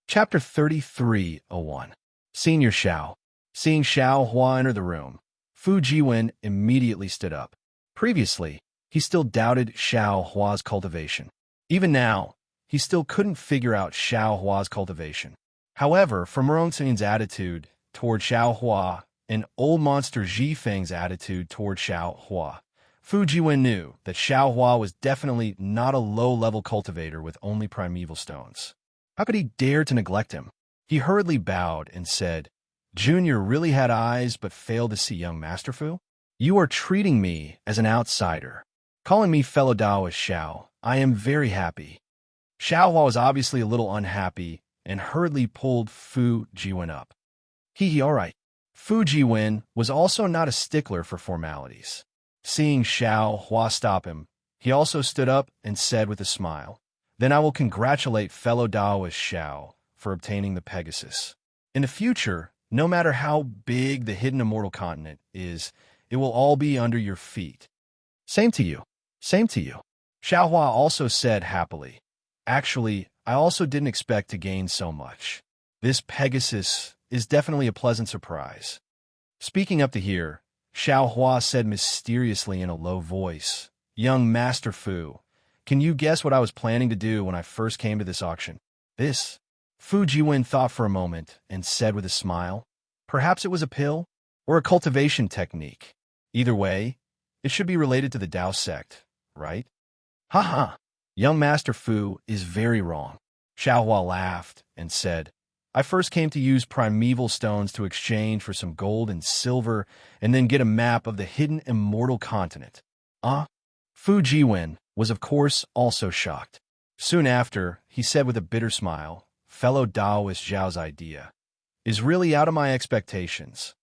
Chapter 33:01. Senior Xiao. Seeing Xiao Hua enter the room, Fu Jiwen immediately stood up. Previously, he still doubted Xiao Hua's cultivation. Even now, he still couldn't figure out Xiao Hua's cultivation. However, from Ronxin's attitude toward Xiao Hua and old monster Zhifeng's attitude toward Xiao Hua, Fu Jiwen knew that Xiao Hua was definitely not a low-level cultivator with only primeval stones. How could he dare to neglect him? He hurriedly bowed and said, "Junior really had eyes but failed to see young Master Fu? You are treating me as an outsider. Calling me fellow Daoist Xiao, I am very happy." Xiao Hua was obviously a little unhappy and hurriedly pulled Fu Jiwen up. All right. Fu Jiwen was also not a stickler for formalities. Seeing Xiao Hua stop him, he also stood up and said with a smile, "Then I will congratulate fellow Daoist Xiao for obtaining the Pegasus. In the future, no matter how big the hidden immortal continent is, it will all be under your feet." "Same to you. Same to you," Xiao Hua also said happily. "Actually, I also didn't expect to gain so much. This Pegasus is definitely a pleasant surprise." Speaking up to here, Xiao Hua said mysteriously in a low voice, "Young Master Fu, can you guess what I was planning to do when I first came to this auction?" "This?" Fu Jiwen thought for a moment and said with a smile, "Perhaps it was a pill or a cultivation technique. Either way, it should be related to the Dao sect, right?" "Ha ha! Young Master Fu is very wrong." Xiao Hua laughed and said, "I first came to use primeval stones to exchange for some gold and silver and then get a map of the hidden immortal continent." Fu Jiwen was of course also shocked. Soon after, he said with a bitter smile, "Fellow Daoist Zhao's idea is really out of my expectations.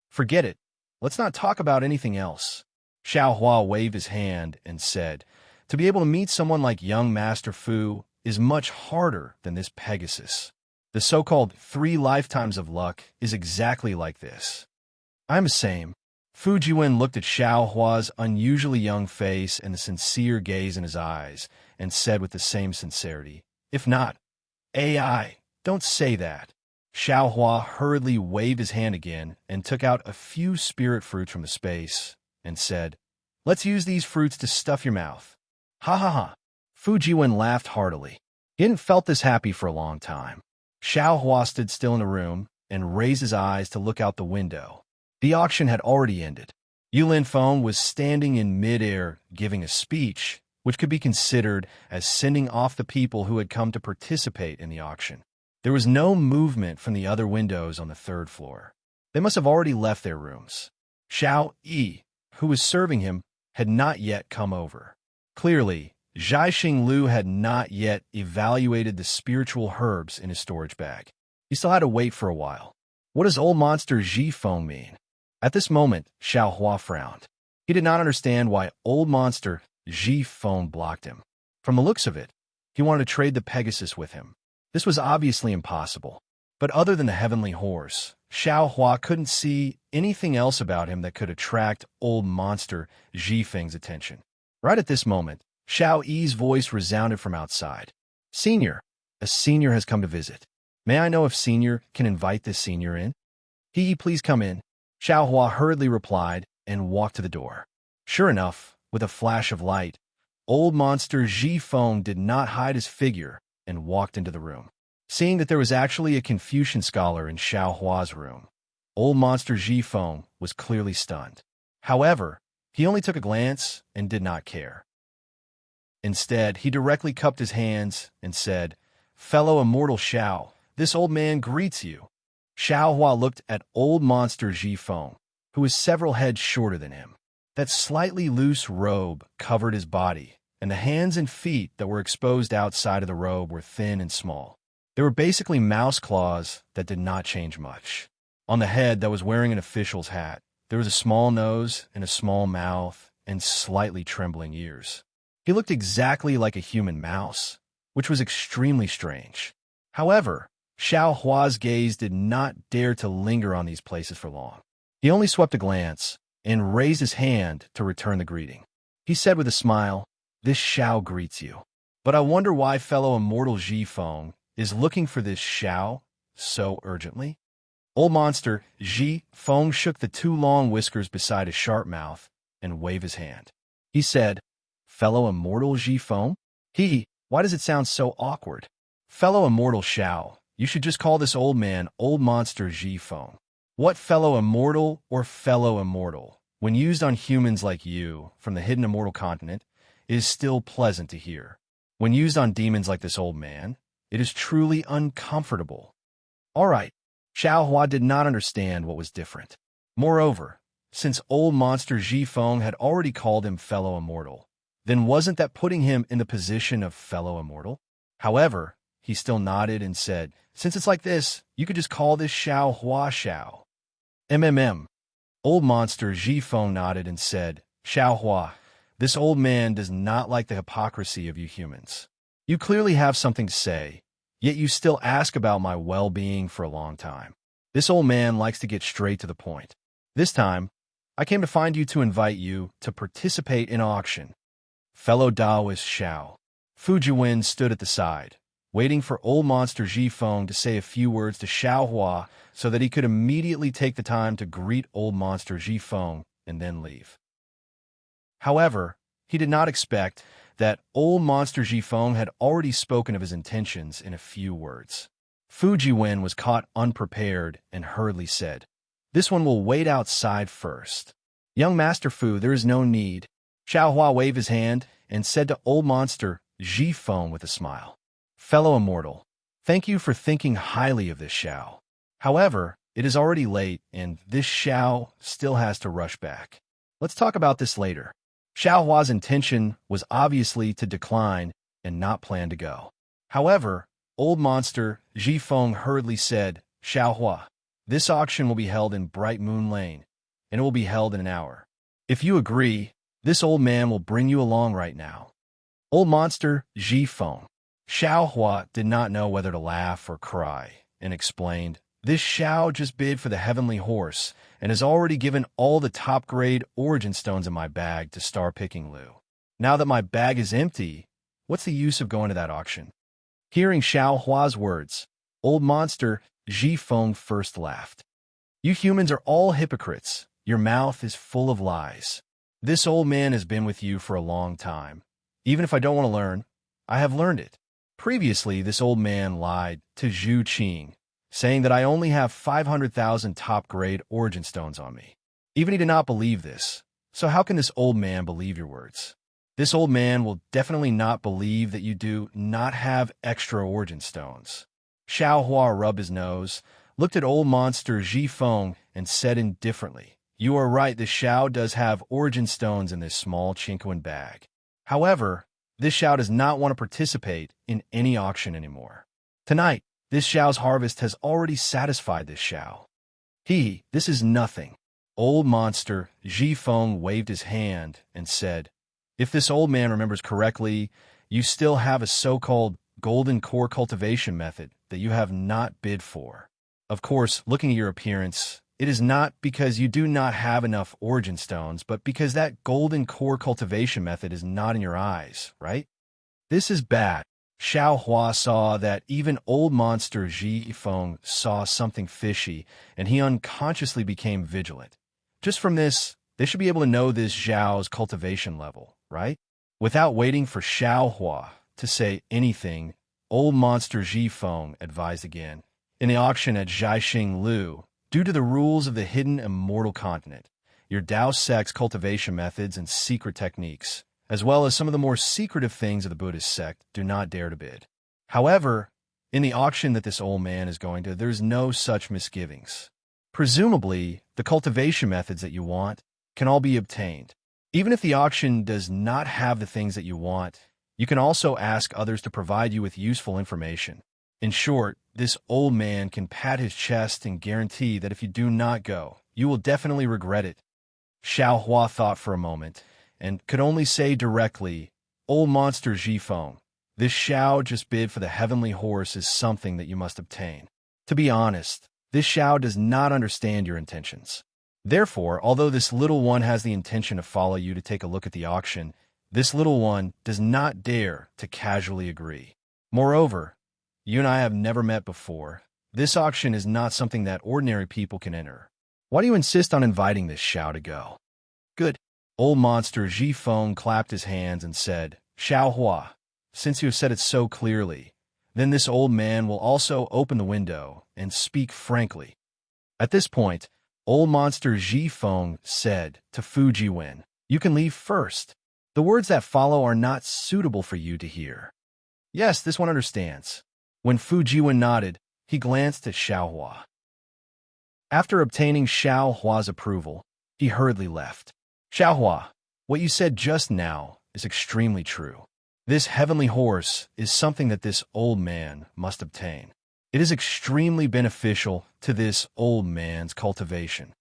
Forget it. Let's not talk about anything else." Xiao Hua waved his hand and said, "To be able to meet someone like young Master Fu is much harder than this Pegasus. The so-called 3 lifetimes of luck is exactly like this." "I'm the same." Fu Jiwen looked at Xiao Hua's unusually young face and the sincere gaze in his eyes and said with the same sincerity, "If not, AI, don't say that." Xiao Hua hurriedly waved his hand again and took out a few spirit fruits from the space and said, "Let's use these fruits to stuff your mouth." "Ha ha ha." Fu Jiwen laughed heartily. He hadn't felt this happy for a long time. Xiao Hua stood still in the room and raised his eyes to look out the window. The auction had already ended. Yulin Feng was standing in midair giving a speech, which could be considered as sending off the people who had come to participate in the auction. There was no movement from the other windows on the 3rd floor. They must have already left their rooms. Xiao Yi, who was serving him, had not yet come over. Clearly, Zhaixing Lu had not yet evaluated the spiritual herbs in his storage bag. He still had to wait for a while. What does old monster Zhifeng mean? At this moment, Xiao Hua frowned. He did not understand why old monster Zhifeng blocked him. From the looks of it, he wanted to trade the Pegasus with him. This was obviously impossible. But other than the heavenly horse, Xiao Hua couldn't see anything else about him that could attract old monster Zhifeng's attention. Right at this moment, Xiao Yi's voice resounded from outside. "Senior, a senior has come to visit. May I know if Senior can invite this senior in?" Please come in," Xiao Hua hurriedly replied and walked to the door. Sure enough, with a flash of light, old monster Zhifeng did not hide his figure and walked into the room. Seeing that there was actually a Confucian scholar in Xiao Hua's room, old monster Zhifeng was clearly stunned. However, he only took a glance and did not care. Instead, he directly cupped his hands and said, "Fellow immortal Xiao, this old man greets you." Xiao Hua looked at old monster Zhifeng, who was several heads shorter than him. That slightly loose robe covered his body, and the hands and feet that were exposed outside of the robe were thin and small. They were basically mouse claws that did not change much. On the head that was wearing an official's hat, there was a small nose and a small mouth and slightly trembling ears. He looked exactly like a human mouse, which was extremely strange. However, Xiao Hua's gaze did not dare to linger on these places for long. He only swept a glance and raised his hand to return the greeting. He said with a smile, "This Xiao greets you. But I wonder why fellow immortal Zhifeng is looking for this Xiao so urgently? Old monster Ji Feng shook the two long whiskers beside his sharp mouth and waved his hand. He said, "Fellow immortal Ji Feng? Why does it sound so awkward? Fellow immortal Xiao, you should just call this old man old monster Ji Feng. What fellow immortal or fellow immortal, when used on humans like you from the hidden immortal continent, is still pleasant to hear. When used on demons like this old man, it is truly uncomfortable." All right. Xiao Hua did not understand what was different. Moreover, since old monster Ji Feng had already called him fellow immortal, then wasn't that putting him in the position of fellow immortal? However, he still nodded and said, "Since it's like this, you could just call this Xiao Hua Xiao." Old monster Ji Feng nodded and said, "Xiao Hua, this old man does not like the hypocrisy of you humans. You clearly have something to say, yet you still ask about my well-being for a long time. This old man likes to get straight to the point. This time, I came to find you to invite you to participate in auction." Fellow Taoist Xiao Fujiwen stood at the side, waiting for old monster Ji Feng to say a few words to Xiao Hua so that he could immediately take the time to greet old monster Ji Feng and then leave. However, he did not expect that old monster Ji Feng had already spoken of his intentions in a few words. Fujiwen was caught unprepared and hurriedly said, "This one will wait outside first." "Young Master Fu, there is no need." Xiao Hua waved his hand and said to old monster Ji Feng with a smile, "Fellow immortal, thank you for thinking highly of this Xiao. However, it is already late and this Xiao still has to rush back. Let's talk about this later." Xiao Hua's intention was obviously to decline and not plan to go. However, old monster Ji Feng hurriedly said, "Xiao Hua, this auction will be held in Bright Moon Lane, and it will be held in an hour. If you agree, this old man will bring you along right now." Old monster Ji Feng. Xiao Hua did not know whether to laugh or cry, and explained, "This Xiao just bid for the heavenly horse and has already given all the top-grade origin stones in my bag to star-picking Liu. Now that my bag is empty, what's the use of going to that auction?" Hearing Xiao Hua's words, old monster Ji Feng first laughed. "You humans are all hypocrites. Your mouth is full of lies. This old man has been with you for a long time. Even if I don't want to learn, I have learned it. Previously, this old man lied to Zhu Qing, saying that I only have 500,000 top-grade origin stones on me. Even he did not believe this, so how can this old man believe your words? This old man will definitely not believe that you do not have extra origin stones." Xiao Hua rubbed his nose, looked at old monster Ji Feng, and said indifferently, "You are right, this Xiao does have origin stones in this small Chinquan bag. However, this Xiao does not want to participate in any auction anymore. Tonight, this Xiao's harvest has already satisfied this Xiao. This is nothing." Old monster Ji Feng waved his hand and said, "If this old man remembers correctly, you still have a so-called golden core cultivation method that you have not bid for. Of course, looking at your appearance, it is not because you do not have enough origin stones, but because that golden core cultivation method is not in your eyes, right? This is bad." Xiao Hua saw that even old monster Ji Feng saw something fishy, and he unconsciously became vigilant. Just from this, they should be able to know this Zhao's cultivation level, right? Without waiting for Xiao Hua to say anything, old monster Ji Feng advised again. "In the auction at Zhaixing Lu, due to the rules of the hidden immortal continent, your Dao sect's cultivation methods and secret techniques, as well as some of the more secretive things of the Buddhist sect, do not dare to bid. However, in the auction that this old man is going to, there's no such misgivings. Presumably, the cultivation methods that you want can all be obtained. Even if the auction does not have the things that you want, you can also ask others to provide you with useful information. In short, this old man can pat his chest and guarantee that if you do not go, you will definitely regret it." Xiao Hua thought for a moment, and could only say directly, "Old monster Ji Feng, this Xiao just bid for the heavenly horse is something that you must obtain. To be honest, this Xiao does not understand your intentions. Therefore, although this little one has the intention to follow you to take a look at the auction, this little one does not dare to casually agree. Moreover, you and I have never met before. This auction is not something that ordinary people can enter. Why do you insist on inviting this Xiao to go? Good. Old monster Ji Feng clapped his hands and said, Xiao Hua, since you have said it so clearly, then this old man will also open the window and speak frankly. At this point, old monster Ji Feng said to Fu Jiwen, you can leave first. The words that follow are not suitable for you to hear. Yes, this one understands. When Fu Jiwen nodded, he glanced at Xiao Hua. After obtaining Xiao Hua's approval, he hurriedly left. Xiao Hua, what you said just now is extremely true. This heavenly horse is something that this old man must obtain. It is extremely beneficial to this old man's cultivation.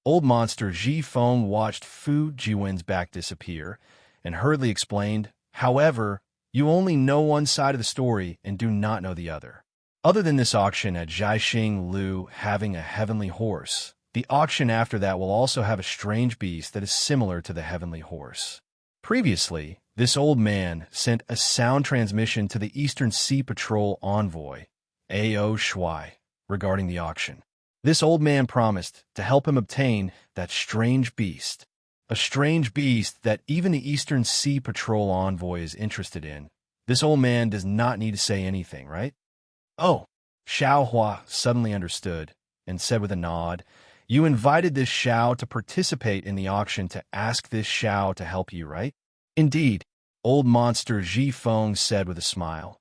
Old monster Ji Feng watched Fu Jiwen's back disappear and hurriedly explained, however, you only know one side of the story and do not know the other. Other than this auction at Jiaxing Lu having a heavenly horse, the auction after that will also have a strange beast that is similar to the heavenly horse. Previously, this old man sent a sound transmission to the Eastern Sea Patrol envoy, A.O. Shuai, regarding the auction. This old man promised to help him obtain that strange beast, a strange beast that even the Eastern Sea Patrol envoy is interested in. This old man does not need to say anything, right? Oh, Xiao Hua suddenly understood and said with a nod, you invited this Xiao to participate in the auction to ask this Xiao to help you, right? Indeed, old monster Ji Feng said with a smile.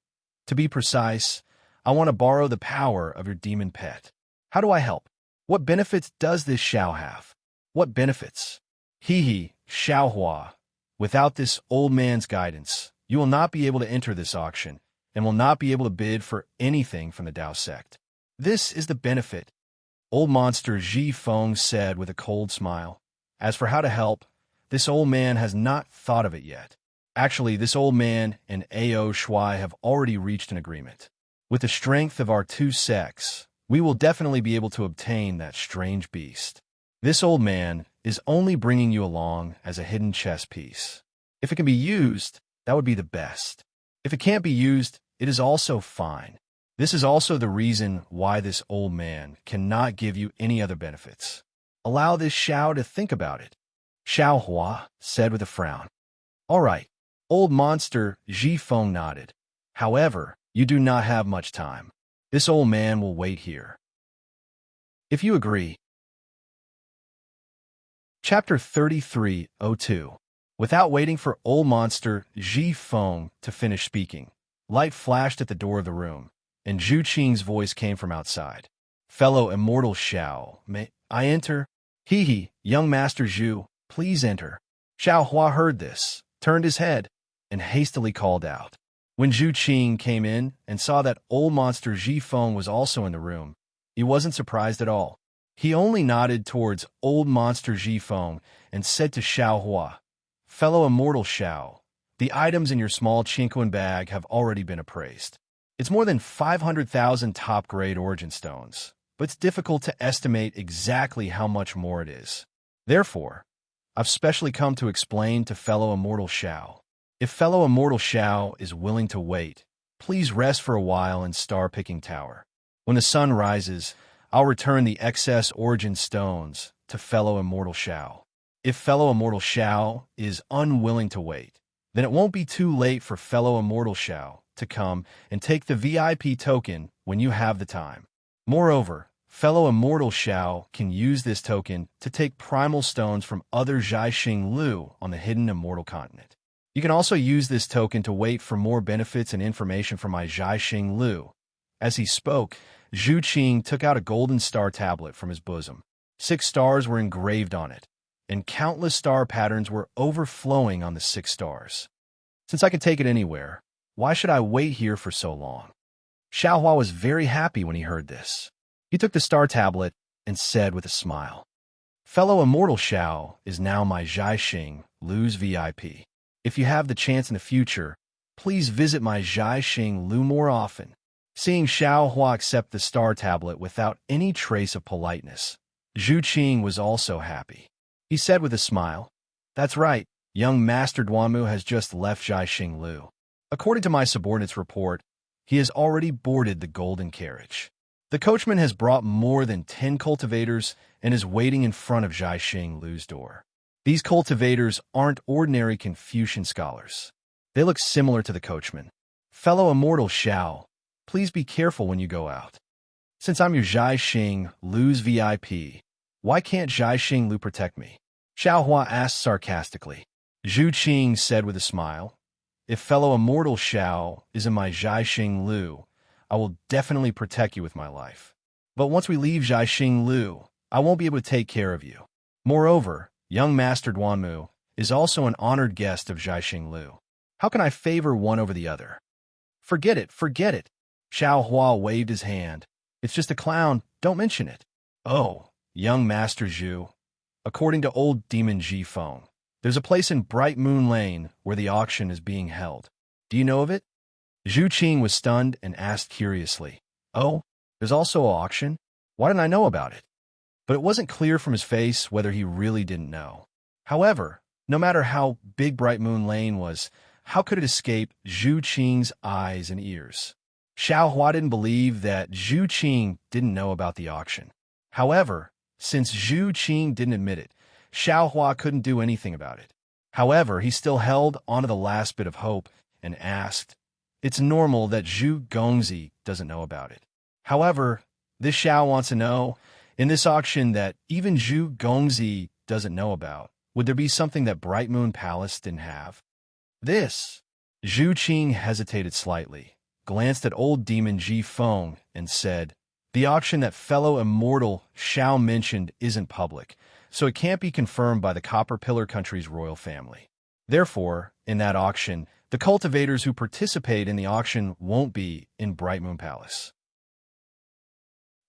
To be precise, I want to borrow the power of your demon pet. How do I help? What benefits does this Xiao have? What benefits? Hee, Xiao Hua. Without this old man's guidance, you will not be able to enter this auction and will not be able to bid for anything from the Dao sect. This is the benefit. Old monster Ji Feng said with a cold smile. As for how to help, this old man has not thought of it yet. Actually, this old man and A.O. Shuai have already reached an agreement. With the strength of our two sects, we will definitely be able to obtain that strange beast. This old man is only bringing you along as a hidden chess piece. If it can be used, that would be the best. If it can't be used, it is also fine. This is also the reason why this old man cannot give you any other benefits. Allow this Xiao to think about it. Xiao Hua said with a frown. All right. Old monster Ji Feng nodded. However, you do not have much time. This old man will wait here. If you agree. Chapter 33:02. Without waiting for old monster Ji Feng to finish speaking, light flashed at the door of the room, and Zhu Qing's voice came from outside. Fellow immortal Xiao, may I enter? Hee, young master Zhu, please enter. Xiao Hua heard this, turned his head, and hastily called out. When Zhu Qing came in and saw that old monster Ji Feng was also in the room, he wasn't surprised at all. He only nodded towards old monster Ji Feng and said to Xiao Hua, fellow immortal Xiao, the items in your small Qingquan bag have already been appraised. It's more than 500,000 top-grade origin stones, but it's difficult to estimate exactly how much more it is. Therefore, I've specially come to explain to fellow immortal Xiao. If fellow immortal Xiao is willing to wait, please rest for a while in Star-Picking Tower. When the sun rises, I'll return the excess origin stones to fellow immortal Xiao. If fellow immortal Xiao is unwilling to wait, then it won't be too late for fellow immortal Xiao to come and take the VIP token when you have the time. Moreover, fellow immortal Xiao can use this token to take primal stones from other Jiaxing Lu on the hidden immortal continent. You can also use this token to wait for more benefits and information from my Jiaxing Lu. As he spoke, Zhu Qing took out a golden star tablet from his bosom. 6 stars were engraved on it, and countless star patterns were overflowing on the 6 stars. Since I can take it anywhere, why should I wait here for so long? Xiao Hua was very happy when he heard this. He took the star tablet and said with a smile, fellow immortal Xiao is now my Jiaxing Lu's VIP. If you have the chance in the future, please visit my Jiaxing Lu more often. Seeing Xiao Hua accept the star tablet without any trace of politeness, Zhu Qing was also happy. He said with a smile, that's right, young Master Duanmu has just left Jiaxing Lu. According to my subordinate's report, he has already boarded the golden carriage. The coachman has brought more than 10 cultivators and is waiting in front of Zhaixing Lu's door. These cultivators aren't ordinary Confucian scholars. They look similar to the coachman. Fellow immortal Xiao, please be careful when you go out. Since I'm your Zhaixing Lu's VIP, why can't Zhaixing Lu protect me? Xiao Hua asked sarcastically. Zhu Qing said with a smile, if fellow immortal Xiao is in my Zhaixing Lu, I will definitely protect you with my life. But once we leave Zhaixing Lu, I won't be able to take care of you. Moreover, young Master Duanmu is also an honored guest of Zhaixing Lu. How can I favor one over the other? Forget it, forget it. Xiao Hua waved his hand. It's just a clown, don't mention it. Oh, young Master Zhu. According to old demon Ji Feng, there's a place in Bright Moon Lane where the auction is being held. Do you know of it? Zhu Qing was stunned and asked curiously. Oh, there's also an auction? Why didn't I know about it? But it wasn't clear from his face whether he really didn't know. However, no matter how big Bright Moon Lane was, how could it escape Zhu Qing's eyes and ears? Xiao Hua didn't believe that Zhu Qing didn't know about the auction. However, since Zhu Qing didn't admit it, Xiao Hua couldn't do anything about it. However, he still held onto the last bit of hope and asked, it's normal that Zhu Gongzi doesn't know about it. However, this Xiao wants to know, in this auction that even Zhu Gongzi doesn't know about, would there be something that Bright Moon Palace didn't have? This. Zhu Qing hesitated slightly, glanced at old demon Ji Feng, and said, the auction that fellow immortal Xiao mentioned isn't public, so it can't be confirmed by the Copper Pillar Country's royal family. Therefore, in that auction, the cultivators who participate in the auction won't be in Bright Moon Palace.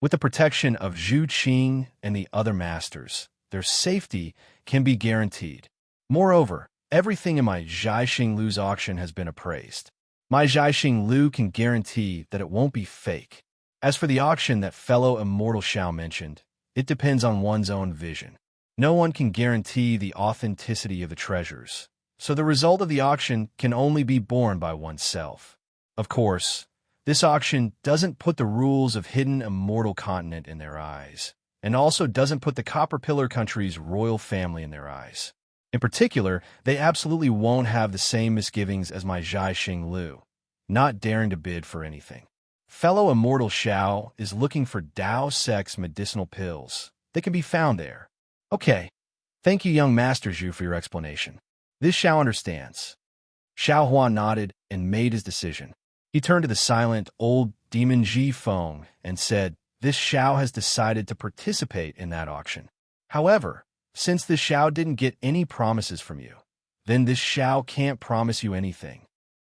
With the protection of Zhu Qing and the other masters, their safety can be guaranteed. Moreover, everything in my Zhaixing Lu's auction has been appraised. My Zhaixing Lu can guarantee that it won't be fake. As for the auction that fellow immortal Xiao mentioned, it depends on one's own vision. No one can guarantee the authenticity of the treasures, so the result of the auction can only be borne by oneself. Of course, this auction doesn't put the rules of hidden immortal continent in their eyes, and also doesn't put the Copper Pillar Country's royal family in their eyes. In particular, they absolutely won't have the same misgivings as my Zhaixing Lu, not daring to bid for anything. Fellow immortal Xiao is looking for Dao Sex medicinal pills. They can be found there. Okay. Thank you, young Master Zhu, for your explanation. This Xiao understands. Xiao Hua nodded and made his decision. He turned to the silent old demon Ji Feng and said, this Xiao has decided to participate in that auction. However, since this Xiao didn't get any promises from you, then this Xiao can't promise you anything.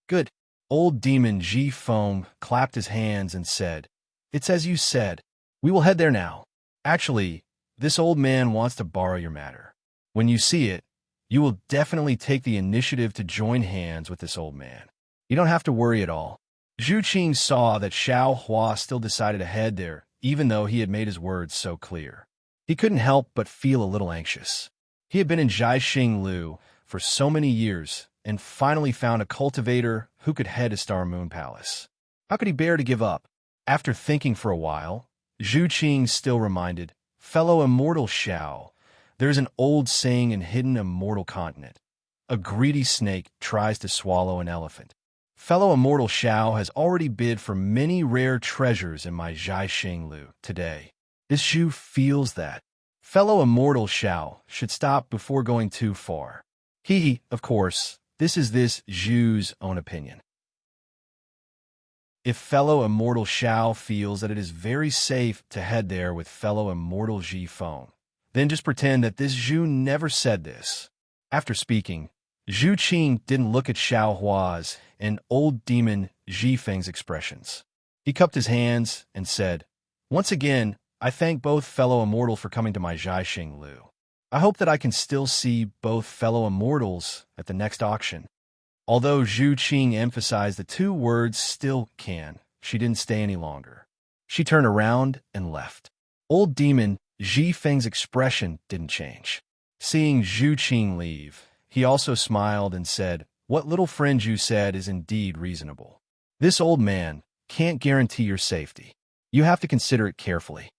Good. Old demon Ji Feng clapped his hands and said, it's as you said. We will head there now. Actually, this old man wants to borrow your matter. When you see it, you will definitely take the initiative to join hands with this old man. You don't have to worry at all. Zhu Qing saw that Xiao Hua still decided to head there, even though he had made his words so clear. He couldn't help but feel a little anxious. He had been in Zhaixing Lu for so many years and finally found a cultivator who could head a Star Moon Palace. How could he bear to give up? After thinking for a while, Zhu Qing still reminded, fellow immortal Xiao, there's an old saying in hidden immortal continent. A greedy snake tries to swallow an elephant. Fellow immortal Xiao has already bid for many rare treasures in my Zhaixing Lu today. This Zhu feels that. Fellow immortal Xiao should stop before going too far. Of course, this is this Zhu's own opinion. If fellow immortal Xiao feels that it is very safe to head there with fellow immortal Ji Feng, then just pretend that this Zhu never said this. After speaking, Zhu Qing didn't look at Xiao Hua's and old demon Ji Feng's expressions. He cupped his hands and said, once again, I thank both fellow immortal for coming to my Zhaixing Lu. I hope that I can still see both fellow immortals at the next auction. Although Zhu Qing emphasized the two words still can, she didn't stay any longer. She turned around and left. Old demon Ji Feng's expression didn't change. Seeing Zhu Qing leave, he also smiled and said, what little friend Zhu said is indeed reasonable. This old man, can't guarantee your safety. You have to consider it carefully.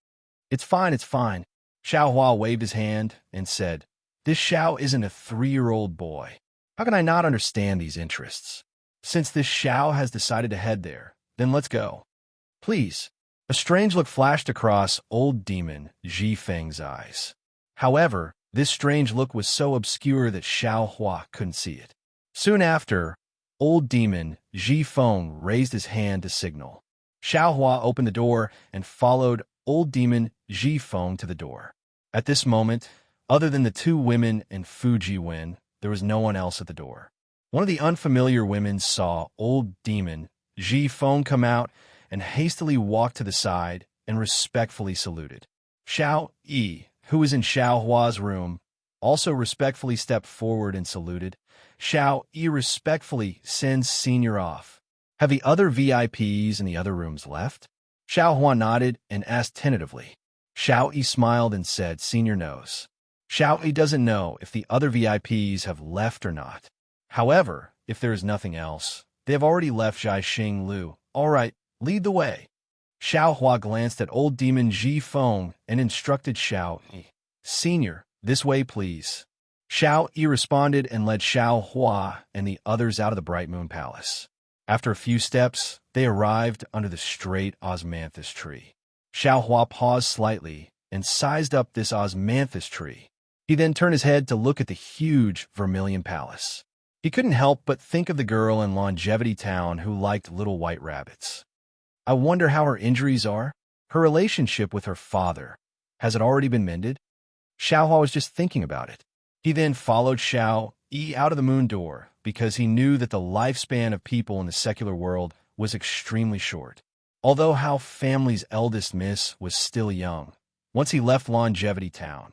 It's fine, it's fine. Xiao Hua waved his hand and said, This Xiao isn't a 3-year-old boy. How can I not understand these interests? Since this Xiao has decided to head there, then let's go. Please. A strange look flashed across old demon Ji Feng's eyes. However, this strange look was so obscure that Xiao Hua couldn't see it. Soon after, old demon Ji Feng raised his hand to signal. Xiao Hua opened the door and followed old demon Ji Feng to the door. At this moment, other than the 2 women and Fu Jiwen, there was no one else at the door. One of the unfamiliar women saw old demon Ji Feng come out and hastily walked to the side and respectfully saluted. Xiao Yi, who was in Xiao Hua's room, also respectfully stepped forward and saluted. Xiao Yi respectfully sends Senior off. Have the other VIPs in the other rooms left? Xiao Hua nodded and asked tentatively. Xiao Yi smiled and said, Senior knows. Xiao Yi doesn't know if the other VIPs have left or not. However, if there is nothing else, they have already left Zhai Xing Lu. All right, lead the way. Xiao Hua glanced at old demon Ji Feng and instructed Xiao Yi. Senior, this way please. Xiao Yi responded and led Xiao Hua and the others out of the Bright Moon Palace. After a few steps, they arrived under the straight osmanthus tree. Xiao Hua paused slightly and sized up this osmanthus tree. He then turned his head to look at the huge Vermilion Palace. He couldn't help but think of the girl in Longevity Town who liked little white rabbits. I wonder how her injuries are. Her relationship with her father. Has it already been mended? Xiao Hua was just thinking about it. He then followed Xiao Yi out of the moon door because he knew that the lifespan of people in the secular world was extremely short. Although Hao family's eldest miss was still young, once he left Longevity Town,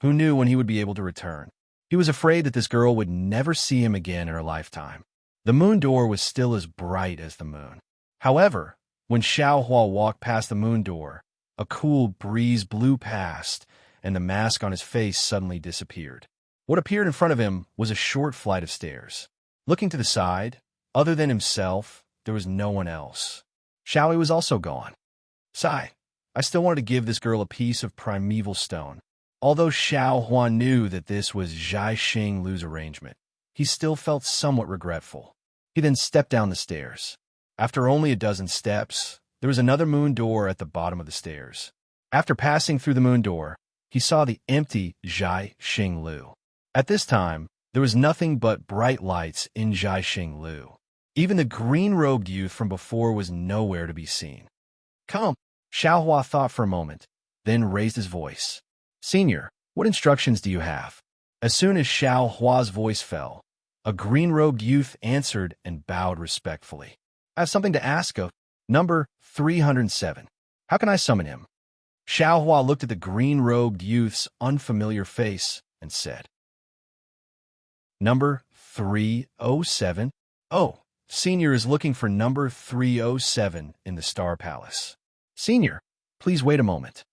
who knew when he would be able to return? He was afraid that this girl would never see him again in her lifetime. The moon door was still as bright as the moon. However, when Xiao Hua walked past the moon door, a cool breeze blew past, and the mask on his face suddenly disappeared. What appeared in front of him was a short flight of stairs. Looking to the side, other than himself, there was no one else. Xiao Yi was also gone. Sigh, I still wanted to give this girl a piece of primeval stone. Although Xiao Hua knew that this was Zhai Xing Lu's arrangement, he still felt somewhat regretful. He then stepped down the stairs. After only a dozen steps, there was another moon door at the bottom of the stairs. After passing through the moon door, he saw the empty Zhai Xing Lu. At this time, there was nothing but bright lights in Zhai Xing Lu. Even the green-robed youth from before was nowhere to be seen. Come, Xiao Hua thought for a moment, then raised his voice. Senior, what instructions do you have? As soon as Xiao Hua's voice fell, a green-robed youth answered and bowed respectfully. I have something to ask of number 307. How can I summon him? Xiao Hua looked at the green-robed youth's unfamiliar face and said, Number 307? Oh, Senior is looking for number 307 in the Star Palace. Senior, please wait a moment.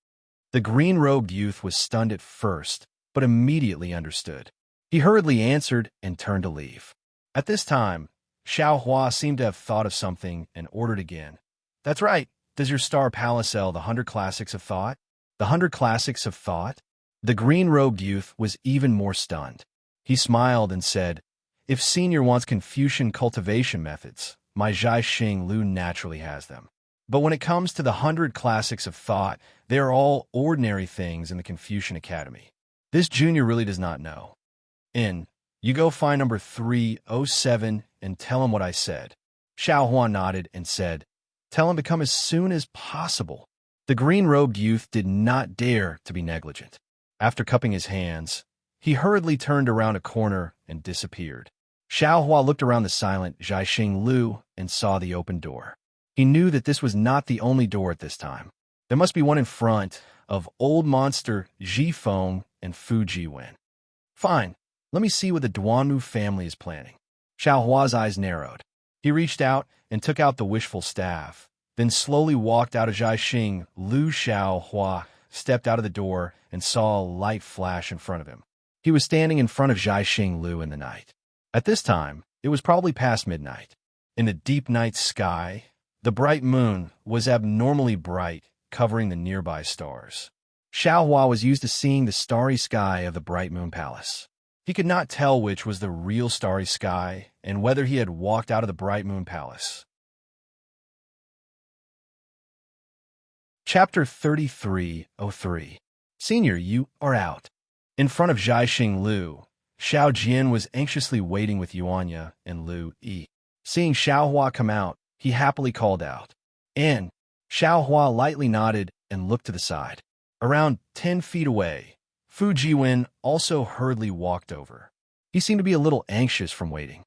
The green-robed youth was stunned at first, but immediately understood. He hurriedly answered and turned to leave. At this time, Xiao Hua seemed to have thought of something and ordered again. That's right. Does your Star Palace sell the 100 Classics of Thought? The 100 Classics of Thought? The green-robed youth was even more stunned. He smiled and said, If Senior wants Confucian cultivation methods, my Zhai Xing Lu naturally has them. But when it comes to the 100 Classics of Thought, they are all ordinary things in the Confucian Academy. This junior really does not know. You go find number 307 and tell him what I said. Xiao Hua nodded and said, Tell him to come as soon as possible. The green-robed youth did not dare to be negligent. After cupping his hands, he hurriedly turned around a corner and disappeared. Xiao Hua looked around the silent Zhai Xing Lu and saw the open door. He knew that this was not the only door at this time. There must be one in front of old monster Ji Feng and Fu Jiwen. Fine, let me see what the Duanmu family is planning. Xiao Hua's eyes narrowed. He reached out and took out the wishful staff, then slowly walked out of Zhai Xing Lu. Xiao Hua stepped out of the door and saw a light flash in front of him. He was standing in front of Zhai Xing Lu in the night. At this time, it was probably past midnight. In the deep night sky, The bright moon was abnormally bright, covering the nearby stars. Xiao Hua was used to seeing the starry sky of the Bright Moon Palace. He could not tell which was the real starry sky and whether he had walked out of the Bright Moon Palace. Chapter 3303. Senior, you are out. In front of Zhaixing Lu, Xiao Jian was anxiously waiting with Yuanya and Lu Yi. Seeing Xiao Hua come out, he happily called out. And Xiao Hua lightly nodded and looked to the side. Around 10 feet away, Fu Jiwen also hurriedly walked over. He seemed to be a little anxious from waiting.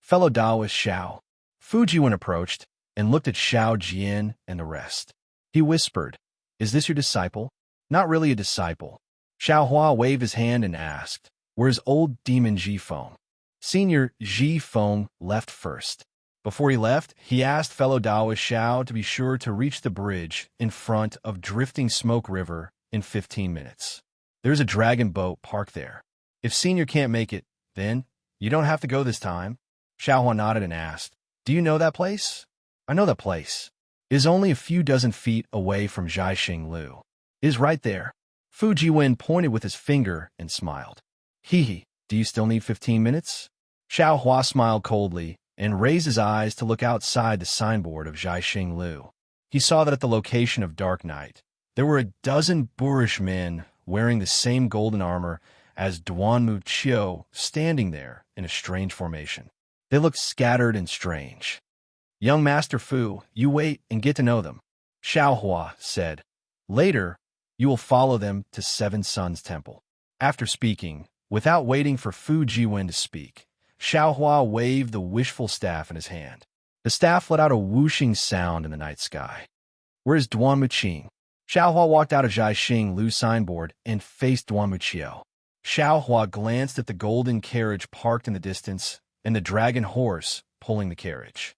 Fellow Taoist Xiao. Fu Jiwen approached and looked at Xiao Jian and the rest. He whispered, "Is this your disciple?" "Not really a disciple." Xiao Hua waved his hand and asked, "Where's old demon Ji Feng?" Senior Ji Feng left first. Before he left, he asked fellow Taoist Xiao to be sure to reach the bridge in front of Drifting Smoke River in 15 minutes. There's a dragon boat parked there. If Senior can't make it, then you don't have to go this time. Xiao Hua nodded and asked, "Do you know that place?" "I know that place. It is only a few dozen feet away from Zhaixing Lu. It is right there." Fu Jiwen pointed with his finger and smiled. "Hee, do you still need 15 minutes?" Xiao Hua smiled coldly and raised his eyes to look outside the signboard of Zhaixing Lu. He saw that at the location of Dark Night, there were a dozen boorish men wearing the same golden armor as Duanmu Qiu standing there in a strange formation. They looked scattered and strange. "Young Master Fu, you wait and get to know them," Xiao Hua said. "Later, you will follow them to Seven Suns Temple." After speaking, without waiting for Fu Jiwen to speak, Xiao Hua waved the wishful staff in his hand. The staff let out a whooshing sound in the night sky. "Where is Duanmu Qing?" Xiao Hua walked out of Zhaixing Lu's signboard and faced Duanmu Qiu. Xiao Hua glanced at the golden carriage parked in the distance and the dragon horse pulling the carriage.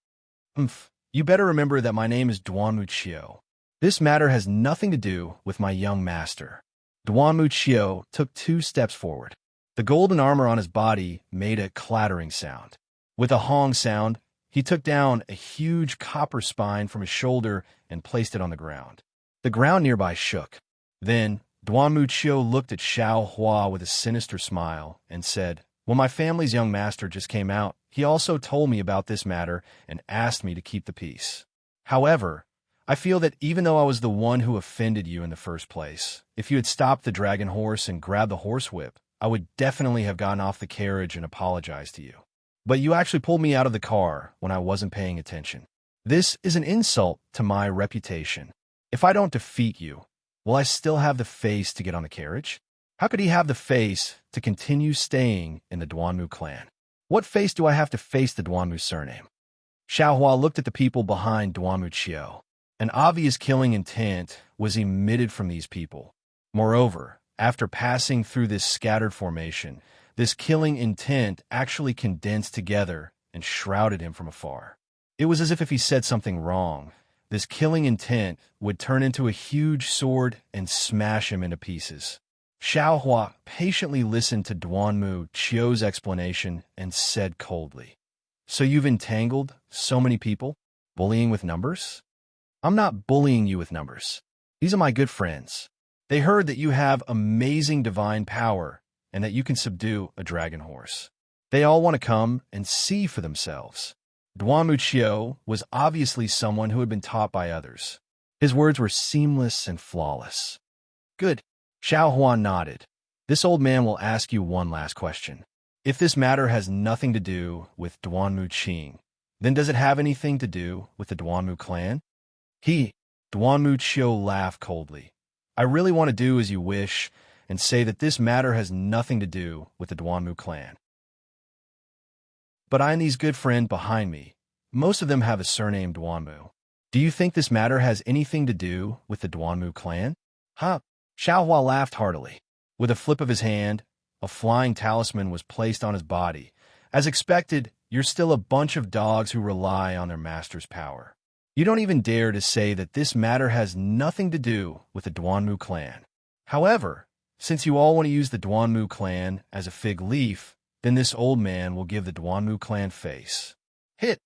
You better remember that my name is Duanmu Qiu. This matter has nothing to do with my young master." Duanmu Qiu took 2 steps forward. The golden armor on his body made a clattering sound. With a hong sound, he took down a huge copper spine from his shoulder and placed it on the ground. The ground nearby shook. Then, Duanmu Qiu looked at Xiao Hua with a sinister smile and said, "When my family's young master just came out, he also told me about this matter and asked me to keep the peace. However, I feel that even though I was the one who offended you in the first place, if you had stopped the dragon horse and grabbed the horsewhip, I would definitely have gotten off the carriage and apologized to you. But you actually pulled me out of the car when I wasn't paying attention. This is an insult to my reputation. If I don't defeat you, will I still have the face to get on the carriage? How could he have the face to continue staying in the Duanmu clan? What face do I have to face the Duanmu surname?" Xiao Hua looked at the people behind Duanmu Qiu. An obvious killing intent was emitted from these people. Moreover, after passing through this scattered formation, this killing intent actually condensed together and shrouded him from afar. It was as if he said something wrong, this killing intent would turn into a huge sword and smash him into pieces. Xiao Hua patiently listened to Duanmu Qiu's explanation and said coldly, "So you've entangled so many people? Bullying with numbers?" "I'm not bullying you with numbers. These are my good friends. They heard that you have amazing divine power and that you can subdue a dragon horse. They all want to come and see for themselves." Duanmu Qiu was obviously someone who had been taught by others. His words were seamless and flawless. "Good." Xiao Hua nodded. "This old man will ask you one last question. If this matter has nothing to do with Duanmu Qing, then does it have anything to do with the Duanmu clan?" Duanmu Qiu laughed coldly. "I really want to do as you wish and say that this matter has nothing to do with the Duanmu clan. But I and these good friends behind me, most of them have a surname Duanmu. Do you think this matter has anything to do with the Duanmu clan?" "Huh?" Xiao Hua laughed heartily. With a flip of his hand, a flying talisman was placed on his body. As expected, you're still a bunch of dogs who rely on their master's power. You don't even dare to say that this matter has nothing to do with the Duanmu clan. However, since you all want to use the Duanmu clan as a fig leaf, then this old man will give the Duanmu clan face. Hit!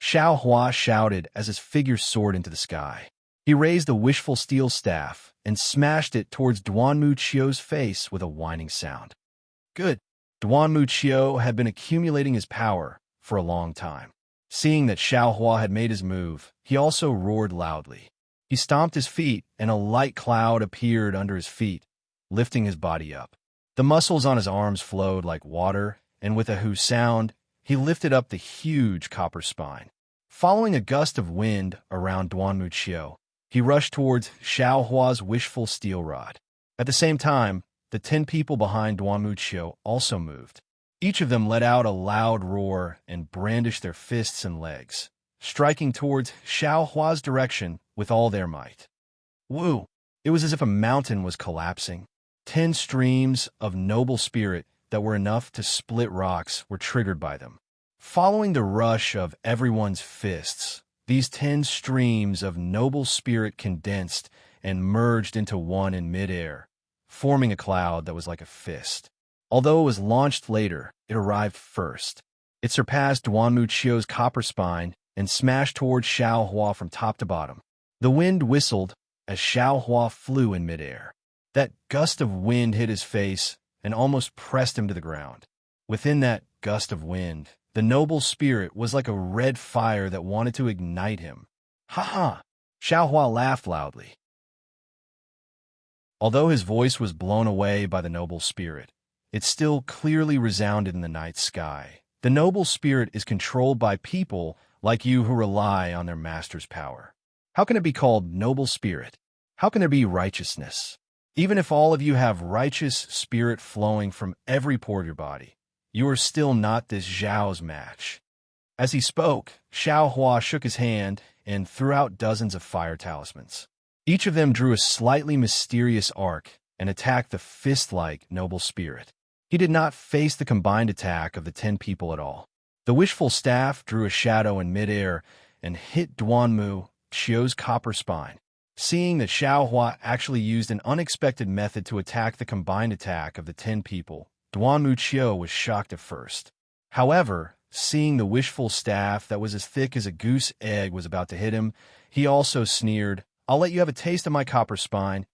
Xiao Hua shouted as his figure soared into the sky. He raised the wishful steel staff and smashed it towards Duanmu Qiu's face with a whining sound. Good. Duanmu Qiu had been accumulating his power for a long time. Seeing that Xiao Hua had made his move, he also roared loudly. He stomped his feet, and a light cloud appeared under his feet, lifting his body up. The muscles on his arms flowed like water, and with a hoo sound, he lifted up the huge copper spine. Following a gust of wind around Duanmu Qiu, he rushed towards Xiao Hua's wishful steel rod. At the same time, the 10 people behind Duanmu Qiu also moved. Each of them let out a loud roar and brandished their fists and legs, striking towards Xiao Hua's direction with all their might. Woo! It was as if a mountain was collapsing. 10 streams of noble spirit that were enough to split rocks were triggered by them. Following the rush of everyone's fists, these 10 streams of noble spirit condensed and merged into one in midair, forming a cloud that was like a fist. Although it was launched later, it arrived first. It surpassed Duanmu Qiu's copper spine and smashed towards Xiao Hua from top to bottom. The wind whistled as Xiao Hua flew in midair. That gust of wind hit his face and almost pressed him to the ground. Within that gust of wind, the noble spirit was like a red fire that wanted to ignite him. Ha ha! Xiao Hua laughed loudly. Although his voice was blown away by the noble spirit, it still clearly resounded in the night sky. The noble spirit is controlled by people like you who rely on their master's power. How can it be called noble spirit? How can there be righteousness? Even if all of you have righteous spirit flowing from every pore of your body, you are still not this Zhao's match. As he spoke, Xiao Hua shook his hand and threw out dozens of fire talismans. Each of them drew a slightly mysterious arc and attacked the fist-like noble spirit. He did not face the combined attack of the 10 people at all. The wishful staff drew a shadow in midair and hit Duanmu Qiu's copper spine. Seeing that Xiao Hua actually used an unexpected method to attack the combined attack of the 10 people, Duanmu Qiu was shocked at first. However, seeing the wishful staff that was as thick as a goose egg was about to hit him, he also sneered, "I'll let you have a taste of my copper spine."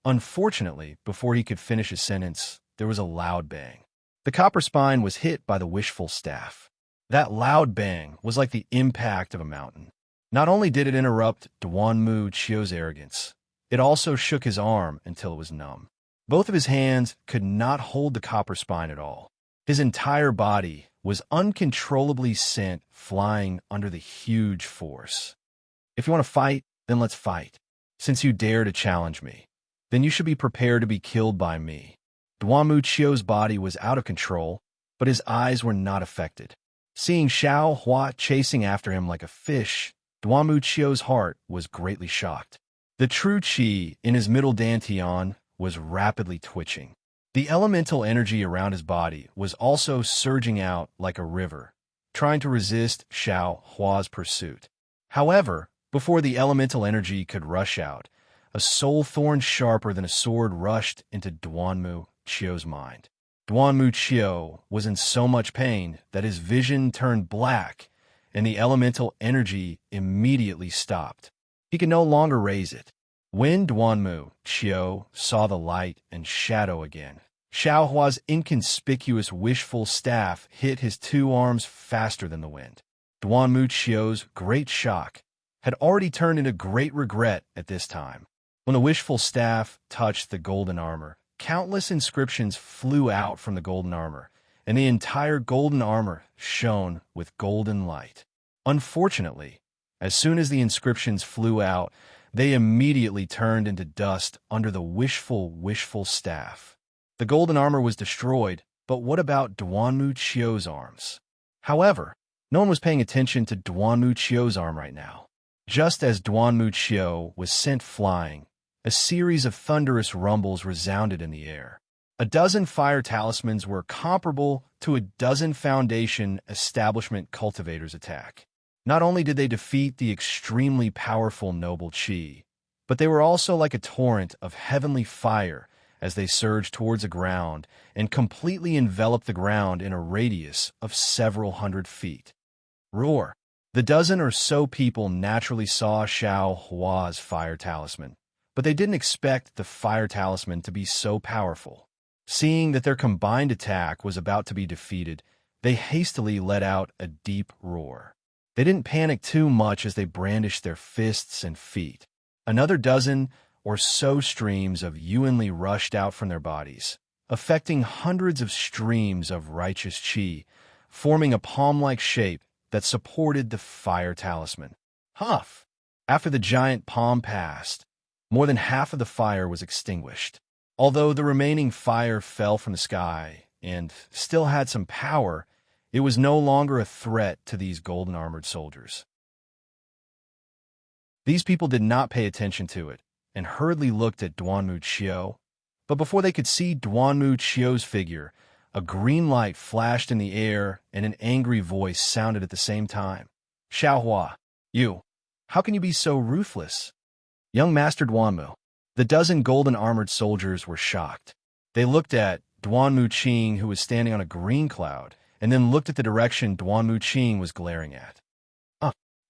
Unfortunately, before he could finish his sentence, there was a loud bang. The copper spine was hit by the wishful staff. That loud bang was like the impact of a mountain. Not only did it interrupt Duanmu Qiu's arrogance, it also shook his arm until it was numb. Both of his hands could not hold the copper spine at all. His entire body was uncontrollably sent flying under the huge force. If you want to fight, then let's fight. Since you dare to challenge me, then you should be prepared to be killed by me. Duanmu Qiu's body was out of control, but his eyes were not affected. Seeing Xiao Hua chasing after him like a fish, Duanmu Qiu's heart was greatly shocked. The true qi in his middle dantian was rapidly twitching. The elemental energy around his body was also surging out like a river, trying to resist Xiao Hua's pursuit. However, before the elemental energy could rush out, a soul thorn sharper than a sword rushed into Duanmu Qiu's mind. Duanmu Qiu was in so much pain that his vision turned black, and the elemental energy immediately stopped. He could no longer raise it. When Duanmu Qiu saw the light and shadow again, Xiao Hua's inconspicuous wishful staff hit his 2 arms faster than the wind. Duanmu Qiu's great shock had already turned into great regret at this time. When the wishful staff touched the golden armor, countless inscriptions flew out from the golden armor, and the entire golden armor shone with golden light. Unfortunately, as soon as the inscriptions flew out, they immediately turned into dust under the wishful staff. The golden armor was destroyed, but what about Duanmu Qiu's arms? However, no one was paying attention to Duanmu Qiu's arm right now. Just as Duanmu Qiu was sent flying, a series of thunderous rumbles resounded in the air. A dozen fire talismans were comparable to a dozen Foundation establishment cultivators' attack. Not only did they defeat the extremely powerful noble qi, but they were also like a torrent of heavenly fire as they surged towards the ground and completely enveloped the ground in a radius of several hundred feet. Roar! The dozen or so people naturally saw Xiao Hua's fire talisman, but they didn't expect the fire talisman to be so powerful. Seeing that their combined attack was about to be defeated, they hastily let out a deep roar. They didn't panic too much as they brandished their fists and feet. Another dozen or so streams of yuanli rushed out from their bodies, affecting hundreds of streams of righteous qi, forming a palm-like shape that supported the fire talisman. Huff! After the giant palm passed, more than half of the fire was extinguished. Although the remaining fire fell from the sky and still had some power, it was no longer a threat to these golden-armored soldiers. These people did not pay attention to it and hurriedly looked at Duanmu Qiu. But before they could see Duanmu Qiu's figure, a green light flashed in the air and an angry voice sounded at the same time. Xiaohua, you, how can you be so ruthless? Young Master Duanmu. The dozen golden-armored soldiers were shocked. They looked at Duanmu Qing, who was standing on a green cloud, and then looked at the direction Duanmu Qing was glaring at.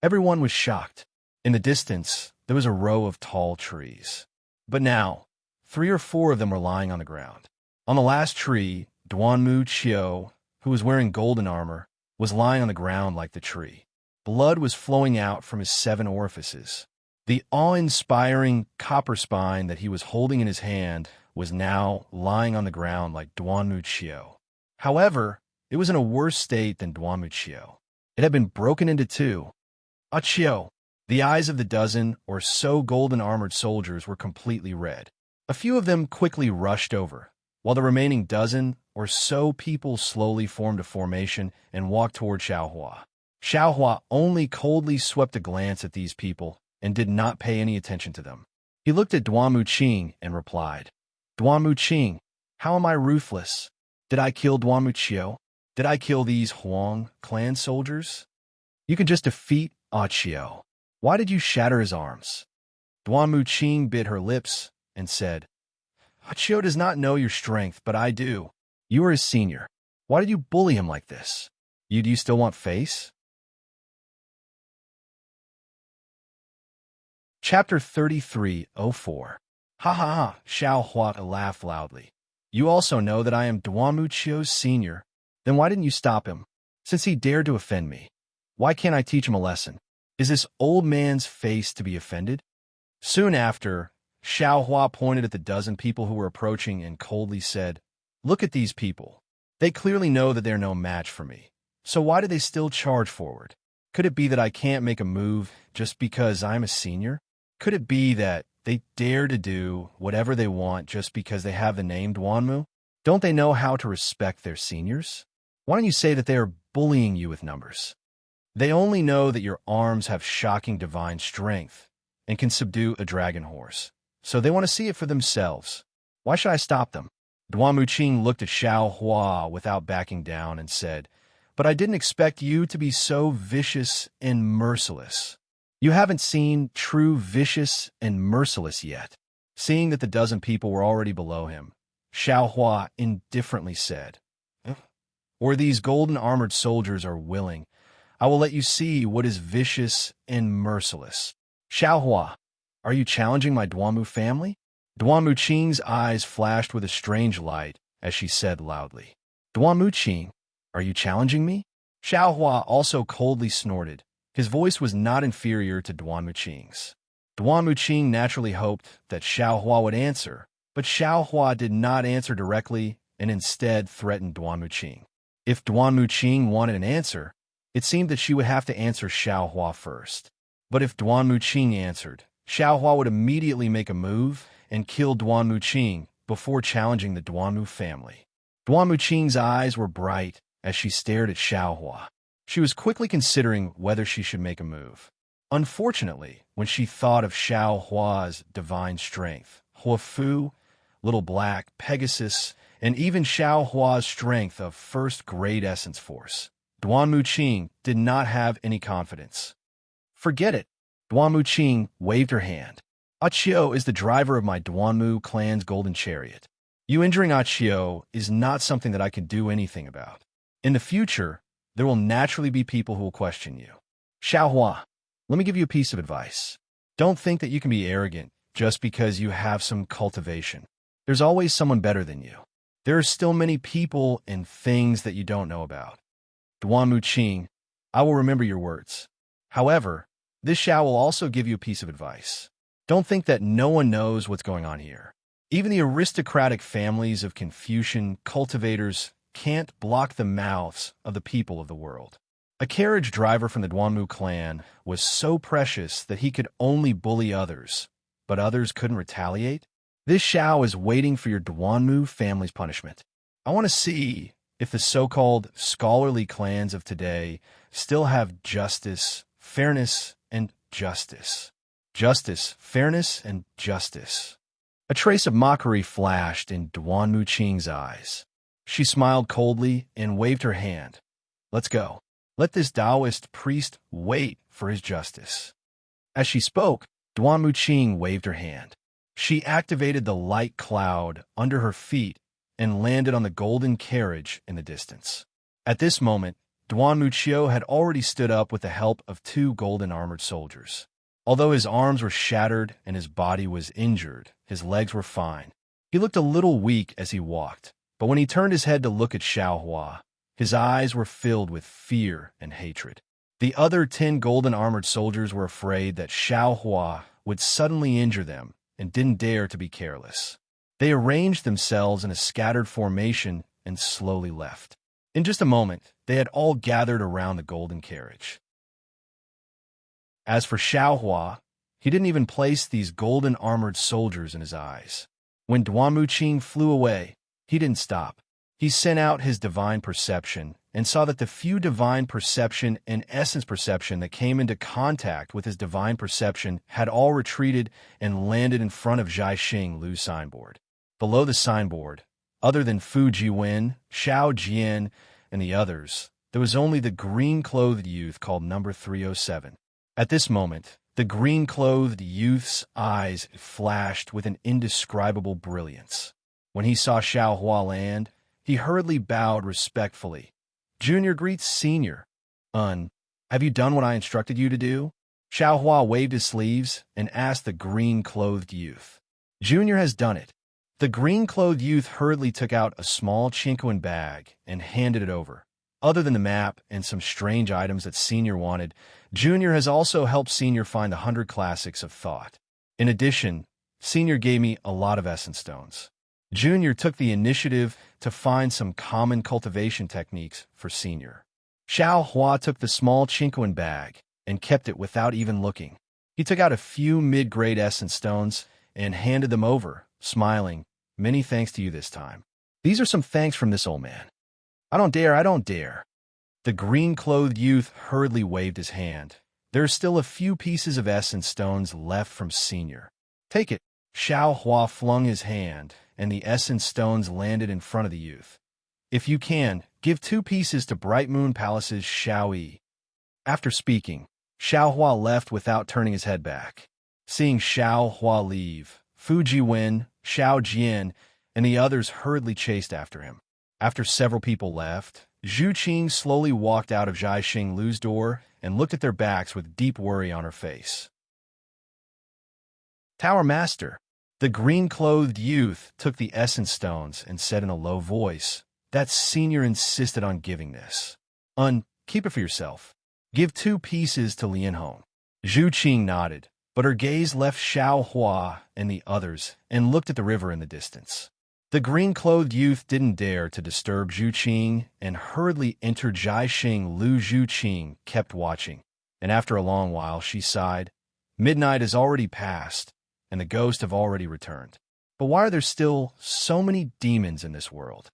Everyone was shocked. In the distance, there was a row of tall trees. But now, 3 or 4 of them were lying on the ground. On the last tree, Duanmu Qiu, who was wearing golden armor, was lying on the ground like the tree. Blood was flowing out from his 7 orifices. The awe-inspiring copper spine that he was holding in his hand was now lying on the ground like Duanmu Qiu. However, it was in a worse state than Duanmu Qiu. It had been broken into 2. Qiu. The eyes of the dozen or so golden-armored soldiers were completely red. A few of them quickly rushed over, while the remaining dozen or so people slowly formed a formation and walked toward Xiaohua. Xiaohua only coldly swept a glance at these people and did not pay any attention to them. He looked at Duanmu Qing and replied, Duanmu Qing, how am I ruthless? Did I kill Duanmu Qiu? Did I kill these Huang clan soldiers? You can just defeat Qiu. Why did you shatter his arms? Duanmu Qing bit her lips and said, Qiu does not know your strength, but I do. You are his senior. Why did you bully him like this? Do you still want face? Chapter 33:04. Ha ha ha, Xiaohua laughed loudly. You also know that I am Duanmu Qiu's senior. Then why didn't you stop him? Since he dared to offend me, why can't I teach him a lesson? Is this old man's face to be offended? Soon after, Xiaohua pointed at the dozen people who were approaching and coldly said, Look at these people. They clearly know that they're no match for me. So why do they still charge forward? Could it be that I can't make a move just because I'm a senior? Could it be that they dare to do whatever they want just because they have the name Duanmu? Don't they know how to respect their seniors? Why don't you say that they are bullying you with numbers? They only know that your arms have shocking divine strength and can subdue a dragon horse. So they want to see it for themselves. Why should I stop them? Duanmu Qing looked at Xiaohua without backing down and said, But I didn't expect you to be so vicious and merciless. You haven't seen true vicious and merciless yet. Seeing that the dozen people were already below him, Xiaohua indifferently said, Or these golden-armored soldiers are willing, I will let you see what is vicious and merciless. Xiaohua, are you challenging my Duanmu family? Duanmu Qing's eyes flashed with a strange light as she said loudly, Duanmu Qing, are you challenging me? Xiaohua also coldly snorted. His voice was not inferior to Duanmu Qing's. Duanmu Qing naturally hoped that Xiaohua would answer, but Xiaohua did not answer directly and instead threatened Duanmu Qing. If Duanmu Qing wanted an answer, it seemed that she would have to answer Xiaohua first. But if Duanmu Qing answered, Xiaohua would immediately make a move and kill Duanmu Qing before challenging the Duanmu family. Duanmu Qing's eyes were bright as she stared at Xiaohua. She was quickly considering whether she should make a move. Unfortunately, when she thought of Xiaohua's divine strength, Huafu, Little Black, Pegasus, and even Xiaohua's strength of first-grade essence force, Duanmu Qing did not have any confidence. Forget it. Duanmu Qing waved her hand. Qiu is the driver of my Duanmu clan's golden chariot. You injuring Qiu is not something that I can do anything about. In the future, there will naturally be people who will question you. Xiaohua, let me give you a piece of advice. Don't think that you can be arrogant just because you have some cultivation. There's always someone better than you. There are still many people and things that you don't know about. Duanmu Qing, I will remember your words. However, this Xiao will also give you a piece of advice. Don't think that no one knows what's going on here. Even the aristocratic families of Confucian cultivators can't block the mouths of the people of the world. A carriage driver from the Duanmu clan was so precious that he could only bully others, but others couldn't retaliate. This Xiao is waiting for your Duanmu family's punishment. I want to see if the so-called scholarly clans of today still have justice, fairness, and justice. Justice, fairness, and justice. A trace of mockery flashed in Duanmu Qing's eyes. She smiled coldly and waved her hand. Let's go. Let this Taoist priest wait for his justice. As she spoke, Duanmu Qing waved her hand. She activated the light cloud under her feet and landed on the golden carriage in the distance. At this moment, Duanmu Qiu had already stood up with the help of 2 golden armored soldiers. Although his arms were shattered and his body was injured, his legs were fine. He looked a little weak as he walked, but when he turned his head to look at Xiaohua, his eyes were filled with fear and hatred. The other 10 golden armored soldiers were afraid that Xiaohua would suddenly injure them and didn't dare to be careless. They arranged themselves in a scattered formation and slowly left. In just a moment, they had all gathered around the golden carriage. As for Xiaohua, he didn't even place these golden armored soldiers in his eyes. When Duanmu Qing flew away, he didn't stop. He sent out his divine perception and saw that the few divine perception and essence perception that came into contact with his divine perception had all retreated and landed in front of Zhaixing Lu's signboard. Below the signboard, other than Fu Jiwen, Xiao Jian, and the others, there was only the green-clothed youth called number 307. At this moment, the green-clothed youth's eyes flashed with an indescribable brilliance. When he saw Xiaohua land, he hurriedly bowed respectfully. Junior greets Senior. Have you done what I instructed you to do? Xiaohua waved his sleeves and asked the green-clothed youth. Junior has done it. The green-clothed youth hurriedly took out a small Chinquan bag and handed it over. Other than the map and some strange items that Senior wanted, Junior has also helped Senior find the 100 classics of thought. In addition, Senior gave me a lot of essence stones. Junior took the initiative to find some common cultivation techniques for Senior. Xiaohua took the small Chinquan bag and kept it without even looking. He took out a few mid-grade essence stones and handed them over, smiling. Many thanks to you this time. These are some thanks from this old man. I don't dare. The green-clothed youth hurriedly waved his hand. There are still a few pieces of essence stones left from Senior. Take it. Xiaohua flung his hand, and the essence stones landed in front of the youth. If you can, give 2 pieces to Bright Moon Palace's Xiao Yi. After speaking, Xiaohua left without turning his head back. Seeing Xiaohua leave, Fu Jiwen, Xiao Jian, and the others hurriedly chased after him. After several people left, Zhu Qing slowly walked out of Zhaixing Lu's door and looked at their backs with deep worry on her face. Tower Master. The green-clothed youth took the essence stones and said in a low voice, that Senior insisted on giving this. Keep it for yourself. Give 2 pieces to Lianhong. Zhu Qing nodded, but her gaze left Xiaohua and the others and looked at the river in the distance. The green-clothed youth didn't dare to disturb Zhu Qing and hurriedly entered Zhaixing Lu. Zhu Qing kept watching, and after a long while she sighed. Midnight has already passed, and the ghosts have already returned. But why are there still so many demons in this world?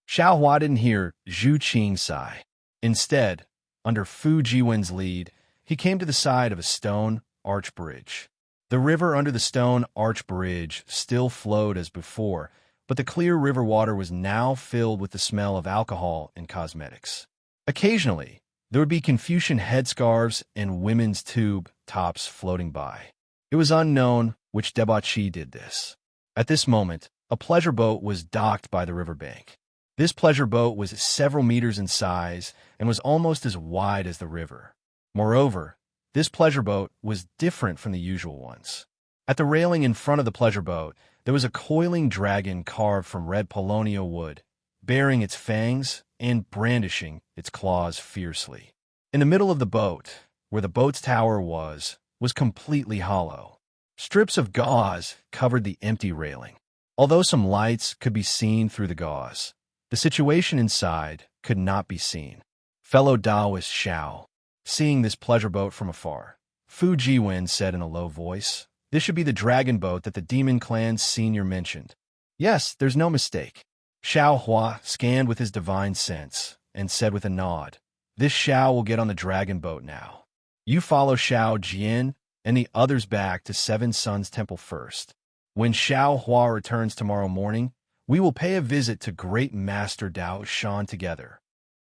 Xiaohua didn't hear Zhu Qing sigh. Instead, under Fu Jiwen's lead, he came to the side of a stone arch bridge. The river under the stone arch bridge still flowed as before, but the clear river water was now filled with the smell of alcohol and cosmetics. Occasionally, there would be Confucian headscarves and women's tube tops floating by. It was unknown which debauchee did this. At this moment, a pleasure boat was docked by the riverbank. This pleasure boat was several meters in size and was almost as wide as the river. Moreover, this pleasure boat was different from the usual ones. At the railing in front of the pleasure boat, there was a coiling dragon carved from red polonio wood, baring its fangs and brandishing its claws fiercely. In the middle of the boat, where the boat's tower was completely hollow. Strips of gauze covered the empty railing. Although some lights could be seen through the gauze, the situation inside could not be seen. Fellow Taoist Xiao, seeing this pleasure boat from afar, Fu Jiwen said in a low voice, "This should be the dragon boat that the demon clan's senior mentioned." "Yes, there's no mistake." Xiao Hua scanned with his divine sense and said with a nod, "This Xiao will get on the dragon boat now. You follow Xiao Jian and the others back to Seven Suns Temple first. When Xiao Hua returns tomorrow morning, we will pay a visit to Great Master Dao Shan together."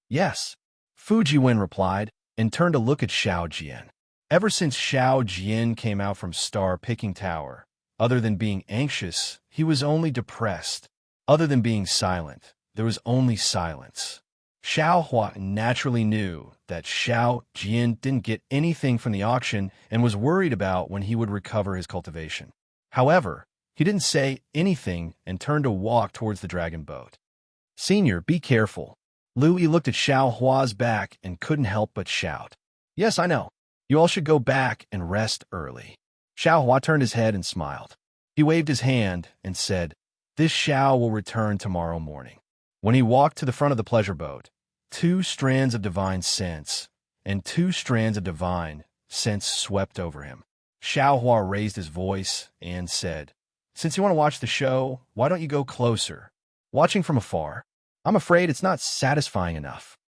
"Yes," Fu Jiwen replied and turned to look at Xiao Jian. Ever since Xiao Jian came out from Star Picking Tower, other than being anxious, he was only depressed. Other than being silent, there was only silence. Xiao Hua naturally knew that Xiao Jian didn't get anything from the auction and was worried about when he would recover his cultivation. However, he didn't say anything and turned to walk towards the dragon boat. "Senior, be careful." Lu Yi looked at Xiao Hua's back and couldn't help but shout, "Yes, I know. You all should go back and rest early." Xiao Hua turned his head and smiled. He waved his hand and said, "This Xiao will return tomorrow morning." When he walked to the front of the pleasure boat, 2 strands of divine sense and 2 strands of divine sense swept over him. Xiao Hua raised his voice and said, "Since you want to watch the show, why don't you go closer? Watching from afar, I'm afraid it's not satisfying enough."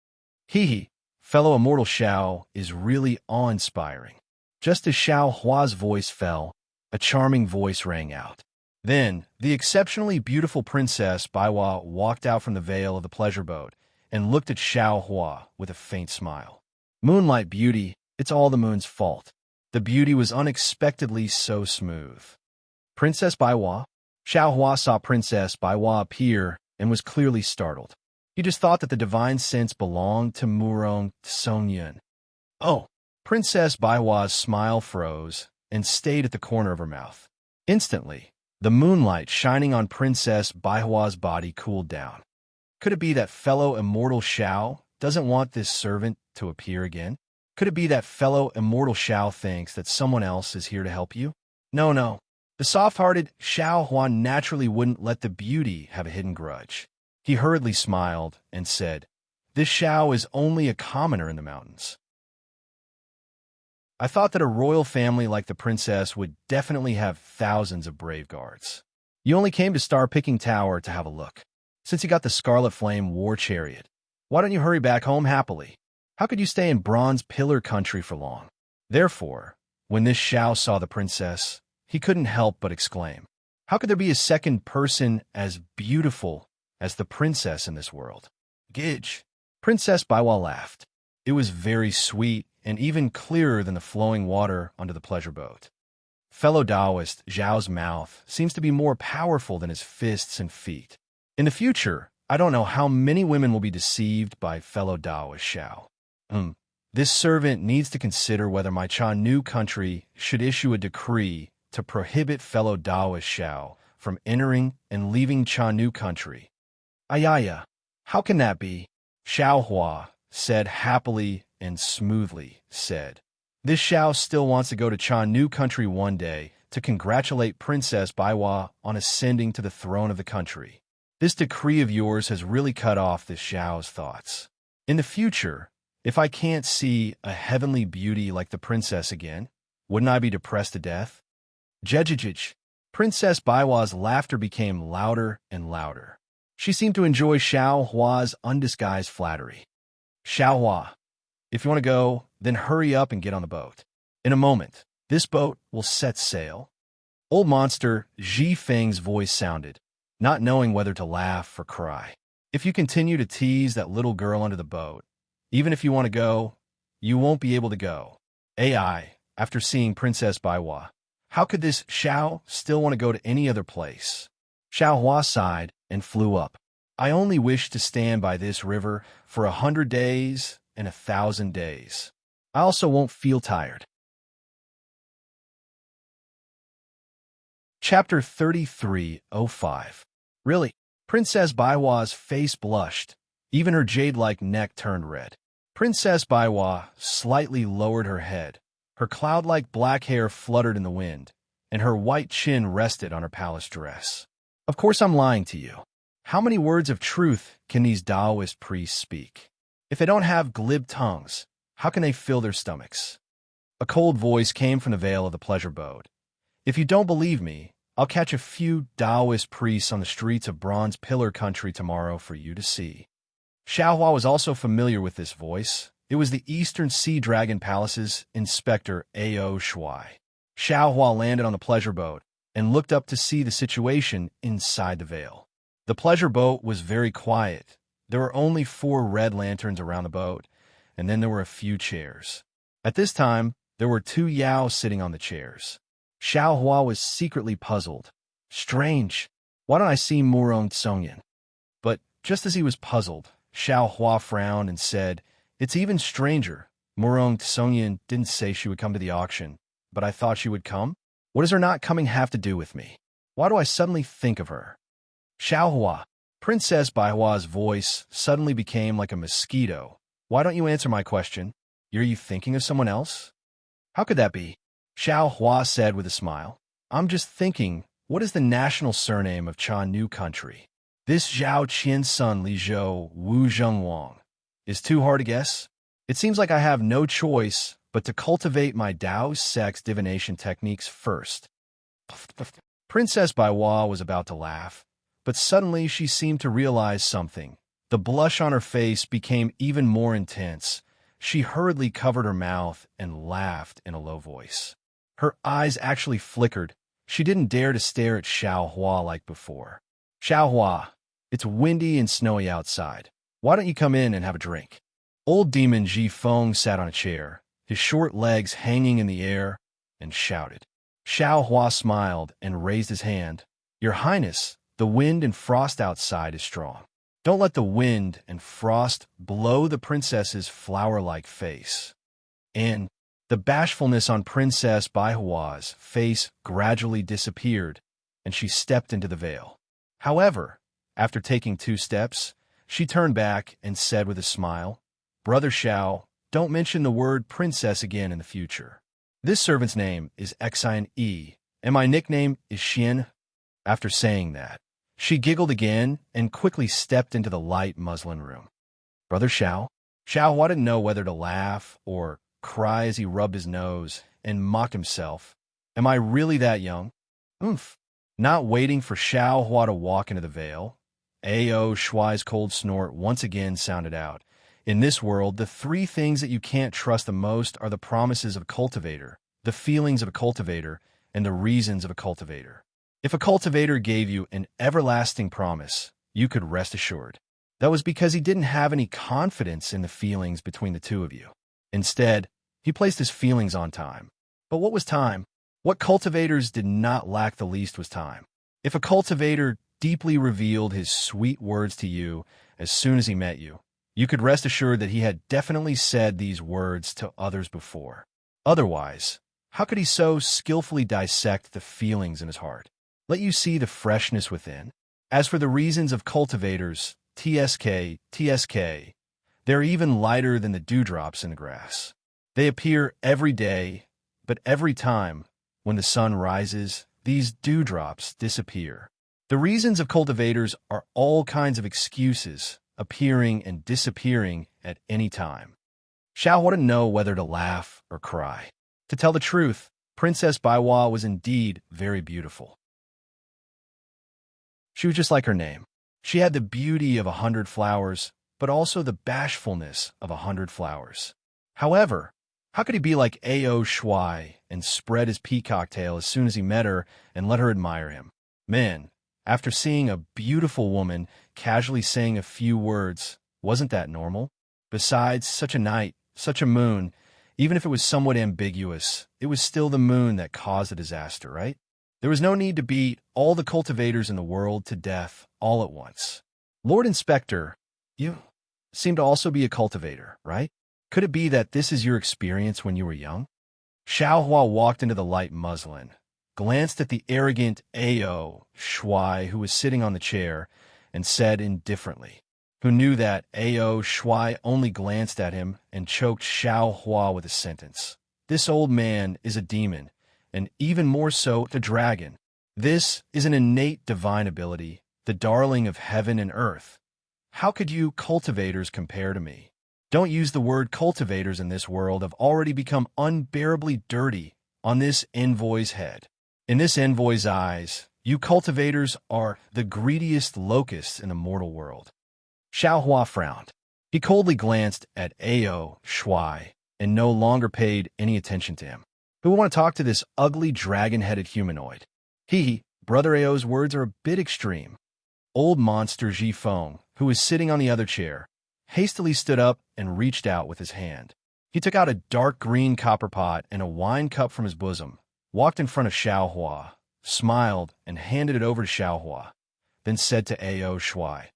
Hee, fellow immortal Xiao is really awe-inspiring. Just as Xiao Hua's voice fell, a charming voice rang out. Then, the exceptionally beautiful Princess Baiwa walked out from the veil of the pleasure boat and looked at Xiao Hua with a faint smile. "Moonlight beauty, it's all the moon's fault." The beauty was unexpectedly so smooth. "Princess Baiwa?" Xiao Hua saw Princess Baiwa appear and was clearly startled. He just thought that the divine sense belonged to Murong Songyun. "Oh!" Princess Baiwa's smile froze and stayed at the corner of her mouth. Instantly, the moonlight shining on Princess Baihua's body cooled down. Could it be that fellow immortal Xiao doesn't want this servant to appear again? Could it be that fellow immortal Xiao thinks that someone else is here to help you? No. The soft-hearted Xiao Huan naturally wouldn't let the beauty have a hidden grudge. He hurriedly smiled and said, "This Xiao is only a commoner in the mountains. I thought that a royal family like the princess would definitely have thousands of brave guards. You only came to Star Picking Tower to have a look. Since you got the Scarlet Flame War Chariot, why don't you hurry back home happily? How could you stay in Bronze Pillar Country for long?" Therefore, when this Xiao saw the princess, he couldn't help but exclaim, "How could there be a second person as beautiful as the princess in this world?" "Gidge." Princess Baiwa laughed. It was very sweet and even clearer than the flowing water under the pleasure boat. Fellow Taoist Zhao's mouth seems to be more powerful than his fists and feet. In the future, I don't know how many women will be deceived by fellow Taoist Xiao. This servant needs to consider whether my Chanu country should issue a decree to prohibit fellow Taoist Xiao from entering and leaving Chanu country. Ayaya, how can that be? Xiao Hua said happily and smoothly, said, "This Xiao still wants to go to Chanu country one day to congratulate Princess Baiwa on ascending to the throne of the country. This decree of yours has really cut off this Xiao's thoughts. In the future, if I can't see a heavenly beauty like the princess again, wouldn't I be depressed to death?" Jejijij. Princess Baiwa's laughter became louder and louder. She seemed to enjoy Xiao Hua's undisguised flattery. "Xiao Hua, if you want to go, then hurry up and get on the boat. In a moment, this boat will set sail." Old monster Ji Feng's voice sounded, not knowing whether to laugh or cry. "If you continue to tease that little girl under the boat, even if you want to go, you won't be able to go." AI, after seeing Princess Baiwa, how could this Xiao still want to go to any other place? Xiao Hua sighed and flew up. "I only wish to stand by this river for 100 days and 1,000 days." I also won't feel tired. Chapter 33:05. Really? Princess Baiwa's face blushed. Even her jade-like neck turned red. Princess Baiwa slightly lowered her head. Her cloud-like black hair fluttered in the wind, and her white chin rested on her palace dress. Of course I'm lying to you. How many words of truth can these Taoist priests speak? If they don't have glib tongues, how can they fill their stomachs? A cold voice came from the veil of the pleasure boat. If you don't believe me, I'll catch a few Taoist priests on the streets of Bronze Pillar Country tomorrow for you to see. Xiaohua was also familiar with this voice. It was the Eastern Sea Dragon Palace's Inspector A.O. Shuai. Xiaohua landed on the pleasure boat and looked up to see the situation inside the veil. The pleasure boat was very quiet. There were only 4 red lanterns around the boat, and then there were a few chairs. At this time, there were 2 Yao sitting on the chairs. Xiaohua was secretly puzzled. Strange. Why don't I see Murong Tsongyan? But just as he was puzzled, Xiaohua frowned and said, "It's even stranger. Murong Tsongyan didn't say she would come to the auction, but I thought she would come. What does her not coming have to do with me? Why do I suddenly think of her?" Xiaohua. Princess Baihua's voice suddenly became like a mosquito. "Why don't you answer my question? Are you thinking of someone else?" "How could that be?" Xiaohua said with a smile. "I'm just thinking, what is the national surname of Cha New Country? This Zhao Qian's son Li Zhou Wu Zhengwang is too hard to guess. It seems like I have no choice but to cultivate my Dao sex divination techniques first." Princess Baihua was about to laugh, but suddenly she seemed to realize something. The blush on her face became even more intense. She hurriedly covered her mouth and laughed in a low voice. Her eyes actually flickered. She didn't dare to stare at Xiaohua like before. "Xiaohua, it's windy and snowy outside. Why don't you come in and have a drink?" Old Demon Ji Feng sat on a chair, his short legs hanging in the air, and shouted. Xiaohua smiled and raised his hand. "Your Highness, the wind and frost outside is strong. Don't let the wind and frost blow the princess's flower-like face." And the bashfulness on Princess Baihua's face gradually disappeared, and she stepped into the veil. However, after taking 2 steps, she turned back and said with a smile, "Brother Xiao, don't mention the word princess again in the future. This servant's name is Xian Yi, and my nickname is Xian." After saying that, she giggled again and quickly stepped into the light muslin room. Brother Xiao? Xiao didn't know whether to laugh or cry as he rubbed his nose and mocked himself. "Am I really that young?" Oomph. Not waiting for Xiaohua to walk into the veil, A.O. Shuai's cold snort once again sounded out. In this world, the 3 things that you can't trust the most are the promises of a cultivator, the feelings of a cultivator, and the reasons of a cultivator. If a cultivator gave you an everlasting promise, you could rest assured. That was because he didn't have any confidence in the feelings between the 2 of you. Instead, he placed his feelings on time. But what was time? What cultivators did not lack the least was time. If a cultivator deeply revealed his sweet words to you as soon as he met you, you could rest assured that he had definitely said these words to others before. Otherwise, how could he so skillfully dissect the feelings in his heart, let you see the freshness within? As for the reasons of cultivators, TSK, they're even lighter than the dewdrops in the grass. They appear every day, but every time, when the sun rises, these dewdrops disappear. The reasons of cultivators are all kinds of excuses, appearing and disappearing at any time. Xiao didn't know whether to laugh or cry. To tell the truth, Princess Baihua was indeed very beautiful. She was just like her name. She had the beauty of 100 flowers, but also the bashfulness of 100 flowers. However, how could he be like A.O. Shuai and spread his peacock tail as soon as he met her and let her admire him? Man, after seeing a beautiful woman casually saying a few words, wasn't that normal? Besides, such a night, such a moon, even if it was somewhat ambiguous, it was still the moon that caused the disaster, right? There was no need to beat all the cultivators in the world to death all at once. Lord Inspector, you seem to also be a cultivator, right? Could it be that this is your experience when you were young? Xiaohua walked into the light muslin, glanced at the arrogant Ao Shuai who was sitting on the chair, and said indifferently, who knew that Ao Shuai only glanced at him and choked Xiaohua with a sentence. This old man is a demon, and even more so, a dragon. This is an innate divine ability, the darling of heaven and earth. How could you cultivators compare to me? Don't use the word cultivators in this world have already become unbearably dirty on this envoy's head. In this envoy's eyes, you cultivators are the greediest locusts in the mortal world. Xiaohua frowned. He coldly glanced at Ao Shuai and no longer paid any attention to him. Who would want to talk to this ugly dragon-headed humanoid? Brother Ao's words are a bit extreme. Old monster Ji Feng, who was sitting on the other chair, hastily stood up and reached out with his hand. He took out a dark green copper pot and a wine cup from his bosom, walked in front of Xiaohua, smiled, and handed it over to Xiaohua, then said to Ao Shuai,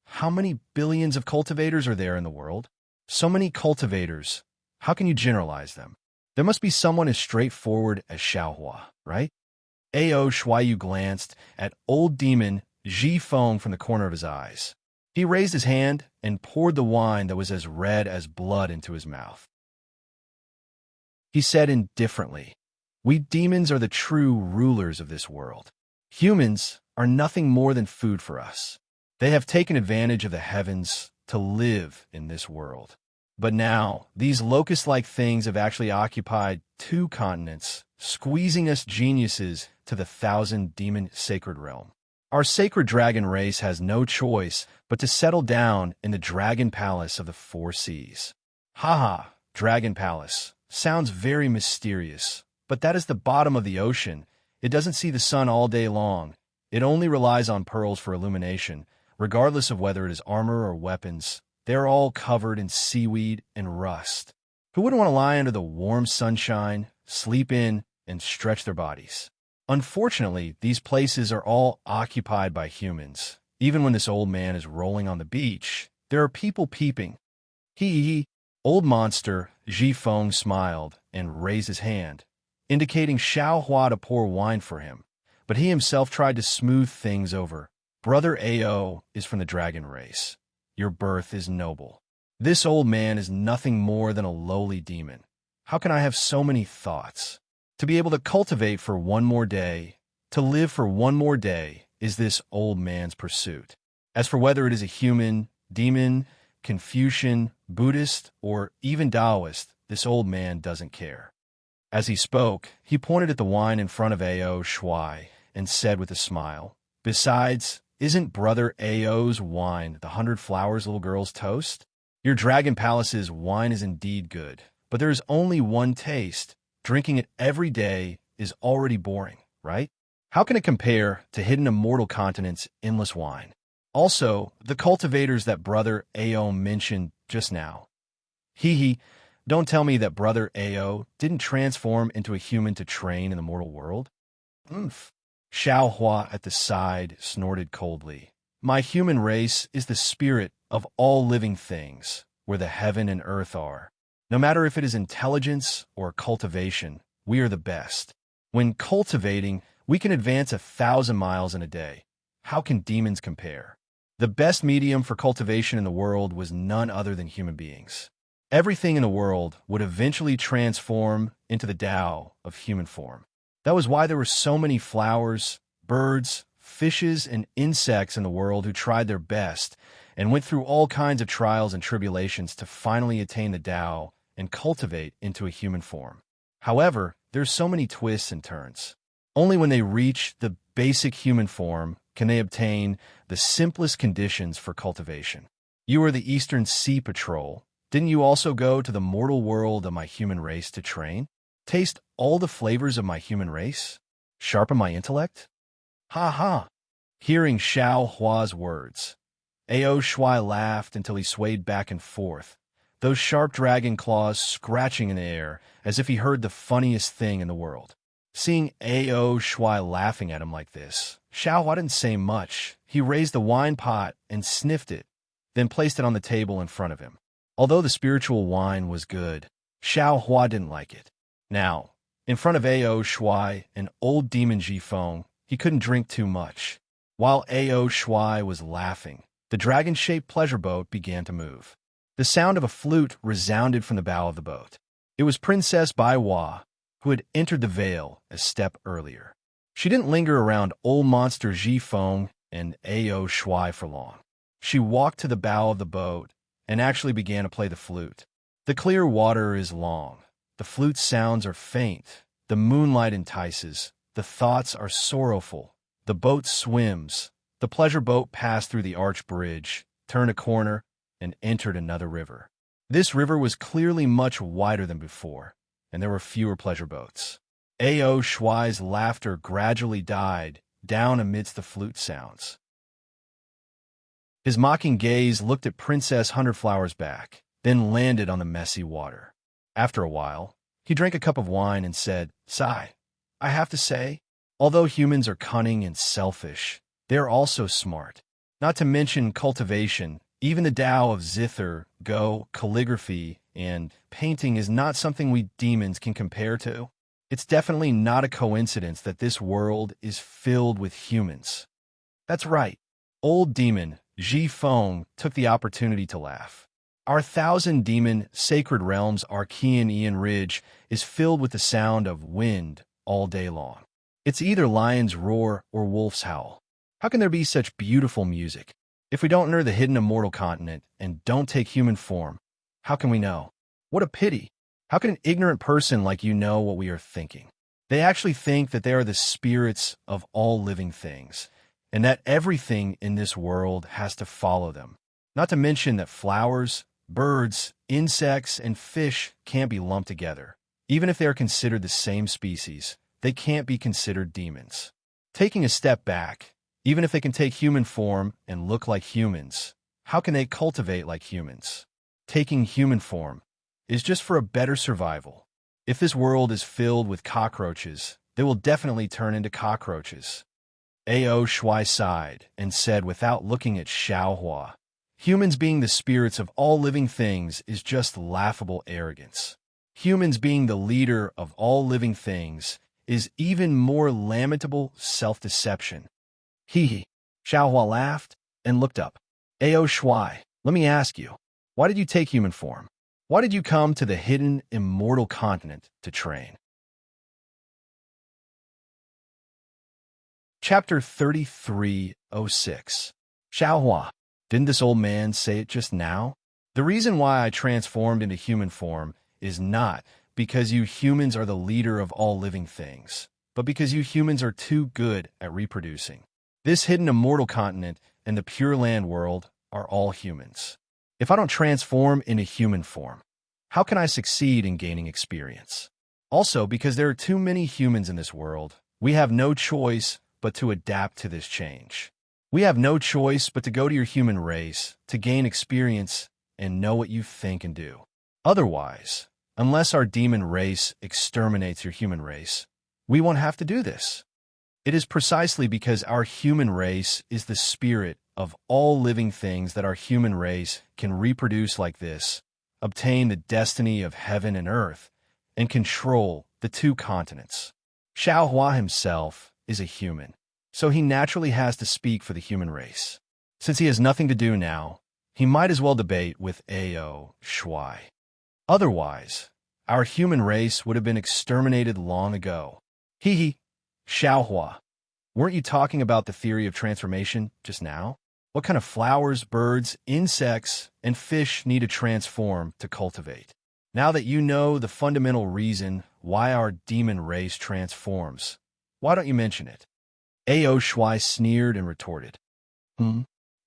"How many billions of cultivators are there in the world? So many cultivators. How can you generalize them? There must be someone as straightforward as Xiaohua, right?" Ao Shuai glanced at old demon Ji Feng from the corner of his eyes. He raised his hand and poured the wine that was as red as blood into his mouth. He said indifferently, "We demons are the true rulers of this world. Humans are nothing more than food for us. They have taken advantage of the heavens to live in this world. But now, these locust-like things have actually occupied 2 continents, squeezing us geniuses to the 1,000-demon sacred realm. Our sacred dragon race has no choice but to settle down in the dragon palace of the 4 seas. Haha, dragon palace. Sounds very mysterious, but that is the bottom of the ocean. It doesn't see the sun all day long. It only relies on pearls for illumination, regardless of whether it is armor or weapons. They're all covered in seaweed and rust. Who wouldn't want to lie under the warm sunshine, sleep in, and stretch their bodies? Unfortunately, these places are all occupied by humans. Even when this old man is rolling on the beach, there are people peeping. Old monster Ji Feng smiled and raised his hand, indicating Xiaohua to pour wine for him, but he himself tried to smooth things over. Brother Ao is from the dragon race. Your birth is noble. This old man is nothing more than a lowly demon. How can I have so many thoughts? To be able to cultivate for one more day, to live for one more day, is this old man's pursuit. As for whether it is a human, demon, Confucian, Buddhist, or even Taoist, this old man doesn't care. As he spoke, he pointed at the wine in front of Ao Shuai and said with a smile, "Besides, isn't Brother Ao's wine the 100 flowers little girls toast? Your dragon palace's wine is indeed good, but there is only one taste. Drinking it every day is already boring, right? How can it compare to hidden immortal continent's endless wine? Also, the cultivators that Brother Ao mentioned just now. Don't tell me that Brother Ao didn't transform into a human to train in the mortal world." Xiaohua at the side snorted coldly. "My human race is the spirit of all living things, where the heaven and earth are. No matter if it is intelligence or cultivation, we are the best. When cultivating, we can advance 1,000 miles in a day. How can demons compare? The best medium for cultivation in the world was none other than human beings. Everything in the world would eventually transform into the Tao of human form. That was why there were so many flowers, birds, fishes, and insects in the world who tried their best and went through all kinds of trials and tribulations to finally attain the Tao and cultivate into a human form. However, there's so many twists and turns. Only when they reach the basic human form can they obtain the simplest conditions for cultivation. You are the Eastern Sea Patrol. Didn't you also go to the mortal world of my human race to train? Taste all the flavors of my human race? Sharpen my intellect?" Hearing Xiaohua's words, Ao Shuai laughed until he swayed back and forth, those sharp dragon claws scratching in the air as if he heard the funniest thing in the world. Seeing Ao Shuai laughing at him like this, Xiaohua didn't say much. He raised the wine pot and sniffed it, then placed it on the table in front of him. Although the spiritual wine was good, Xiao Hua didn't like it. Now, in front of Ao Shuai and old demon Jifeng, he couldn't drink too much. While Ao Shuai was laughing, the dragon-shaped pleasure boat began to move. The sound of a flute resounded from the bow of the boat. It was Princess Bai Hua, who had entered the vale a step earlier. She didn't linger around old monster Jifeng and Ao Shuai for long. She walked to the bow of the boat and actually began to play the flute. The clear water is long. The flute sounds are faint. The moonlight entices. The thoughts are sorrowful. The boat swims. The pleasure boat passed through the arch bridge, turned a corner, and entered another river. This river was clearly much wider than before, and there were fewer pleasure boats. Ao Shuai's laughter gradually died down amidst the flute sounds. His mocking gaze looked at Princess Hunterflower's back, then landed on the messy water. After a while, he drank a cup of wine and said, "Sigh, I have to say, although humans are cunning and selfish, they are also smart. Not to mention cultivation, even the Tao of zither, go, calligraphy, and painting is not something we demons can compare to. It's definitely not a coincidence that this world is filled with humans." That's right. Old demon Jifeng took the opportunity to laugh. Our 1,000-demon sacred realm's Archean Enrich is filled with the sound of wind all day long. It's either lion's roar or wolf's howl. How can there be such beautiful music? If we don't enter the hidden immortal continent and don't take human form, how can we know? What a pity. How can an ignorant person like you know what we are thinking? They actually think that they are the spirits of all living things, and that everything in this world has to follow them. Not to mention that flowers, birds, insects, and fish can't be lumped together. Even if they are considered the same species, they can't be considered demons. Taking a step back, even if they can take human form and look like humans, how can they cultivate like humans? Taking human form is just for a better survival. If this world is filled with cockroaches, they will definitely turn into cockroaches. Ao Shuai sighed and said without looking at Xiao Hua, "Humans being the spirits of all living things is just laughable arrogance. Humans being the leader of all living things is even more lamentable self-deception." Hee. Xiao Hua laughed and looked up. "Ao Shuai, let me ask you, why did you take human form? Why did you come to the hidden immortal continent to train?" Chapter 3306. Xiao Hua, didn't this old man say it just now? The reason why I transformed into human form is not because you humans are the leader of all living things, but because you humans are too good at reproducing. This hidden immortal continent and the Pure Land world are all humans. If I don't transform into human form, how can I succeed in gaining experience? Also, because there are too many humans in this world, we have no choice but to adapt to this change. We have no choice but to go to your human race to gain experience and know what you think and do. Otherwise, unless our demon race exterminates your human race, we won't have to do this. It is precisely because our human race is the spirit of all living things that our human race can reproduce like this, obtain the destiny of heaven and earth, and control the two continents. Xiao Hua himself is a human, so he naturally has to speak for the human race. Since he has nothing to do now, he might as well debate with Ao Shuai. Otherwise, our human race would have been exterminated long ago. Hee. Xiao Hua, weren't you talking about the theory of transformation just now? What kind of flowers, birds, insects, and fish need to transform to cultivate? Now that you know the fundamental reason why our demon race transforms, why don't you mention it? Ao Shuai sneered and retorted.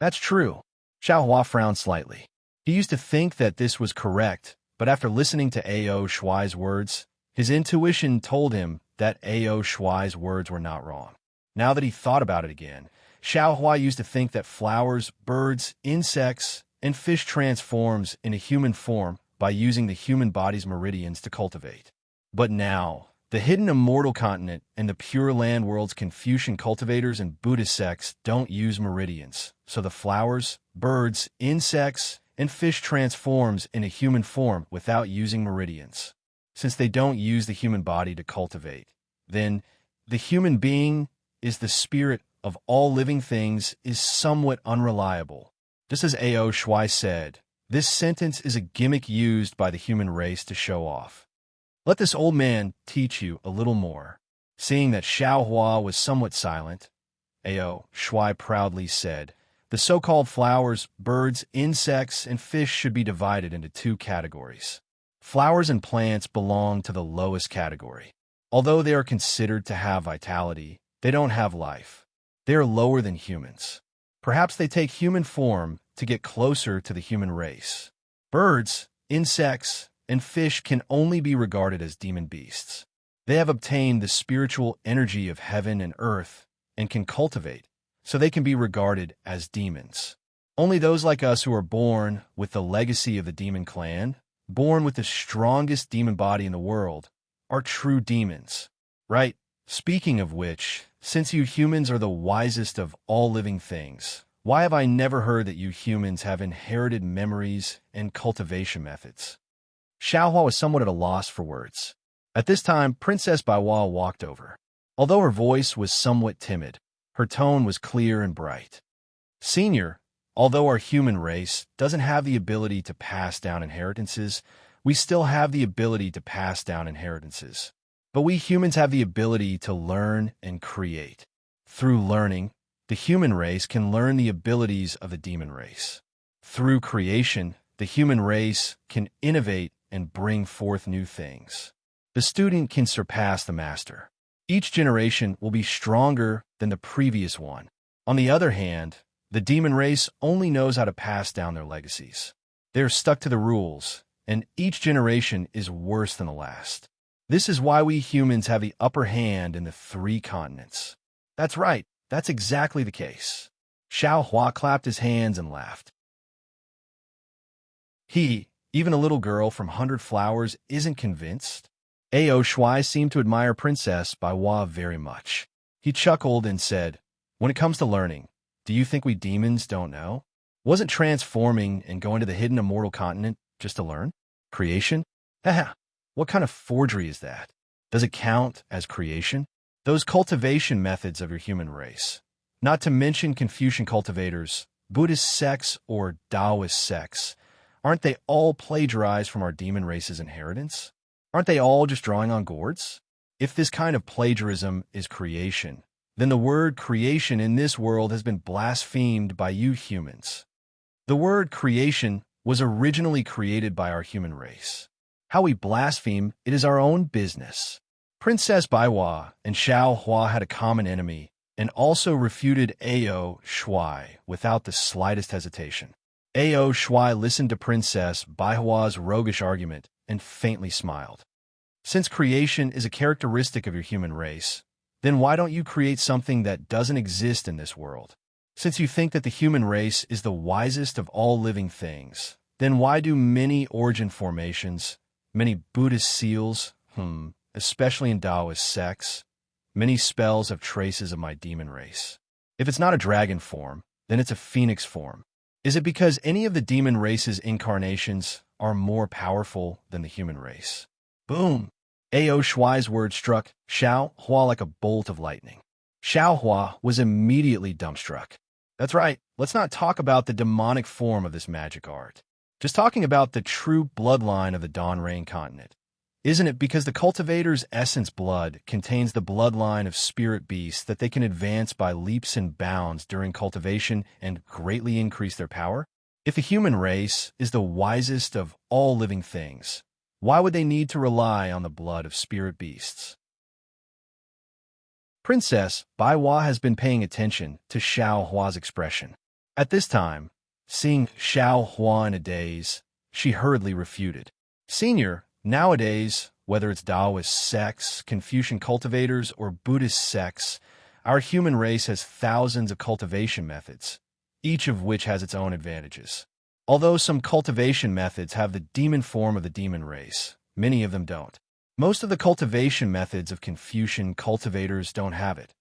That's true. Xiao Hua frowned slightly. He used to think that this was correct, but after listening to Ao Shuai's words, his intuition told him that Ao Shuai's words were not wrong. Now that he thought about it again, Xiao Hua used to think that flowers, birds, insects, and fish transforms into human form by using the human body's meridians to cultivate. But now, the hidden immortal continent and the Pure Land world's Confucian cultivators and Buddhist sects don't use meridians, so the flowers, birds, insects, and fish transforms into human form without using meridians. Since they don't use the human body to cultivate, then the human being is the spirit of all living things is somewhat unreliable. Just as A.O. Shuai said, this sentence is a gimmick used by the human race to show off. Let this old man teach you a little more. Seeing that Xiao Hua was somewhat silent, A.O. Shuai proudly said, the so-called flowers, birds, insects, and fish should be divided into two categories. Flowers and plants belong to the lowest category. Although they are considered to have vitality, they don't have life. They are lower than humans. Perhaps they take human form to get closer to the human race. Birds, insects, and fish can only be regarded as demon beasts. They have obtained the spiritual energy of heaven and earth and can cultivate, so they can be regarded as demons. Only those like us who are born with the legacy of the demon clan, born with the strongest demon body in the world, are true demons, right? Speaking of which, since you humans are the wisest of all living things, why have I never heard that you humans have inherited memories and cultivation methods? Xiaohua was somewhat at a loss for words. At this time, Princess Baiwa walked over. Although her voice was somewhat timid, her tone was clear and bright. Senior, although our human race doesn't have the ability to pass down inheritances, we still have the ability to pass down inheritances. But we humans have the ability to learn and create. Through learning, the human race can learn the abilities of the demon race. Through creation, the human race can innovate and bring forth new things. The student can surpass the master. Each generation will be stronger than the previous one. On the other hand, the demon race only knows how to pass down their legacies. They are stuck to the rules, and each generation is worse than the last. This is why we humans have the upper hand in the 3 continents. That's right, that's exactly the case. Xiao Hua clapped his hands and laughed. Even a little girl from 100 Flowers, isn't convinced. A.O. Shuai seemed to admire Princess Baiwa very much. He chuckled and said, when it comes to learning, do you think we demons don't know? Wasn't transforming and going to the hidden immortal continent just to learn? Creation? Haha, what kind of forgery is that? Does it count as creation? Those cultivation methods of your human race, not to mention Confucian cultivators, Buddhist sects, or Taoist sects, aren't they all plagiarized from our demon race's inheritance? Aren't they all just drawing on gourds? If this kind of plagiarism is creation, then the word creation in this world has been blasphemed by you humans. The word creation was originally created by our human race. How we blaspheme it is our own business. Princess Baiwa and Xiao Hua had a common enemy and also refuted A.O. Shuai without the slightest hesitation. A.O. Shuai listened to Princess Baihua's roguish argument and faintly smiled. Since creation is a characteristic of your human race, then why don't you create something that doesn't exist in this world? Since you think that the human race is the wisest of all living things, then why do many origin formations, many Buddhist seals, especially in Taoist sects, many spells have traces of my demon race? If it's not a dragon form, then it's a phoenix form. Is it because any of the demon race's incarnations are more powerful than the human race? Boom! A.O. Shuai's word struck Xiao Hua like a bolt of lightning. Xiao Hua was immediately dumbstruck. That's right, let's not talk about the demonic form of this magic art. Just talking about the true bloodline of the Dawn Rain continent. Isn't it because the cultivator's essence blood contains the bloodline of spirit beasts that they can advance by leaps and bounds during cultivation and greatly increase their power? If the human race is the wisest of all living things, why would they need to rely on the blood of spirit beasts? Princess Baiwa has been paying attention to Xiao Hua's expression. At this time, seeing Xiao Hua in a daze, she hurriedly refuted. Senior, nowadays, whether it's Taoist sects, Confucian cultivators, or Buddhist sects, our human race has thousands of cultivation methods, each of which has its own advantages. Although some cultivation methods have the demon form of the demon race, many of them don't. Most of the cultivation methods of Confucian cultivators don't have it,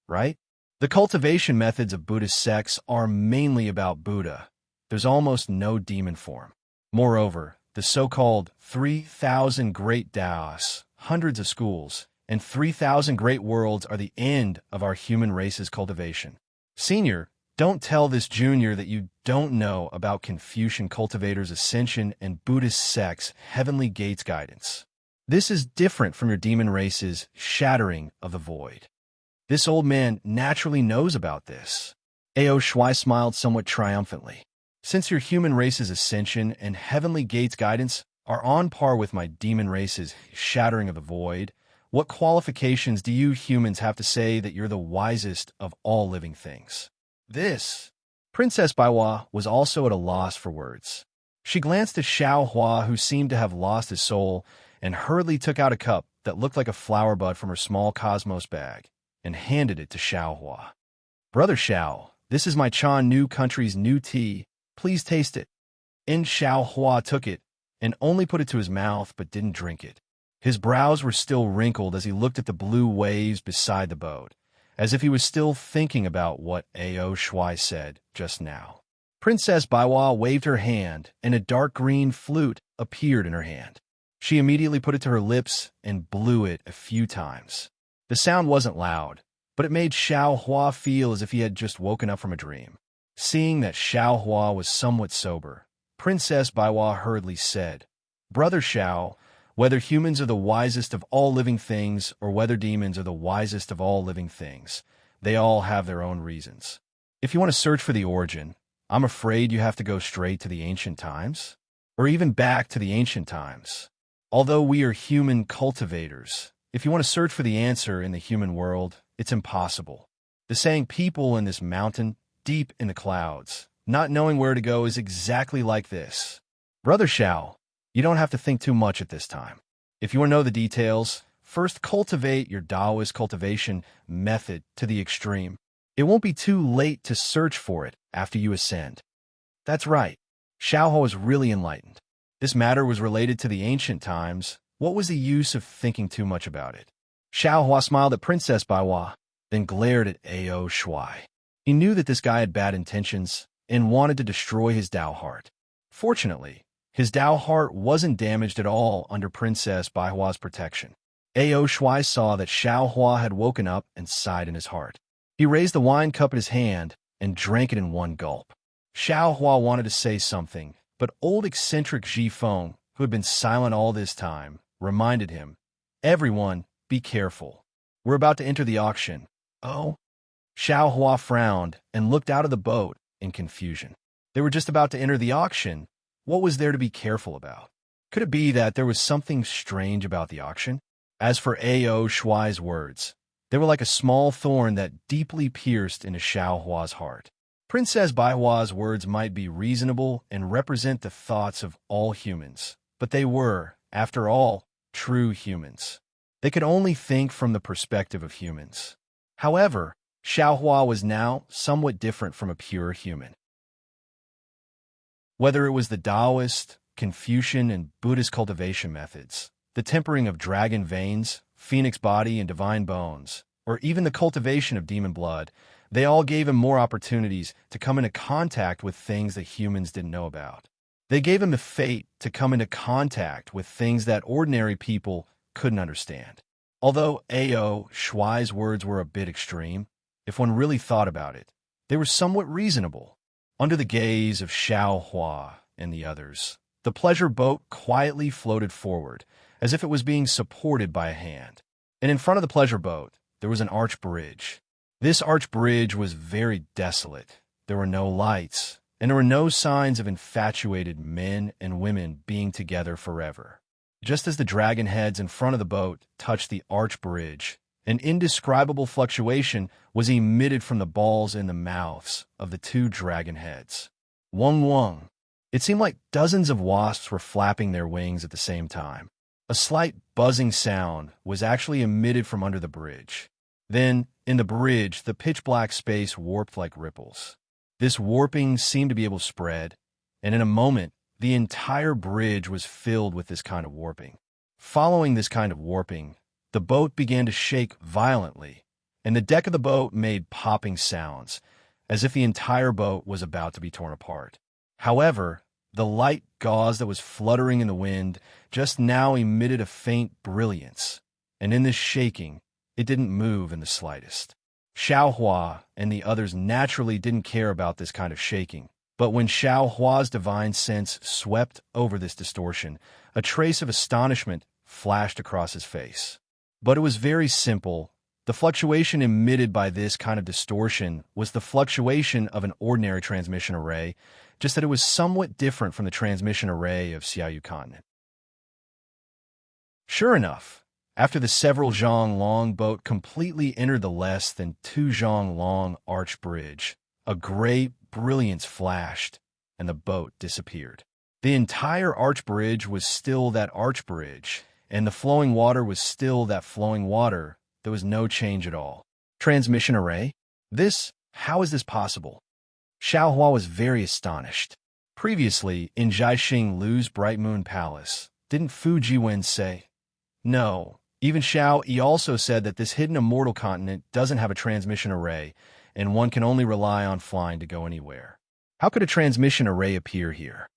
right? The cultivation methods of Buddhist sects are mainly about Buddha, there's almost no demon form. Moreover, the so-called 3,000 great Daos, hundreds of schools, and 3,000 great worlds are the end of our human race's cultivation. Senior, don't tell this junior that you don't know about Confucian cultivators' ascension and Buddhist sects' heavenly gates guidance. This is different from your demon race's shattering of the void. This old man naturally knows about this. Ao Shuai smiled somewhat triumphantly. Since your human race's ascension and heavenly gates guidance are on par with my demon race's shattering of the void, what qualifications do you humans have to say that you're the wisest of all living things? This. Princess Baiwa was also at a loss for words. She glanced at Xiao Hua, who seemed to have lost his soul, and hurriedly took out a cup that looked like a flower bud from her small cosmos bag and handed it to Xiao Hua. Brother Xiao, this is my Chan New Country's new tea. Please taste it. And Xiao Hua took it and only put it to his mouth but didn't drink it. His brows were still wrinkled as he looked at the blue waves beside the boat, as if he was still thinking about what Ao Shuai said just now. Princess Baiwa waved her hand, and a dark green flute appeared in her hand. She immediately put it to her lips and blew it a few times. The sound wasn't loud, but it made Xiao Hua feel as if he had just woken up from a dream. Seeing that Xiao Hua was somewhat sober, Princess Baiwa hurriedly said, Brother Xiao, whether humans are the wisest of all living things or whether demons are the wisest of all living things, they all have their own reasons. If you want to search for the origin, I'm afraid you have to go straight to the ancient times, or even back to the ancient times. Although we are human cultivators, if you want to search for the answer in the human world, it's impossible. The saying people in this mountain, deep in the clouds, not knowing where to go is exactly like this. Brother Xiao, you don't have to think too much at this time. If you want to know the details, first cultivate your Taoist cultivation method to the extreme. It won't be too late to search for it after you ascend. That's right. Xiao Hua was really enlightened. This matter was related to the ancient times. What was the use of thinking too much about it? Xiao Hua smiled at Princess Baiwa, then glared at Ao Shuai. He knew that this guy had bad intentions and wanted to destroy his Tao heart. Fortunately, his Tao heart wasn't damaged at all under Princess Baihua's protection. Ao Shuai saw that Xiao Hua had woken up and sighed in his heart. He raised the wine cup in his hand and drank it in one gulp. Xiao Hua wanted to say something, but old eccentric Ji Feng, who had been silent all this time, reminded him, Everyone, be careful. We're about to enter the auction. Oh? Xiao Hua frowned and looked out of the boat in confusion. They were just about to enter the auction. What was there to be careful about? Could it be that there was something strange about the auction? As for Ao Shuai's words, they were like a small thorn that deeply pierced into Xiao Hua's heart. Princess Baihua's words might be reasonable and represent the thoughts of all humans, but they were, after all, true humans. They could only think from the perspective of humans. However, Xiao Hua was now somewhat different from a pure human. Whether it was the Taoist, Confucian, and Buddhist cultivation methods, the tempering of dragon veins, phoenix body, and divine bones, or even the cultivation of demon blood, they all gave him more opportunities to come into contact with things that humans didn't know about. They gave him the fate to come into contact with things that ordinary people couldn't understand. Although Ao Shuai's words were a bit extreme, if one really thought about it, they were somewhat reasonable. Under the gaze of Xiao Hua and the others, the pleasure boat quietly floated forward, as if it was being supported by a hand. And in front of the pleasure boat, there was an arch bridge. This arch bridge was very desolate. There were no lights, and there were no signs of infatuated men and women being together forever. Just as the dragon heads in front of the boat touched the arch bridge, an indescribable fluctuation was emitted from the balls in the mouths of the two dragon heads. Wung wung. It seemed like dozens of wasps were flapping their wings at the same time. A slight buzzing sound was actually emitted from under the bridge. Then, in the bridge, the pitch-black space warped like ripples. This warping seemed to be able to spread, and in a moment, the entire bridge was filled with this kind of warping. Following this kind of warping, the boat began to shake violently, and the deck of the boat made popping sounds, as if the entire boat was about to be torn apart. However, the light gauze that was fluttering in the wind just now emitted a faint brilliance, and in this shaking, it didn't move in the slightest. Xiaohua and the others naturally didn't care about this kind of shaking, but when Xiaohua's divine sense swept over this distortion, a trace of astonishment flashed across his face. But it was very simple. The fluctuation emitted by this kind of distortion was the fluctuation of an ordinary transmission array, just that it was somewhat different from the transmission array of Xiaoyu continent. Sure enough, after the several zhang long boat completely entered the less than 2 zhang long arch bridge, a great brilliance flashed, and the boat disappeared. The entire arch bridge was still that arch bridge, and the flowing water was still that flowing water. There was no change at all. Transmission array? How is this possible? Xiaohua was very astonished. Previously, in Jiaxing Lu's Bright Moon Palace, didn't Fu Jiwen say? No. Even Xiao Yi also said that this hidden immortal continent doesn't have a transmission array, and one can only rely on flying to go anywhere. How could a transmission array appear here?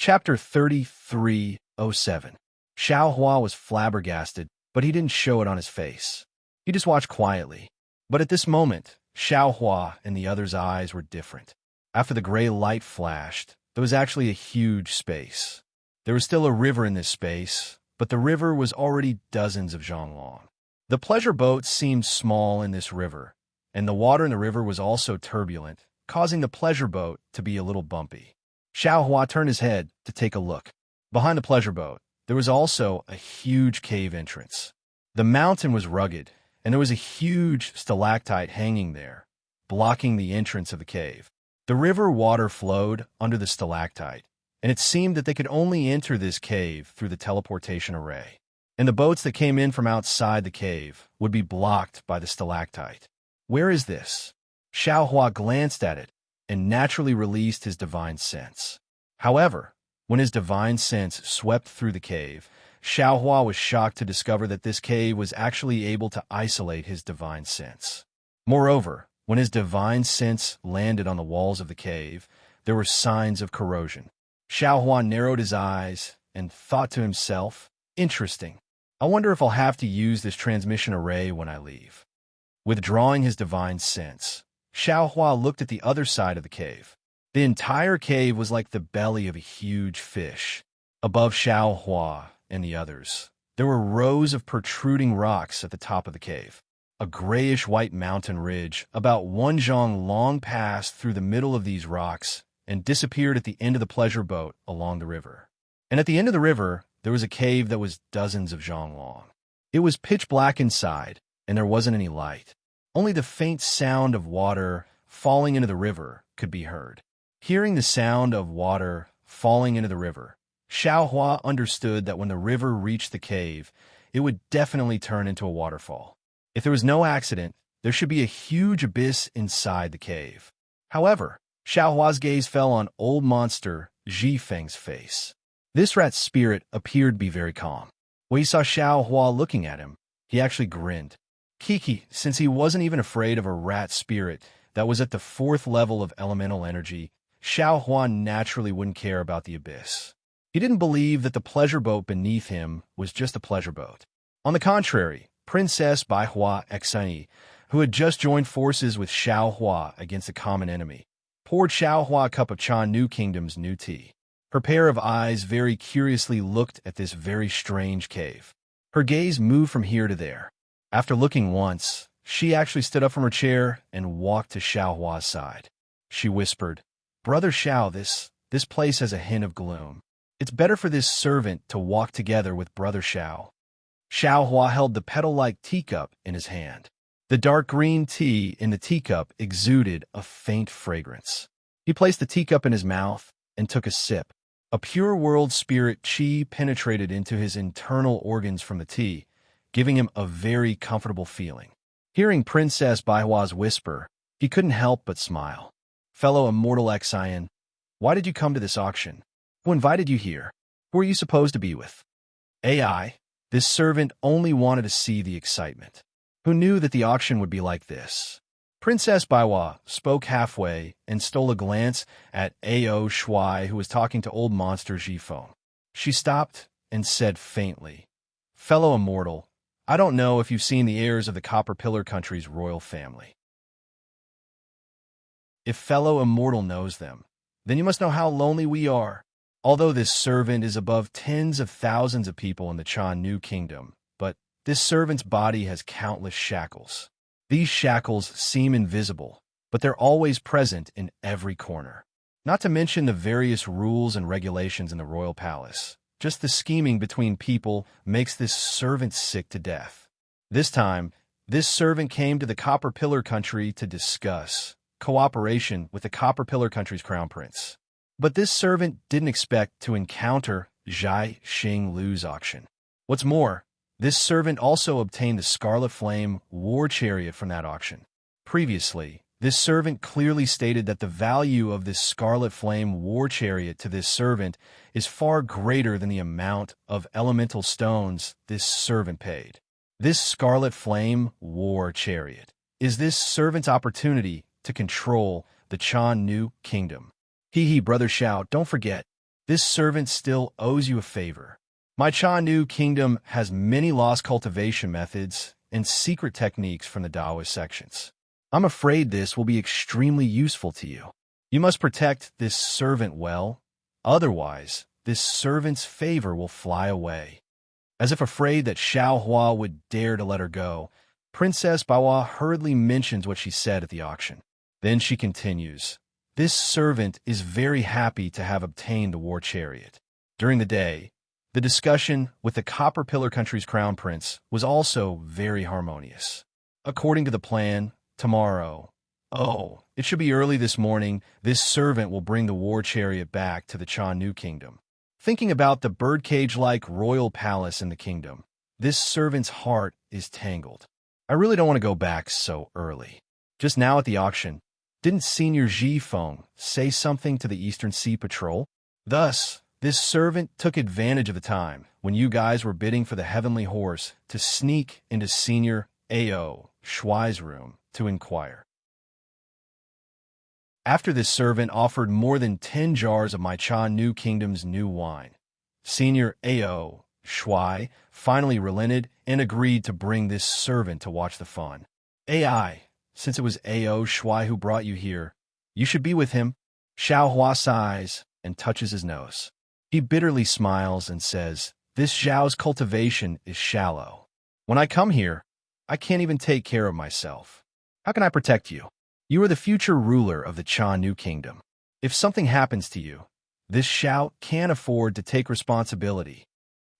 Chapter 3307. Xiaohua was flabbergasted, but he didn't show it on his face. He just watched quietly. But at this moment, Xiaohua and the others' eyes were different. After the gray light flashed, there was actually a huge space. There was still a river in this space, but the river was already dozens of zhang long. The pleasure boat seemed small in this river, and the water in the river was also turbulent, causing the pleasure boat to be a little bumpy. Xiaohua turned his head to take a look. Behind the pleasure boat, there was also a huge cave entrance. The mountain was rugged, and there was a huge stalactite hanging there, blocking the entrance of the cave. The river water flowed under the stalactite, and it seemed that they could only enter this cave through the teleportation array. And the boats that came in from outside the cave would be blocked by the stalactite. Where is this? Xiaohua glanced at it and naturally released his divine sense. However, when his divine sense swept through the cave, Xiaohua was shocked to discover that this cave was actually able to isolate his divine sense. Moreover, when his divine sense landed on the walls of the cave, there were signs of corrosion. Xiaohua narrowed his eyes and thought to himself, interesting. I wonder if I'll have to use this transmission array when I leave. Withdrawing his divine sense, Xiaohua looked at the other side of the cave. The entire cave was like the belly of a huge fish. Above Xiaohua and the others, there were rows of protruding rocks at the top of the cave. A grayish-white mountain ridge about 1 zhang long passed through the middle of these rocks and disappeared at the end of the pleasure boat along the river. And at the end of the river, there was a cave that was dozens of zhang long. It was pitch black inside, and there wasn't any light. Only the faint sound of water falling into the river could be heard. Hearing the sound of water falling into the river, Xiaohua understood that when the river reached the cave, it would definitely turn into a waterfall. If there was no accident, there should be a huge abyss inside the cave. However, Xiaohua's gaze fell on old monster Zhifeng's face. This rat's spirit appeared to be very calm. When he saw Xiaohua looking at him, he actually grinned. Kiki, since he wasn't even afraid of a rat spirit that was at the 4th level of elemental energy, Xiaohua naturally wouldn't care about the abyss. He didn't believe that the pleasure boat beneath him was just a pleasure boat. On the contrary, Princess Baihua Xani, who had just joined forces with Xiaohua against a common enemy, poured Xiaohua a cup of Chan New Kingdom's new tea. Her pair of eyes very curiously looked at this very strange cave. Her gaze moved from here to there. After looking once, she actually stood up from her chair and walked to Xiaohua's side. She whispered, "Brother Xiao, this place has a hint of gloom. It's better for this servant to walk together with Brother Xiao." Xiaohua held the petal-like teacup in his hand. The dark green tea in the teacup exuded a faint fragrance. He placed the teacup in his mouth and took a sip. A pure world spirit qi penetrated into his internal organs from the tea, giving him a very comfortable feeling. Hearing Princess Baihua's whisper, he couldn't help but smile. "Fellow immortal Xian, why did you come to this auction? Who invited you here? Who are you supposed to be with?" AI, this servant only wanted to see the excitement. Who knew that the auction would be like this? Princess Baiwa spoke halfway and stole a glance at Ao Shuai, who was talking to old monster Jifeng. She stopped and said faintly, "Fellow immortal, I don't know if you've seen the heirs of the Copper Pillar country's royal family. If fellow immortal knows them, then you must know how lonely we are. Although this servant is above tens of thousands of people in the Chan New Kingdom, but this servant's body has countless shackles. These shackles seem invisible, but they're always present in every corner. Not to mention the various rules and regulations in the royal palace. Just the scheming between people makes this servant sick to death. This time, this servant came to the Copper Pillar country to discuss cooperation with the Copper Pillar country's crown prince. But this servant didn't expect to encounter Zhai Xing Lu's auction. What's more, this servant also obtained the Scarlet Flame war chariot from that auction. Previously, this servant clearly stated that the value of this Scarlet Flame war chariot to this servant is far greater than the amount of elemental stones this servant paid. This Scarlet Flame war chariot is this servant's opportunity to control the Chan New Kingdom. Brother Xiao, don't forget, this servant still owes you a favor. My Chan New Kingdom has many lost cultivation methods and secret techniques from the Daoist sections. I'm afraid this will be extremely useful to you. You must protect this servant well, otherwise this servant's favor will fly away." As if afraid that Xiao Hua would dare to let her go, Princess Baiwa hurriedly mentions what she said at the auction. Then she continues, "This servant is very happy to have obtained the war chariot." During the day, the discussion with the Copper Pillar country's crown prince was also very harmonious. According to the plan, tomorrow, it should be early this morning, this servant will bring the war chariot back to the Chan New Kingdom. Thinking about the birdcage-like royal palace in the kingdom, this servant's heart is tangled. I really don't want to go back so early. Just now at the auction, didn't Senior Jifeng say something to the Eastern Sea Patrol? Thus, this servant took advantage of the time when you guys were bidding for the Heavenly Horse to sneak into Senior Ao Shuai's room to inquire. After this servant offered more than 10 jars of my Chan New Kingdom's new wine, Senior Ao Shuai finally relented and agreed to bring this servant to watch the fun. Since it was Ao Shuai who brought you here, you should be with him." Xiao Hua sighs and touches his nose. He bitterly smiles and says, "This Zhao's cultivation is shallow. When I come here, I can't even take care of myself. How can I protect you? You are the future ruler of the Chan New Kingdom. If something happens to you, this Xiao can't afford to take responsibility."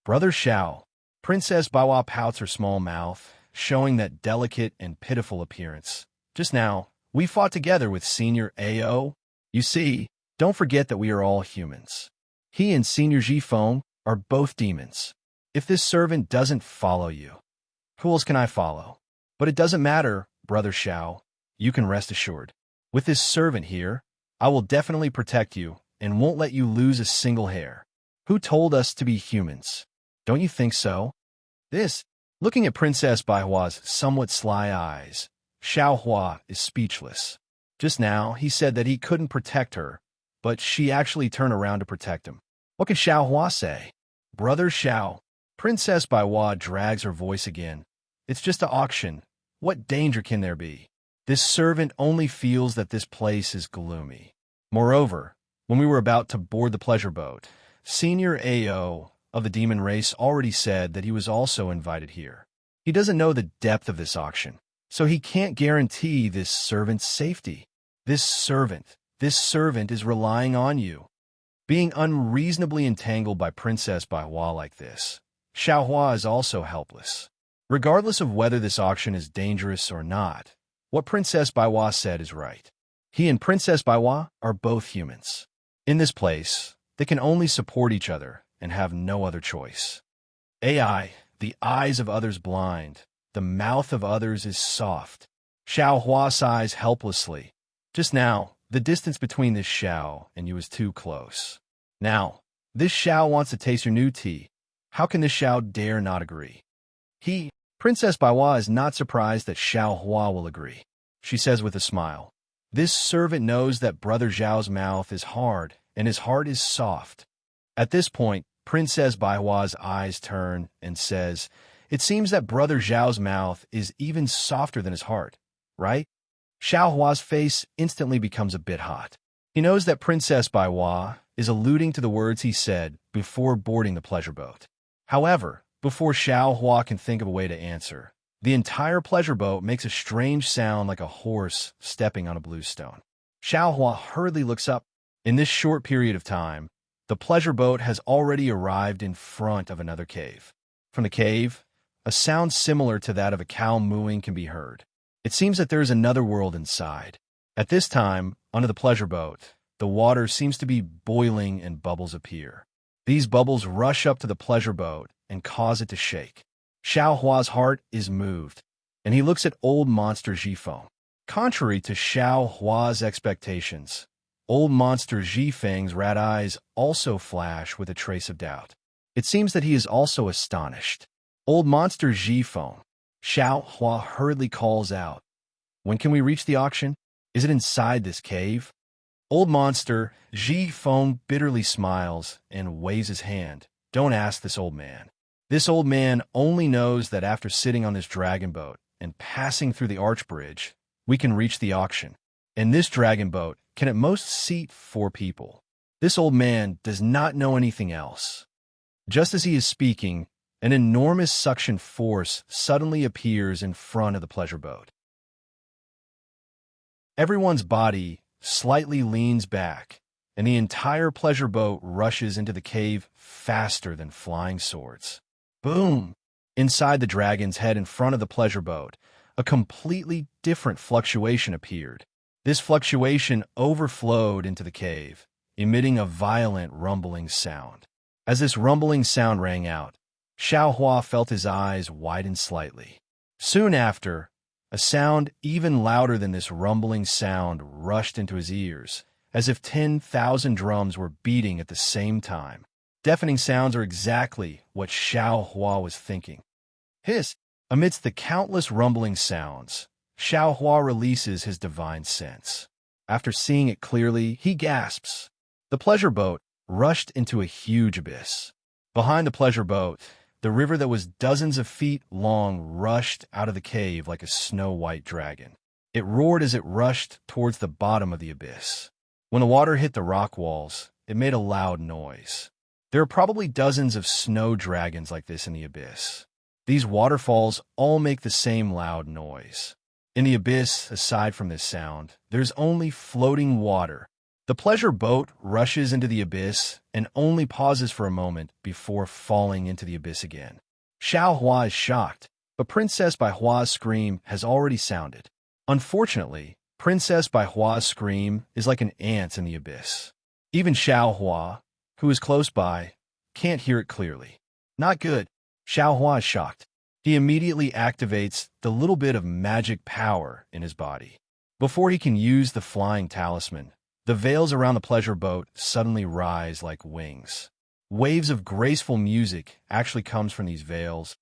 "Brother Xiao," Princess Baiwa pouts her small mouth, showing that delicate and pitiful appearance. "Just now, we fought together with Senior Ao. You see, don't forget that we are all humans. He and Senior Jifeng are both demons. If this servant doesn't follow you, who else can I follow? But it doesn't matter, Brother Xiao. You can rest assured. With this servant here, I will definitely protect you and won't let you lose a single hair. Who told us to be humans? Don't you think so?" Looking at Princess Baihua's somewhat sly eyes, Xiao Hua is speechless. Just now, he said that he couldn't protect her, but she actually turned around to protect him. What could Xiao Hua say? "Brother Xiao," Princess Baiwa drags her voice again. "It's just an auction. What danger can there be? This servant only feels that this place is gloomy. Moreover, when we were about to board the pleasure boat, Senior Ao of the demon race already said that he was also invited here. He doesn't know the depth of this auction, so he can't guarantee this servant's safety. This servant is relying on you." Being unreasonably entangled by Princess Baiwa like this, Xiao Hua is also helpless. Regardless of whether this auction is dangerous or not, what Princess Baiwa said is right. He and Princess Baiwa are both humans. In this place, they can only support each other and have no other choice. The eyes of others blind, the mouth of others is soft. Xiao Hua sighs helplessly. Just now, the distance between this Xiao and you is too close. Now, this Xiao wants to taste your new tea. How can this Xiao dare not agree? Princess Baiwa is not surprised that Xiao Hua will agree. she says with a smile. This servant knows that Brother Zhao's mouth is hard and his heart is soft. At this point, Princess Baihua's eyes turn and says, "It seems that Brother Zhao's mouth is even softer than his heart, right?" Xiao Hua's face instantly becomes a bit hot. He knows that Princess Baihua is alluding to the words he said before boarding the pleasure boat. However, before Xiao Hua can think of a way to answer, the entire pleasure boat makes a strange sound like a horse stepping on a blue stone. Xiao Hua hurriedly looks up. In this short period of time, the pleasure boat has already arrived in front of another cave. From the cave, a sound similar to that of a cow mooing can be heard. It seems that there is another world inside. At this time, under the pleasure boat, the water seems to be boiling and bubbles appear. These bubbles rush up to the pleasure boat and cause it to shake. Xiao Hua's heart is moved, and he looks at old monster Zhifeng. Contrary to Xiao Hua's expectations, old monster Zhifeng's rat eyes also flash with a trace of doubt. It seems that he is also astonished. Old monster Zhifeng, Xiao Hua hurriedly calls out, "When can we reach the auction? Is it inside this cave?" Old monster Zhifeng bitterly smiles and waves his hand. "Don't ask this old man. This old man only knows that after sitting on this dragon boat and passing through the arch bridge, we can reach the auction. And this dragon boat can at most seat 4 people. This old man does not know anything else." Just as he is speaking, an enormous suction force suddenly appears in front of the pleasure boat. Everyone's body slightly leans back, and the entire pleasure boat rushes into the cave faster than flying swords. Boom! Inside the dragon's head in front of the pleasure boat, a completely different fluctuation appeared. This fluctuation overflowed into the cave, emitting a violent rumbling sound. As this rumbling sound rang out, Xiao Hua felt his eyes widen slightly. Soon after, a sound even louder than this rumbling sound rushed into his ears, as if 10,000 drums were beating at the same time. Deafening sounds are exactly what Xiao Hua was thinking. Hiss! Amidst the countless rumbling sounds, Xiao Hua releases his divine sense. After seeing it clearly, he gasps. The pleasure boat rushed into a huge abyss. Behind the pleasure boat, the river that was dozens of feet long rushed out of the cave like a snow-white dragon. It roared as it rushed towards the bottom of the abyss. When the water hit the rock walls, it made a loud noise. There are probably dozens of snow dragons like this in the abyss. These waterfalls all make the same loud noise. In the abyss, aside from this sound, there's only floating water. The pleasure boat rushes into the abyss and only pauses for a moment before falling into the abyss again. Xiao Hua is shocked, but Princess Baihua's scream has already sounded. Unfortunately, Princess Baihua's scream is like an ant in the abyss. Even Xiao Hua, who is close by, can't hear it clearly. Not good. Xiao Hua is shocked. He immediately activates the little bit of magic power in his body. Before he can use the flying talisman, the veils around the pleasure boat suddenly rise like wings. Waves of graceful music actually comes from these veils.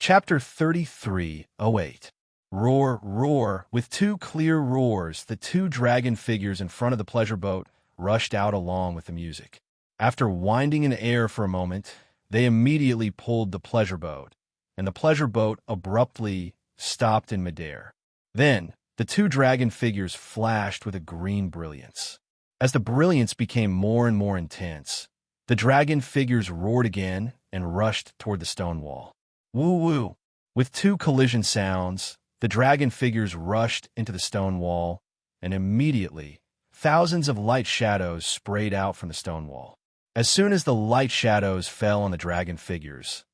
Chapter 33:08. Roar, roar. With 2 clear roars, the 2 dragon figures in front of the pleasure boat rushed out along with the music. After winding in air for a moment, they immediately pulled the pleasure boat, and the pleasure boat abruptly stopped in midair. Then, the 2 dragon figures flashed with a green brilliance. As the brilliance became more and more intense, the dragon figures roared again and rushed toward the stone wall. Woo-woo! With 2 collision sounds, the dragon figures rushed into the stone wall, and immediately, thousands of light shadows sprayed out from the stone wall. As soon as the light shadows fell on the dragon figures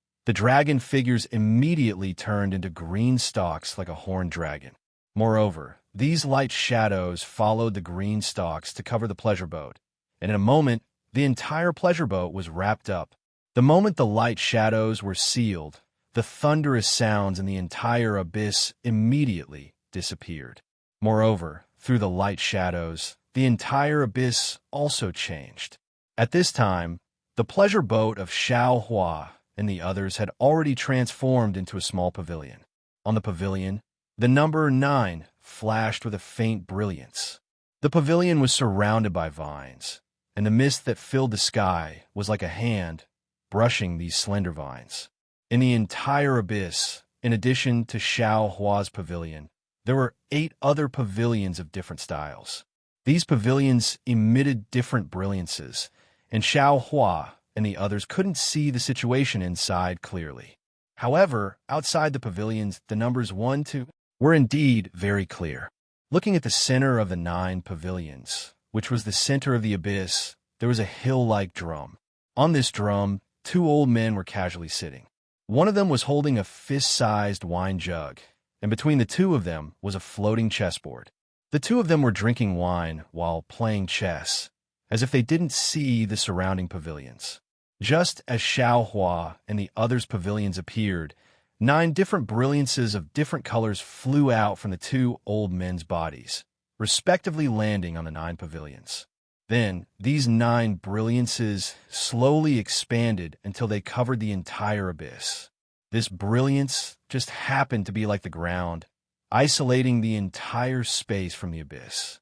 immediately turned into green stalks like a horned dragon. Moreover, these light shadows followed the green stalks to cover the pleasure boat, and in a moment, the entire pleasure boat was wrapped up. The moment the light shadows were sealed, the thunderous sounds in the entire abyss immediately disappeared. Moreover, through the light shadows, the entire abyss also changed. At this time, the pleasure boat of Xiao Hua and the others had already transformed into a small pavilion. On the pavilion, the number 9 flashed with a faint brilliance. The pavilion was surrounded by vines, and the mist that filled the sky was like a hand brushing these slender vines. In the entire abyss, in addition to Xiao Hua's pavilion, there were 8 other pavilions of different styles. These pavilions emitted different brilliances, and Xiao Hua and the others couldn't see the situation inside clearly. However, outside the pavilions, the numbers 1 to were indeed very clear. Looking at the center of the 9 pavilions, which was the center of the abyss, there was a hill-like drum. On this drum, 2 old men were casually sitting. One of them was holding a fist-sized wine jug, and between the 2 of them was a floating chessboard. The 2 of them were drinking wine while playing chess, as if they didn't see the surrounding pavilions. Just as Xiao Hua and the others' pavilions appeared, 9 different brilliances of different colors flew out from the 2 old men's bodies, respectively landing on the 9 pavilions. Then, these 9 brilliances slowly expanded until they covered the entire abyss. This brilliance just happened to be like the ground, isolating the entire space from the abyss.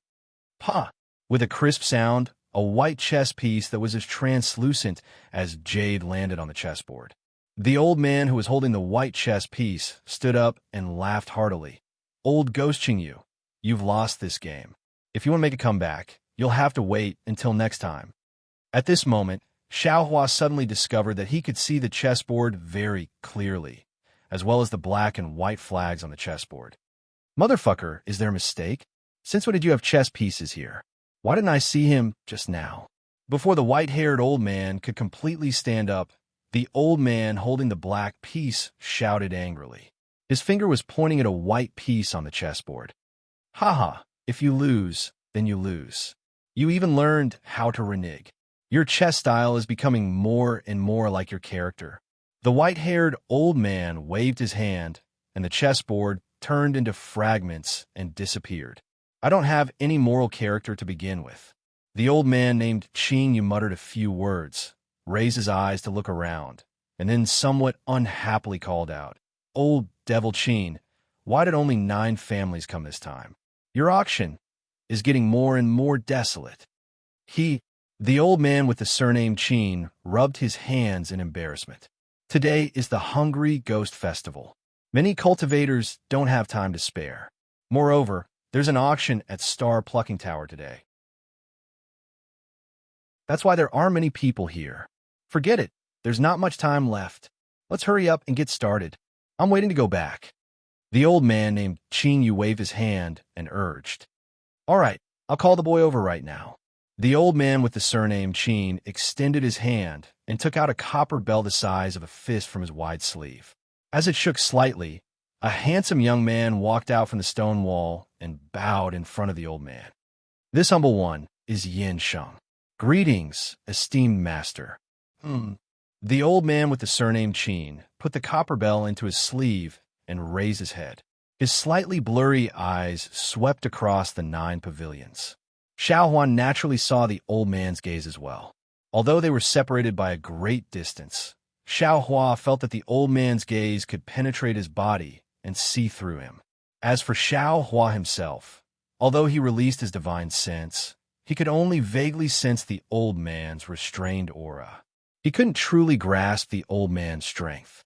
Pa! With a crisp sound, a white chess piece that was as translucent as jade landed on the chessboard. The old man who was holding the white chess piece stood up and laughed heartily. "Old Ghost Qingyu, you've lost this game. If you want to make a comeback, you'll have to wait until next time." At this moment, Xiao Hua suddenly discovered that he could see the chessboard very clearly, as well as the black and white flags on the chessboard. "Motherfucker, is there a mistake? Since when did you have chess pieces here? Why didn't I see him just now?" Before the white-haired old man could completely stand up, the old man holding the black piece shouted angrily. His finger was pointing at a white piece on the chessboard. "Haha, if you lose, then you lose. You even learned how to renege. Your chess style is becoming more and more like your character." The white-haired old man waved his hand, and the chessboard turned into fragments and disappeared. "I don't have any moral character to begin with." The old man named Qing muttered a few words, raised his eyes to look around, and then somewhat unhappily called out, "Old Devil Qing, why did only 9 families come this time? Your auction is getting more and more desolate." The old man with the surname Qing rubbed his hands in embarrassment. "Today is the Hungry Ghost Festival. Many cultivators don't have time to spare. Moreover, there's an auction at Star Plucking Tower today. That's why there aren't many people here. Forget it. There's not much time left. Let's hurry up and get started. I'm waiting to go back." The old man named Qing waved his hand and urged, "All right, I'll call the boy over right now." The old man with the surname Qing extended his hand and took out a copper bell the size of a fist from his wide sleeve. As it shook slightly, a handsome young man walked out from the stone wall and bowed in front of the old man. "This humble one is Yin Sheng. Greetings, esteemed master." The old man with the surname Qing put the copper bell into his sleeve and raised his head. His slightly blurry eyes swept across the 9 pavilions. Xiao Huan naturally saw the old man's gaze as well. Although they were separated by a great distance, Xiao Hua felt that the old man's gaze could penetrate his body and see through him. As for Xiao Hua himself, although he released his divine sense, he could only vaguely sense the old man's restrained aura. He couldn't truly grasp the old man's strength.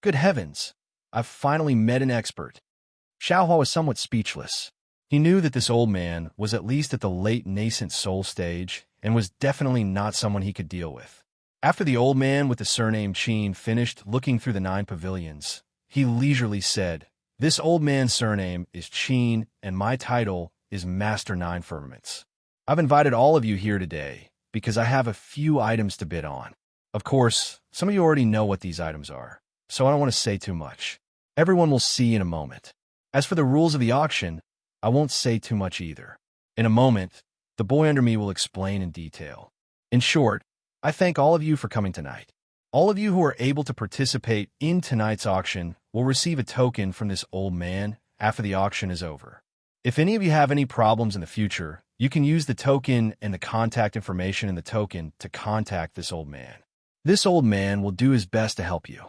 Good heavens, I've finally met an expert. Xiao Hua was somewhat speechless. He knew that this old man was at least at the late nascent soul stage and was definitely not someone he could deal with. After the old man with the surname Qing finished looking through the 9 pavilions, he leisurely said, "This old man's surname is Qing, and my title is Master 9 Firmaments. I've invited all of you here today because I have a few items to bid on. Of course, some of you already know what these items are, so I don't want to say too much. Everyone will see in a moment. As for the rules of the auction, I won't say too much either. In a moment, the boy under me will explain in detail. In short, I thank all of you for coming tonight. All of you who are able to participate in tonight's auction will receive a token from this old man after the auction is over. If any of you have any problems in the future, you can use the token and the contact information in the token to contact this old man. This old man will do his best to help you."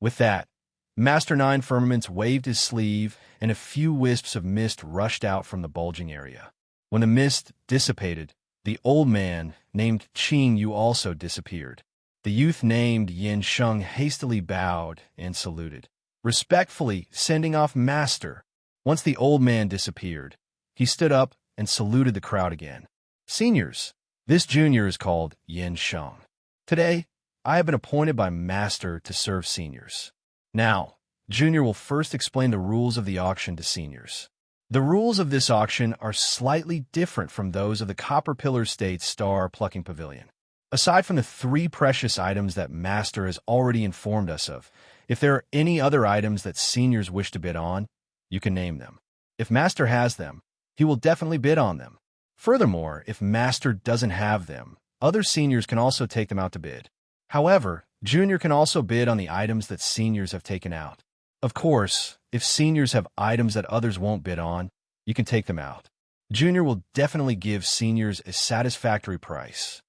With that, Master Nine Firmaments waved his sleeve, and a few wisps of mist rushed out from the bulging area. When the mist dissipated, the old man, named Qing Yu, also disappeared. The youth named Yin Sheng hastily bowed and saluted, respectfully sending off Master. Once the old man disappeared, he stood up and saluted the crowd again. "Seniors, this junior is called Yin Sheng. Today, I have been appointed by Master to serve seniors. Now, Junior will first explain the rules of the auction to seniors. The rules of this auction are slightly different from those of the Copper Pillar State Star Plucking Pavilion. Aside from the 3 precious items that Master has already informed us of, if there are any other items that seniors wish to bid on, you can name them. If Master has them, he will definitely bid on them. Furthermore, if Master doesn't have them, other seniors can also take them out to bid. However, Junior can also bid on the items that seniors have taken out. Of course, if seniors have items that others won't bid on, you can take them out. Junior will definitely give seniors a satisfactory price."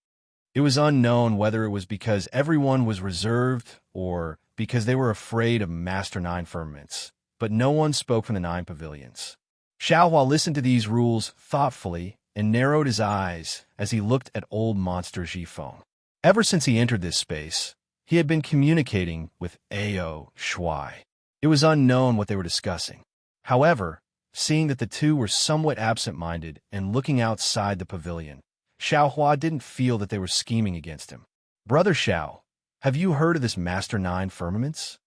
It was unknown whether it was because everyone was reserved or because they were afraid of Master Nine Firmaments, but no one spoke from the 9 pavilions. Xiaohua listened to these rules thoughtfully and narrowed his eyes as he looked at old monster Jifeng. Ever since he entered this space, he had been communicating with Ao Shuai. It was unknown what they were discussing. However, seeing that the two were somewhat absent-minded and looking outside the pavilion, Xiaohua didn't feel that they were scheming against him. "Brother Xiao, have you heard of this Master Nine Firmaments?"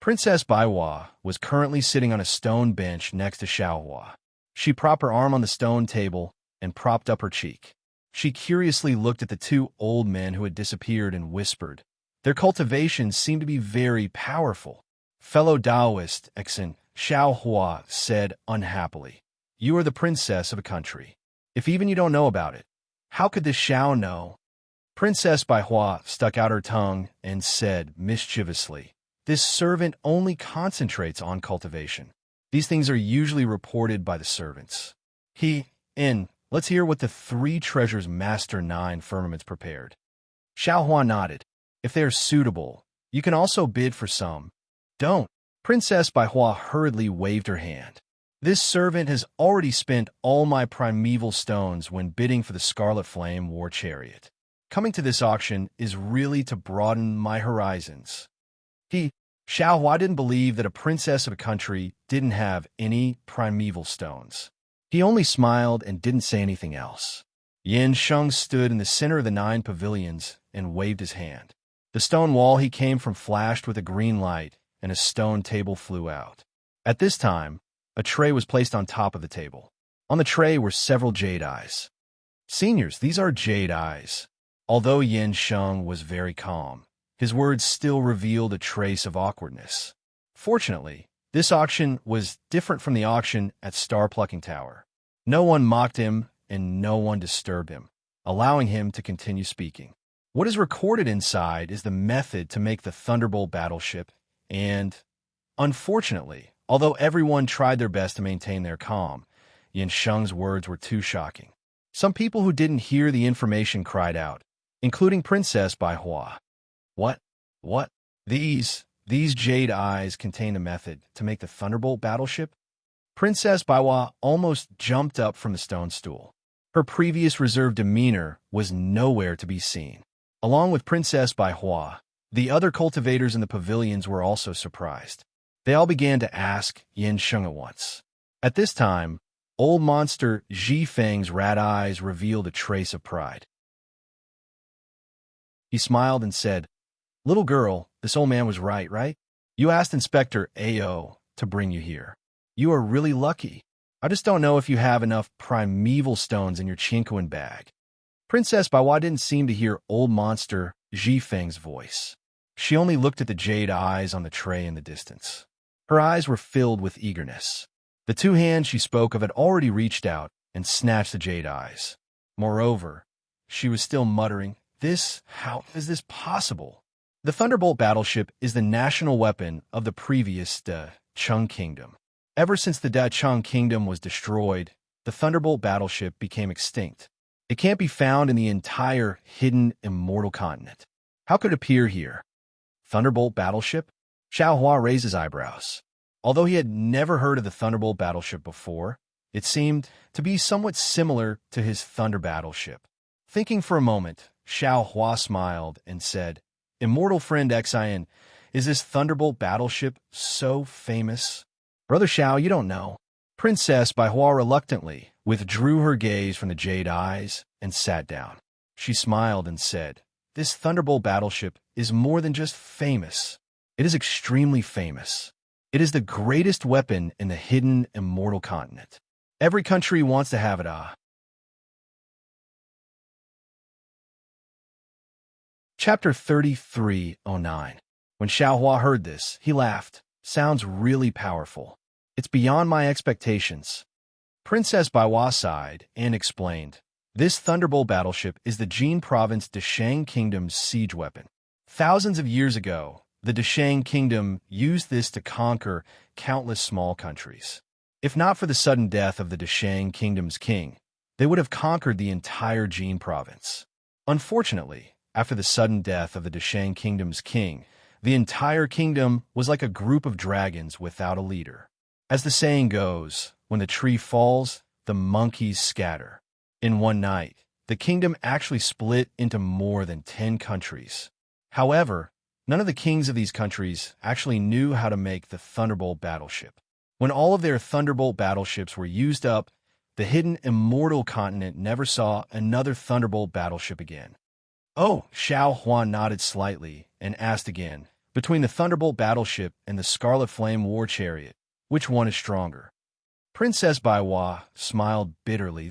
Princess Baihua was currently sitting on a stone bench next to Xiaohua. She propped her arm on the stone table and propped up her cheek. She curiously looked at the 2 old men who had disappeared and whispered. Their cultivations seemed to be very powerful. "Fellow Taoist, Exen," Xiaohua said unhappily, "you are the princess of a country. If even you don't know about it, how could this Xiao know?" Princess Baihua stuck out her tongue and said mischievously, "This servant only concentrates on cultivation. These things are usually reported by the servants. Let's hear what the 3 treasures Master Nine Firmaments prepared." Xiaohua nodded. "If they are suitable, you can also bid for some." "Don't." Princess Baihua hurriedly waved her hand. "This servant has already spent all my primeval stones when bidding for the Scarlet Flame War Chariot. Coming to this auction is really to broaden my horizons." Xiaohua didn't believe that a princess of a country didn't have any primeval stones. He only smiled and didn't say anything else. Yin Sheng stood in the center of the 9 pavilions and waved his hand. The stone wall he came from flashed with a green light, and a stone table flew out. At this time, a tray was placed on top of the table. On the tray were several jade eyes. "Seniors, these are jade eyes." Although Yin Sheng was very calm, his words still revealed a trace of awkwardness. Fortunately, this auction was different from the auction at Star Plucking Tower. No one mocked him and no one disturbed him, allowing him to continue speaking. What is recorded inside is the method to make the Thunderbolt battleship, and, unfortunately, although everyone tried their best to maintain their calm, Yin Sheng's words were too shocking. Some people who didn't hear the information cried out, including Princess Baihua. What? These jade eyes contain a method to make the Thunderbolt battleship?" Princess Baihua almost jumped up from the stone stool. Her previous reserved demeanor was nowhere to be seen. Along with Princess Baihua, the other cultivators in the pavilions were also surprised. They all began to ask Yin Sheng at once. At this time, old monster Ji Feng's rat eyes revealed a trace of pride. He smiled and said, "Little girl, this old man was right? You asked Inspector Ao to bring you here. You are really lucky. I just don't know if you have enough primeval stones in your Chinquan bag." Princess Baihua didn't seem to hear old monster Ji Feng's voice. She only looked at the jade eyes on the tray in the distance. Her eyes were filled with eagerness. The 2 hands she spoke of had already reached out and snatched the jade eyes. Moreover, she was still muttering, "How is this possible?" The Thunderbolt battleship is the national weapon of the previous Cheng Kingdom. Ever since the Da Cheng Kingdom was destroyed, the Thunderbolt battleship became extinct. It can't be found in the entire hidden immortal continent. How could it appear here? Thunderbolt battleship? Xiao Hua raised his eyebrows. Although he had never heard of the Thunderbolt battleship before, it seemed to be somewhat similar to his Thunder battleship. Thinking for a moment, Xiao Hua smiled and said, "Immortal friend Xian, is this Thunderbolt battleship so famous?" "Brother Xiao, you don't know." Princess Baihua reluctantly withdrew her gaze from the jade eyes and sat down. She smiled and said, "This Thunderbolt battleship is more than just famous. It is extremely famous. It is the greatest weapon in the hidden immortal continent. Every country wants to have it, Chapter 3309. When Xiaohua heard this, he laughed. "Sounds really powerful. It's beyond my expectations." Princess Baiwa sighed and explained, "This Thunderbolt battleship is the Jin province Deshang Kingdom's siege weapon. Thousands of years ago, the Deshang Kingdom used this to conquer countless small countries. If not for the sudden death of the Deshang Kingdom's king, they would have conquered the entire Jin province. Unfortunately, after the sudden death of the Deshang Kingdom's king, the entire kingdom was like a group of dragons without a leader. As the saying goes, when the tree falls, the monkeys scatter. In one night, the kingdom actually split into more than 10 countries. However, none of the kings of these countries actually knew how to make the Thunderbolt battleship. When all of their Thunderbolt battleships were used up, the hidden immortal continent never saw another Thunderbolt battleship again." "Oh," Xiao Huan nodded slightly and asked again, "Between the Thunderbolt battleship and the Scarlet Flame war chariot, which one is stronger?" Princess Baiwa smiled bitterly.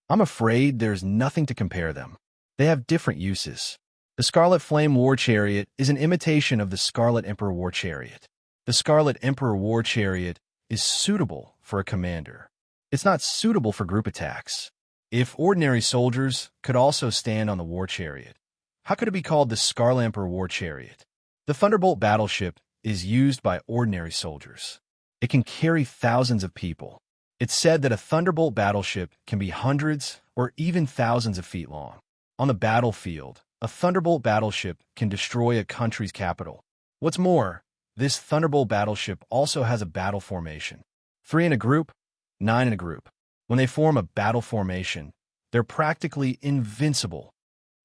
I'm afraid there's nothing to compare them. They have different uses. The Scarlet Flame war chariot is an imitation of the Scarlet Emperor war chariot. The Scarlet Emperor war chariot is suitable for a commander. It's not suitable for group attacks. If ordinary soldiers could also stand on the war chariot, how could it be called the Scarlet Emperor war chariot? The Thunderbolt battleship is used by ordinary soldiers. It can carry thousands of people. It's said that a Thunderbolt battleship can be hundreds or even thousands of feet long. On the battlefield, a Thunderbolt battleship can destroy a country's capital. What's more, this Thunderbolt battleship also has a battle formation. 3 in a group, 9 in a group. When they form a battle formation, they're practically invincible.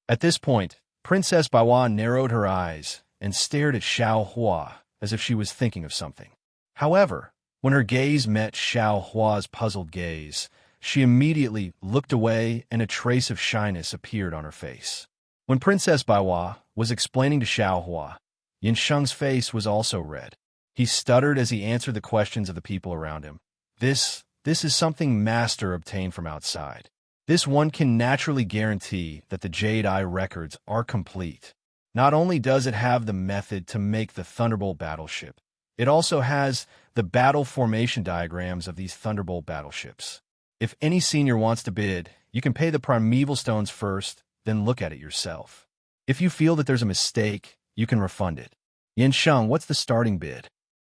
At this point, Princess Baiwa narrowed her eyes and stared at Xiao Hua as if she was thinking of something. However, when her gaze met Xiao Hua's puzzled gaze, she immediately looked away and a trace of shyness appeared on her face. When Princess Baiwa was explaining to Xiao Hua, Yin Sheng's face was also red. He stuttered as he answered the questions of the people around him. This is something Master obtained from outside. This one can naturally guarantee that the Jade Eye records are complete. Not only does it have the method to make the Thunderbolt battleship, it also has the battle formation diagrams of these Thunderbolt battleships. If any senior wants to bid, you can pay the primeval stones first, then look at it yourself. If you feel that there's a mistake, you can refund it. Yin Sheng, what's the starting bid?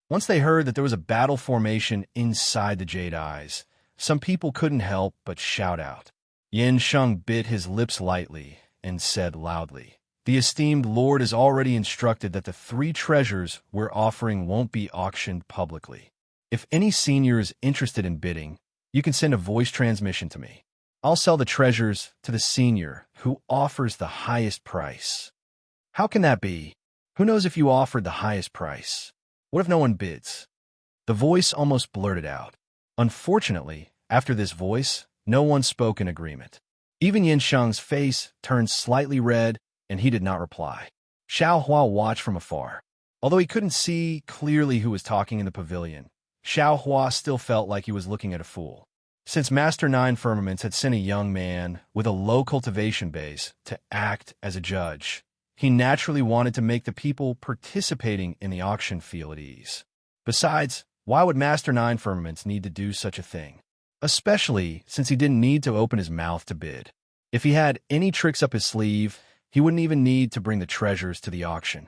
Once they heard that there was a battle formation inside the Jade Eyes, some people couldn't help but shout out. Yin Sheng bit his lips lightly and said loudly, "The esteemed lord is already instructed that the 3 treasures we're offering won't be auctioned publicly. If any senior is interested in bidding, you can send a voice transmission to me. I'll sell the treasures to the senior who offers the highest price." "How can that be? Who knows if you offered the highest price? What if no one bids?" The voice almost blurted out. Unfortunately, after this voice, no one spoke in agreement. Even Yin Sheng's face turned slightly red, and he did not reply. Xiao Hua watched from afar. Although he couldn't see clearly who was talking in the pavilion, Xiao Hua still felt like he was looking at a fool. Since Master Nine Firmaments had sent a young man with a low cultivation base to act as a judge, he naturally wanted to make the people participating in the auction feel at ease. Besides, why would Master Nine Firmaments need to do such a thing? Especially since he didn't need to open his mouth to bid. If he had any tricks up his sleeve, he wouldn't even need to bring the treasures to the auction.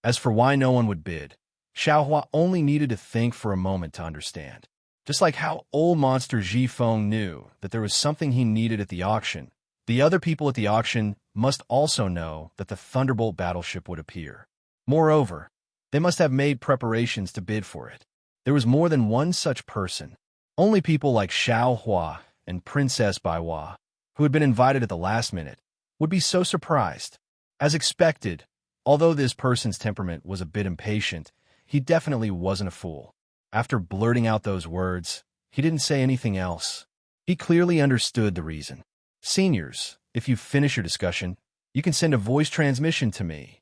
As for why no one would bid, Xiao Hua only needed to think for a moment to understand. Just like how old monster Ji Feng knew that there was something he needed at the auction, the other people at the auction must also know that the Thunderbolt battleship would appear. Moreover, they must have made preparations to bid for it. There was more than one such person. Only people like Xiao Hua and Princess Baiwa, who had been invited at the last minute, would be so surprised. As expected, although this person's temperament was a bit impatient, he definitely wasn't a fool. After blurting out those words, he didn't say anything else. He clearly understood the reason. Seniors, if you finish your discussion, you can send a voice transmission to me,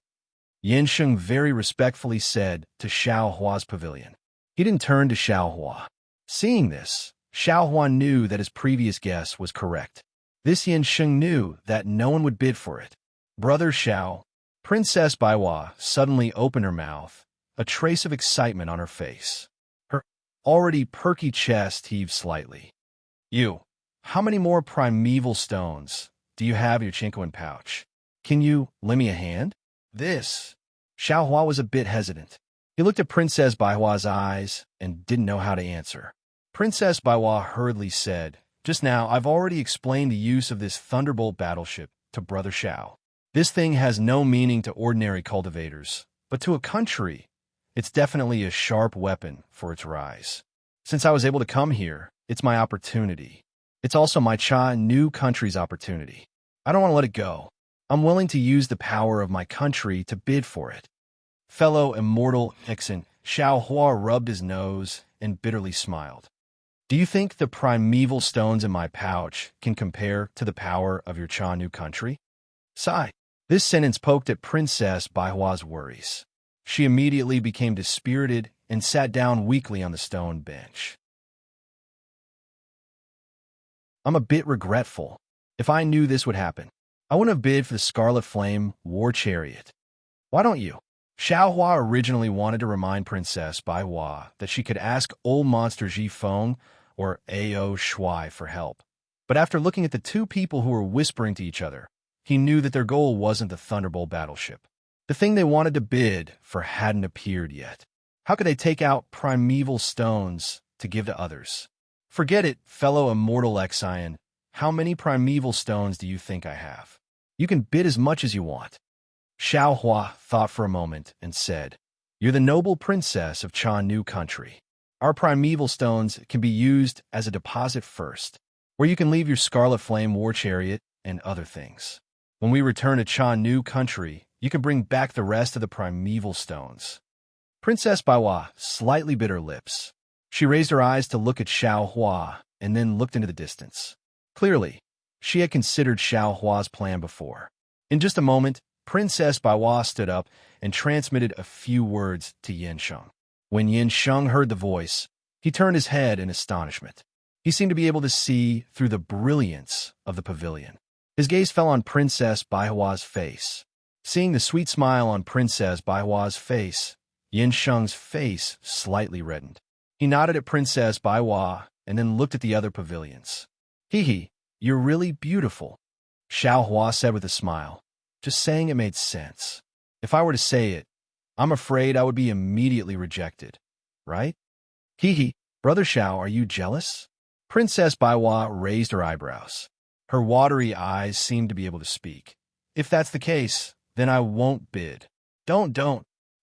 Yin Sheng very respectfully said to Xiao Hua's pavilion. He didn't turn to Xiao Hua. Seeing this, Xiao Hua knew that his previous guess was correct. This Yin Sheng knew that no one would bid for it. Brother Xiao, Princess Baiwa suddenly opened her mouth, a trace of excitement on her face. Her already perky chest heaved slightly. You, how many more primeval stones do you have in your Chinkoan pouch? Can you lend me a hand? Xiao Hua was a bit hesitant. He looked at Princess Baihua's eyes and didn't know how to answer. Princess Baiwa hurriedly said, "Just now, I've already explained the use of this Thunderbolt battleship to Brother Xiao. This thing has no meaning to ordinary cultivators, but to a country, it's definitely a sharp weapon for its rise. Since I was able to come here, it's my opportunity. It's also my new country's opportunity. I don't want to let it go. I'm willing to use the power of my country to bid for it." Fellow immortal Nixon, Xiao Hua rubbed his nose and bitterly smiled. "Do you think the primeval stones in my pouch can compare to the power of your new country?" Sigh. This sentence poked at Princess Baihua's worries. She immediately became dispirited and sat down weakly on the stone bench. "I'm a bit regretful. If I knew this would happen, I wouldn't have bid for the Scarlet Flame War Chariot. Why don't you?" Xiao Hua originally wanted to remind Princess Baihua that she could ask old monster Ji Feng or Ao Shui for help. But after looking at the two people who were whispering to each other, he knew that their goal wasn't the Thunderbolt battleship. The thing they wanted to bid for hadn't appeared yet. How could they take out primeval stones to give to others? "Forget it, fellow immortal Exion. How many primeval stones do you think I have? You can bid as much as you want." Xiao Hua thought for a moment and said, "You're the noble princess of New country. Our primeval stones can be used as a deposit first, where you can leave your Scarlet Flame War Chariot and other things. When we return to New country, you can bring back the rest of the primeval stones." Princess Baiwa slightly bit her lips. She raised her eyes to look at Xiao Hua and then looked into the distance. Clearly, she had considered Xiao Hua's plan before. In just a moment, Princess Baiwa stood up and transmitted a few words to Yin Sheng. When Yin Sheng heard the voice, he turned his head in astonishment. He seemed to be able to see through the brilliance of the pavilion. His gaze fell on Princess Baihua's face. Seeing the sweet smile on Princess Baihua's face, Yin Sheng's face slightly reddened. He nodded at Princess Baihua and then looked at the other pavilions. "Hee, you're really beautiful," Xiao Hua said with a smile. Just saying it made sense. If I were to say it, I'm afraid I would be immediately rejected, right? Brother Xiao, are you jealous? Princess Baiwa raised her eyebrows. Her watery eyes seemed to be able to speak. "If that's the case, then I won't bid." Don't.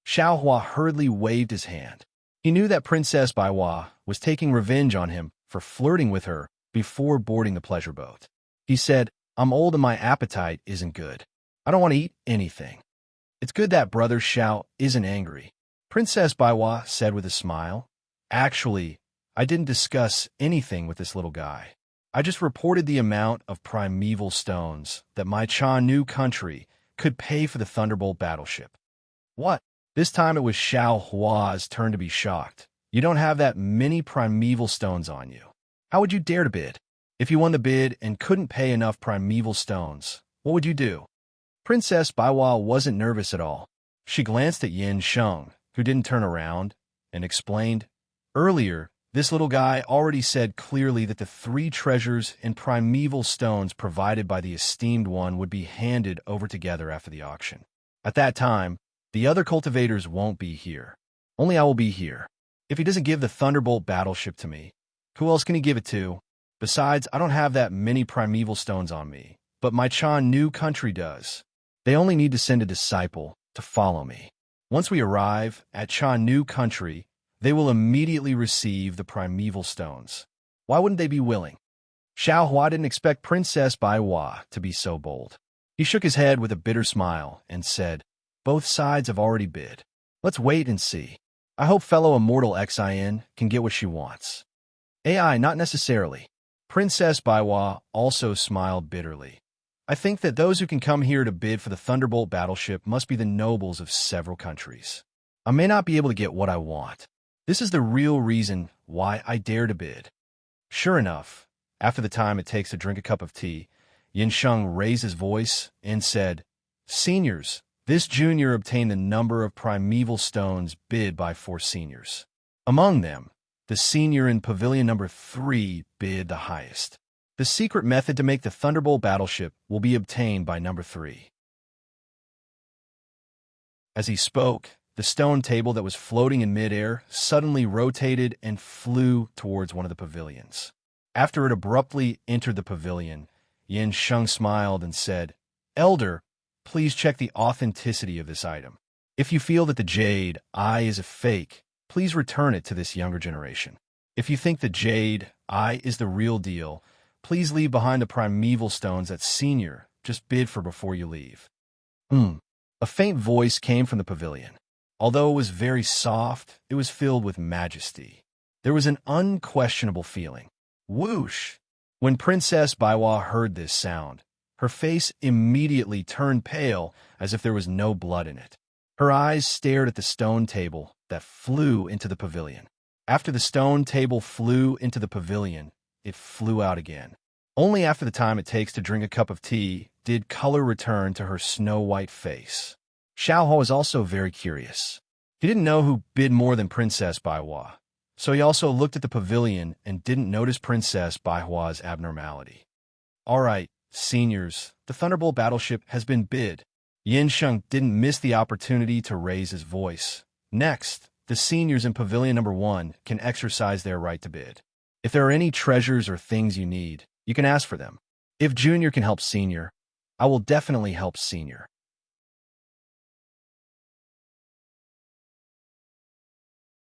Xiao Hua hurriedly waved his hand. He knew that Princess Baiwa was taking revenge on him for flirting with her before boarding the pleasure boat. He said, "I'm old and my appetite isn't good. I don't want to eat anything." "It's good that Brother Xiao isn't angry," Princess Baiwa said with a smile. "Actually, I didn't discuss anything with this little guy. I just reported the amount of primeval stones that my New country could pay for the Thunderbolt battleship." "What?" This time it was Xiao Hua's turn to be shocked. "You don't have that many primeval stones on you. How would you dare to bid? If you won the bid and couldn't pay enough primeval stones, what would you do?" Princess Baiwa wasn't nervous at all. She glanced at Yin Sheng, who didn't turn around, and explained, "Earlier, this little guy already said clearly that the 3 treasures and primeval stones provided by the esteemed one would be handed over together after the auction. At that time, the other cultivators won't be here. Only I will be here. If he doesn't give the Thunderbolt battleship to me, Who else can he give it to? Besides, I don't have that many primeval stones on me, but my Chan new country does. They only need to send a disciple to follow me. Once we arrive at Chan new country, they will immediately receive the primeval stones. Why wouldn't they be willing? Xiao Hua didn't expect Princess Bai Hua to be so bold. He shook his head with a bitter smile and said, "Both sides have already bid. Let's wait and see. I hope fellow immortal Xin can get what she wants." AI, not necessarily. Princess Baiwa also smiled bitterly. I think that those who can come here to bid for the Thunderbolt battleship must be the nobles of several countries. I may not be able to get what I want. This is the real reason why I dare to bid. Sure enough, after the time it takes to drink a cup of tea, Yin Sheng raised his voice and said, "Seniors, this junior obtained the number of primeval stones bid by 4 seniors. Among them, the senior in Pavilion number 3 bid the highest. The secret method to make the Thunderbolt battleship will be obtained by number 3. As he spoke, the stone table that was floating in midair suddenly rotated and flew towards one of the pavilions. After it abruptly entered the pavilion, Yin Sheng smiled and said, "Elder, please check the authenticity of this item. If you feel that the jade eye is a fake, please return it to this younger generation. If you think the jade eye is the real deal, please leave behind the primeval stones that senior just bid for before you leave." A faint voice came from the pavilion. Although it was very soft, it was filled with majesty. There was an unquestionable feeling. Whoosh! When Princess Baiwa heard this sound, her face immediately turned pale as if there was no blood in it. Her eyes stared at the stone table that flew into the pavilion. After the stone table flew into the pavilion, it flew out again. Only after the time it takes to drink a cup of tea did color return to her snow-white face. Xiao Hua was also very curious. He didn't know who bid more than Princess Baiwa, so he also looked at the pavilion and didn't notice Princess Baihua's abnormality. "All right, seniors, the Thunderbolt battleship has been bid." Yin Sheng didn't miss the opportunity to raise his voice. "Next, the seniors in Pavilion number 1 can exercise their right to bid. If there are any treasures or things you need, you can ask for them. If Junior can help Senior, I will definitely help Senior."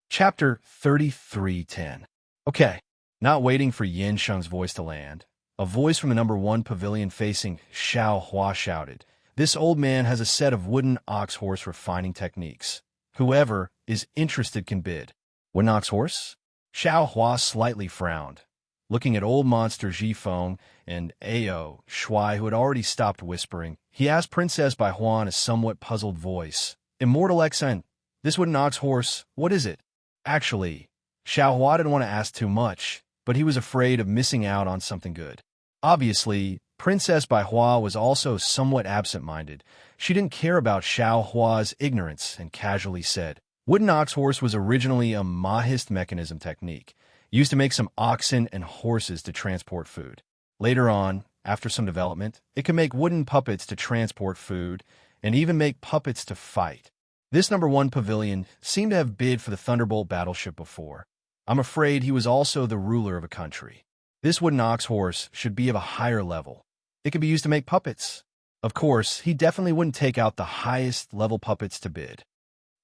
Chapter 33:10. Okay, not waiting for Yin Sheng's voice to land, a voice from the number 1 pavilion facing Xiao Hua shouted, "This old man has a set of wooden ox horse refining techniques. Whoever is interested can bid." "Wooden ox horse?" Xiao Hua slightly frowned, looking at old monster Jifeng and Ao Shuai, who had already stopped whispering. He asked Princess Baihuan in a somewhat puzzled voice, "Immortal Xen, this wooden ox horse, what is it?" Actually, Xiao Hua didn't want to ask too much, but he was afraid of missing out on something good. Obviously, Princess Baihua was also somewhat absent-minded. She didn't care about Xiao Hua's ignorance and casually said, "Wooden ox horse was originally a Mahist mechanism technique, used to make some oxen and horses to transport food. Later on, after some development, it could make wooden puppets to transport food and even make puppets to fight. This number 1 pavilion seemed to have bid for the Thunderbolt battleship before. I'm afraid he was also the ruler of a country. This wooden ox horse should be of a higher level. It could be used to make puppets. Of course, he definitely wouldn't take out the highest level puppets to bid."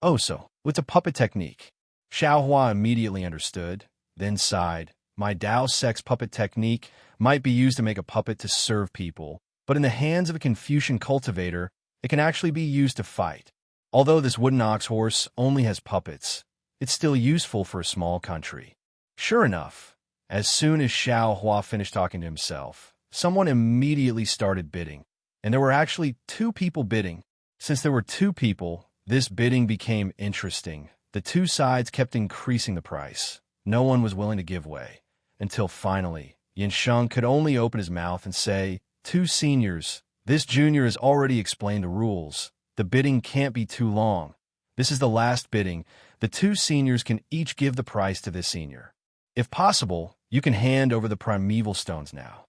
"Oh, so it's a puppet technique." Xiao Hua immediately understood, then sighed. "My Dao sex puppet technique might be used to make a puppet to serve people, but in the hands of a Confucian cultivator, it can actually be used to fight. Although this wooden ox horse only has puppets, it's still useful for a small country." Sure enough, as soon as Xiao Hua finished talking to himself, someone immediately started bidding, and there were actually 2 people bidding. Since there were 2 people, this bidding became interesting. The 2 sides kept increasing the price. No one was willing to give way, until finally, Yin Sheng could only open his mouth and say, "2 seniors, this junior has already explained the rules. The bidding can't be too long. This is the last bidding. The 2 seniors can each give the price to this senior. If possible, you can hand over the primeval stones now."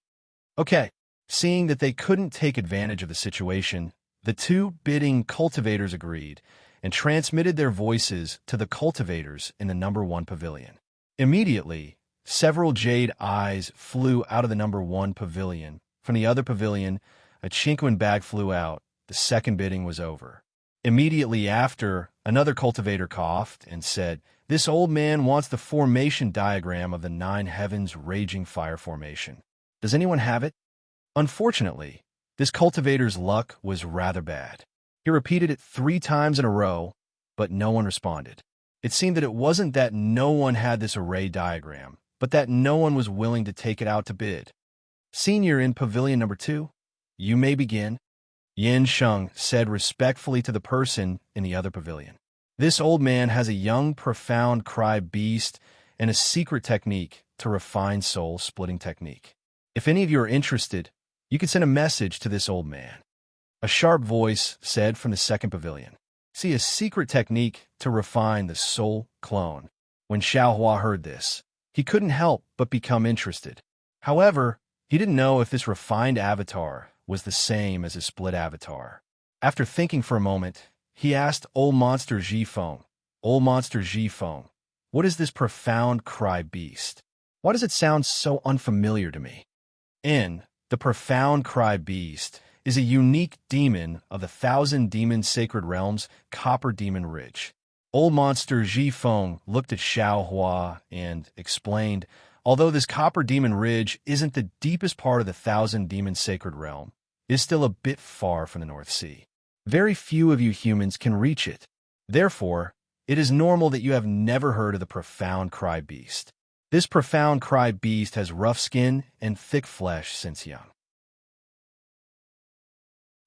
Okay, seeing that they couldn't take advantage of the situation, the 2 bidding cultivators agreed and transmitted their voices to the cultivators in the number 1 pavilion. Immediately, Several jade eyes flew out of the number 1 pavilion. From the other pavilion, a chinquin bag flew out. The second bidding was over. Immediately after, another cultivator coughed and said, "This old man wants the formation diagram of the 9 heavens raging fire formation. Does anyone have it?" Unfortunately, this cultivator's luck was rather bad. He repeated it 3 times in a row, but no one responded. It seemed that it wasn't that no one had this array diagram, but that no one was willing to take it out to bid. "Senior in pavilion number 2, you may begin," Yin Sheng said respectfully to the person in the other pavilion. "This old man has a young, profound cry beast and a secret technique to refine soul-splitting technique. If any of you are interested, you can send a message to this old man." A sharp voice said from the second pavilion, "See, a secret technique to refine the soul clone." When Xiaohua heard this, he couldn't help but become interested. However, he didn't know if this refined avatar was the same as his split avatar. After thinking for a moment, he asked Old Monster Zhifeng, "Old Monster Zhifeng, what is this profound cry beast? Why does it sound so unfamiliar to me?" The profound cry beast is a unique demon of the 1,000 demon sacred realms, Copper Demon Ridge. Old Monster Zhifeng looked at Xiaohua and explained, "Although this Copper Demon Ridge isn't the deepest part of the 1,000 demon sacred realm, it is still a bit far from the North Sea. Very few of you humans can reach it. Therefore, it is normal that you have never heard of the profound cry beast. This profound cry beast has rough skin and thick flesh since young.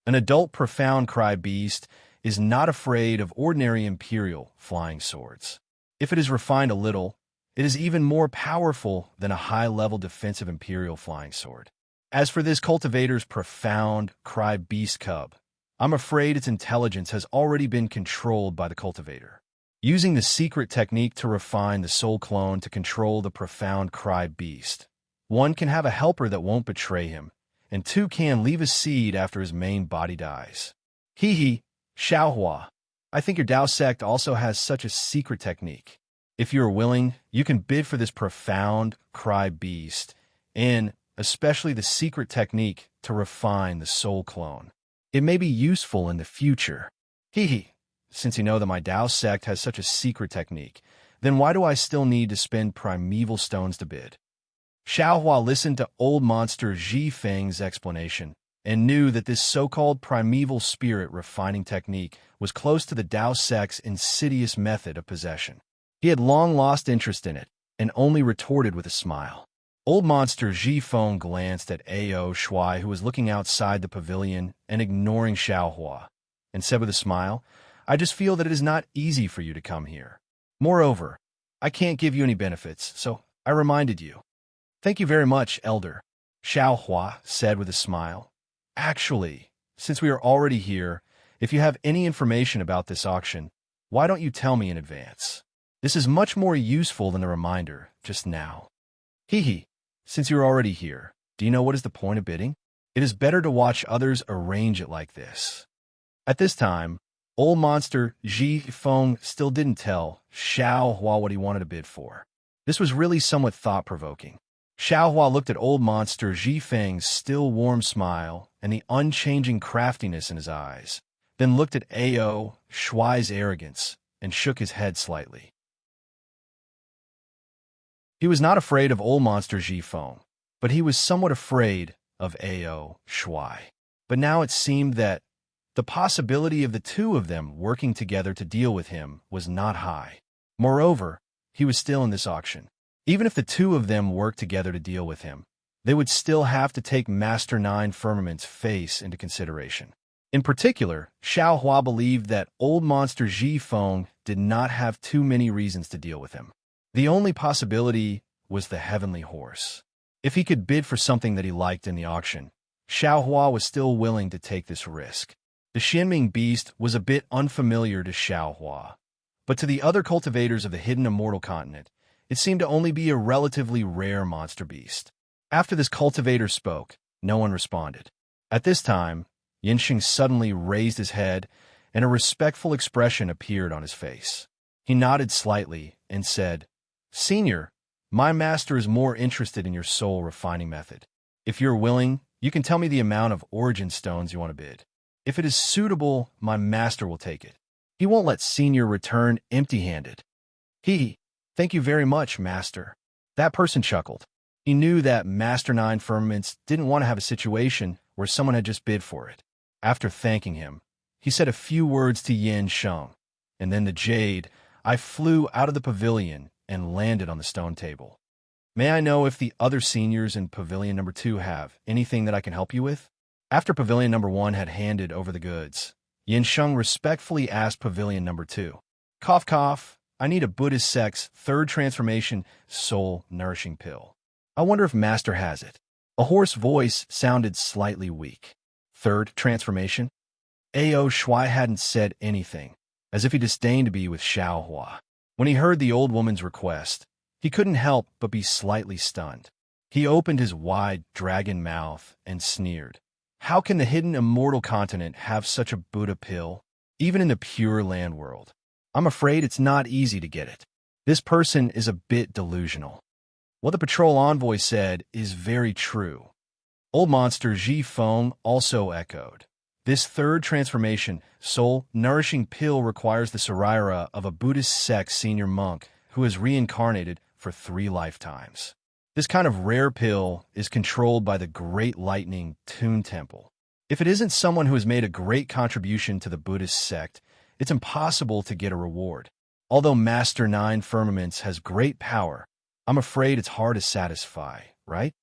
An adult profound cry beast is not afraid of ordinary imperial flying swords. If it is refined a little, it is even more powerful than a high-level defensive imperial flying sword. As for this cultivator's profound cry beast cub, I'm afraid its intelligence has already been controlled by the cultivator. Using the secret technique to refine the soul clone to control the profound cry beast, one can have a helper that won't betray him, and 2 can leave a seed after his main body dies. Hee, Xiaohua, I think your Dao sect also has such a secret technique. If you are willing, you can bid for this profound cry beast, and especially the secret technique to refine the soul clone. It may be useful in the future. Hee. Since you know that my Dao sect has such a secret technique, then why do I still need to spend primeval stones to bid?" Xiaohua listened to Old Monster Zhifeng's explanation and knew that this so-called primeval spirit refining technique was close to the Dao sect's insidious method of possession. He had long lost interest in it and only retorted with a smile. Old Monster Zhifeng glanced at Ao Shuai, who was looking outside the pavilion and ignoring Xiaohua, and said with a smile, "I just feel that it is not easy for you to come here. Moreover, I can't give you any benefits, so I reminded you." "Thank you very much, Elder," Xiaohua said with a smile. "Actually, since we are already here, if you have any information about this auction, why don't you tell me in advance? This is much more useful than the reminder just now." Hee. Since you're already here, do you know what is the point of bidding? It is better to watch others arrange it like this. At this time, Old Monster Zhifeng still didn't tell Xiaohua what he wanted to bid for. This was really somewhat thought-provoking. Xiaohua looked at Old Monster Zhifeng's still warm smile and the unchanging craftiness in his eyes, then looked at Ao Shuai's arrogance and shook his head slightly. He was not afraid of Old Monster Zhifeng, but he was somewhat afraid of Ao Shuai. But now it seemed that the possibility of the 2 of them working together to deal with him was not high. Moreover, he was still in this auction. Even if the 2 of them worked together to deal with him, they would still have to take Master 9 Firmament's face into consideration. In particular, Xiaohua believed that Old Monster Zhifeng did not have too many reasons to deal with him. The only possibility was the Heavenly Horse. If he could bid for something that he liked in the auction, Xiaohua was still willing to take this risk. The Xianming beast was a bit unfamiliar to Xiaohua, but to the other cultivators of the hidden immortal continent, it seemed to only be a relatively rare monster beast. After this cultivator spoke, no one responded. At this time, Yinxing suddenly raised his head, and a respectful expression appeared on his face. He nodded slightly and said, "Senior, My master is more interested in your soul refining method. If you're willing, you can tell me the amount of origin stones you want to bid. If it is suitable, my master will take it. He won't let senior return empty-handed. Thank you very much, master. That person chuckled. He knew that Master Nine Firmaments didn't want to have a situation where someone had just bid for it. After thanking him, he said a few words to Yin Sheng, and then the jade. I flew out of the pavilion and landed on the stone table. May I know if the other seniors in Pavilion number 2 have anything that I can help you with? After Pavilion number 1 had handed over the goods, Yin Sheng respectfully asked Pavilion number 2, "Cough, cough, I need a Buddhist sect's third transformation soul-nourishing pill. I wonder if Master has it." A hoarse voice sounded slightly weak. Third transformation? Ao Shui hadn't said anything, as if he disdained to be with Xiao Hua. When he heard the old woman's request, he couldn't help but be slightly stunned. He opened his wide dragon mouth and sneered. How can the hidden immortal continent have such a Buddha pill, even in the Pure Land world? I'm afraid it's not easy to get it. This person is a bit delusional. What the patrol envoy said is very true. Old monster Ji Feng also echoed. This third transformation, soul-nourishing pill, requires the Saraira of a Buddhist sect senior monk who has reincarnated for 3 lifetimes. This kind of rare pill is controlled by the Great Lightning Toon Temple. If it isn't someone who has made a great contribution to the Buddhist sect, it's impossible to get a reward. Although Master Nine Firmaments has great power, I'm afraid it's hard to satisfy, right?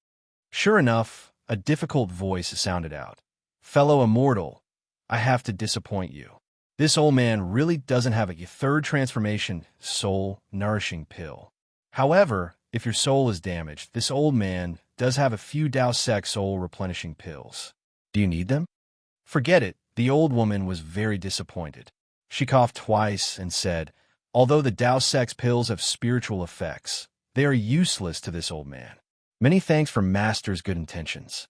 Sure enough, a difficult voice sounded out. Fellow immortal, I have to disappoint you. This old man really doesn't have a third transformation soul-nourishing pill. However, if your soul is damaged, this old man does have a few Dao Sec soul-replenishing pills. Do you need them? Forget it, the old woman was very disappointed. She coughed twice and said, although the Dao Sec's pills have spiritual effects, they are useless to this old man. Many thanks for Master's good intentions.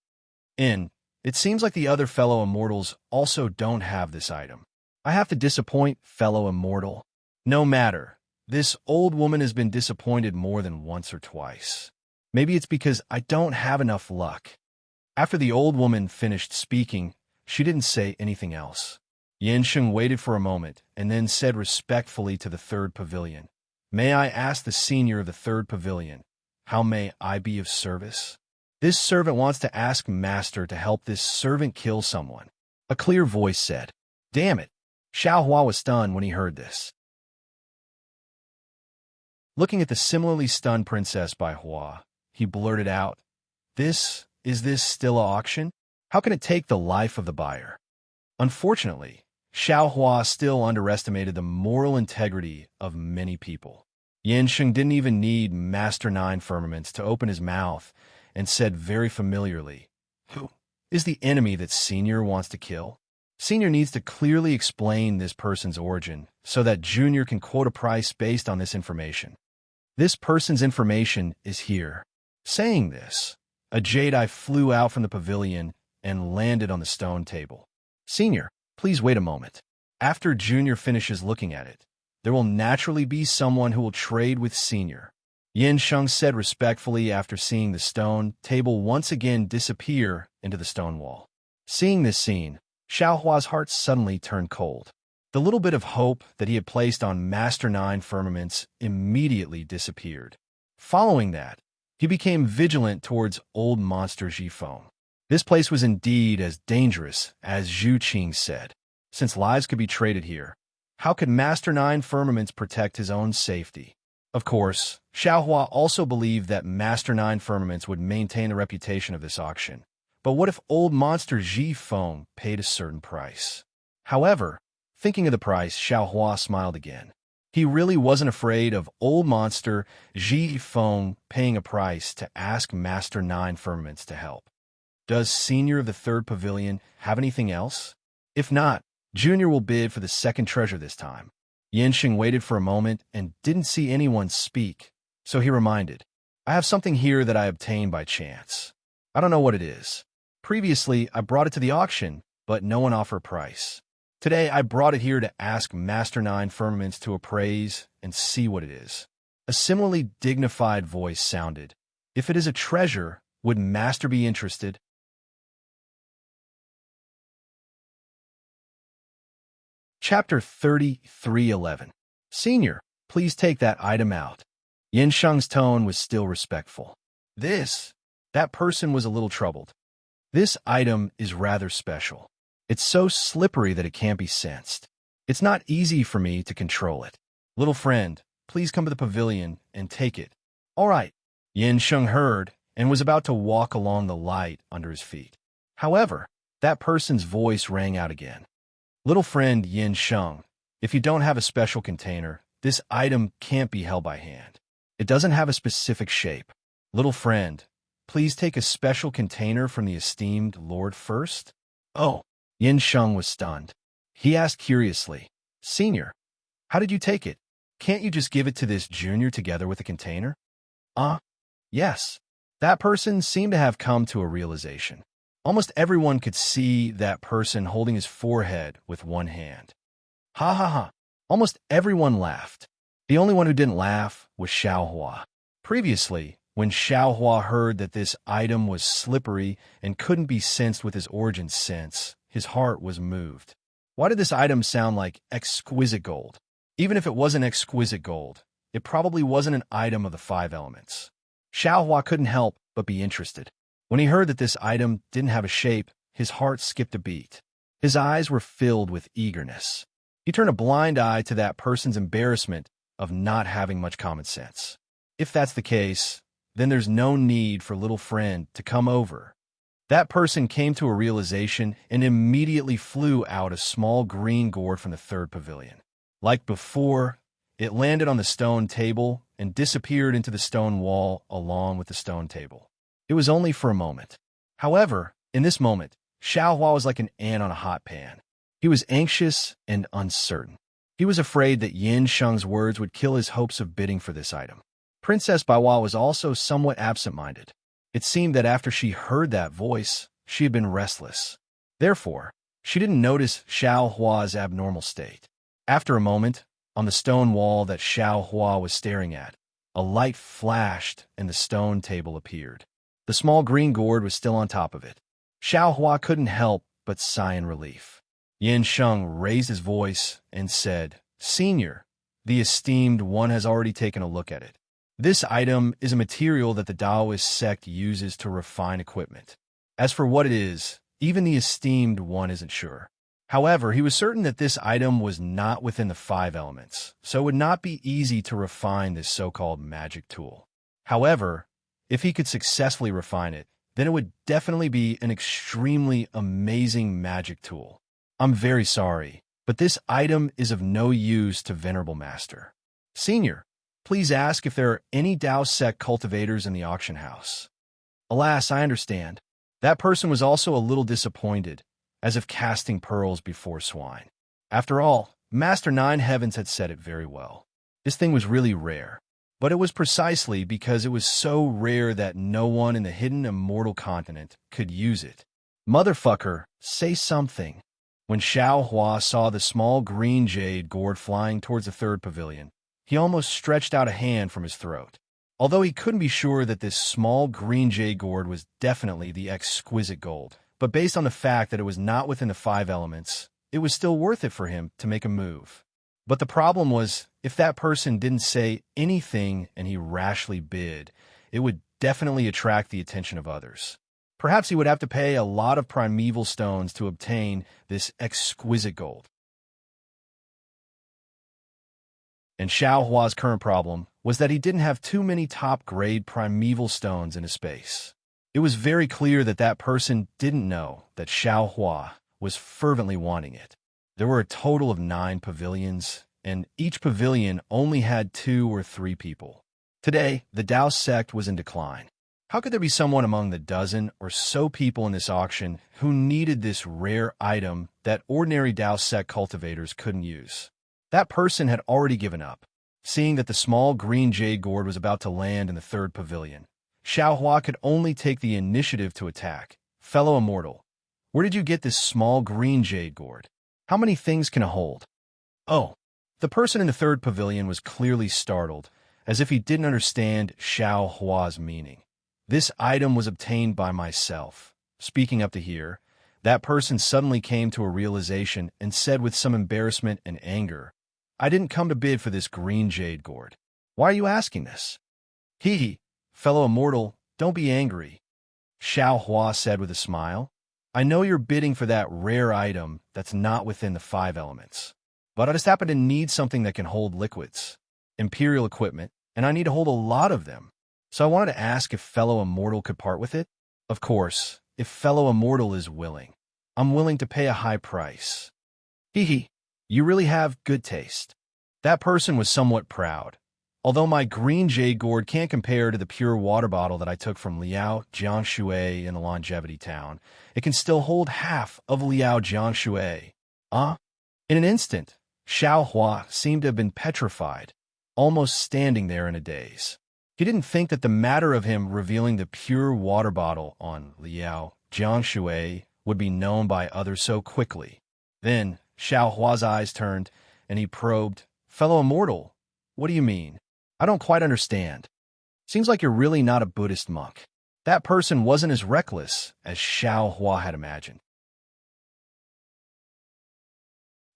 It seems like the other fellow immortals also don't have this item. I have to disappoint, fellow immortal. No matter. This old woman has been disappointed more than once or twice. Maybe it's because I don't have enough luck. After the old woman finished speaking, she didn't say anything else. Yin Sheng waited for a moment and then said respectfully to the third pavilion, "May I ask the senior of the third pavilion, how may I be of service?" This servant wants to ask Master to help this servant kill someone. A clear voice said. Damn it. Xiao Hua was stunned when he heard this. Looking at the similarly stunned princess by Hua, he blurted out, Is this still an auction? How can it take the life of the buyer? Unfortunately, Xiao Hua still underestimated the moral integrity of many people. Yin Sheng didn't even need Master Nine Firmaments to open his mouth and said very familiarly, "Who is the enemy that Senior wants to kill?" Senior needs to clearly explain this person's origin so that Junior can quote a price based on this information. This person's information is here. Saying this, a Jedi flew out from the pavilion and landed on the stone table. Senior, please wait a moment. After Junior finishes looking at it, there will naturally be someone who will trade with Senior. Yin Sheng said respectfully after seeing the stone table once again disappear into the stone wall. Seeing this scene, Xiao Hua's heart suddenly turned cold. The little bit of hope that he had placed on Master Nine Firmaments immediately disappeared. Following that, he became vigilant towards old monster Jifeng. This place was indeed as dangerous as Zhu Qing said. Since lives could be traded here, how could Master Nine Firmaments protect his own safety? Of course, Xiao Hua also believed that Master Nine Firmaments would maintain the reputation of this auction. But what if old monster Jifeng paid a certain price? However, thinking of the price, Xiao Hua smiled again. He really wasn't afraid of old monster Jifeng paying a price to ask Master Nine Firmaments to help. Does Senior of the third pavilion have anything else? If not, Junior will bid for the second treasure this time. Yin Sheng waited for a moment and didn't see anyone speak, so he reminded, I have something here that I obtained by chance. I don't know what it is. Previously, I brought it to the auction, but no one offered a price. Today, I brought it here to ask Master Nine Firmaments to appraise and see what it is. A similarly dignified voice sounded. If it is a treasure, would master be interested? Chapter 33:11. Senior, please take that item out. Yin Sheng's tone was still respectful. That person was a little troubled. This item is rather special. It's so slippery that it can't be sensed. It's not easy for me to control it. Little friend, please come to the pavilion and take it. All right. Yin Sheng heard and was about to walk along the light under his feet. However, that person's voice rang out again. Little friend Yin Sheng, if you don't have a special container, this item can't be held by hand. It doesn't have a specific shape. Little friend, please take a special container from the esteemed Lord first. Oh, Yin Sheng was stunned. He asked curiously, Senior, how did you take it? Can't you just give it to this junior together with a container? Yes. That person seemed to have come to a realization. Almost everyone could see that person holding his forehead with one hand. Ha ha ha. Almost everyone laughed. The only one who didn't laugh was Xiaohua. Previously, when Xiaohua heard that this item was slippery and couldn't be sensed with his origin sense, his heart was moved. Why did this item sound like exquisite gold? Even if it wasn't exquisite gold, it probably wasn't an item of the 5 elements. Xiaohua couldn't help but be interested. When he heard that this item didn't have a shape, his heart skipped a beat. His eyes were filled with eagerness. He turned a blind eye to that person's embarrassment of not having much common sense. If that's the case, then there's no need for little friend to come over. That person came to a realization and immediately flew out a small green gourd from the 3rd pavilion. Like before, it landed on the stone table and disappeared into the stone wall along with the stone table. It was only for a moment. However, in this moment, Xiaohua was like an ant on a hot pan. He was anxious and uncertain. He was afraid that Yin Sheng's words would kill his hopes of bidding for this item. Princess Baiwa was also somewhat absent-minded. It seemed that after she heard that voice, she had been restless. Therefore, she didn't notice Xiaohua's abnormal state. After a moment, on the stone wall that Xiaohua was staring at, a light flashed and the stone table appeared. The small green gourd was still on top of it. Xiaohua couldn't help but sigh in relief. Yin Sheng raised his voice and said, Senior, the esteemed one has already taken a look at it. This item is a material that the Taoist sect uses to refine equipment. As for what it is, even the esteemed one isn't sure. However, he was certain that this item was not within the 5 elements, so it would not be easy to refine this so-called magic tool. However, if he could successfully refine it, then it would definitely be an extremely amazing magic tool. I'm very sorry, but this item is of no use to Venerable Master. Senior, please ask if there are any Tao sect cultivators in the auction house. Alas, I understand. That person was also a little disappointed, as if casting pearls before swine. After all, Master Nine Heavens had said it very well. This thing was really rare, but it was precisely because it was so rare that no one in the hidden immortal continent could use it. Motherfucker, say something. When Xiaohua saw the small green jade gourd flying towards the 3rd pavilion, he almost stretched out a hand from his throat. Although he couldn't be sure that this small green jade gourd was definitely the exquisite gold, but based on the fact that it was not within the 5 elements, it was still worth it for him to make a move. But the problem was, if that person didn't say anything and he rashly bid, it would definitely attract the attention of others. Perhaps he would have to pay a lot of primeval stones to obtain this exquisite gold. And Xiaohua's current problem was that he didn't have too many top-grade primeval stones in his space. It was very clear that that person didn't know that Xiaohua was fervently wanting it. There were a total of 9 pavilions, and each pavilion only had 2 or 3 people. Today, the Tao sect was in decline. How could there be someone among the dozen or so people in this auction who needed this rare item that ordinary Tao sect cultivators couldn't use? That person had already given up. Seeing that the small green jade gourd was about to land in the 3rd pavilion, Xiaohua could only take the initiative to attack. Fellow immortal, where did you get this small green jade gourd? How many things can it hold? Oh, the person in the 3rd pavilion was clearly startled, as if he didn't understand Xiao Hua's meaning. This item was obtained by myself. Speaking up to here, that person suddenly came to a realization and said with some embarrassment and anger, I didn't come to bid for this green jade gourd. Why are you asking this? Hee hee, fellow immortal, don't be angry. Xiao Hua said with a smile. I know you're bidding for that rare item that's not within the 5 elements. But I just happen to need something that can hold liquids, imperial equipment, and I need to hold a lot of them. So I wanted to ask if fellow immortal could part with it. Of course, if fellow immortal is willing. I'm willing to pay a high price. Hee hee, you really have good taste. That person was somewhat proud. Although my green jade gourd can't compare to the pure water bottle that I took from Liao Jianshui in the longevity town, it can still hold half of Liao Jianshui. In an instant, Xiao Hua seemed to have been petrified, almost standing there in a daze. He didn't think that the matter of him revealing the pure water bottle on Liao Jianshui would be known by others so quickly. Then, Xiao Hua's eyes turned, and he probed, Fellow immortal, what do you mean? I don't quite understand. Seems like you're really not a Buddhist monk. That person wasn't as reckless as Xiao Hua had imagined.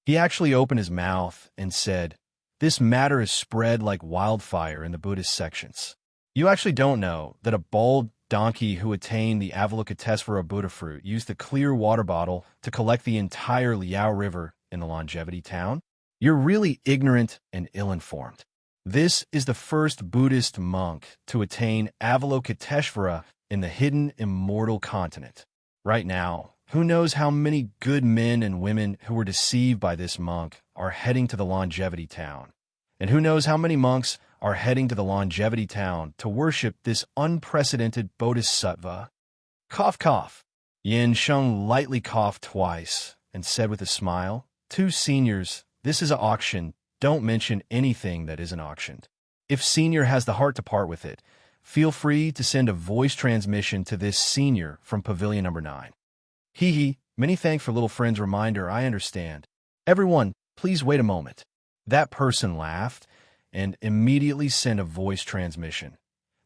He actually opened his mouth and said, This matter is spread like wildfire in the Buddhist sections. You actually don't know that a bald donkey who attained the Avalokitesvara Buddha fruit used a clear water bottle to collect the entire Liao River in the longevity town? You're really ignorant and ill-informed. This is the first Buddhist monk to attain Avalokitesvara in the hidden immortal continent. Right now, who knows how many good men and women who were deceived by this monk are heading to the longevity town? And who knows how many monks are heading to the longevity town to worship this unprecedented bodhisattva? Cough, cough. Yin Sheng lightly coughed twice and said with a smile, 2 seniors, this is an auction. Don't mention anything that isn't auctioned. If senior has the heart to part with it, feel free to send a voice transmission to this senior from Pavilion number 9. Hee hee, many thanks for little friend's reminder, I understand. Everyone, please wait a moment. That person laughed and immediately sent a voice transmission.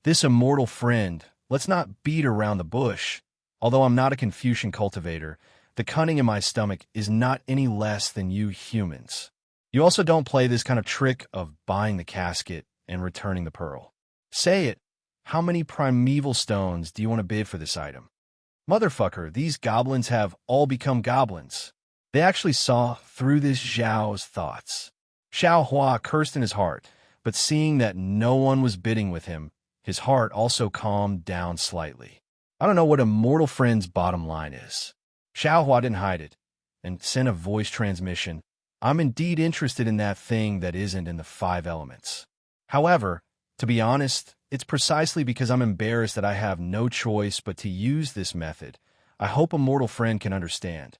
This immortal friend, let's not beat around the bush. Although I'm not a Confucian cultivator, the cunning in my stomach is not any less than you humans. You also don't play this kind of trick of buying the casket and returning the pearl. Say it. How many primeval stones do you want to bid for this item? Motherfucker, these goblins have all become goblins. They actually saw through this Zhao's thoughts. Xiao Hua cursed in his heart, but seeing that no one was bidding with him, his heart also calmed down slightly. I don't know what a mortal friend's bottom line is. Xiao Hua didn't hide it, and sent a voice transmission. I'm indeed interested in that thing that isn't in the 5 elements. However, to be honest, it's precisely because I'm embarrassed that I have no choice but to use this method. I hope a mortal friend can understand.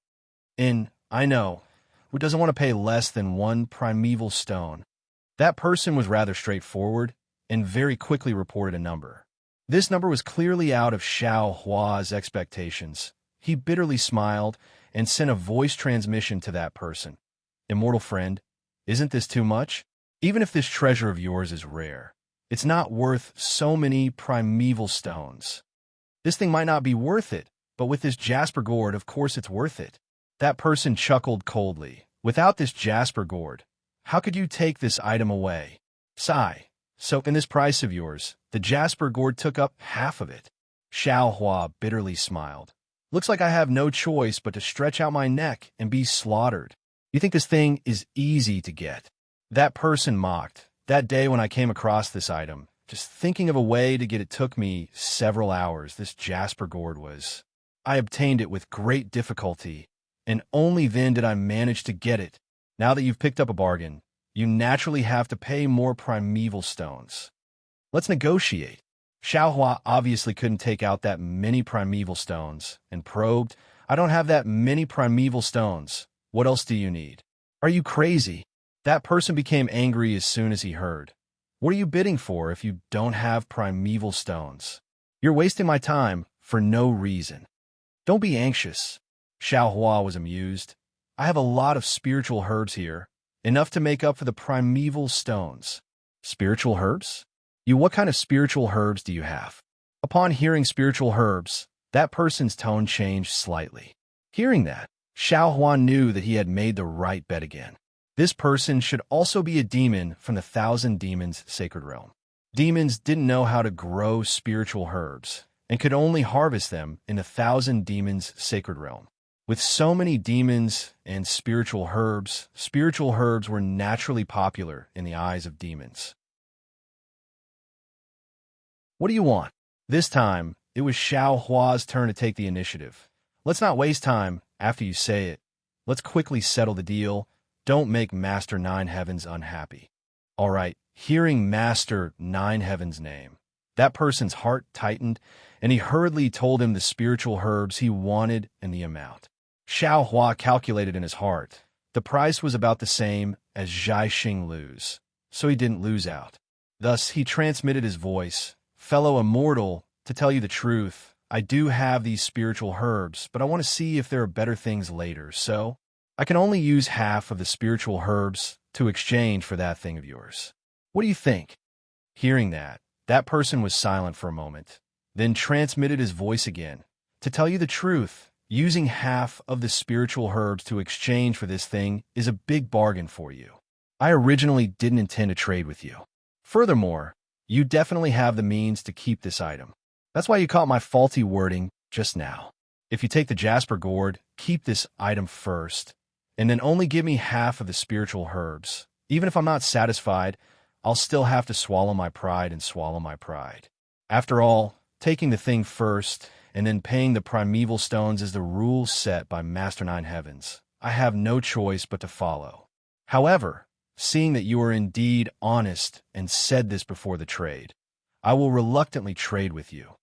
I know, who doesn't want to pay less than 1 primeval stone? That person was rather straightforward and very quickly reported a number. This number was clearly out of Xiao Hua's expectations. He bitterly smiled and sent a voice transmission to that person. Immortal friend, isn't this too much? Even if this treasure of yours is rare, it's not worth so many primeval stones. This thing might not be worth it, but with this jasper gourd, of course it's worth it. That person chuckled coldly. Without this jasper gourd, how could you take this item away? Sigh. So in this price of yours, the jasper gourd took up half of it. Xiao Hua bitterly smiled. Looks like I have no choice but to stretch out my neck and be slaughtered. You think this thing is easy to get? That person mocked. That day when I came across this item, just thinking of a way to get it took me several hours. This jasper gourd was. I obtained it with great difficulty, and only then did I manage to get it. Now that you've picked up a bargain, you naturally have to pay more primeval stones. Let's negotiate. Xiao Hua obviously couldn't take out that many primeval stones, and probed, I don't have that many primeval stones. What else do you need? Are you crazy? That person became angry as soon as he heard. What are you bidding for if you don't have primeval stones? You're wasting my time for no reason. Don't be anxious. Xiao Hua was amused. I have a lot of spiritual herbs here, enough to make up for the primeval stones. Spiritual herbs? What kind of spiritual herbs do you have? Upon hearing spiritual herbs, that person's tone changed slightly. Hearing that, Xiao Huan knew that he had made the right bet again. This person should also be a demon from the Thousand Demons Sacred Realm. Demons didn't know how to grow spiritual herbs and could only harvest them in the Thousand Demons Sacred Realm. With so many demons and spiritual herbs were naturally popular in the eyes of demons. What do you want? This time, it was Xiao Hua's turn to take the initiative. Let's not waste time after you say it. Let's quickly settle the deal. Don't make Master Nine Heavens unhappy. All right, hearing Master Nine Heavens' name, that person's heart tightened, and he hurriedly told him the spiritual herbs he wanted and the amount. Xiao Hua calculated in his heart. The price was about the same as Zhai Xing Lu's, so he didn't lose out. Thus, he transmitted his voice. Fellow immortal, to tell you the truth, I do have these spiritual herbs, but I want to see if there are better things later, so I can only use half of the spiritual herbs to exchange for that thing of yours. What do you think? Hearing that, that person was silent for a moment, then transmitted his voice again. To tell you the truth, using half of the spiritual herbs to exchange for this thing is a big bargain for you. I originally didn't intend to trade with you. Furthermore, you definitely have the means to keep this item. That's why you caught my faulty wording just now. If you take the Jasper Gourd, keep this item first, and then only give me half of the spiritual herbs. Even if I'm not satisfied, I'll still have to swallow my pride and swallow my pride. After all, taking the thing first and then paying the primeval stones is the rule set by Master Nine Heavens. I have no choice but to follow. However, seeing that you are indeed honest and said this before the trade, I will reluctantly trade with you.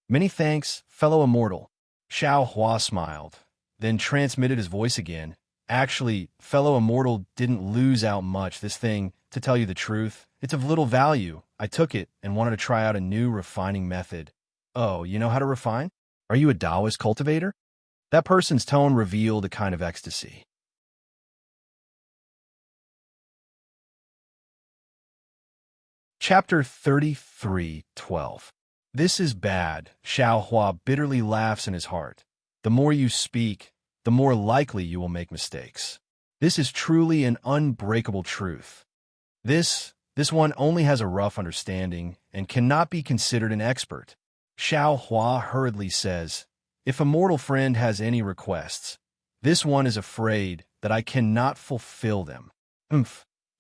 Many thanks, fellow immortal. Xiao Hua smiled, then transmitted his voice again. Actually, fellow immortal didn't lose out much. This thing, to tell you the truth, it's of little value. I took it and wanted to try out a new refining method. Oh, you know how to refine? Are you a Taoist cultivator? That person's tone revealed a kind of ecstasy. Chapter 33:12. This is bad. Xiao Hua bitterly laughs in his heart. The more you speak, the more likely you will make mistakes. This is truly an unbreakable truth. This one only has a rough understanding and cannot be considered an expert. Xiao Hua hurriedly says, if a mortal friend has any requests, this one is afraid that I cannot fulfill them.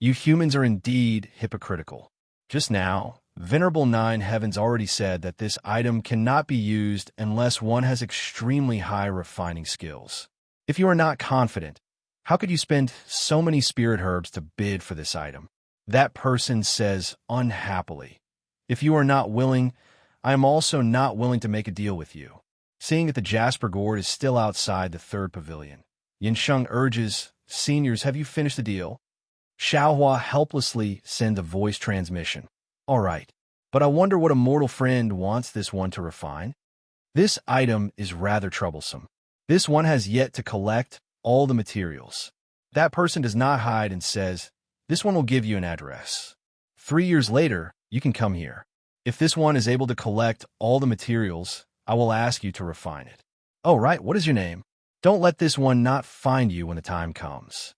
You humans are indeed hypocritical. Just now, Venerable Nine Heavens already said that this item cannot be used unless one has extremely high refining skills. If you are not confident, how could you spend so many spirit herbs to bid for this item? That person says unhappily, if you are not willing, I am also not willing to make a deal with you. Seeing that the Jasper Gourd is still outside the third pavilion, Yinsheng urges, seniors, have you finished the deal? Xiao Hua helplessly sends a voice transmission. All right, but I wonder what a mortal friend wants this one to refine? This item is rather troublesome. This one has yet to collect all the materials. That person does not hide and says, this one will give you an address. 3 years later, you can come here. If this one is able to collect all the materials, I will ask you to refine it. Oh, right, what is your name? Don't let this one not find you when the time comes.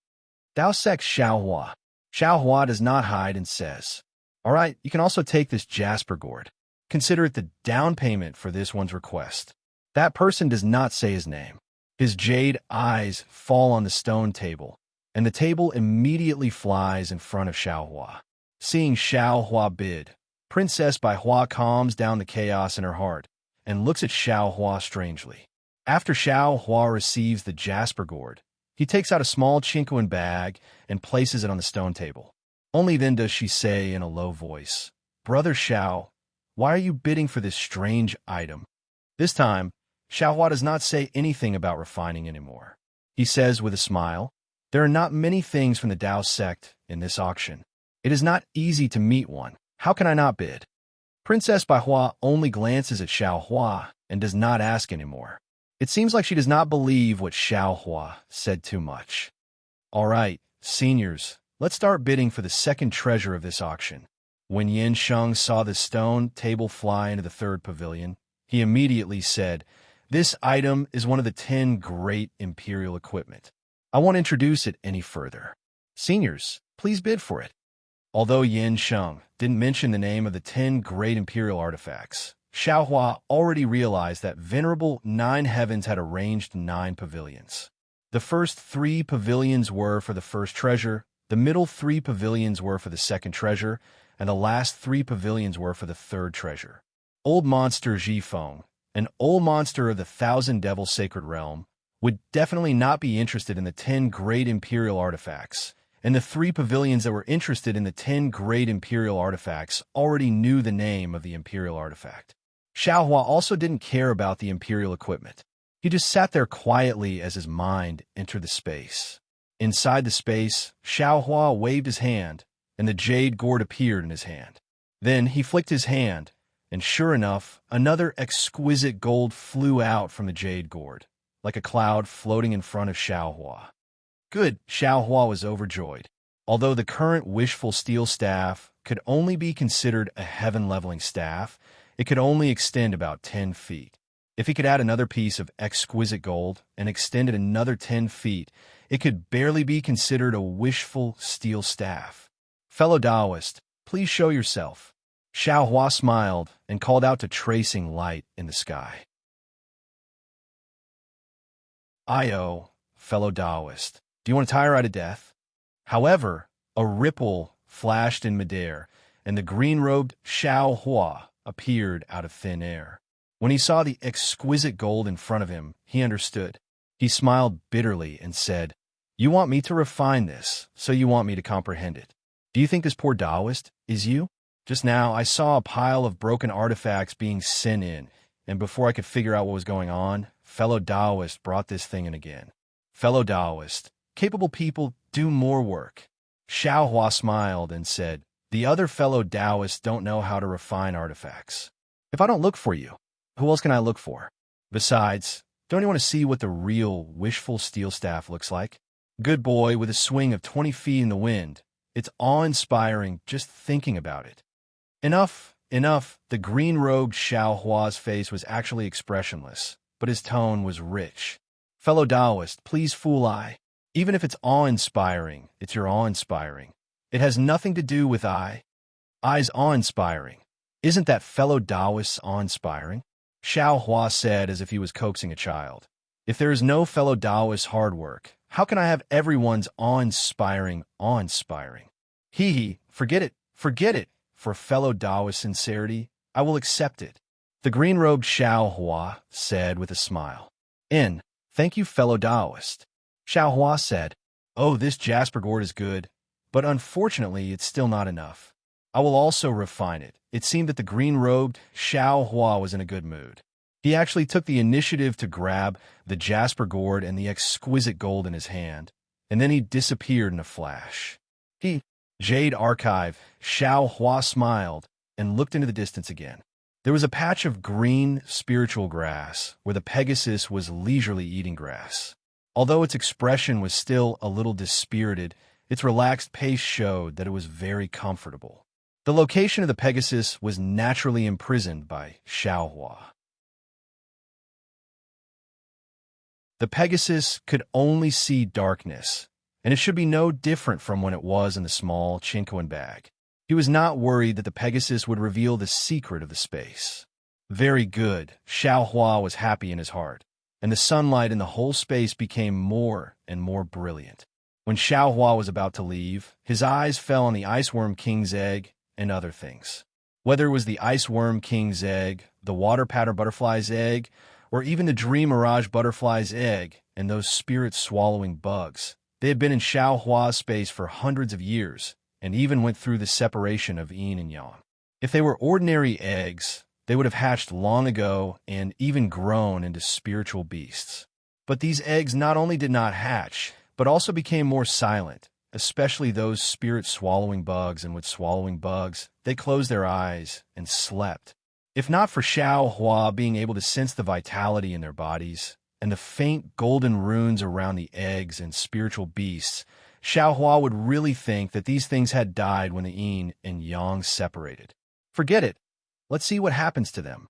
Dao Sec Xiao Hua. Xiao Hua does not hide and says, all right, you can also take this Jasper Gourd. Consider it the down payment for this one's request. That person does not say his name. His jade eyes fall on the stone table, and the table immediately flies in front of Xiao Hua. Seeing Xiao Hua bid, Princess Bai Hua calms down the chaos in her heart and looks at Xiao Hua strangely. After Xiao Hua receives the Jasper Gourd, he takes out a small Chinquan bag and places it on the stone table. Only then does she say in a low voice, Brother Xiao, why are you bidding for this strange item? This time, Xiao Hua does not say anything about refining anymore. He says with a smile, there are not many things from the Tao sect in this auction. It is not easy to meet one. How can I not bid? Princess Bai Hua only glances at Xiao Hua and does not ask anymore. It seems like she does not believe what Xiao Hua said too much. All right, seniors, let's start bidding for the second treasure of this auction. When Yin Sheng saw the stone table fly into the third pavilion, he immediately said, "This item is one of the 10 great imperial equipment. I won't introduce it any further. Seniors, please bid for it." Although Yin Sheng didn't mention the name of the 10 great imperial artifacts, Xiaohua already realized that venerable Nine Heavens had arranged 9 pavilions. The first 3 pavilions were for the first treasure, the middle 3 pavilions were for the second treasure, and the last 3 pavilions were for the third treasure. Old monster Zhifeng, an old monster of the Thousand Devil Sacred Realm, would definitely not be interested in the 10 great imperial artifacts, and the 3 pavilions that were interested in the 10 great imperial artifacts already knew the name of the imperial artifact. Xiaohua also didn't care about the imperial equipment. He just sat there quietly as his mind entered the space. Inside the space, Xiaohua waved his hand, and the jade gourd appeared in his hand. Then he flicked his hand, and sure enough, another exquisite gold flew out from the jade gourd, like a cloud floating in front of Xiaohua. Good, Xiaohua was overjoyed. Although the current wishful steel staff could only be considered a heaven-leveling staff, it could only extend about 10 feet. If he could add another piece of exquisite gold and extend it another 10 feet, it could barely be considered a wishful steel staff. "Fellow Taoist, please show yourself." Xiaohua smiled and called out to tracing light in the sky. "Io, fellow Taoist, do you want to tire out to death?" However, a ripple flashed in midair, and the green-robed Xiaohua appeared out of thin air. When he saw the exquisite gold in front of him, he understood. He smiled bitterly and said, "You want me to refine this, so you want me to comprehend it. Do you think this poor Taoist is you? Just now, I saw a pile of broken artifacts being sent in, and before I could figure out what was going on, fellow Taoist brought this thing in again. Fellow Taoist, capable people do more work." Xiaohua smiled and said, "The other fellow Taoists don't know how to refine artifacts. If I don't look for you, who else can I look for? Besides, don't you want to see what the real wishful steel staff looks like? Good boy with a swing of 20 feet in the wind. It's awe-inspiring just thinking about it." Enough, enough. The green-robed Xiaohua's face was actually expressionless, but his tone was rich. "Fellow Taoist, please fool I. Even if it's awe-inspiring, it's your awe-inspiring. It has nothing to do with I. I's awe-inspiring. Isn't that fellow Taoist's awe-inspiring?" Xiaohua said as if he was coaxing a child. "If there is no fellow Taoist's hard work, how can I have everyone's awe-inspiring awe-inspiring? Hee, forget it, forget it. For fellow Taoist sincerity, I will accept it." The green-robed Xiaohua said with a smile. Thank you, fellow Taoist." Xiaohua said, "Oh, this jasper gourd is good, but unfortunately it's still not enough. I will also refine it." It seemed that the green-robed Xiaohua was in a good mood. He actually took the initiative to grab the jasper gourd and the exquisite gold in his hand, and then he disappeared in a flash. Jade Archive, Xiaohua smiled and looked into the distance again. There was a patch of green, spiritual grass where the Pegasus was leisurely eating grass. Although its expression was still a little dispirited, its relaxed pace showed that it was very comfortable. The location of the Pegasus was naturally imprisoned by Xiaohua. The Pegasus could only see darkness, and it should be no different from when it was in the small Chincoan bag. He was not worried that the Pegasus would reveal the secret of the space. Very good, Xiaohua was happy in his heart, and the sunlight in the whole space became more and more brilliant. When Xiaohua was about to leave, his eyes fell on the Iceworm King's egg and other things. Whether it was the Iceworm King's egg, the Water Pattern Butterfly's egg, or even the Dream Mirage Butterfly's egg and those spirit-swallowing bugs, they had been in Xiaohua's space for hundreds of years, and even went through the separation of yin and yang. If they were ordinary eggs, they would have hatched long ago and even grown into spiritual beasts. But these eggs not only did not hatch, but also became more silent, especially those spirit-swallowing bugs, and with swallowing bugs, they closed their eyes and slept. If not for Xiaohua being able to sense the vitality in their bodies, and the faint golden runes around the eggs and spiritual beasts, Xiao Hua would really think that these things had died when the yin and yang separated. Forget it. Let's see what happens to them.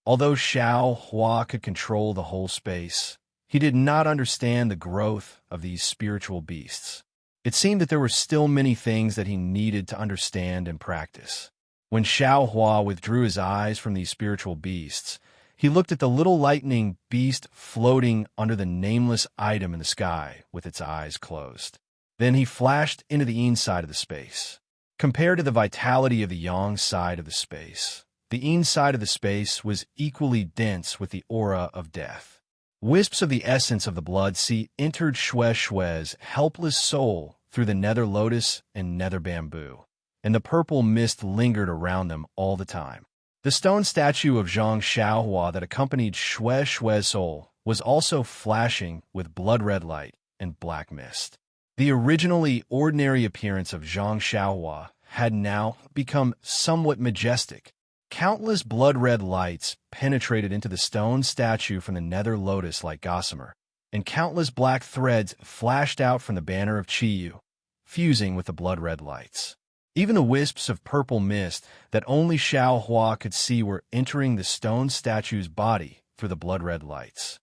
Although Xiao Hua could control the whole space, he did not understand the growth of these spiritual beasts. It seemed that there were still many things that he needed to understand and practice. When Xiao Hua withdrew his eyes from these spiritual beasts, he looked at the little lightning beast floating under the nameless item in the sky with its eyes closed. Then he flashed into the yin side of the space. Compared to the vitality of the yang side of the space, the yin side of the space was equally dense with the aura of death. Wisps of the essence of the blood sea entered Xue Xue's helpless soul through the nether lotus and nether bamboo, and the purple mist lingered around them all the time. The stone statue of Zhang Xiaohua that accompanied Xue Xue's soul was also flashing with blood-red light and black mist. The originally ordinary appearance of Zhang Xiaohua had now become somewhat majestic. Countless blood-red lights penetrated into the stone statue from the nether lotus like gossamer, and countless black threads flashed out from the banner of Qiyu, fusing with the blood-red lights. Even the wisps of purple mist that only Xiao Hua could see were entering the stone statue's body through the blood-red lights.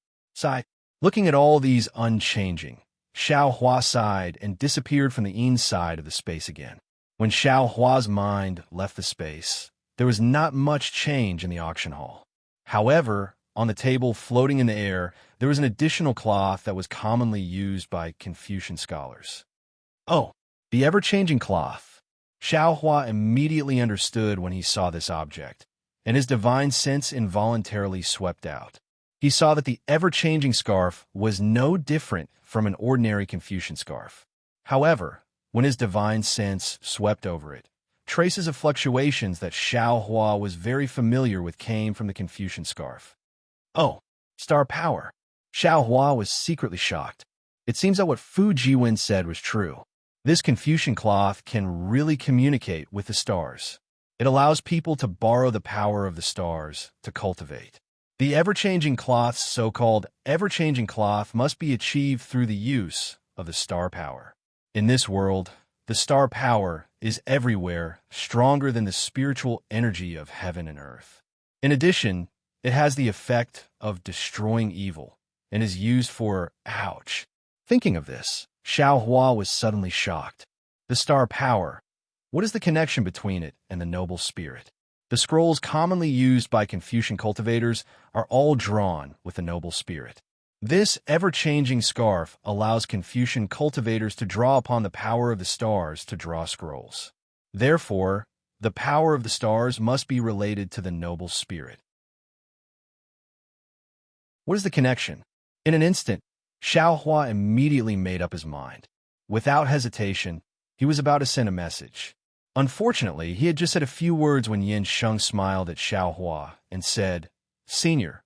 Looking at all these unchanging, Xiao Hua sighed and disappeared from the inside of the space again. When Xiao Hua's mind left the space, there was not much change in the auction hall. However, on the table floating in the air, there was an additional cloth that was commonly used by Confucian scholars. Oh, the ever-changing cloth. Xiao Hua immediately understood when he saw this object, and his divine sense involuntarily swept out. He saw that the ever-changing scarf was no different from an ordinary Confucian scarf. However, when his divine sense swept over it, traces of fluctuations that Xiao Hua was very familiar with came from the Confucian scarf. Oh, star power. Xiao Hua was secretly shocked. It seems that what Fu Jiwen said was true. This Confucian cloth can really communicate with the stars. It allows people to borrow the power of the stars to cultivate. The ever-changing cloth's so-called ever-changing cloth must be achieved through the use of the star power. In this world, the star power is everywhere stronger than the spiritual energy of heaven and earth. In addition, it has the effect of destroying evil and is used for ouch. Thinking of this, Xiao Hua was suddenly shocked. The star power, what is the connection between it and the noble spirit? The scrolls commonly used by Confucian cultivators are all drawn with the noble spirit. This ever-changing scarf allows Confucian cultivators to draw upon the power of the stars to draw scrolls. Therefore, the power of the stars must be related to the noble spirit. What is the connection? In an instant, Xiao Hua immediately made up his mind. Without hesitation, he was about to send a message. Unfortunately, he had just said a few words when Yin Sheng smiled at Xiao Hua and said, "Senior,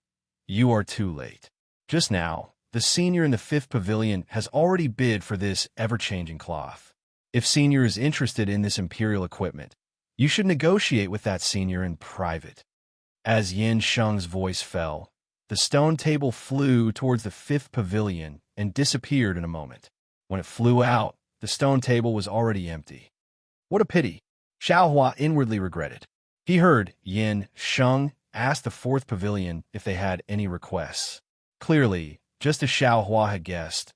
you are too late. Just now, the senior in the 5th pavilion has already bid for this ever-changing cloth. If senior is interested in this imperial equipment, you should negotiate with that senior in private." As Yin Sheng's voice fell, the stone table flew towards the 5th pavilion and disappeared in a moment. When it flew out, the stone table was already empty. What a pity, Xiao Hua inwardly regretted. He heard Yin Sheng ask the 4th pavilion if they had any requests. Clearly, just as Xiao Hua had guessed,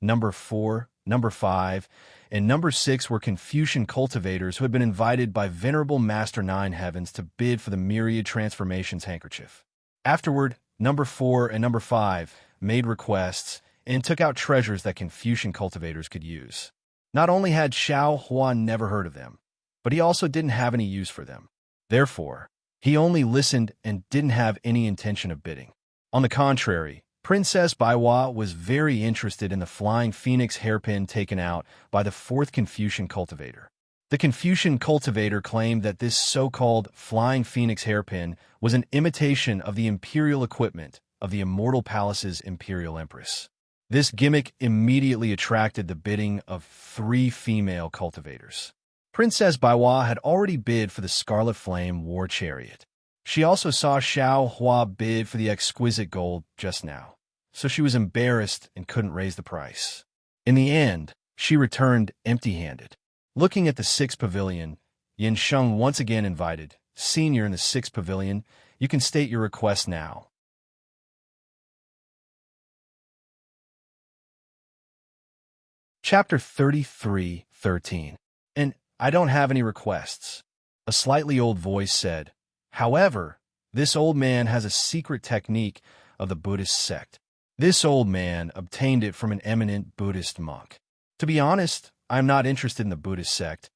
number 4, number 5, and number 6 were Confucian cultivators who had been invited by Venerable Master Nine Heavens to bid for the Myriad Transformations handkerchief. Afterward, number 4 and number 5 made requests and took out treasures that Confucian cultivators could use. Not only had Xiao Hua never heard of them, but he also didn't have any use for them. Therefore, he only listened and didn't have any intention of bidding. On the contrary, Princess Baiwa was very interested in the flying phoenix hairpin taken out by the 4th Confucian cultivator. The Confucian cultivator claimed that this so-called flying phoenix hairpin was an imitation of the imperial equipment of the Immortal Palace's imperial empress. This gimmick immediately attracted the bidding of 3 female cultivators. Princess Baiwa had already bid for the Scarlet Flame War Chariot. She also saw Xiao Hua bid for the exquisite gold just now, so she was embarrassed and couldn't raise the price. In the end, She returned empty-handed. Looking at the sixth pavilion, Yin Sheng once again invited, "Senior in the sixth pavilion, you can state your request now." Chapter 33:13. And I don't have any requests. A slightly old voice said, "However, this old man has a secret technique of the Buddhist sect. This old man obtained it from an eminent Buddhist monk. To be honest, I am not interested in the Buddhist sect.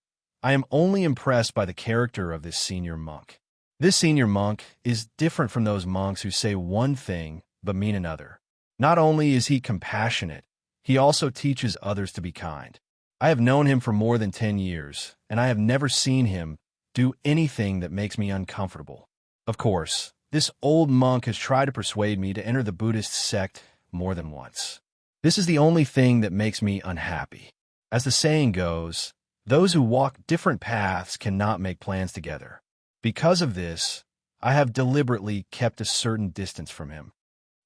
I am only impressed by the character of this senior monk. This senior monk is different from those monks who say one thing but mean another. Not only is he compassionate, he also teaches others to be kind. I have known him for more than 10 years, and I have never seen him do anything that makes me uncomfortable. Of course, this old monk has tried to persuade me to enter the Buddhist sect more than once. This is the only thing that makes me unhappy. As the saying goes, those who walk different paths cannot make plans together. Because of this, I have deliberately kept a certain distance from him.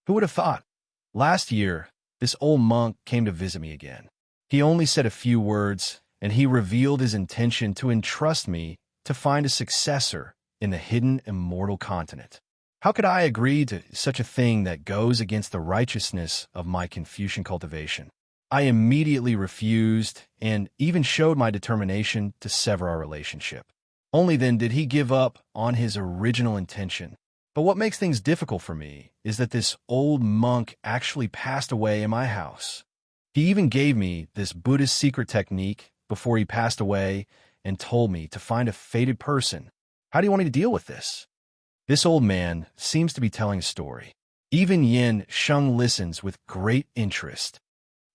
Who would have thought? Last year, this old monk came to visit me again. He only said a few words, and he revealed his intention to entrust me to find a successor in the hidden immortal continent. How could I agree to such a thing that goes against the righteousness of my Confucian cultivation? I immediately refused and even showed my determination to sever our relationship. Only then did he give up on his original intention. But what makes things difficult for me is that this old monk actually passed away in my house. He even gave me this Buddhist secret technique before he passed away and told me to find a fated person. How do you want me to deal with this? This old man seems to be telling a story. Even Yin Sheng listens with great interest.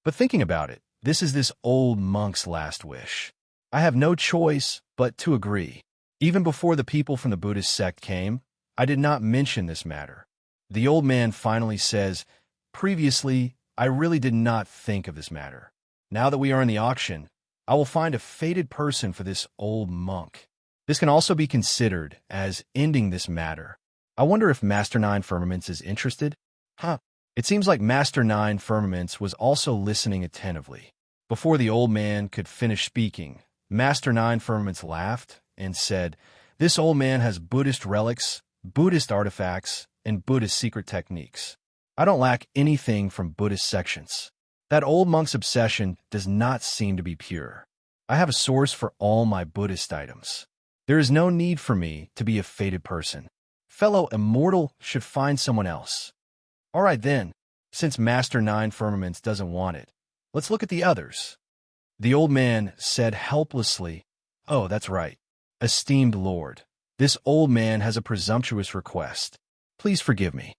But thinking about it, this is this old monk's last wish. I have no choice but to agree. Even before the people from the Buddhist sect came, I did not mention this matter. The old man finally says, "Previously, I really did not think of this matter. Now that we are in the auction, I will find a fated person for this old monk. This can also be considered as ending this matter. I wonder if Master Nine Firmaments is interested?" It seems like Master Nine Firmaments was also listening attentively. Before the old man could finish speaking, Master Nine Firmaments laughed and said, "This old man has Buddhist relics, Buddhist artifacts, and Buddhist secret techniques. I don't lack anything from Buddhist sections. That old monk's obsession does not seem to be pure. I have a source for all my Buddhist items. There is no need for me to be a fated person. Fellow immortal should find someone else. All right then, since Master Nine Firmaments doesn't want it, let's look at the others." The old man said helplessly, "Oh, that's right. Esteemed Lord, this old man has a presumptuous request. Please forgive me.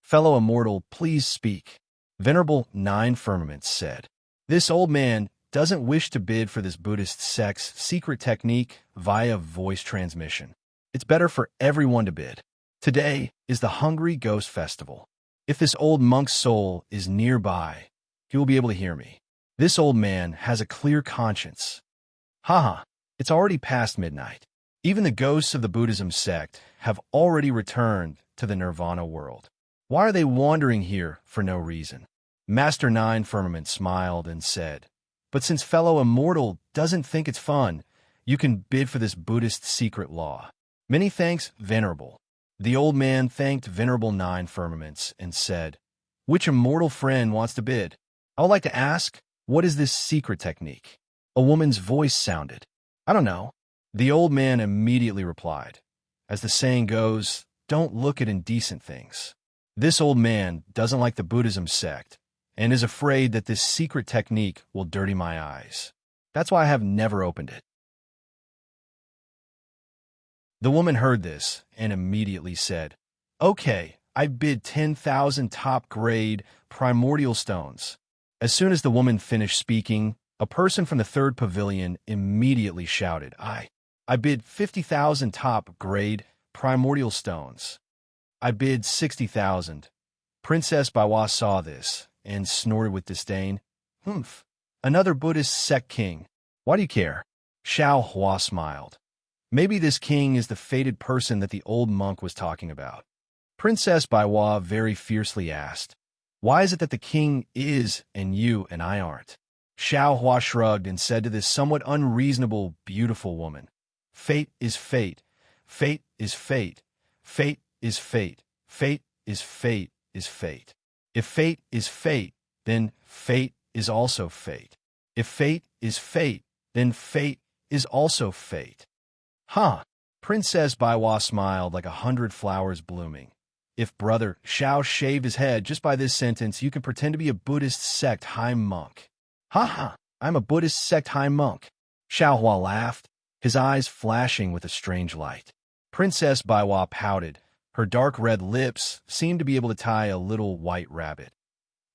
Fellow immortal, please speak." Venerable Nine Firmaments said, "This old man doesn't wish to bid for this Buddhist sect's secret technique via voice transmission. It's better for everyone to bid. Today is the Hungry Ghost Festival. If this old monk's soul is nearby, he will be able to hear me. This old man has a clear conscience. Haha, it's already past midnight. Even the ghosts of the Buddhism sect have already returned to the Nirvana world. Why are they wandering here for no reason?" Master Nine Firmament smiled and said, "But since fellow immortal doesn't think it's fun, you can bid for this Buddhist secret law. Many thanks, Venerable." The old man thanked Venerable Nine Firmaments and said, "Which immortal friend wants to bid? I would like to ask, what is this secret technique?" A woman's voice sounded. "I don't know." The old man immediately replied, "As the saying goes, don't look at indecent things. This old man doesn't like the Buddhism sect and is afraid that this secret technique will dirty my eyes. That's why I have never opened it." The woman heard this and immediately said, "Okay, I bid 10,000 top-grade primordial stones." As soon as the woman finished speaking, a person from the third pavilion immediately shouted, I bid 50,000 top-grade primordial stones." "I bid 60,000. Princess Baiwa saw this and snorted with disdain. "Humph, another Buddhist sect king. Why do you care?" Xiao Hua smiled. Maybe this king is the fated person that the old monk was talking about. Princess Baiwa very fiercely asked, "Why is it that the king is and you and I aren't?" Xiao Hua shrugged and said to this somewhat unreasonable, beautiful woman, "Fate is fate. Fate is fate. Fate is fate. Fate is fate is fate. If fate is fate, then fate is also fate. If fate is fate, then fate is also fate." Huh. Princess Baiwa smiled like 100 flowers blooming. If Brother Xiao shaved his head just by this sentence, you can pretend to be a Buddhist sect high monk. Ha ha, I'm a Buddhist sect high monk. Xiao Hua laughed, his eyes flashing with a strange light. Princess Baiwa pouted. Her dark red lips seemed to be able to tie a little white rabbit.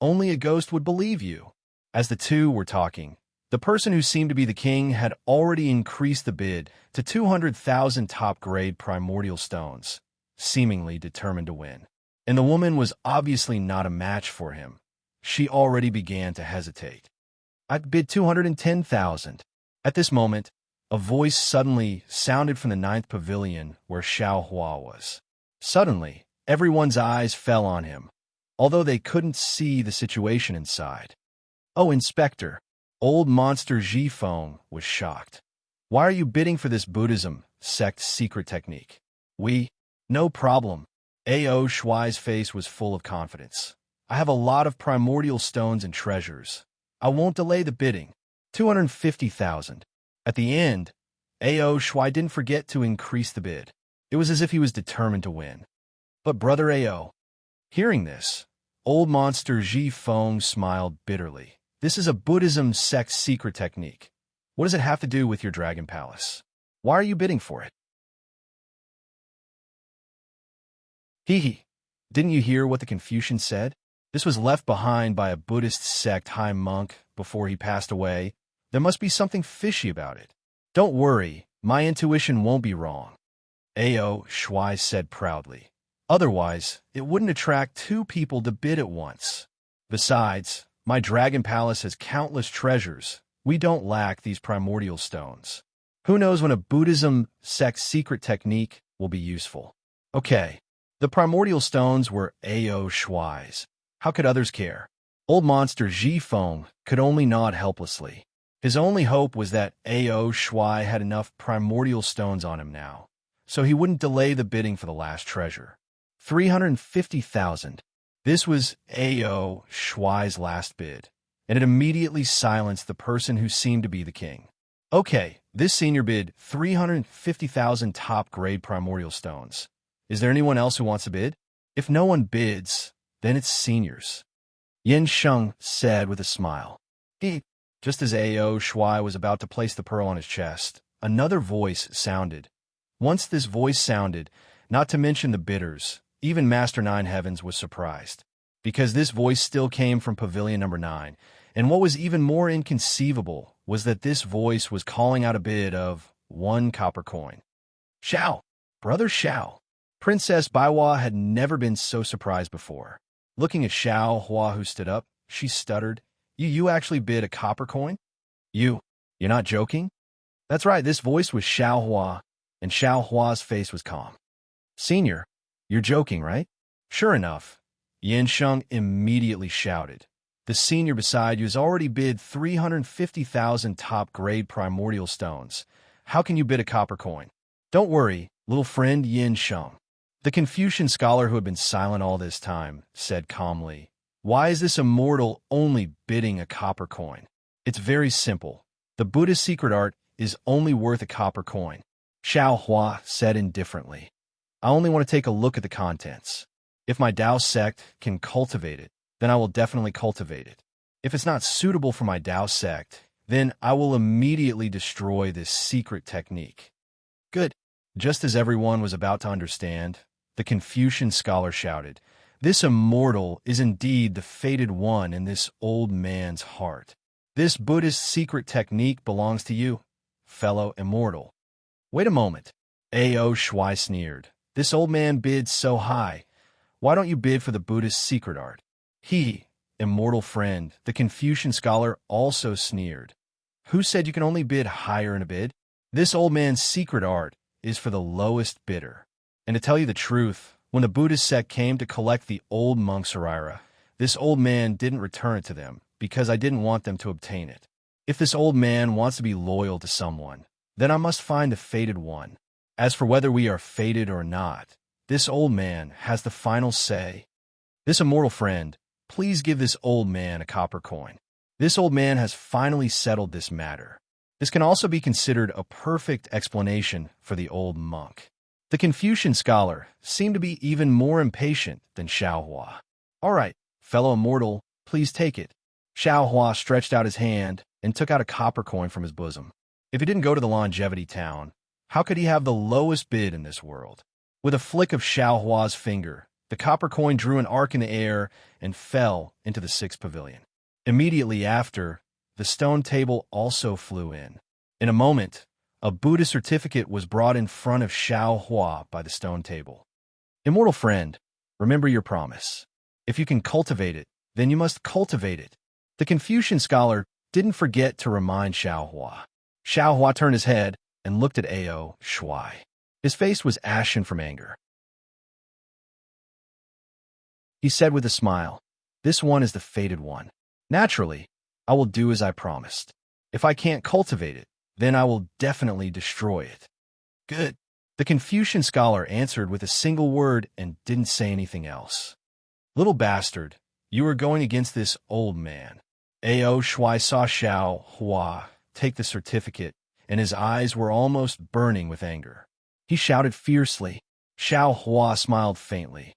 Only a ghost would believe you. As the two were talking, the person who seemed to be the king had already increased the bid to 200,000 top-grade primordial stones, seemingly determined to win. And the woman was obviously not a match for him. She already began to hesitate. "I'd bid 210,000. At this moment, a voice suddenly sounded from the 9th pavilion where Xiao Hua was. Suddenly, everyone's eyes fell on him, although they couldn't see the situation inside. "Oh, Inspector." Old monster Ji Feng was shocked. "Why are you bidding for this Buddhism sect secret technique?" No problem." A.O. Shuai's face was full of confidence. "I have a lot of primordial stones and treasures. I won't delay the bidding. 250,000. At the end, A.O. Shuai didn't forget to increase the bid. It was as if he was determined to win. "But Brother A.O." Hearing this, old monster Ji Feng smiled bitterly. "This is a Buddhism sect secret technique. What does it have to do with your dragon palace? Why are you bidding for it?" Hee. Didn't you hear what the Confucian said? This was left behind by a Buddhist sect high monk before he passed away. There must be something fishy about it. "Don't worry, my intuition won't be wrong," A.O. Shuai said proudly. "Otherwise, it wouldn't attract two people to bid at once. Besides, my dragon palace has countless treasures. We don't lack these primordial stones. Who knows when a Buddhism sect secret technique will be useful." Okay. The primordial stones were A.O. Shuai's. How could others care? Old monster Ji Feng could only nod helplessly. His only hope was that A.O. Shuai had enough primordial stones on him now, so he wouldn't delay the bidding for the last treasure. 350,000. This was A.O. Shuai's last bid, and it immediately silenced the person who seemed to be the king. Okay, this senior bid 350,000 top-grade primordial stones. Is there anyone else who wants to bid? If no one bids, then it's seniors. Yin Sheng said with a smile. Just as A.O. Shuai was about to place the pearl on his chest, another voice sounded. Once this voice sounded, not to mention the bidders, even Master Nine Heavens was surprised, because this voice still came from Pavilion number 9, and what was even more inconceivable was that this voice was calling out a bid of 1 copper coin. "Xiao! Brother Xiao!" Princess Baiwa had never been so surprised before. Looking at Xiao Hua, who stood up, she stuttered, You actually bid a copper coin? You're not joking?" That's right, this voice was Xiao Hua, and Xiao Hua's face was calm. "Senior, you're joking, right?" Sure enough, Yin Sheng immediately shouted. "The senior beside you has already bid 350,000 top-grade primordial stones. How can you bid a copper coin?" "Don't worry, little friend Yin Sheng." The Confucian scholar who had been silent all this time said calmly, "Why is this immortal only bidding a copper coin? It's very simple. The Buddhist secret art is only worth a copper coin." Xiao Hua said indifferently, "I only want to take a look at the contents. If my Tao sect can cultivate it, then I will definitely cultivate it. If it's not suitable for my Tao sect, then I will immediately destroy this secret technique." Good. Just as everyone was about to understand, the Confucian scholar shouted, "This immortal is indeed the fated one in this old man's heart. This Buddhist secret technique belongs to you, fellow immortal." "Wait a moment," A.O. Shuai sneered. "This old man bids so high. Why don't you bid for the Buddhist secret art?" Immortal friend, the Confucian scholar also sneered. "Who said you can only bid higher in a bid? This old man's secret art is for the lowest bidder. And to tell you the truth, when the Buddhist sect came to collect the old monk's Sarira, this old man didn't return it to them because I didn't want them to obtain it. If this old man wants to be loyal to someone, then I must find the fated one. As for whether we are fated or not, this old man has the final say. This immortal friend, please give this old man a copper coin. This old man has finally settled this matter. This can also be considered a perfect explanation for the old monk. The Confucian scholar seemed to be even more impatient than Xiaohua. All right, fellow immortal, please take it. Xiaohua stretched out his hand and took out a copper coin from his bosom. If he didn't go to the longevity town, how could he have the lowest bid in this world? With a flick of Xiaohua's finger, the copper coin drew an arc in the air and fell into the sixth pavilion. Immediately after, the stone table also flew in. In a moment, a Buddha certificate was brought in front of Xiaohua by the stone table. Immortal friend, remember your promise. If you can cultivate it, then you must cultivate it. The Confucian scholar didn't forget to remind Xiaohua. Xiaohua turned his head and looked at Ao Shuai. His face was ashen from anger. He said with a smile, "This one is the fated one. Naturally, I will do as I promised. If I can't cultivate it, then I will definitely destroy it." Good. The Confucian scholar answered with a single word and didn't say anything else. Little bastard, you are going against this old man. Ao Shuai saw Xiaohua take the certificate, and his eyes were almost burning with anger. He shouted fiercely. Xiaohua smiled faintly.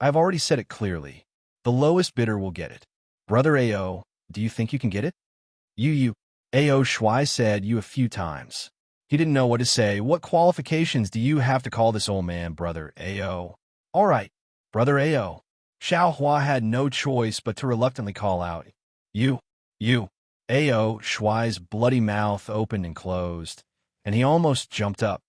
"I have already said it clearly. The lowest bidder will get it. Brother Ao, do you think you can get it?" Ao Shuai said you a few times. He didn't know what to say. "What qualifications do you have to call this old man Brother Ao?" "All right, Brother Ao." Xiaohua had no choice but to reluctantly call out, You. Ao Shuai's bloody mouth opened and closed, and he almost jumped up.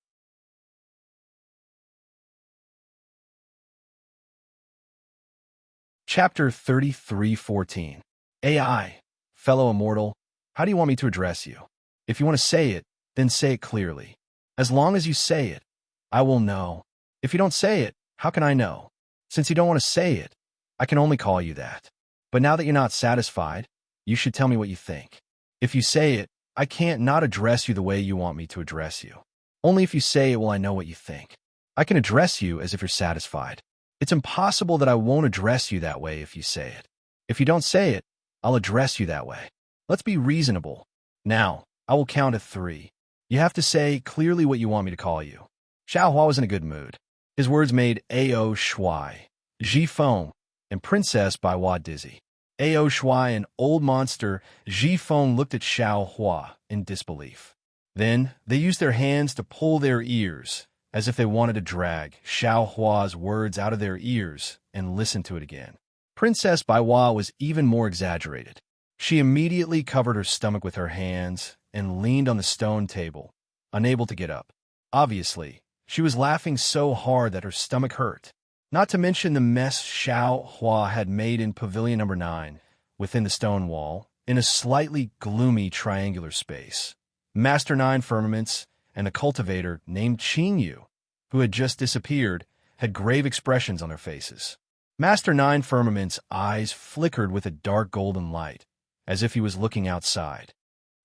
Chapter 33:14. AI, fellow immortal, how do you want me to address you? If you want to say it, then say it clearly. As long as you say it, I will know. If you don't say it, how can I know? Since you don't want to say it, I can only call you that. But now that you're not satisfied, you should tell me what you think. If you say it, I can't not address you the way you want me to address you. Only if you say it will I know what you think. I can address you as if you're satisfied. It's impossible that I won't address you that way if you say it. If you don't say it, I'll address you that way. Let's be reasonable. Now, I will count to 3. You have to say clearly what you want me to call you. Xiaohua was in a good mood. His words made Ao Shuai, Ji Feng, and Princess Baiwa dizzy. Ao Shuai and old monster Ji Feng looked at Xiaohua in disbelief. Then they used their hands to pull their ears, as if they wanted to drag Xiaohua's words out of their ears and listen to it again. Princess Baiwa was even more exaggerated. She immediately covered her stomach with her hands and leaned on the stone table, unable to get up. Obviously, she was laughing so hard that her stomach hurt. Not to mention the mess Xiaohua had made in Pavilion Number 9, within the stone wall, in a slightly gloomy triangular space. Master 9 Firmaments and the cultivator named Qingyu, who had just disappeared, had grave expressions on their faces. Master 9 Firmament's eyes flickered with a dark golden light, as if he was looking outside.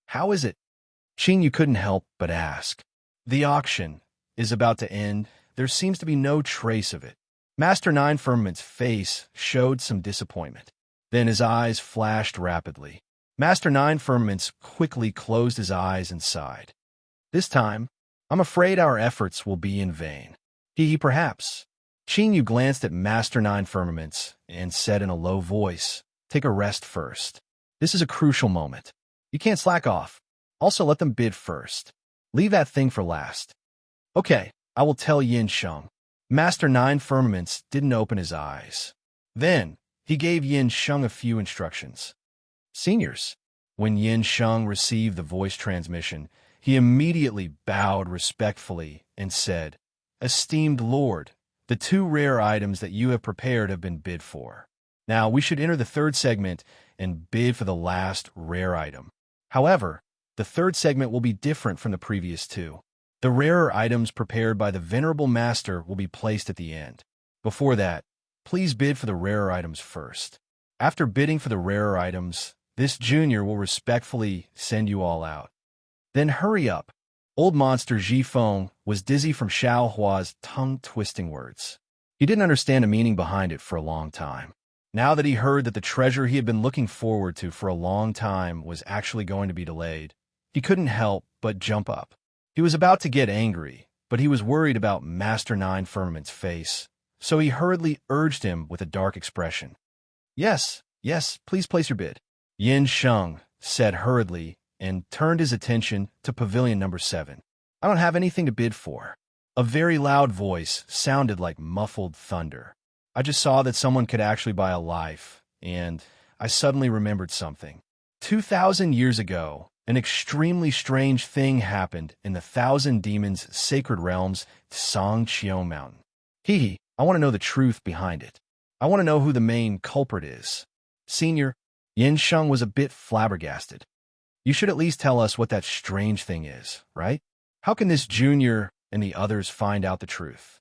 "How is it?" Qingyu couldn't help but ask. "The auction is about to end. There seems to be no trace of it." Master 9 Firmament's face showed some disappointment. Then his eyes flashed rapidly. Master 9 Firmaments quickly closed his eyes and sighed. "This time, I'm afraid our efforts will be in vain." Perhaps. Qingyu glanced at Master 9 Firmaments and said in a low voice, "Take a rest first. This is a crucial moment. You can't slack off. Also let them bid first. Leave that thing for last." "Okay, I will tell Yin Sheng." Master 9 Firmaments didn't open his eyes. Then, he gave Yin Sheng a few instructions. "Seniors." When Yin Sheng received the voice transmission, he immediately bowed respectfully and said, "Esteemed Lord, the 2 rare items that you have prepared have been bid for. Now, we should enter the 3rd segment and bid for the last rare item. However, the 3rd segment will be different from the previous 2. The rarer items prepared by the Venerable Master will be placed at the end. Before that, please bid for the rarer items first. After bidding for the rarer items, This junior will respectfully send you all out. Then hurry up. Old monster Ji Feng was dizzy from Xiao Hua's tongue-twisting words. He didn't understand the meaning behind it for a long time. Now that he heard that the treasure he had been looking forward to for a long time was actually going to be delayed, he couldn't help but jump up. He was about to get angry, but he was worried about Master Nine Firmament's face, so he hurriedly urged him with a dark expression. Yes, please place your bid. Yin Sheng said hurriedly and turned his attention to Pavilion number 7. I don't have anything to bid for. A very loud voice sounded like muffled thunder. I just saw that someone could actually buy a life, and I suddenly remembered something. 2,000 years ago, an extremely strange thing happened in the Thousand Demons' sacred realms, Songqiao Mountain. I want to know the truth behind it. I want to know who the main culprit is. Senior, Yin Sheng was a bit flabbergasted. You should at least tell us what that strange thing is, right? How can this junior and the others find out the truth?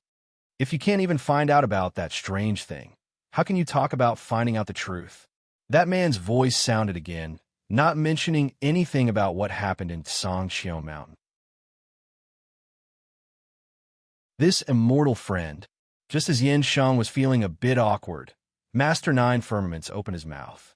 If you can't even find out about that strange thing, how can you talk about finding out the truth? That man's voice sounded again, not mentioning anything about what happened in Songqiao Mountain. This immortal friend, just as Yin Sheng was feeling a bit awkward, Master Nine Firmaments opened his mouth.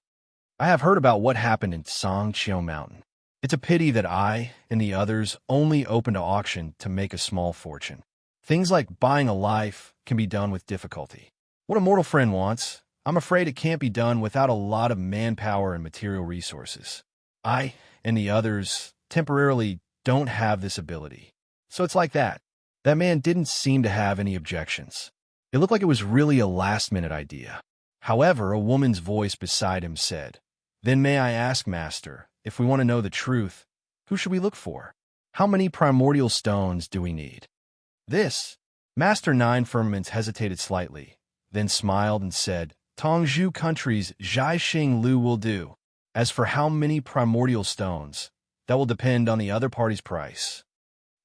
I have heard about what happened in Songqiao Mountain. It's a pity that I and the others only opened to auction to make a small fortune. Things like buying a life can be done with difficulty. What a mortal friend wants, I'm afraid it can't be done without a lot of manpower and material resources. I and the others temporarily don't have this ability. So it's like that. That man didn't seem to have any objections. It looked like it was really a last-minute idea. However, a woman's voice beside him said, Then may I ask, Master, if we want to know the truth, who should we look for? How many primordial stones do we need? This. Master Nine Firmaments hesitated slightly, then smiled and said, Tongzhou country's Zhaixing Lu will do. As for how many primordial stones, that will depend on the other party's price.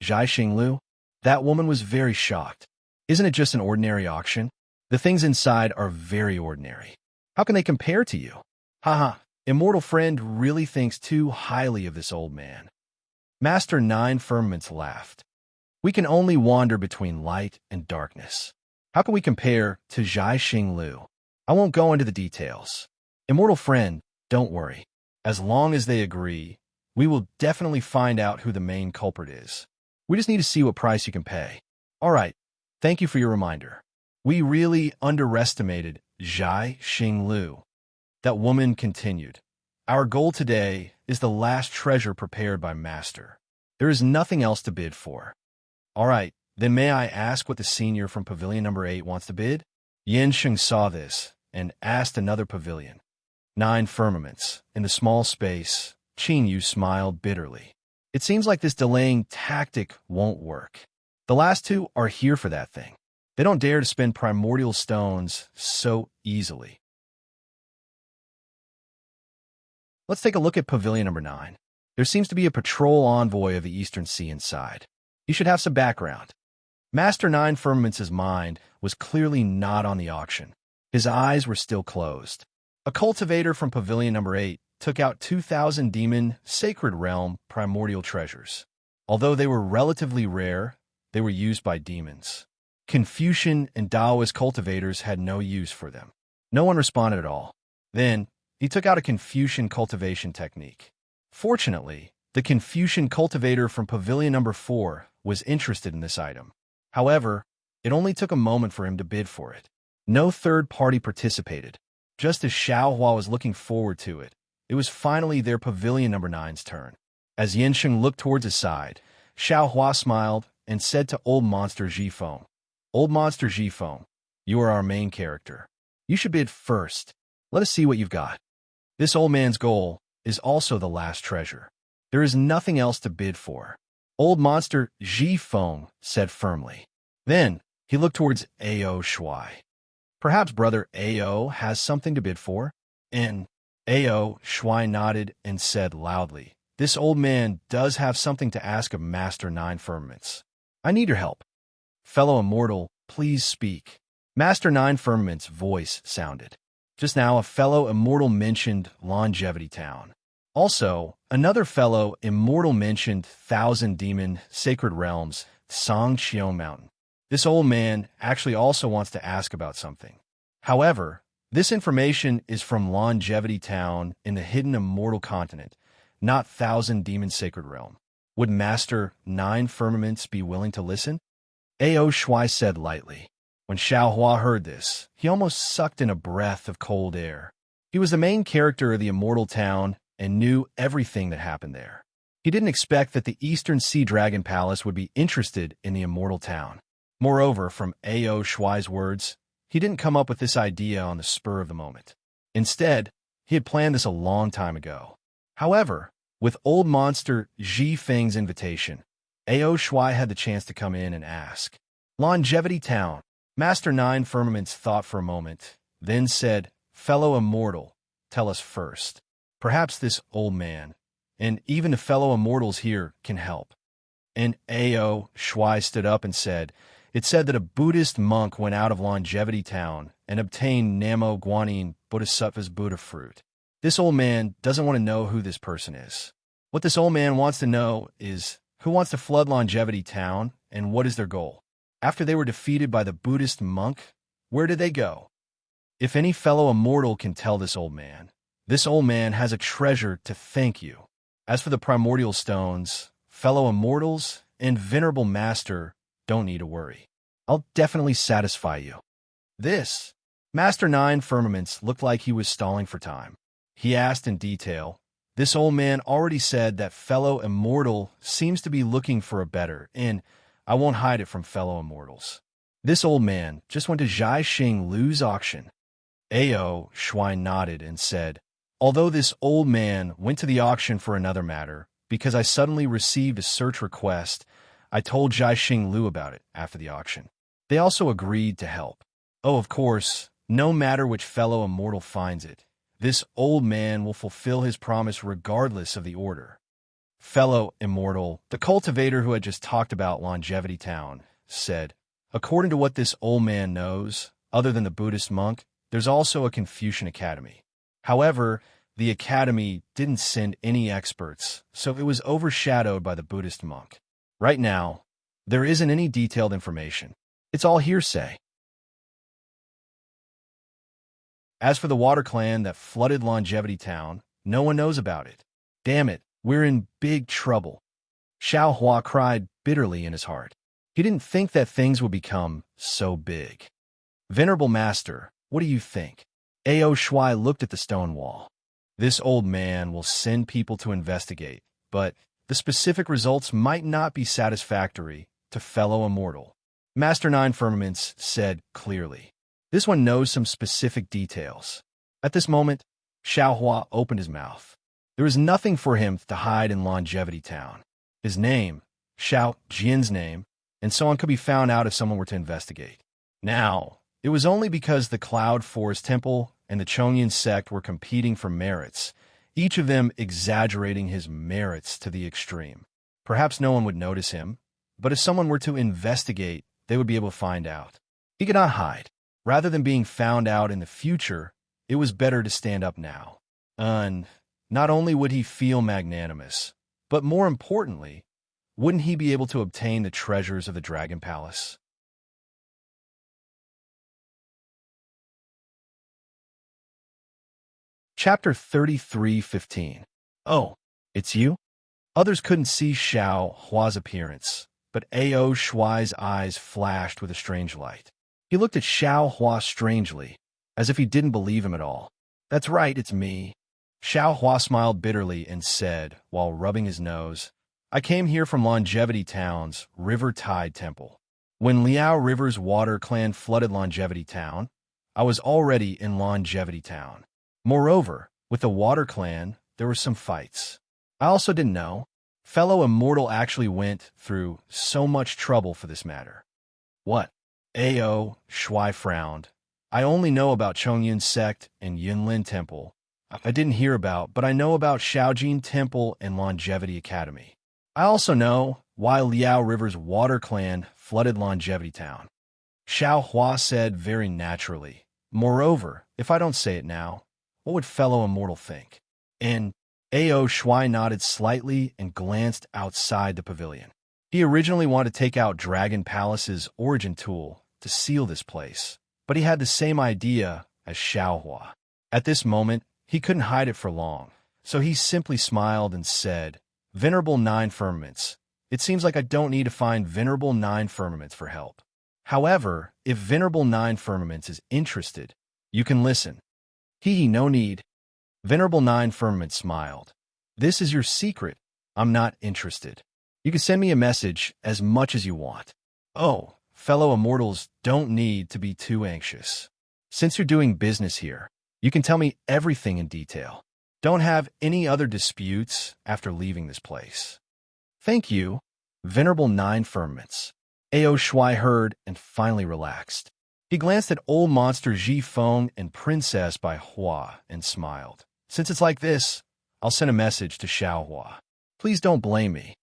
Zhaixing Lu? That woman was very shocked. Isn't it just an ordinary auction? The things inside are very ordinary. How can they compare to you? Haha. Immortal friend really thinks too highly of this old man. Master Nine Firmaments laughed. We can only wander between light and darkness. How can we compare to Zhaixing Lu? I won't go into the details. Immortal friend, don't worry. As long as they agree, we will definitely find out who the main culprit is. We just need to see what price you can pay. All right, thank you for your reminder. We really underestimated Zhaixing Lu. That woman continued. Our goal today is the last treasure prepared by Master. There is nothing else to bid for. All right, then may I ask what the senior from Pavilion number 8 wants to bid? Yin Sheng saw this and asked another pavilion. Nine Firmaments. In the small space, Qin Yu smiled bitterly. It seems like this delaying tactic won't work. The last two are here for that thing. They don't dare to spend primordial stones so easily. Let's take a look at Pavilion number 9. There seems to be a patrol envoy of the Eastern Sea inside. He should have some background. Master Nine Firmaments' mind was clearly not on the auction. His eyes were still closed. A cultivator from Pavilion number 8 took out 2,000 demon sacred realm primordial treasures. Although they were relatively rare, they were used by demons. Confucian and Taoist cultivators had no use for them. No one responded at all. Then, he took out a Confucian cultivation technique. Fortunately, the Confucian cultivator from Pavilion number 4 was interested in this item. However, it only took a moment for him to bid for it. No third party participated. Just as Xiao Hua was looking forward to it, it was finally their Pavilion number 9's turn. As Yin Sheng looked towards his side, Xiao Hua smiled and said to Old Monster Ji Feng, Old Monster Ji Feng, you are our main character. You should bid first. Let us see what you've got. This old man's goal is also the last treasure. There is nothing else to bid for. Old Monster Ji Feng said firmly. Then, he looked towards Ao Shuai. Perhaps Brother Ao has something to bid for? And Ao Shuai nodded and said loudly, This old man does have something to ask of Master Nine Firmaments. I need your help. Fellow immortal, please speak. Master Nine Firmaments' voice sounded. Just now, a fellow immortal mentioned Longevity Town. Also, another fellow immortal mentioned Thousand Demon Sacred Realms, Songqiao Mountain. This old man actually also wants to ask about something. However, this information is from Longevity Town in the hidden immortal continent, not Thousand Demon Sacred Realm. Would Master Nine Firmaments be willing to listen? Ao Shuai said lightly. When Xiao Hua heard this, he almost sucked in a breath of cold air. He was the main character of the immortal town and knew everything that happened there. He didn't expect that the Eastern Sea Dragon Palace would be interested in the immortal town. Moreover, from Ao Shuai's words, he didn't come up with this idea on the spur of the moment. Instead, he had planned this a long time ago. However, with old monster Ji Feng's invitation, Ao Shuai had the chance to come in and ask. Longevity Town. Master Nine Firmaments thought for a moment, then said, Fellow Immortal, tell us first. Perhaps this old man, and even the fellow immortals here, can help. And Ao Shuai stood up and said, It said that a Buddhist monk went out of Longevity Town and obtained Namo Guanyin Bodhisattva's Buddha fruit. This old man doesn't want to know who this person is. What this old man wants to know is who wants to flood Longevity Town and what is their goal. After they were defeated by the Buddhist monk, where did they go? If any fellow immortal can tell this old man has a treasure to thank you. As for the primordial stones, fellow immortals and venerable master don't need to worry. I'll definitely satisfy you. This, Master Nine Firmaments looked like he was stalling for time. He asked in detail, This old man already said that fellow immortal seems to be looking for a better, and I won't hide it from fellow immortals. This old man just went to Zhai Xing Lu's auction. Ao Shuai nodded and said, Although this old man went to the auction for another matter, because I suddenly received a search request, I told Zhai Xing Lu about it after the auction. They also agreed to help. Oh, of course, no matter which fellow immortal finds it, this old man will fulfill his promise regardless of the order. Fellow immortal, the cultivator who had just talked about Longevity Town, said, According to what this old man knows, other than the Buddhist monk, there's also a Confucian academy. However, the academy didn't send any experts, so it was overshadowed by the Buddhist monk. Right now, there isn't any detailed information. It's all hearsay. As for the water clan that flooded Longevity Town, no one knows about it. Damn it, we're in big trouble. Xiao Hua cried bitterly in his heart. He didn't think that things would become so big. Venerable Master, what do you think? Ao Shuai looked at the stone wall. This old man will send people to investigate, but the specific results might not be satisfactory to fellow immortal. Master Nine Firmaments said clearly. This one knows some specific details. At this moment, Xiao Hua opened his mouth. There was nothing for him to hide in Longevity Town. His name, Xiao Jian's name, and so on could be found out if someone were to investigate. Now, it was only because the Cloud Forest Temple and the Chongyan sect were competing for merits, each of them exaggerating his merits to the extreme. Perhaps no one would notice him, but if someone were to investigate, they would be able to find out. He could not hide. Rather than being found out in the future, it was better to stand up now. Not only would he feel magnanimous, but more importantly, wouldn't he be able to obtain the treasures of the Dragon Palace? Chapter 33:15. Oh, it's you? Others couldn't see Xiao Hua's appearance, but Ao Shuai's eyes flashed with a strange light. He looked at Xiao Hua strangely, as if he didn't believe him at all. That's right, it's me. Xiao Hua smiled bitterly and said, while rubbing his nose, I came here from Longevity Town's River Tide Temple. When Liao River's water clan flooded Longevity Town, I was already in Longevity Town. Moreover, with the water clan, there were some fights. I also didn't know. Fellow Immortal actually went through so much trouble for this matter. What? Ao Shuai frowned. I only know about Chongyan sect and Yunlin Temple. I didn't hear about, but I know about Shaojin Temple and Longevity Academy. I also know why Liao River's water clan flooded Longevity Town. Xiao Hua said very naturally, Moreover, if I don't say it now, what would fellow immortal think? And Ao Shuai nodded slightly and glanced outside the pavilion. He originally wanted to take out Dragon Palace's origin tool to seal this place, but he had the same idea as Xiaohua. At this moment, he couldn't hide it for long, so he simply smiled and said, "Venerable Nine Firmaments, it seems like I don't need to find Venerable Nine Firmaments for help. However, if Venerable Nine Firmaments is interested, you can listen." No need." Venerable Nine Firmaments smiled. "This is your secret. I'm not interested. You can send me a message as much as you want." "Oh, fellow immortals don't need to be too anxious. Since you're doing business here, you can tell me everything in detail. Don't have any other disputes after leaving this place." "Thank you, Venerable Nine Firmaments." Ao Shuai heard and finally relaxed. He glanced at old monster Ji Feng and Princess Bai Hua and smiled. "Since it's like this, I'll send a message to Xiaohua. Please don't blame me."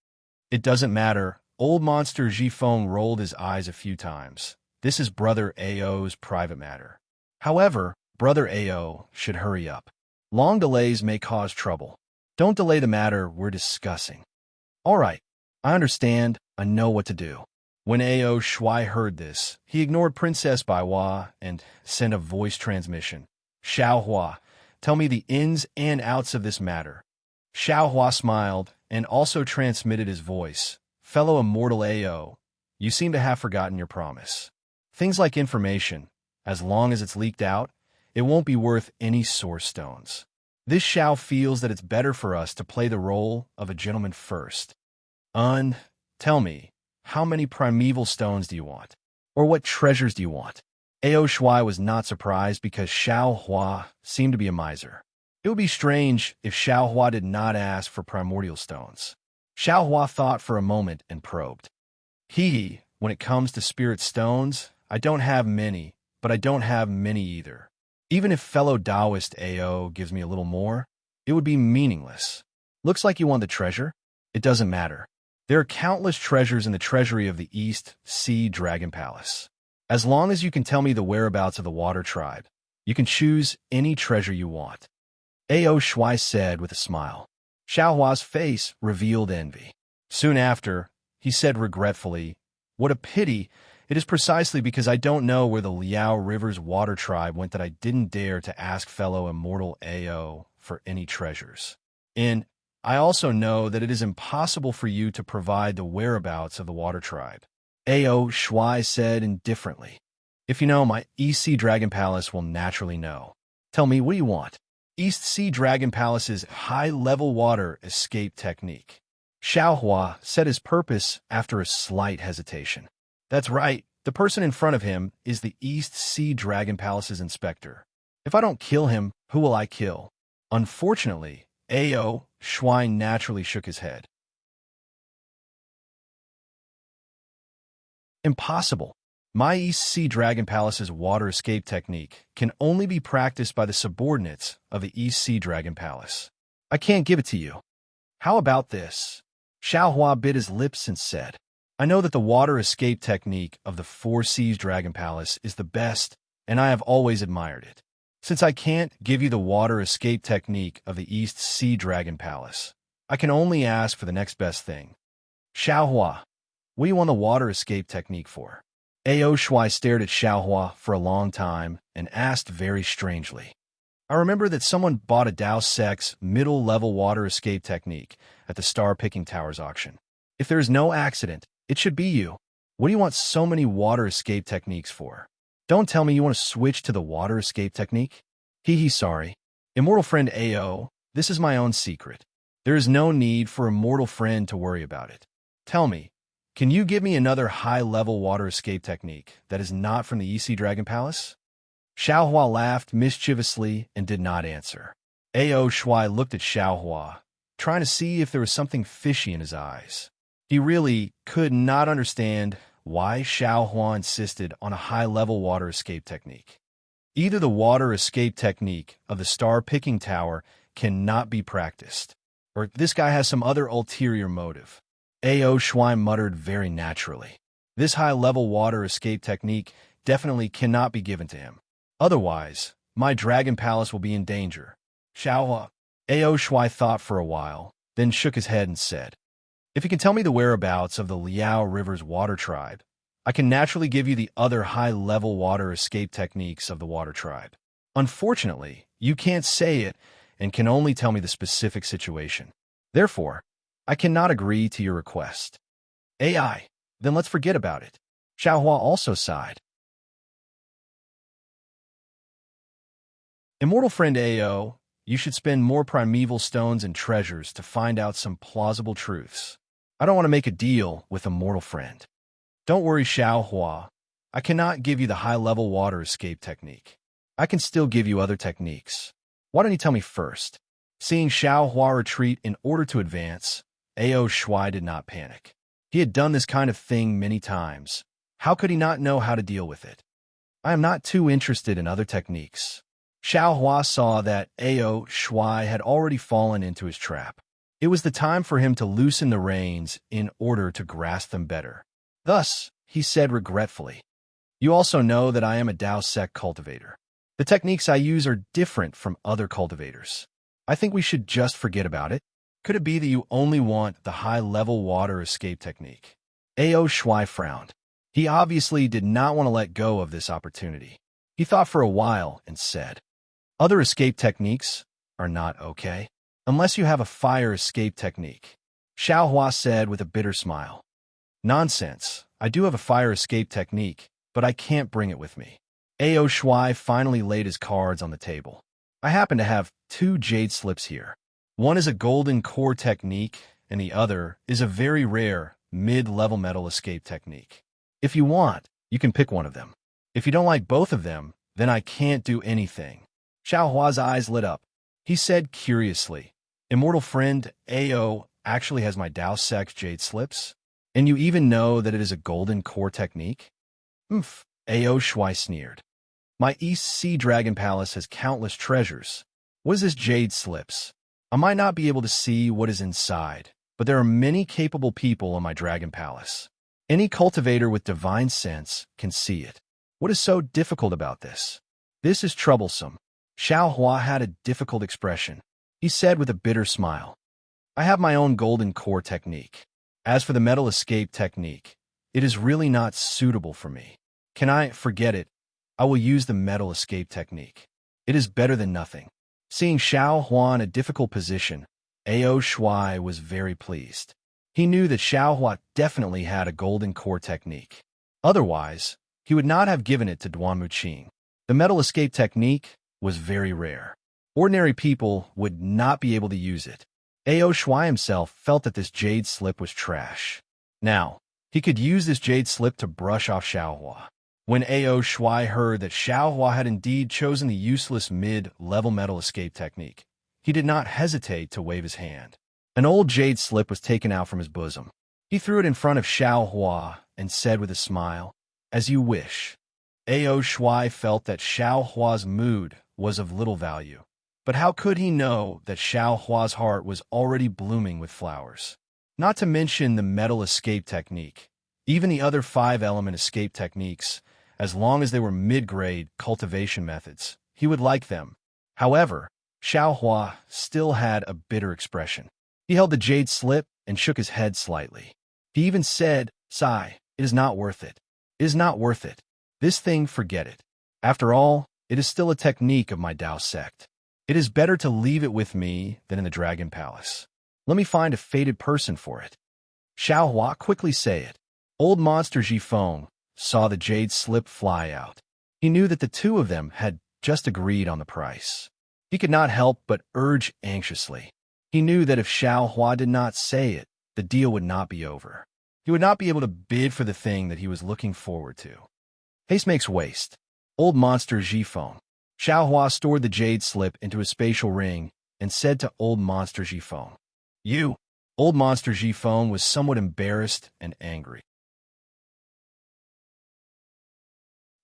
"It doesn't matter." Old monster Ji Feng rolled his eyes a few times. "This is Brother Ao's private matter. However, Brother Ao should hurry up. Long delays may cause trouble. Don't delay the matter we're discussing." "All right, I understand. I know what to do." When Ao Shuai heard this, he ignored Princess Baiwa and sent a voice transmission. "Xiaohua, tell me the ins and outs of this matter." Xiaohua smiled and also transmitted his voice. "Fellow immortal Ao, you seem to have forgotten your promise. Things like information, as long as it's leaked out, it won't be worth any source stones. This Xiao feels that it's better for us to play the role of a gentleman first. Tell me, how many primeval stones do you want? Or what treasures do you want?" Ao Shuai was not surprised because Xiaohua seemed to be a miser. It would be strange if Xiaohua did not ask for primordial stones. Xiaohua thought for a moment and probed. When it comes to spirit stones, I don't have many, but I don't have many either. Even if fellow Taoist Ao gives me a little more, it would be meaningless. Looks like you want the treasure? It doesn't matter. There are countless treasures in the treasury of the East Sea Dragon Palace. As long as you can tell me the whereabouts of the Water Tribe, you can choose any treasure you want." Ao Shuai said with a smile. Xiaohua's face revealed envy. Soon after, he said regretfully, "What a pity. It is precisely because I don't know where the Liao River's Water Tribe went that I didn't dare to ask fellow immortal Ao for any treasures. And I also know that it is impossible for you to provide the whereabouts of the Water Tribe." Ao Shuai said indifferently. "If you know, my East Sea Dragon Palace will naturally know. Tell me, what do you want?" "East Sea Dragon Palace's high-level water escape technique." Xiaohua said his purpose after a slight hesitation. "That's right. The person in front of him is the East Sea Dragon Palace's inspector. If I don't kill him, who will I kill?" Unfortunately, Ao Shuai naturally shook his head. "Impossible. My East Sea Dragon Palace's water escape technique can only be practiced by the subordinates of the East Sea Dragon Palace. I can't give it to you." "How about this?" Xiaohua bit his lips and said, "I know that the water escape technique of the Four Seas Dragon Palace is the best, and I have always admired it. Since I can't give you the water escape technique of the East Sea Dragon Palace, I can only ask for the next best thing." "Xiaohua, what do you want the water escape technique for?" Ao Shuai stared at Xiaohua for a long time and asked very strangely. "I remember that someone bought a Dao Sex middle-level water escape technique at the Star Picking Towers auction. If there is no accident, it should be you. What do you want so many water escape techniques for? Don't tell me you want to switch to the water escape technique?" Sorry. Immortal friend Ao, this is my own secret. There is no need for immortal friend to worry about it. Tell me, can you give me another high-level water escape technique that is not from the EC Dragon Palace?" Xiaohua laughed mischievously and did not answer. Ao Shuai looked at Xiaohua, trying to see if there was something fishy in his eyes. He really could not understand why Xiaohua insisted on a high-level water escape technique. Either the water escape technique of the Star Picking Tower cannot be practiced, or this guy has some other ulterior motive. Ao Shuai muttered very naturally. This high-level water escape technique definitely cannot be given to him. Otherwise, my dragon palace will be in danger. Xiaohua. Ao Shuai thought for a while, then shook his head and said, if you can tell me the whereabouts of the Liao River's water tribe, I can naturally give you the other high-level water escape techniques of the water tribe. Unfortunately, you can't say it and can only tell me the specific situation. Therefore, I cannot agree to your request. AI, then let's forget about it. Xiaohua also sighed. Immortal friend Ao, you should spend more primeval stones and treasures to find out some plausible truths. I don't want to make a deal with immortal friend. Don't worry, Xiaohua. I cannot give you the high-level water escape technique. I can still give you other techniques. Why don't you tell me first? Seeing Xiaohua retreat in order to advance, Ao Shuai did not panic. He had done this kind of thing many times. How could he not know how to deal with it? I am not too interested in other techniques. Xiaohua saw that Ao Shuai had already fallen into his trap. It was the time for him to loosen the reins in order to grasp them better. Thus, he said regretfully, you also know that I am a Dao sect cultivator. The techniques I use are different from other cultivators. I think we should just forget about it. Could it be that you only want the high-level water escape technique? Ao Shuai frowned. He obviously did not want to let go of this opportunity. He thought for a while and said, other escape techniques are not okay, unless you have a fire escape technique. Xiaohua said with a bitter smile. Nonsense. I do have a fire escape technique, but I can't bring it with me. Ao Shuai finally laid his cards on the table. I happen to have 2 jade slips here. One is a golden core technique, and the other is a very rare mid-level metal escape technique. If you want, you can pick one of them. If you don't like both of them, then I can't do anything. Xiaohua's eyes lit up. He said curiously, immortal friend, Ao actually has my Dao sect jade slips? And you even know that it is a golden core technique? Oomph, Ao Shuai sneered. My East Sea Dragon Palace has countless treasures. What is this jade slips? I might not be able to see what is inside, but there are many capable people in my Dragon Palace. Any cultivator with divine sense can see it. What is so difficult about this? This is troublesome. Xiaohua had a difficult expression. He said with a bitter smile, I have my own golden core technique. As for the metal escape technique, it is really not suitable for me. Can I forget it? I will use the metal escape technique. It is better than nothing. Seeing Xiaohua in a difficult position, Ao Shuai was very pleased. He knew that Xiaohua definitely had a golden core technique. Otherwise, he would not have given it to Duan Muqing. The metal escape technique was very rare. Ordinary people would not be able to use it. Ao Shuai himself felt that this jade slip was trash. Now, he could use this jade slip to brush off Xiaohua. When Ao Shuai heard that Xiaohua had indeed chosen the useless mid-level metal escape technique, he did not hesitate to wave his hand. An old jade slip was taken out from his bosom. He threw it in front of Xiaohua and said with a smile, as you wish. Ao Shuai felt that Xiaohua's mood was of little value. But how could he know that Xiaohua's heart was already blooming with flowers? Not to mention the metal escape technique. Even the other 5-element escape techniques, as long as they were mid-grade cultivation methods, he would like them. However, Xiaohua still had a bitter expression. He held the jade slip and shook his head slightly. He even said, sigh, it is not worth it. It is not worth it. This thing, forget it. After all, it is still a technique of my Dao sect. It is better to leave it with me than in the Dragon Palace. Let me find a fated person for it. Xiaohua quickly say it. Old monster Jifeng saw the jade slip fly out. He knew that the two of them had just agreed on the price. He could not help but urge anxiously. He knew that if Xiaohua did not say it, the deal would not be over. He would not be able to bid for the thing that he was looking forward to. Haste makes waste. Old monster Jifeng. Xiaohua stored the jade slip into a spatial ring and said to old monster Jifeng, you. Old monster Jifeng was somewhat embarrassed and angry.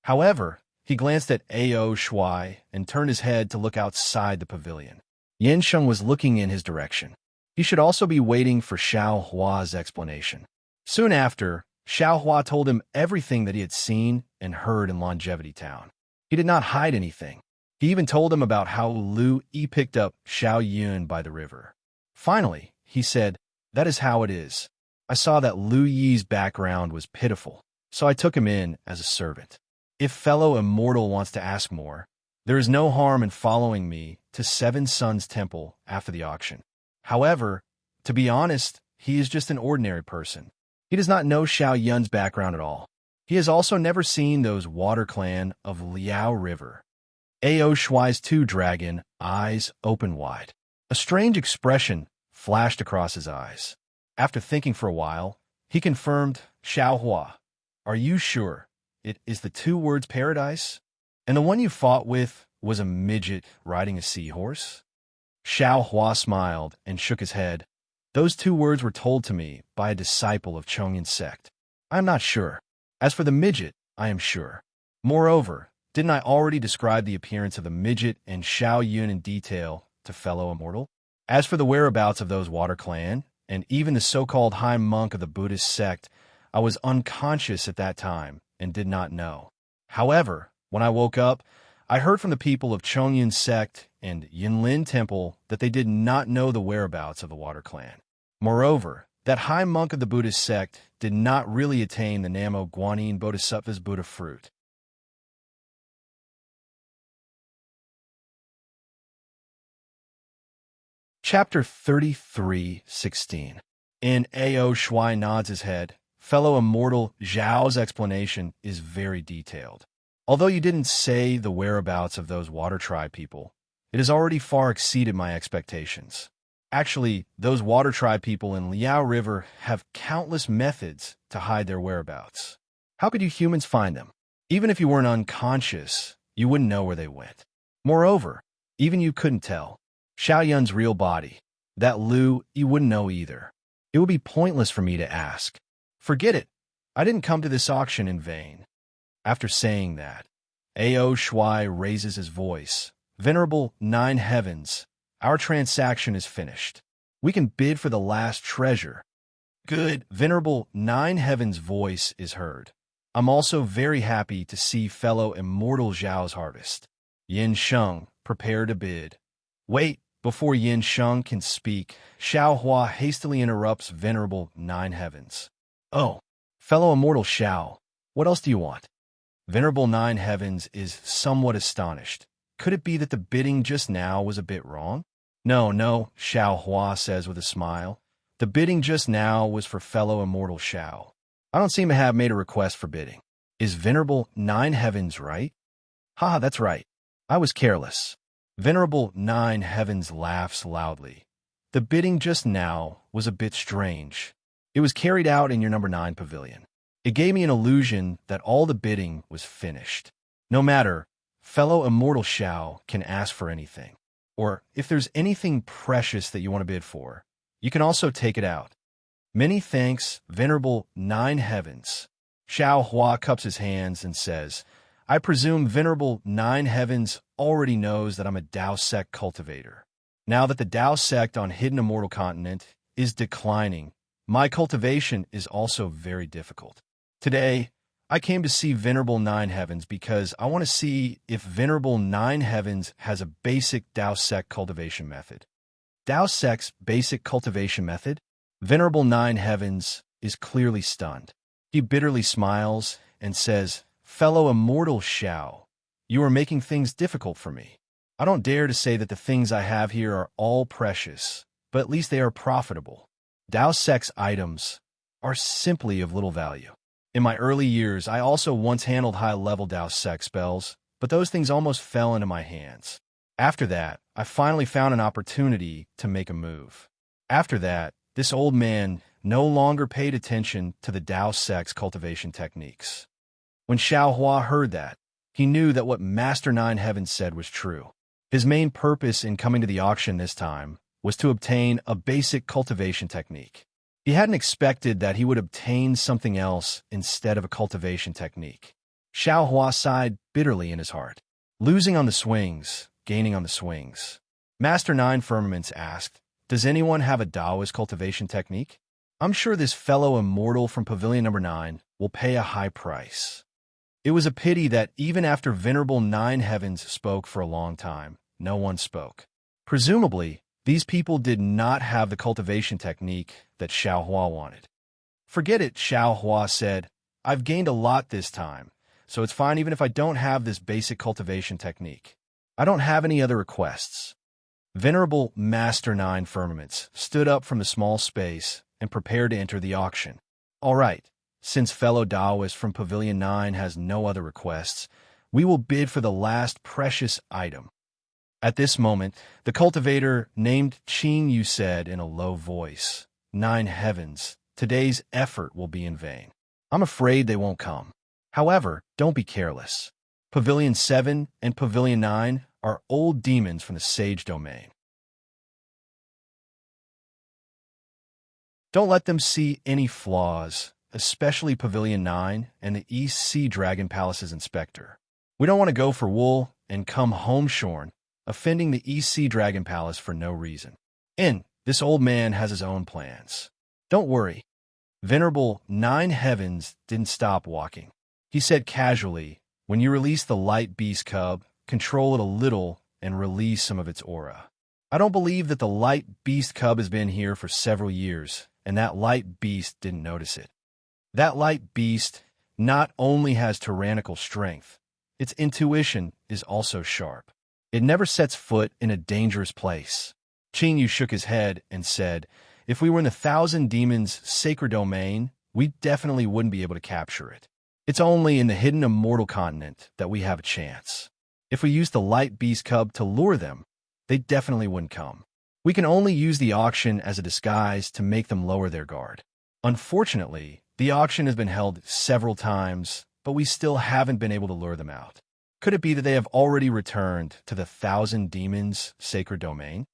However, he glanced at Ao Shuai and turned his head to look outside the pavilion. Yansheng was looking in his direction. He should also be waiting for Xiaohua's explanation. Soon after, Xiaohua told him everything that he had seen and heard in Longevity Town. He did not hide anything. He even told him about how Lu Yi picked up Xiao Yun by the river. Finally, he said, "That is how it is. I saw that Lu Yi's background was pitiful, so I took him in as a servant. If fellow immortal wants to ask more, there is no harm in following me to Seven Suns Temple after the auction. However, to be honest, he is just an ordinary person. He does not know Xiao Yun's background at all. He has also never seen those water clan of Liao River." Ao Shuai's two dragon eyes open wide. A strange expression flashed across his eyes. After thinking for a while, he confirmed, "Xiao Hua, are you sure it is the two words paradise? And the one you fought with was a midget riding a seahorse?" Xiao Hua smiled and shook his head. "Those two words were told to me by a disciple of Chongyun sect. I am not sure. As for the midget, I am sure. Moreover, didn't I already describe the appearance of the midget and Xiao Yun in detail to fellow immortal? As for the whereabouts of those water clan, and even the so-called high monk of the Buddhist sect, I was unconscious at that time and did not know. However, when I woke up, I heard from the people of Chongyun sect and Yinlin Temple that they did not know the whereabouts of the water clan. Moreover, that high monk of the Buddhist sect did not really attain the Namo Guanyin Bodhisattva's Buddha fruit. Chapter 33:16. And Ao Shuai nods his head. Fellow immortal Zhao's explanation is very detailed. Although you didn't say the whereabouts of those water tribe people, it has already far exceeded my expectations. Actually, those water tribe people in Liao River have countless methods to hide their whereabouts. How could you humans find them? Even if you weren't unconscious, you wouldn't know where they went. Moreover, even you couldn't tell Xiao Yun's real body. That Lu, you wouldn't know either. It would be pointless for me to ask. Forget it. I didn't come to this auction in vain." After saying that, Ao Shuai raises his voice. "Venerable Nine Heavens, our transaction is finished. We can bid for the last treasure." "Good." Venerable Nine Heavens' voice is heard. "I'm also very happy to see fellow immortal Zhao's harvest. Yin Sheng, prepare to bid." "Wait." Before Yin Sheng can speak, Xiao Hua hastily interrupts Venerable Nine Heavens. "Oh, fellow immortal Xiao, what else do you want?" Venerable Nine Heavens is somewhat astonished. Could it be that the bidding just now was a bit wrong? No, Xiao Hua says with a smile. The bidding just now was for fellow immortal Xiao. I don't seem to have made a request for bidding. Is Venerable Nine Heavens right? Haha, that's right. I was careless. Venerable Nine Heavens laughs loudly. The bidding just now was a bit strange. It was carried out in your number 9 pavilion. It gave me an illusion that all the bidding was finished. No matter, fellow immortal Xiao can ask for anything. Or, if there's anything precious that you want to bid for, you can also take it out. Many thanks, Venerable Nine Heavens. Xiao Hua cups his hands and says, I presume Venerable Nine Heavens already knows that I'm a Dao sect cultivator. Now that the Dao sect on Hidden Immortal Continent is declining, my cultivation is also very difficult. Today, I came to see Venerable Nine Heavens because I want to see if Venerable Nine Heavens has a basic Dao sect cultivation method. Dao sect's basic cultivation method? Venerable Nine Heavens is clearly stunned. He bitterly smiles and says, Fellow immortal Xiao, you are making things difficult for me. I don't dare to say that the things I have here are all precious, but at least they are profitable. Dao sect's items are simply of little value. In my early years, I also once handled high-level Dao sect spells, but those things almost fell into my hands. After that, I finally found an opportunity to make a move. After that, this old man no longer paid attention to the Dao sect's cultivation techniques. When Xiao Hua heard that, he knew that what Master Nine Heavens said was true. His main purpose in coming to the auction this time was to obtain a basic cultivation technique. He hadn't expected that he would obtain something else instead of a cultivation technique. Xiao Hua sighed bitterly in his heart. Losing on the swings, gaining on the swings. Master Nine Firmaments asked, Does anyone have a Daoist cultivation technique? I'm sure this fellow immortal from Pavilion Number 9 will pay a high price. It was a pity that even after Venerable Nine Heavens spoke for a long time, no one spoke. Presumably, these people did not have the cultivation technique that Xiao Hua wanted. Forget it, Xiao Hua said. I've gained a lot this time, so it's fine even if I don't have this basic cultivation technique. I don't have any other requests. Venerable Master Nine Firmaments stood up from the small space and prepared to enter the auction. All right, since fellow Taoist from Pavilion 9 has no other requests, we will bid for the last precious item. At this moment, the cultivator named Qing Yu said in a low voice, Nine Heavens, today's effort will be in vain. I'm afraid they won't come. However, don't be careless. Pavilion 7 and Pavilion 9 are old demons from the Sage Domain. Don't let them see any flaws, especially Pavilion 9 and the East Sea Dragon Palace's inspector. We don't want to go for wool and come home shorn, offending the East Sea Dragon Palace for no reason. And this old man has his own plans. Don't worry. Venerable Nine Heavens didn't stop walking. He said casually, when you release the light beast cub, control it a little and release some of its aura. I don't believe that the light beast cub has been here for several years, and that light beast didn't notice it. That light beast not only has tyrannical strength, its intuition is also sharp. It never sets foot in a dangerous place. Qing Yu shook his head and said, if we were in the Thousand Demons' sacred domain, we definitely wouldn't be able to capture it. It's only in the hidden immortal continent that we have a chance. If we use the light beast cub to lure them, they definitely wouldn't come. We can only use the auction as a disguise to make them lower their guard. Unfortunately, the auction has been held several times, but we still haven't been able to lure them out. Could it be that they have already returned to the Thousand Demons' sacred domain?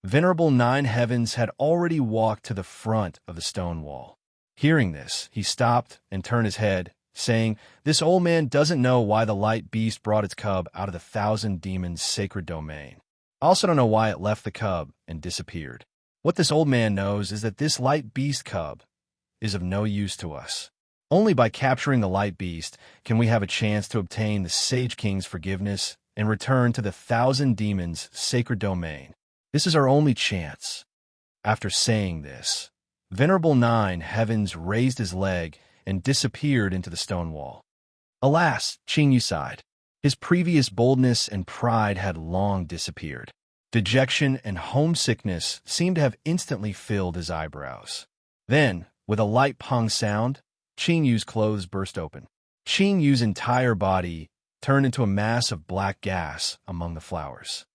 Venerable Nine Heavens had already walked to the front of the stone wall. Hearing this, he stopped and turned his head, saying, this old man doesn't know why the light beast brought its cub out of the Thousand Demons' sacred domain. I also don't know why it left the cub and disappeared. What this old man knows is that this light beast cub is of no use to us. Only by capturing the light beast can we have a chance to obtain the Sage King's forgiveness and return to the Thousand Demons' sacred domain. This is our only chance. After saying this, Venerable Nine Heavens raised his leg and disappeared into the stone wall. Alas, Qing Yu sighed. His previous boldness and pride had long disappeared. Dejection and homesickness seemed to have instantly filled his eyebrows. Then, with a light pong sound, Qing Yu's clothes burst open. Qing Yu's entire body turned into a mass of black gas among the flowers.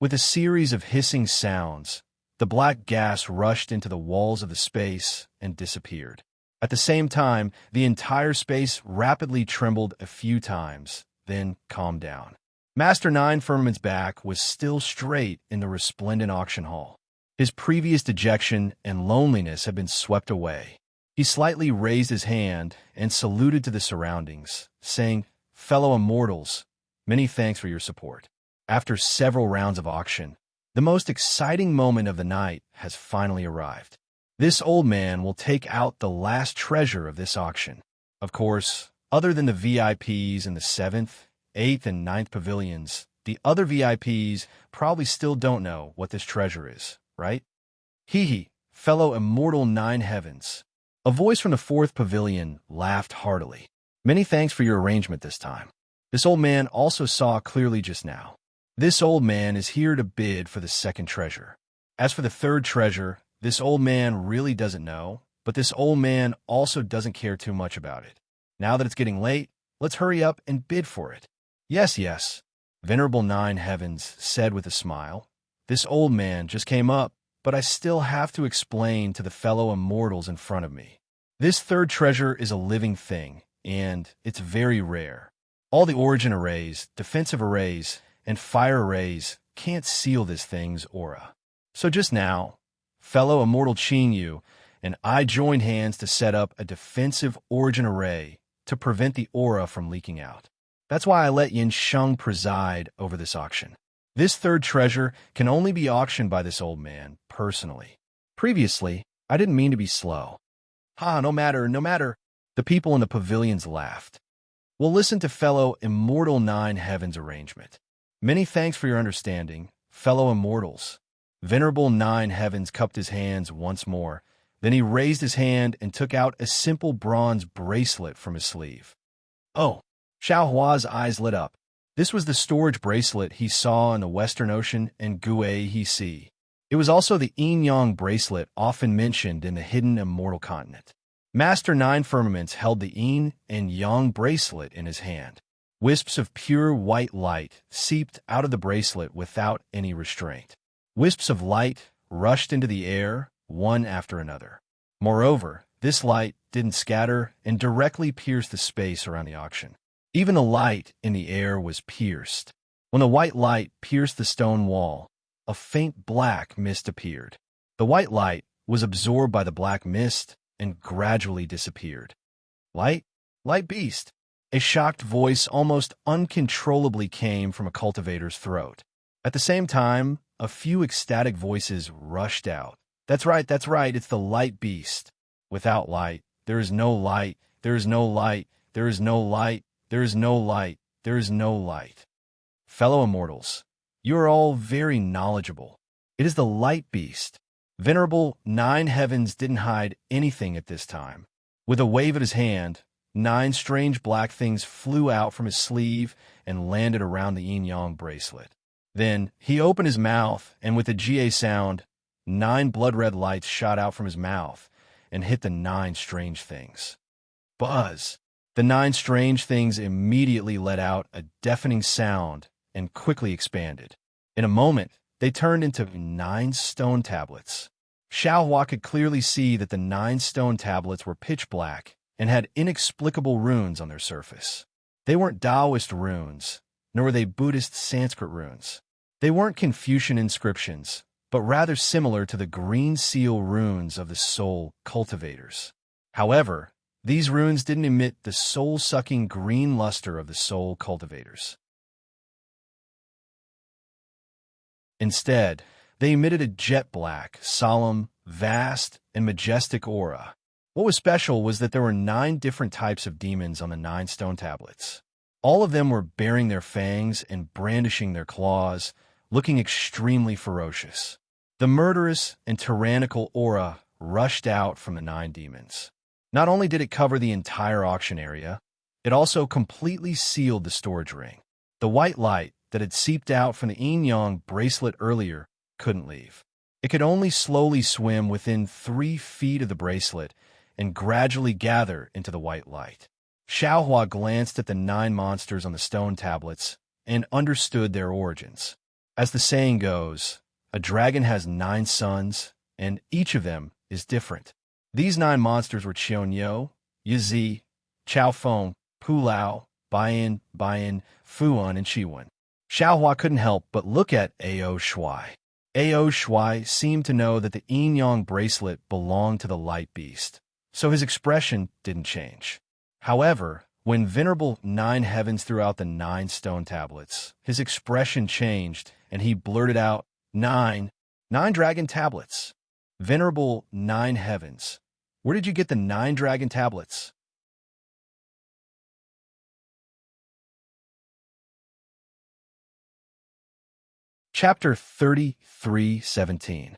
With a series of hissing sounds, the black gas rushed into the walls of the space and disappeared. At the same time, the entire space rapidly trembled a few times, then calmed down. Master Nine Firmament's back was still straight in the resplendent auction hall. His previous dejection and loneliness had been swept away. He slightly raised his hand and saluted to the surroundings, saying, fellow immortals, many thanks for your support. After several rounds of auction, the most exciting moment of the night has finally arrived. This old man will take out the last treasure of this auction. Of course, other than the VIPs in the 7th, 8th, and 9th pavilions, the other VIPs probably still don't know what this treasure is, right? Hee, fellow immortal Nine Heavens. A voice from the 4th pavilion laughed heartily. Many thanks for your arrangement this time. This old man also saw clearly just now. This old man is here to bid for the second treasure. As for the third treasure, this old man really doesn't know, but this old man also doesn't care too much about it. Now that it's getting late, let's hurry up and bid for it. Yes, Venerable Nine Heavens said with a smile. This old man just came up, but I still have to explain to the fellow immortals in front of me. This third treasure is a living thing, and it's very rare. All the origin arrays, defensive arrays, and fire arrays can't seal this thing's aura. So just now, fellow immortal Qing Yu and I joined hands to set up a defensive origin array to prevent the aura from leaking out. That's why I let Yin Sheng preside over this auction. This third treasure can only be auctioned by this old man, personally. Previously, I didn't mean to be slow. No matter. The people in the pavilions laughed. We'll listen to fellow Immortal Nine Heavens arrangement. Many thanks for your understanding, fellow immortals. Venerable Nine Heavens cupped his hands once more. Then he raised his hand and took out a simple bronze bracelet from his sleeve. Oh! Xiao Hua's eyes lit up. This was the storage bracelet he saw in the Western Ocean and Guai Sea. It was also the yin-yang bracelet often mentioned in the hidden immortal continent. Master Nine Firmaments held the yin and yang bracelet in his hand. Wisps of pure white light seeped out of the bracelet without any restraint. Wisps of light rushed into the air, one after another. Moreover, this light didn't scatter and directly pierced the space around the auction. Even the light in the air was pierced. When the white light pierced the stone wall, a faint black mist appeared. The white light was absorbed by the black mist and gradually disappeared. Light? Light beast! A shocked voice almost uncontrollably came from a cultivator's throat. At the same time, a few ecstatic voices rushed out. That's right, it's the light beast. Without light, there is no light, there is no light, there is no light, there is no light, there is no light. Fellow immortals, you are all very knowledgeable. It is the light beast. Venerable Nine Heavens didn't hide anything at this time. With a wave of his hand, 9 strange black things flew out from his sleeve and landed around the yin-yang bracelet. Then he opened his mouth, and with a GA sound, 9 blood-red lights shot out from his mouth and hit the 9 strange things. Buzz! The 9 strange things immediately let out a deafening sound and quickly expanded. In a moment, they turned into 9 stone tablets. Xiao Hua could clearly see that the 9 stone tablets were pitch black and had inexplicable runes on their surface. They weren't Taoist runes, nor were they Buddhist Sanskrit runes. They weren't Confucian inscriptions, but rather similar to the green seal runes of the soul cultivators. However, these runes didn't emit the soul-sucking green luster of the soul cultivators. Instead, they emitted a jet-black, solemn, vast, and majestic aura. What was special was that there were 9 different types of demons on the 9 stone tablets. All of them were baring their fangs and brandishing their claws, looking extremely ferocious. The murderous and tyrannical aura rushed out from the 9 demons. Not only did it cover the entire auction area, it also completely sealed the storage ring. The white light that had seeped out from the yin-yang bracelet earlier couldn't leave. It could only slowly swim within 3 feet of the bracelet and gradually gather into the white light. Xiao Hua glanced at the 9 monsters on the stone tablets and understood their origins. As the saying goes, a dragon has 9 sons, and each of them is different. These 9 monsters were Qionyou, Yizi, Chaofeng, Pulao, Bayan, Fuan, and Shiwen. Xiao Hua couldn't help but look at Ao Shuai. Ao Shuai seemed to know that the yin-yang bracelet belonged to the light beast, so his expression didn't change. However, when Venerable Nine Heavens threw out the 9 stone tablets, his expression changed, and he blurted out, 9 dragon tablets. Venerable Nine Heavens, where did you get the 9 dragon tablets? Chapter 33:17.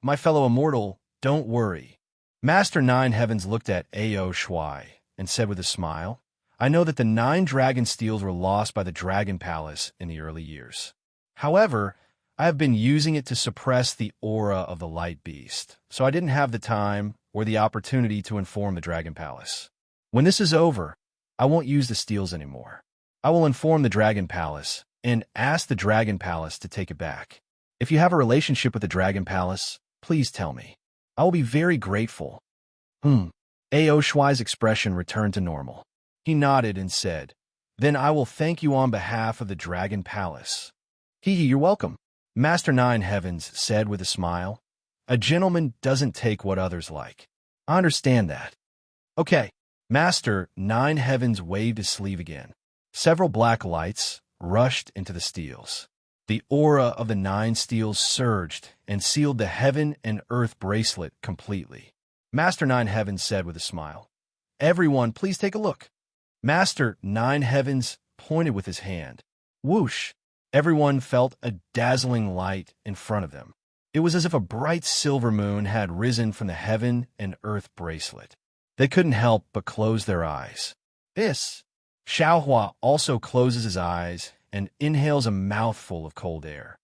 My fellow immortal, don't worry. Master Nine Heavens looked at Ao Shuai and said with a smile, I know that the 9 dragon steels were lost by the Dragon Palace in the early years. However, I have been using it to suppress the aura of the light beast, so I didn't have the time or the opportunity to inform the Dragon Palace. When this is over, I won't use the steels anymore. I will inform the Dragon Palace and ask the Dragon Palace to take it back. If you have a relationship with the Dragon Palace, please tell me. I will be very grateful. Ao Shuai's expression returned to normal. He nodded and said, Then I will thank you on behalf of the Dragon Palace. You're welcome. Master Nine Heavens said with a smile. A gentleman doesn't take what others like. I understand that. Okay. Master Nine Heavens waved his sleeve again. Several black lights rushed into the steels. The aura of the 9 steels surged and sealed the heaven and earth bracelet completely. Master Nine Heavens said with a smile, Everyone, please take a look. Master Nine Heavens pointed with his hand. Whoosh! Everyone felt a dazzling light in front of them. It was as if a bright silver moon had risen from the heaven and earth bracelet. They couldn't help but close their eyes. This. Xiaohua also closes his eyes and inhales a mouthful of cold air.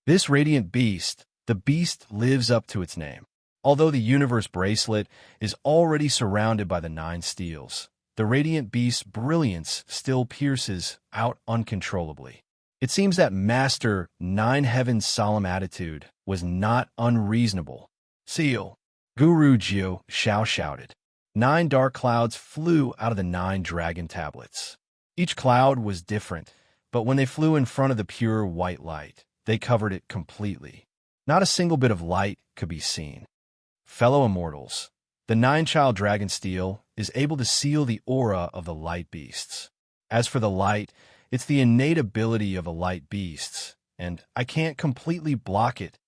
This radiant beast, the beast lives up to its name. Although the universe bracelet is already surrounded by the 9 steels, the radiant beast's brilliance still pierces out uncontrollably. It seems that Master Nine Heaven's solemn attitude was not unreasonable. Seal! Guru Jiu Xiao shouted. 9 dark clouds flew out of the 9 dragon tablets. Each cloud was different, but when they flew in front of the pure white light, they covered it completely. Not a single bit of light could be seen. Fellow immortals, the 9-child dragon steel is able to seal the aura of the light beasts. As for the light, it's the innate ability of the light beasts, and I can't completely block it,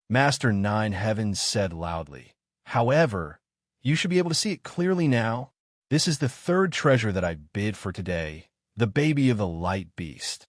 Master Nine Heavens said loudly. However, you should be able to see it clearly now. This is the 3rd treasure that I bid for today, the baby of the light beast.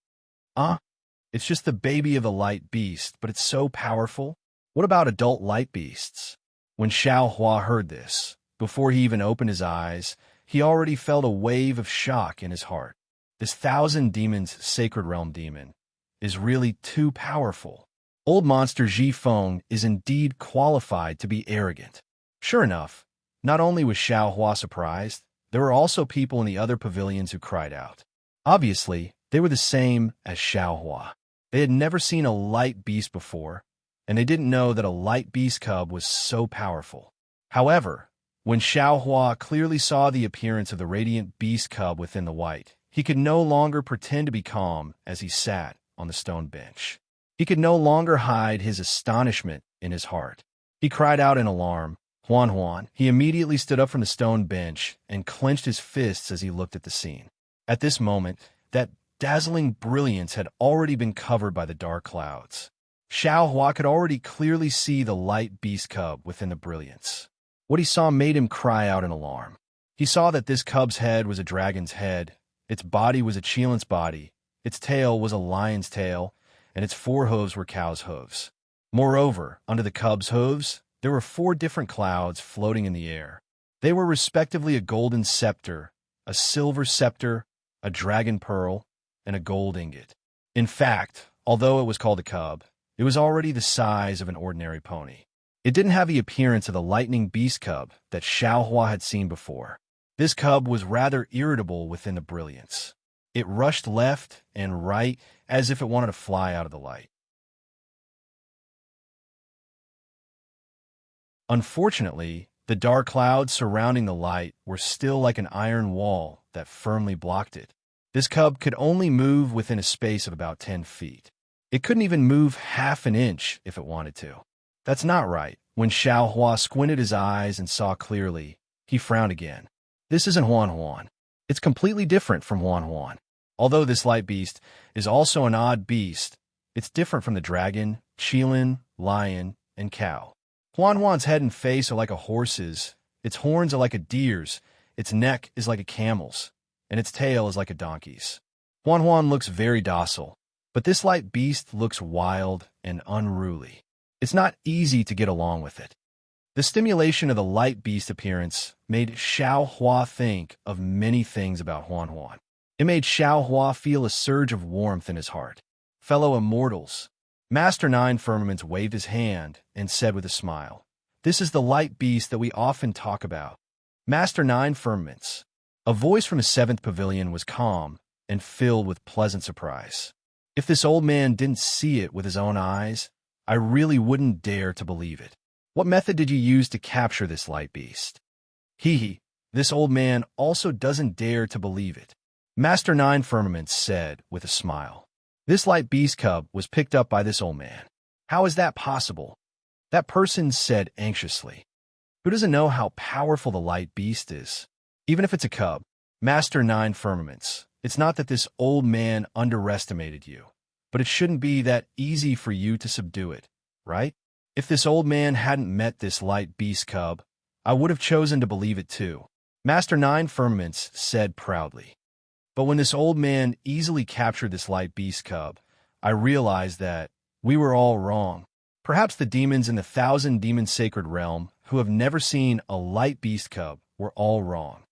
It's just the baby of the light beast, but it's so powerful. What about adult light beasts? When Xiaohua heard this, before he even opened his eyes, he already felt a wave of shock in his heart. This 1,000 demons sacred realm demon is really too powerful. Old monster Ji Feng is indeed qualified to be arrogant. Sure enough, not only was Xiaohua surprised, there were also people in the other pavilions who cried out. Obviously, they were the same as Xiaohua. They had never seen a light beast before, and they didn't know that a light beast cub was so powerful. However, when Xiaohua clearly saw the appearance of the radiant beast cub within the white, he could no longer pretend to be calm as he sat on the stone bench. He could no longer hide his astonishment in his heart. He cried out in alarm, "Huan Huan!" He immediately stood up from the stone bench and clenched his fists as he looked at the scene. At this moment, that dazzling brilliance had already been covered by the dark clouds. Xiaohua could already clearly see the light beast cub within the brilliance. What he saw made him cry out in alarm. He saw that this cub's head was a dragon's head, its body was a cheelant's body, its tail was a lion's tail, and its 4 hooves were cow's hooves. Moreover, under the cub's hooves, there were 4 different clouds floating in the air. They were respectively a golden scepter, a silver scepter, a dragon pearl, and a gold ingot. In fact, although it was called a cub, it was already the size of an ordinary pony. It didn't have the appearance of the lightning beast cub that Xiaohua had seen before. This cub was rather irritable within the brilliance. It rushed left and right as if it wanted to fly out of the light. Unfortunately, the dark clouds surrounding the light were still like an iron wall that firmly blocked it. This cub could only move within a space of about 10 feet. It couldn't even move half an inch if it wanted to. That's not right. When Xiaohua squinted his eyes and saw clearly, he frowned again. This isn't Huan Huan. It's completely different from Huan Huan. Although this light beast is also an odd beast, it's different from the dragon, cheelan, lion, and cow. Huan Huan's head and face are like a horse's, its horns are like a deer's, its neck is like a camel's, and its tail is like a donkey's. Huan Huan looks very docile, but this light beast looks wild and unruly. It's not easy to get along with it. The stimulation of the light beast appearance made Xiaohua think of many things about Huan Huan. It made Xiaohua feel a surge of warmth in his heart. Fellow immortals, Master Nine Firmaments waved his hand and said with a smile, "This is the light beast that we often talk about. Master Nine Firmaments." A voice from the 7th pavilion was calm and filled with pleasant surprise. If this old man didn't see it with his own eyes, I really wouldn't dare to believe it. What method did you use to capture this light beast? This old man also doesn't dare to believe it. Master Nine Firmaments said with a smile. This light beast cub was picked up by this old man. How is that possible? That person said anxiously. Who doesn't know how powerful the light beast is? Even if it's a cub, Master Nine Firmaments, it's not that this old man underestimated you, but it shouldn't be that easy for you to subdue it, right? If this old man hadn't met this light beast cub, I would have chosen to believe it too. Master Nine Firmaments said proudly. But when this old man easily captured this light beast cub, I realized that we were all wrong. Perhaps the demons in the 1,000-demon sacred realm who have never seen a light beast cub were all wrong.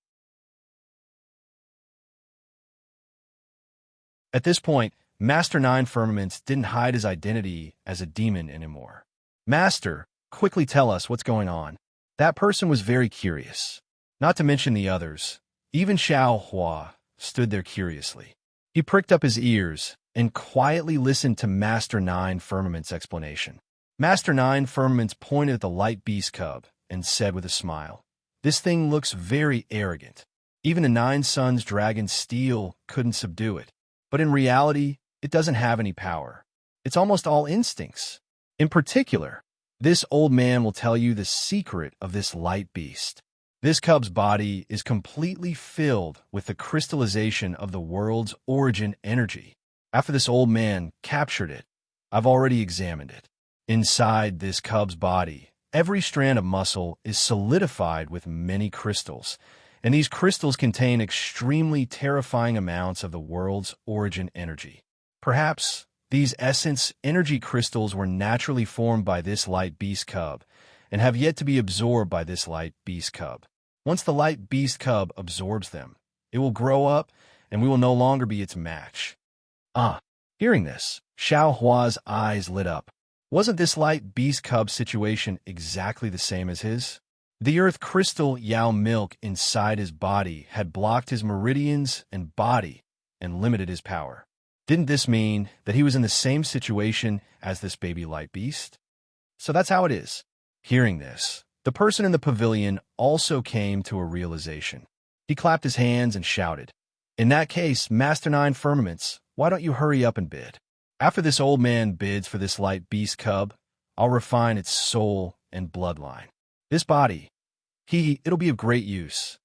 At this point, Master Nine Firmaments didn't hide his identity as a demon anymore. Master, quickly tell us what's going on. That person was very curious. Not to mention the others. Even Xiao Hua stood there curiously. He pricked up his ears and quietly listened to Master Nine Firmaments' explanation. Master Nine Firmaments pointed at the light beast cub and said with a smile, "This thing looks very arrogant. Even the Nine Suns dragon steel couldn't subdue it. But in reality, it doesn't have any power. It's almost all instincts. In particular, this old man will tell you the secret of this light beast. This cub's body is completely filled with the crystallization of the world's origin energy. After this old man captured it, I've already examined it. Inside this cub's body, every strand of muscle is solidified with many crystals, and these crystals contain extremely terrifying amounts of the world's origin energy. Perhaps these essence energy crystals were naturally formed by this light beast cub and have yet to be absorbed by this light beast cub. Once the light beast cub absorbs them, it will grow up and we will no longer be its match." Hearing this, Xiao Hua's eyes lit up. Wasn't this light beast cub situation exactly the same as his? The earth crystal Yao milk inside his body had blocked his meridians and body and limited his power. Didn't this mean that he was in the same situation as this baby light beast? So that's how it is. Hearing this, the person in the pavilion also came to a realization. He clapped his hands and shouted, "In that case, Master Nine Firmaments, why don't you hurry up and bid? After this old man bids for this light beast cub, I'll refine its soul and bloodline. This body, it'll be of great use."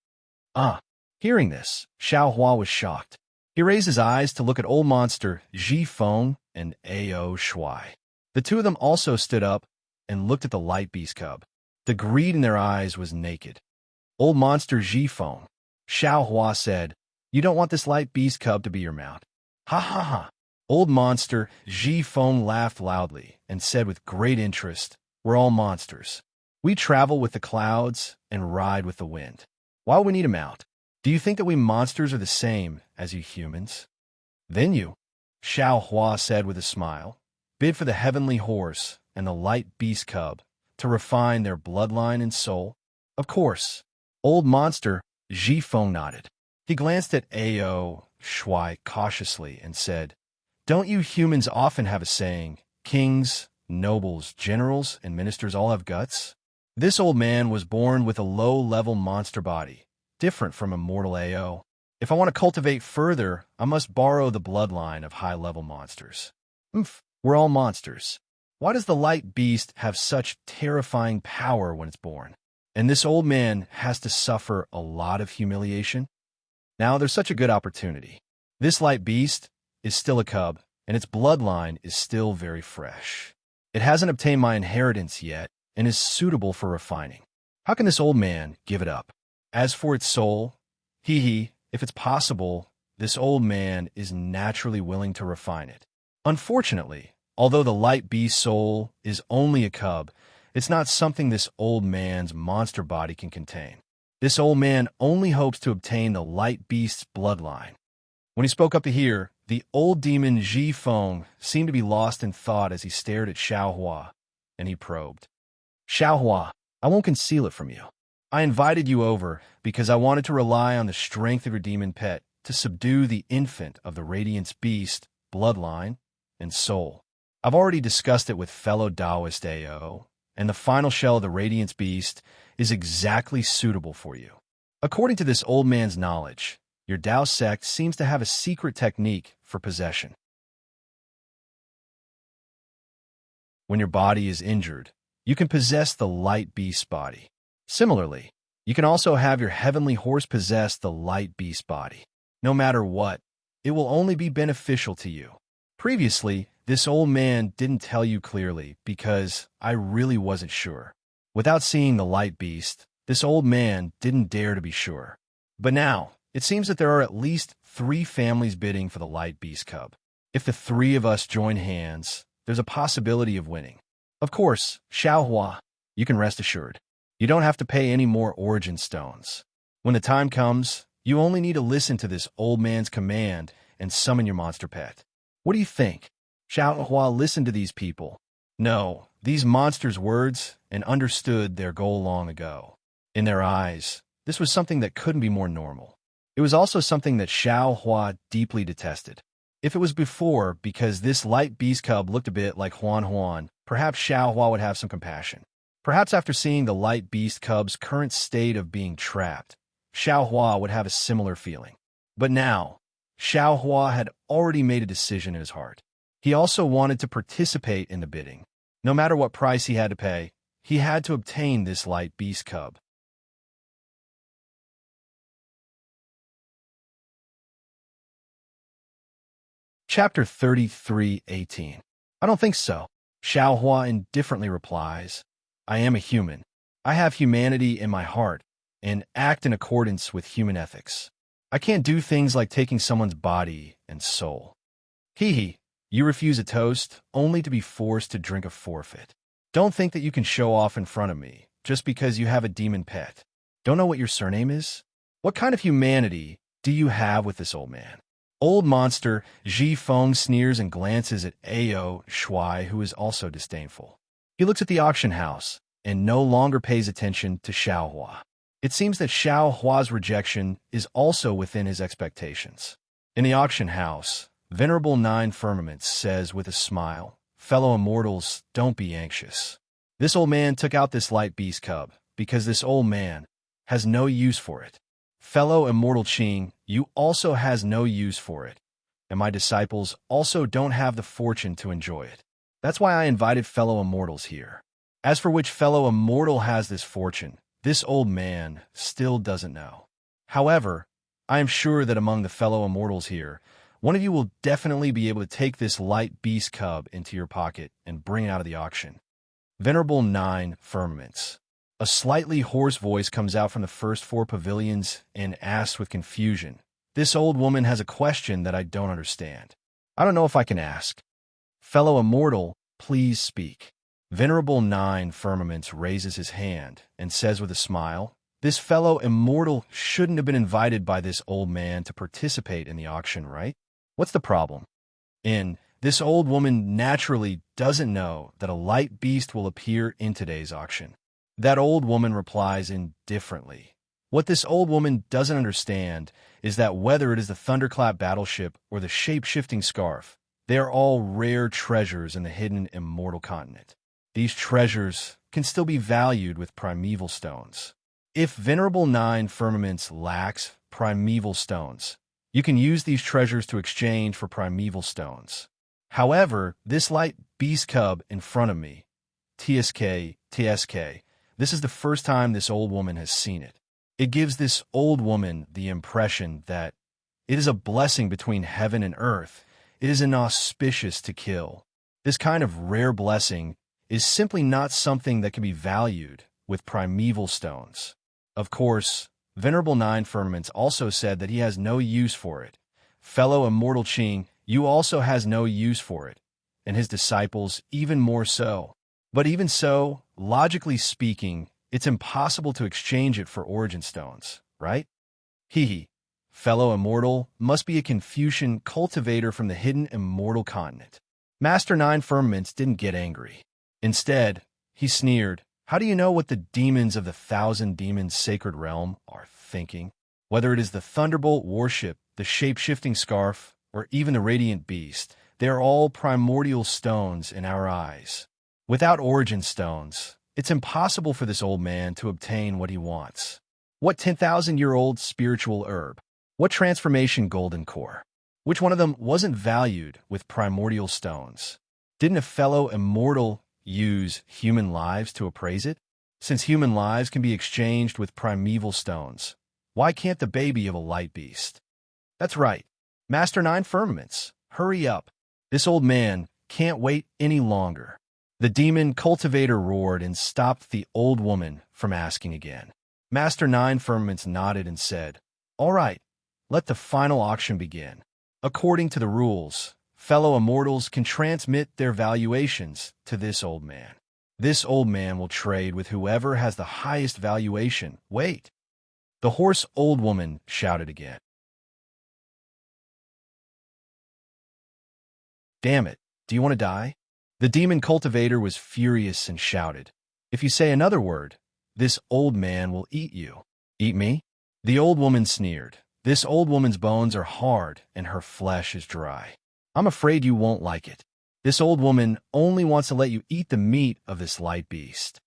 Hearing this, Xiao Hua was shocked. He raised his eyes to look at old monster Ji Feng and Ao Shui. The two of them also stood up and looked at the light beast cub. The greed in their eyes was naked. "Old monster Ji Feng," Xiao Hua said, "you don't want this light beast cub to be your mount." "Ha ha ha." Old monster Ji Feng laughed loudly and said with great interest, "We're all monsters. We travel with the clouds and ride with the wind. Why would we need a mount? Do you think that we monsters are the same as you humans?" "Then you," Xiao Hua said with a smile, "bid for the heavenly horse and the light beast cub to refine their bloodline and soul." "Of course." Old monster Ji Feng nodded. He glanced at Ao Shui cautiously and said, "Don't you humans often have a saying, kings, nobles, generals, and ministers all have guts?" This old man was born with a low-level monster body, different from a mortal Ao. If I want to cultivate further, I must borrow the bloodline of high-level monsters. We're all monsters. Why does the light beast have such terrifying power when it's born? And this old man has to suffer a lot of humiliation? Now there's such a good opportunity. This light beast is still a cub, and its bloodline is still very fresh. It hasn't obtained my inheritance yet and is suitable for refining. How can this old man give it up? As for its soul, if it's possible, this old man is naturally willing to refine it. Unfortunately, although the light beast soul is only a cub, it's not something this old man's monster body can contain. This old man only hopes to obtain the light beast's bloodline. When he spoke up to hear, the old demon Ji Feng seemed to be lost in thought as he stared at Xiao Hua, and he probed. "Xiao Hua, I won't conceal it from you. I invited you over because I wanted to rely on the strength of your demon pet to subdue the infant of the Radiance Beast, bloodline, and soul. I've already discussed it with fellow Taoist Ao, and the final shell of the Radiance Beast is exactly suitable for you. According to this old man's knowledge, your Tao sect seems to have a secret technique for possession. When your body is injured, you can possess the light beast's body. Similarly, you can also have your heavenly horse possess the light beast body. No matter what, it will only be beneficial to you. Previously, this old man didn't tell you clearly because I really wasn't sure. Without seeing the light beast, this old man didn't dare to be sure. But now, it seems that there are at least 3 families bidding for the light beast cub. If the 3 of us join hands, there's a possibility of winning. Of course, Xiaohua, you can rest assured. You don't have to pay any more origin stones. When the time comes, you only need to listen to this old man's command and summon your monster pet. What do you think? Xiaohua listened to these people. No, these monsters' words and understood their goal long ago. In their eyes, this was something that couldn't be more normal. It was also something that Xiaohua deeply detested. If it was before because this light beast cub looked a bit like Huan, perhaps Xiaohua would have some compassion. Perhaps after seeing the light beast cub's current state of being trapped, Xiaohua would have a similar feeling. But now, Xiaohua had already made a decision in his heart. He also wanted to participate in the bidding. No matter what price he had to pay, he had to obtain this light beast cub. Chapter 33:18. I don't think so. Xiaohua indifferently replies, I am a human. I have humanity in my heart and act in accordance with human ethics. I can't do things like taking someone's body and soul. Hee, you refuse a toast only to be forced to drink a forfeit. Don't think that you can show off in front of me just because you have a demon pet. Don't know what your surname is? What kind of humanity do you have with this old man? Old monster Ji Feng sneers and glances at Ao Shui, who is also disdainful. He looks at the auction house and no longer pays attention to Xiaohua. It seems that Xiaohua's rejection is also within his expectations. In the auction house, Venerable Nine Firmaments says with a smile, Fellow immortals, don't be anxious. This old man took out this light beast cub because this old man has no use for it. Fellow immortal Qing, you also has no use for it, and my disciples also don't have the fortune to enjoy it. That's why I invited fellow immortals here. As for which fellow immortal has this fortune, this old man still doesn't know. However, I am sure that among the fellow immortals here, one of you will definitely be able to take this light beast cub into your pocket and bring it out of the auction. Venerable Nine Firmaments. A slightly hoarse voice comes out from the first 4 pavilions and asks with confusion, This old woman has a question that I don't understand. I don't know if I can ask. Fellow immortal, please speak. Venerable Nine Firmaments raises his hand and says with a smile, This fellow immortal shouldn't have been invited by this old man to participate in the auction, right? What's the problem? This old woman naturally doesn't know that a light beast will appear in today's auction. That old woman replies indifferently. What this old woman doesn't understand is that whether it is the Thunderclap battleship or the shape-shifting scarf, they are all rare treasures in the hidden immortal continent. These treasures can still be valued with primeval stones. If Venerable Nine Firmaments lacks primeval stones, you can use these treasures to exchange for primeval stones. However, this light beast cub in front of me, TSK, this is the first time this old woman has seen it. It gives this old woman the impression that it is a blessing between heaven and earth. It is inauspicious to kill. This kind of rare blessing is simply not something that can be valued with primeval stones. Of course, Venerable Nine Firmaments also said that he has no use for it. Fellow immortal Qing, you also has no use for it, and his disciples even more so. But even so, logically speaking, it's impossible to exchange it for origin stones, right? Fellow immortal must be a Confucian cultivator from the hidden immortal continent. Master Nine Firmaments didn't get angry. Instead, he sneered, How do you know what the demons of the Thousand Demons Sacred Realm are thinking? Whether it is the Thunderbolt warship, the shape-shifting scarf, or even the Radiant Beast, they are all primordial stones in our eyes. Without origin stones, it's impossible for this old man to obtain what he wants. What 10,000-year-old spiritual herb? What transformation golden core? Which one of them wasn't valued with primordial stones? Didn't a fellow immortal use human lives to appraise it? Since human lives can be exchanged with primeval stones, why can't the baby of a light beast? That's right. Master Nine Firmaments, hurry up. This old man can't wait any longer. The demon cultivator roared and stopped the old woman from asking again. Master Nine Firmaments nodded and said, All right, let the final auction begin. According to the rules, fellow immortals can transmit their valuations to this old man. This old man will trade with whoever has the highest valuation. Wait! The hoarse old woman shouted again. Damn it, do you want to die? The demon cultivator was furious and shouted, If you say another word, this old man will eat you. Eat me? The old woman sneered. This old woman's bones are hard and her flesh is dry. I'm afraid you won't like it. This old woman only wants to let you eat the meat of this light beast.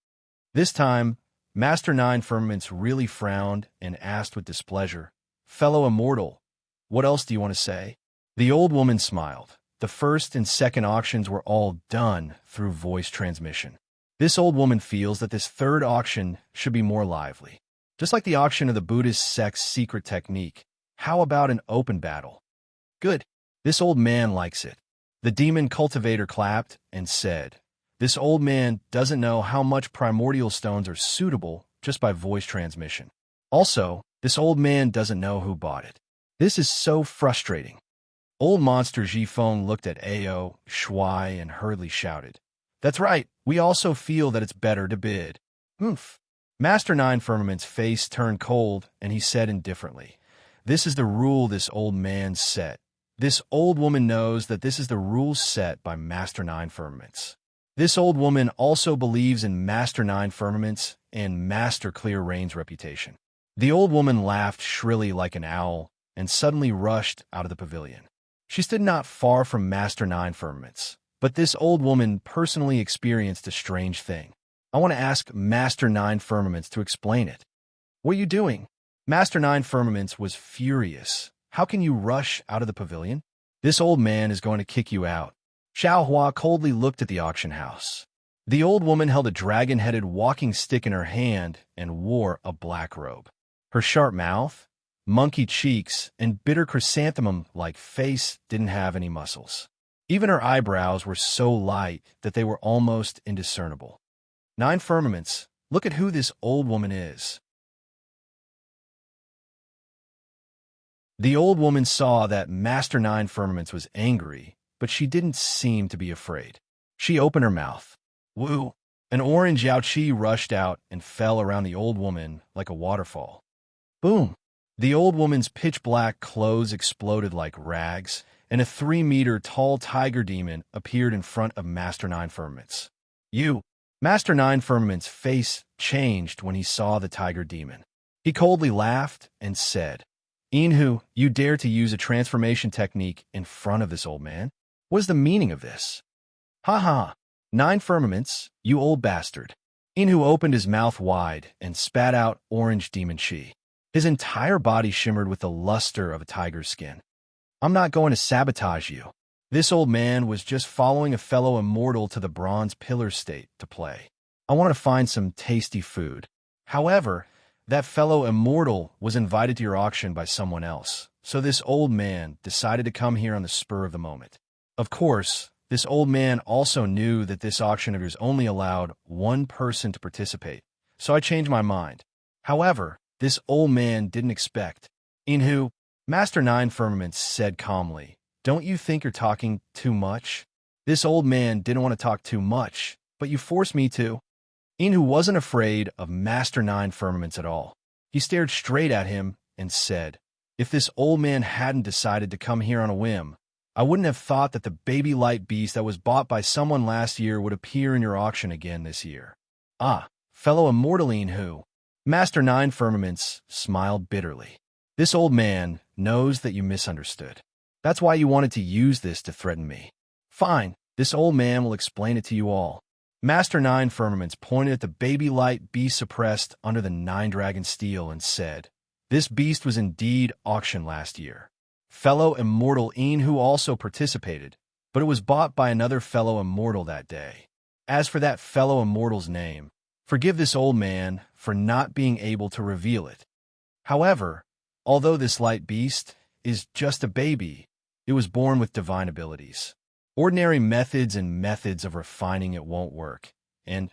This time, Master Nine Firmaments really frowned and asked with displeasure, Fellow immortal, what else do you want to say? The old woman smiled. The first and second auctions were all done through voice transmission. This old woman feels that this third auction should be more lively. Just like the auction of the Buddhist sect's secret technique, how about an open battle? Good. This old man likes it. The demon cultivator clapped and said, This old man doesn't know how much primordial stones are suitable just by voice transmission. Also, this old man doesn't know who bought it. This is so frustrating. Old Monster Jifeng looked at Ao, Shuai, and hurriedly shouted, That's right, we also feel that it's better to bid. Oomph. Master Nine Firmament's face turned cold, and he said indifferently, This is the rule this old man set. This old woman knows that this is the rule set by Master Nine Firmaments. This old woman also believes in Master Nine Firmaments and Master Clear Rain's reputation. The old woman laughed shrilly like an owl and suddenly rushed out of the pavilion. She stood not far from Master Nine Firmaments, but this old woman personally experienced a strange thing. I want to ask Master Nine Firmaments to explain it. What are you doing? Master Nine Firmaments was furious. How can you rush out of the pavilion? This old man is going to kick you out. Xiao Hua coldly looked at the auction house. The old woman held a dragon-headed walking stick in her hand and wore a black robe. Her sharp mouth, monkey cheeks, and bitter chrysanthemum-like face didn't have any muscles. Even her eyebrows were so light that they were almost indiscernible. Nine Firmaments, look at who this old woman is. The old woman saw that Master Nine Firmaments was angry, but she didn't seem to be afraid. She opened her mouth. Woo! An orange Yaoqi rushed out and fell around the old woman like a waterfall. Boom! The old woman's pitch-black clothes exploded like rags, and a 3-meter tall tiger demon appeared in front of Master Nine Firmaments. Master Nine Firmaments' face changed when he saw the tiger demon. He coldly laughed and said, Inhu, you dare to use a transformation technique in front of this old man? What is the meaning of this? Ha ha! Nine Firmaments, you old bastard. Inhu opened his mouth wide and spat out orange demon chi. His entire body shimmered with the luster of a tiger's skin. I'm not going to sabotage you. This old man was just following a fellow immortal to the bronze pillar state to play. I wanted to find some tasty food. However, that fellow immortal was invited to your auction by someone else, so this old man decided to come here on the spur of the moment. Of course, this old man also knew that this auction of yours only allowed one person to participate, so I changed my mind. However, this old man didn't expect. Inhu, Master Nine Firmaments said calmly, Don't you think you're talking too much? This old man didn't want to talk too much, but you forced me to. Inhu wasn't afraid of Master Nine Firmaments at all. He stared straight at him and said, If this old man hadn't decided to come here on a whim, I wouldn't have thought that the baby light beast that was bought by someone last year would appear in your auction again this year. Ah, fellow immortal Inhu. Master Nine Firmaments smiled bitterly. This old man knows that you misunderstood. That's why you wanted to use this to threaten me. Fine, this old man will explain it to you all. Master Nine Firmaments pointed at the baby light beast suppressed under the Nine-Dragon Steel and said, This beast was indeed auctioned last year. Fellow immortal Inhu also participated, but it was bought by another fellow immortal that day. As for that fellow immortal's name, forgive this old man for not being able to reveal it. However, although this light beast is just a baby, it was born with divine abilities. Ordinary methods and methods of refining it won't work, and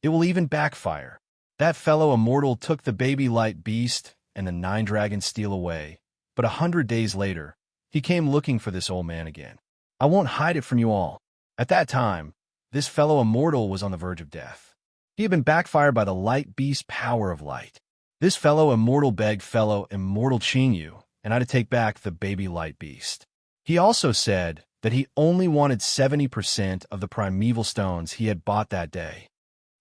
it will even backfire. That fellow immortal took the baby light beast and the 9 dragons steal away, but 100 days later, he came looking for this old man again. I won't hide it from you all. At that time, this fellow immortal was on the verge of death. He had been backfired by the light beast's power of light. This fellow immortal begged fellow immortal Chinyu and I to take back the baby light beast. He also said that he only wanted 70% of the primeval stones he had bought that day.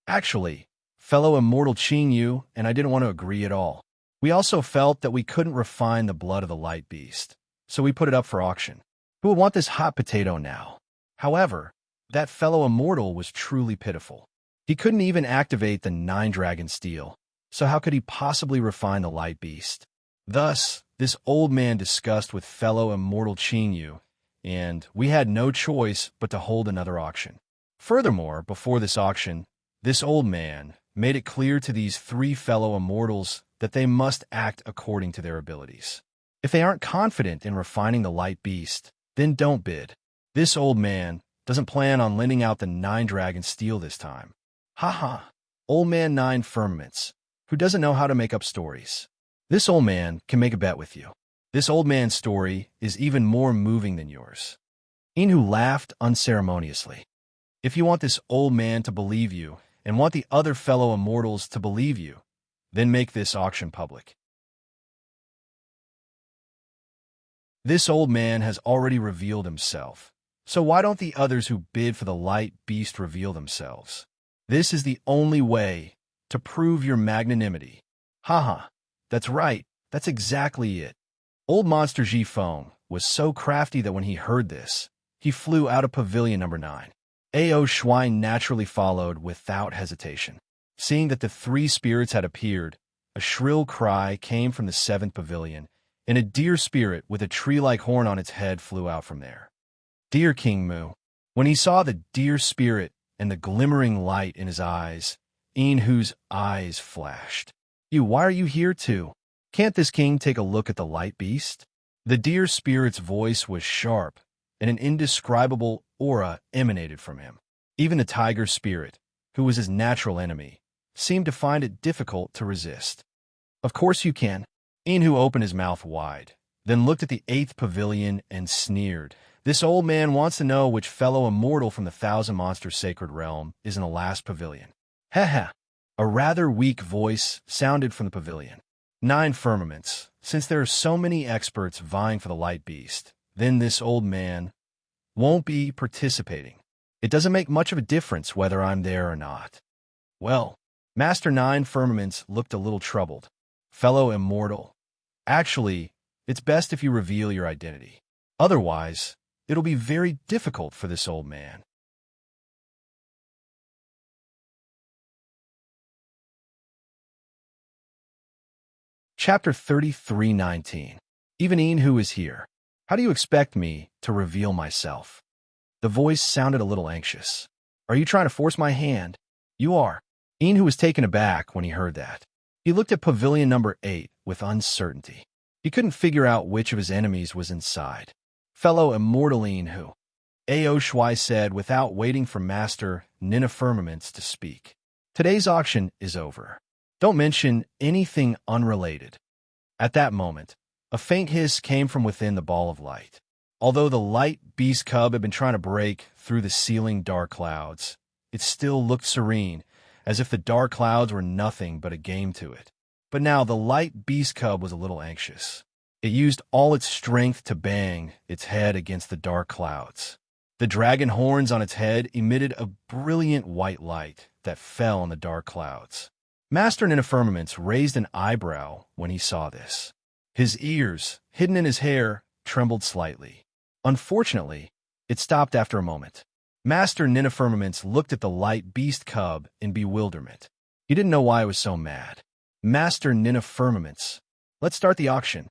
Actually, fellow immortal Chinyu and I didn't want to agree at all. We also felt that we couldn't refine the blood of the light beast, so we put it up for auction. Who would want this hot potato now? However, that fellow immortal was truly pitiful. He couldn't even activate the 9 dragon steel, so how could he possibly refine the light beast? Thus, this old man discussed with fellow immortal Chinyu, and we had no choice but to hold another auction. Furthermore, before this auction, this old man made it clear to these 3 fellow immortals that they must act according to their abilities. If they aren't confident in refining the light beast, then don't bid. This old man doesn't plan on lending out the 9 dragon steel this time. Haha, old man 9 firmaments, who doesn't know how to make up stories. This old man can make a bet with you. This old man's story is even more moving than yours. Enhu laughed unceremoniously. If you want this old man to believe you and want the other fellow immortals to believe you, then make this auction public. This old man has already revealed himself, so why don't the others who bid for the light beast reveal themselves? This is the only way to prove your magnanimity. Haha, that's right, that's exactly it. Old Monster Jifeng was so crafty that when he heard this, he flew out of pavilion number 9. Ao Shuai naturally followed without hesitation. Seeing that the 3 spirits had appeared, a shrill cry came from the 7th pavilion, and a deer spirit with a tree-like horn on its head flew out from there. Dear King Mu, when he saw the deer spirit and the glimmering light in his eyes, Enhu's eyes flashed. Why are you here too? Can't this king take a look at the light beast? The deer spirit's voice was sharp, and an indescribable aura emanated from him. Even the tiger spirit, who was his natural enemy, seemed to find it difficult to resist. Of course you can. Enhu opened his mouth wide, then looked at the 8th pavilion and sneered. This old man wants to know which fellow immortal from the 1,000 Monsters Sacred Realm is in the last pavilion. Heh. A rather weak voice sounded from the pavilion. 9 firmaments. Since there are so many experts vying for the light beast, then this old man won't be participating. It doesn't make much of a difference whether I'm there or not. Well, Master 9 firmaments looked a little troubled. Fellow immortal. Actually, it's best if you reveal your identity. Otherwise, it'll be very difficult for this old man. Chapter 33:19. Even Enhu is here. How do you expect me to reveal myself? The voice sounded a little anxious. Are you trying to force my hand? You are. Enhu was taken aback when he heard that. He looked at pavilion number 8 with uncertainty. He couldn't figure out which of his enemies was inside. Fellow immortal Enhu, Ao Shuai said without waiting for Master Nina Firmaments to speak. Today's auction is over. Don't mention anything unrelated. At that moment, a faint hiss came from within the ball of light. Although the light beast cub had been trying to break through the ceiling dark clouds, it still looked serene, as if the dark clouds were nothing but a game to it. But now the light beast cub was a little anxious. It used all its strength to bang its head against the dark clouds. The dragon horns on its head emitted a brilliant white light that fell on the dark clouds. Master Nina Firmaments raised an eyebrow when he saw this. His ears, hidden in his hair, trembled slightly. Unfortunately, it stopped after a moment. Master Nina Firmaments looked at the light beast cub in bewilderment. He didn't know why it was so mad. Master Nina Firmaments, let's start the auction.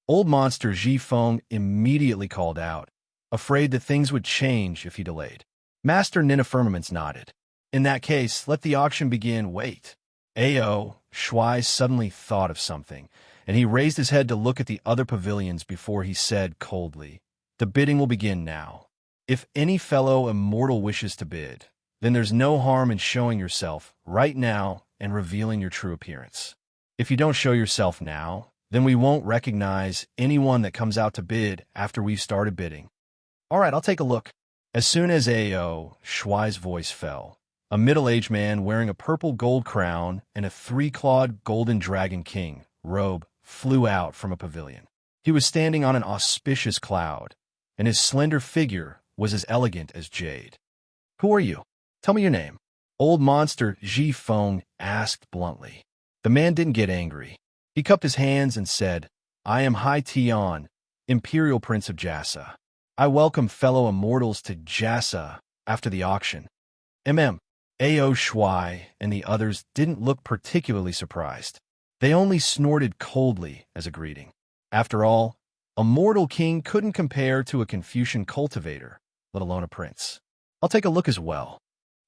Old Monster Jifeng immediately called out, afraid that things would change if he delayed. Master Nina Firmaments nodded. In that case, let the auction begin. Wait. Ao Shuai suddenly thought of something, and he raised his head to look at the other pavilions before he said coldly, the bidding will begin now. If any fellow immortal wishes to bid, then there's no harm in showing yourself right now and revealing your true appearance. If you don't show yourself now, then we won't recognize anyone that comes out to bid after we've started bidding. All right, I'll take a look. As soon as A.O. Shuai's voice fell, a middle-aged man wearing a purple gold crown and a three-clawed golden dragon king robe flew out from a pavilion. He was standing on an auspicious cloud, and his slender figure was as elegant as jade. Who are you? Tell me your name. Old monster Ji Feng asked bluntly. The man didn't get angry. He cupped his hands and said, I am Hai Tian, Imperial Prince of Jassa. I welcome fellow immortals to Jassa after the auction. A.O. Shuai and the others didn't look particularly surprised. They only snorted coldly as a greeting. After all, a mortal king couldn't compare to a Confucian cultivator, let alone a prince. I'll take a look as well.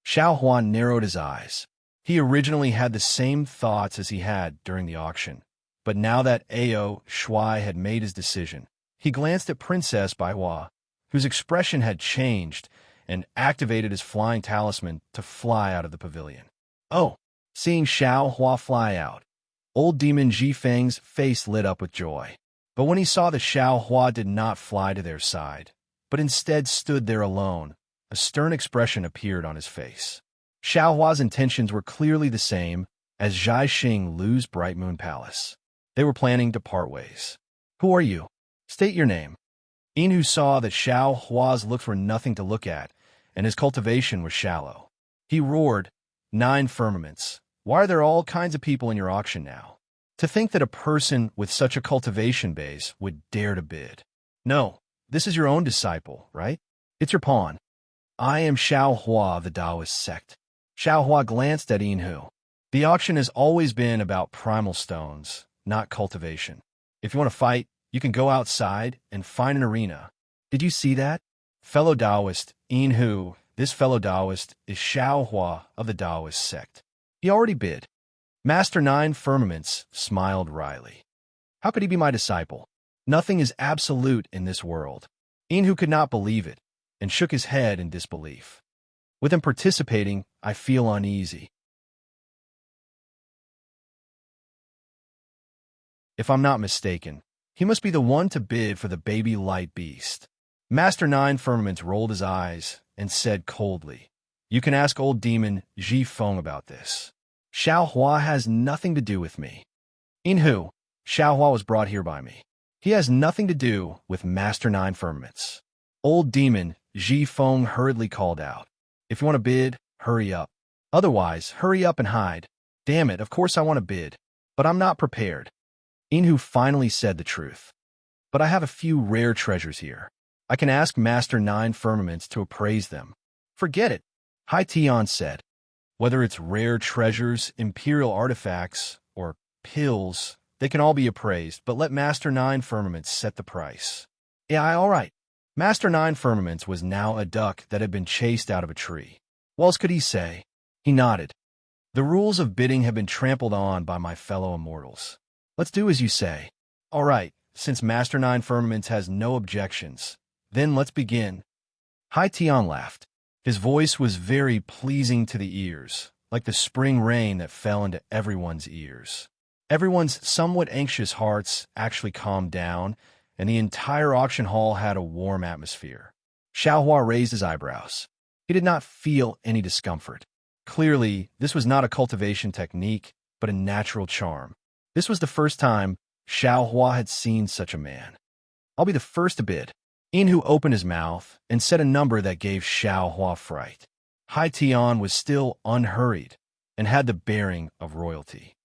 Xiao Huan narrowed his eyes. He originally had the same thoughts as he had during the auction, but now that A.O. Shuai had made his decision, he glanced at Princess Baihua, whose expression had changed, and activated his flying talisman to fly out of the pavilion. Oh, seeing Xiao Hua fly out, old demon Ji Feng's face lit up with joy. But when he saw that Xiao Hua did not fly to their side, but instead stood there alone, a stern expression appeared on his face. Xiao Hua's intentions were clearly the same as Zhai Xing Lu's Bright Moon Palace. They were planning to part ways. Who are you? State your name. Inhu saw that Xiao Hua's looks were nothing to look at, and his cultivation was shallow. He roared, 9 firmaments. Why are there all kinds of people in your auction now? To think that a person with such a cultivation base would dare to bid. No, this is your own disciple, right? It's your pawn. I am Xiao Hua of the Taoist sect. Xiao Hua glanced at Inhu. The auction has always been about primal stones, not cultivation. If you want to fight, you can go outside and find an arena. Did you see that? Fellow Taoist, Inhu, this fellow Taoist is Xiao Hua of the Taoist sect. He already bid. Master 9 Firmaments smiled wryly. How could he be my disciple? Nothing is absolute in this world. Inhu could not believe it, and shook his head in disbelief. With him participating, I feel uneasy. If I'm not mistaken, he must be the one to bid for the baby light beast. Master 9 Firmaments rolled his eyes and said coldly, You can ask old demon Ji Feng about this. Xiao Hua has nothing to do with me. Inhu, Xiao Hua was brought here by me. He has nothing to do with Master 9 Firmaments. Old demon Ji Feng hurriedly called out, If you want to bid, hurry up. Otherwise, hurry up and hide. Damn it, of course I want to bid, but I'm not prepared. Inhu finally said the truth. But I have a few rare treasures here. I can ask Master 9 Firmaments to appraise them. Forget it, Hai Tian said. Whether it's rare treasures, imperial artifacts, or pills, they can all be appraised, but let Master 9 Firmaments set the price. Yeah, all right. Master 9 Firmaments was now a duck that had been chased out of a tree. What else could he say? He nodded. The rules of bidding have been trampled on by my fellow immortals. Let's do as you say. All right, since Master 9 Firmaments has no objections, then let's begin. Hai Tian laughed. His voice was very pleasing to the ears, like the spring rain that fell into everyone's ears. Everyone's somewhat anxious hearts actually calmed down, and the entire auction hall had a warm atmosphere. Xiao Hua raised his eyebrows. He did not feel any discomfort. Clearly, this was not a cultivation technique, but a natural charm. This was the first time Xiao Hua had seen such a man. I'll be the first to bid. Inhu opened his mouth and said a number that gave Xiao Hua fright. Hai Tian was still unhurried and had the bearing of royalty.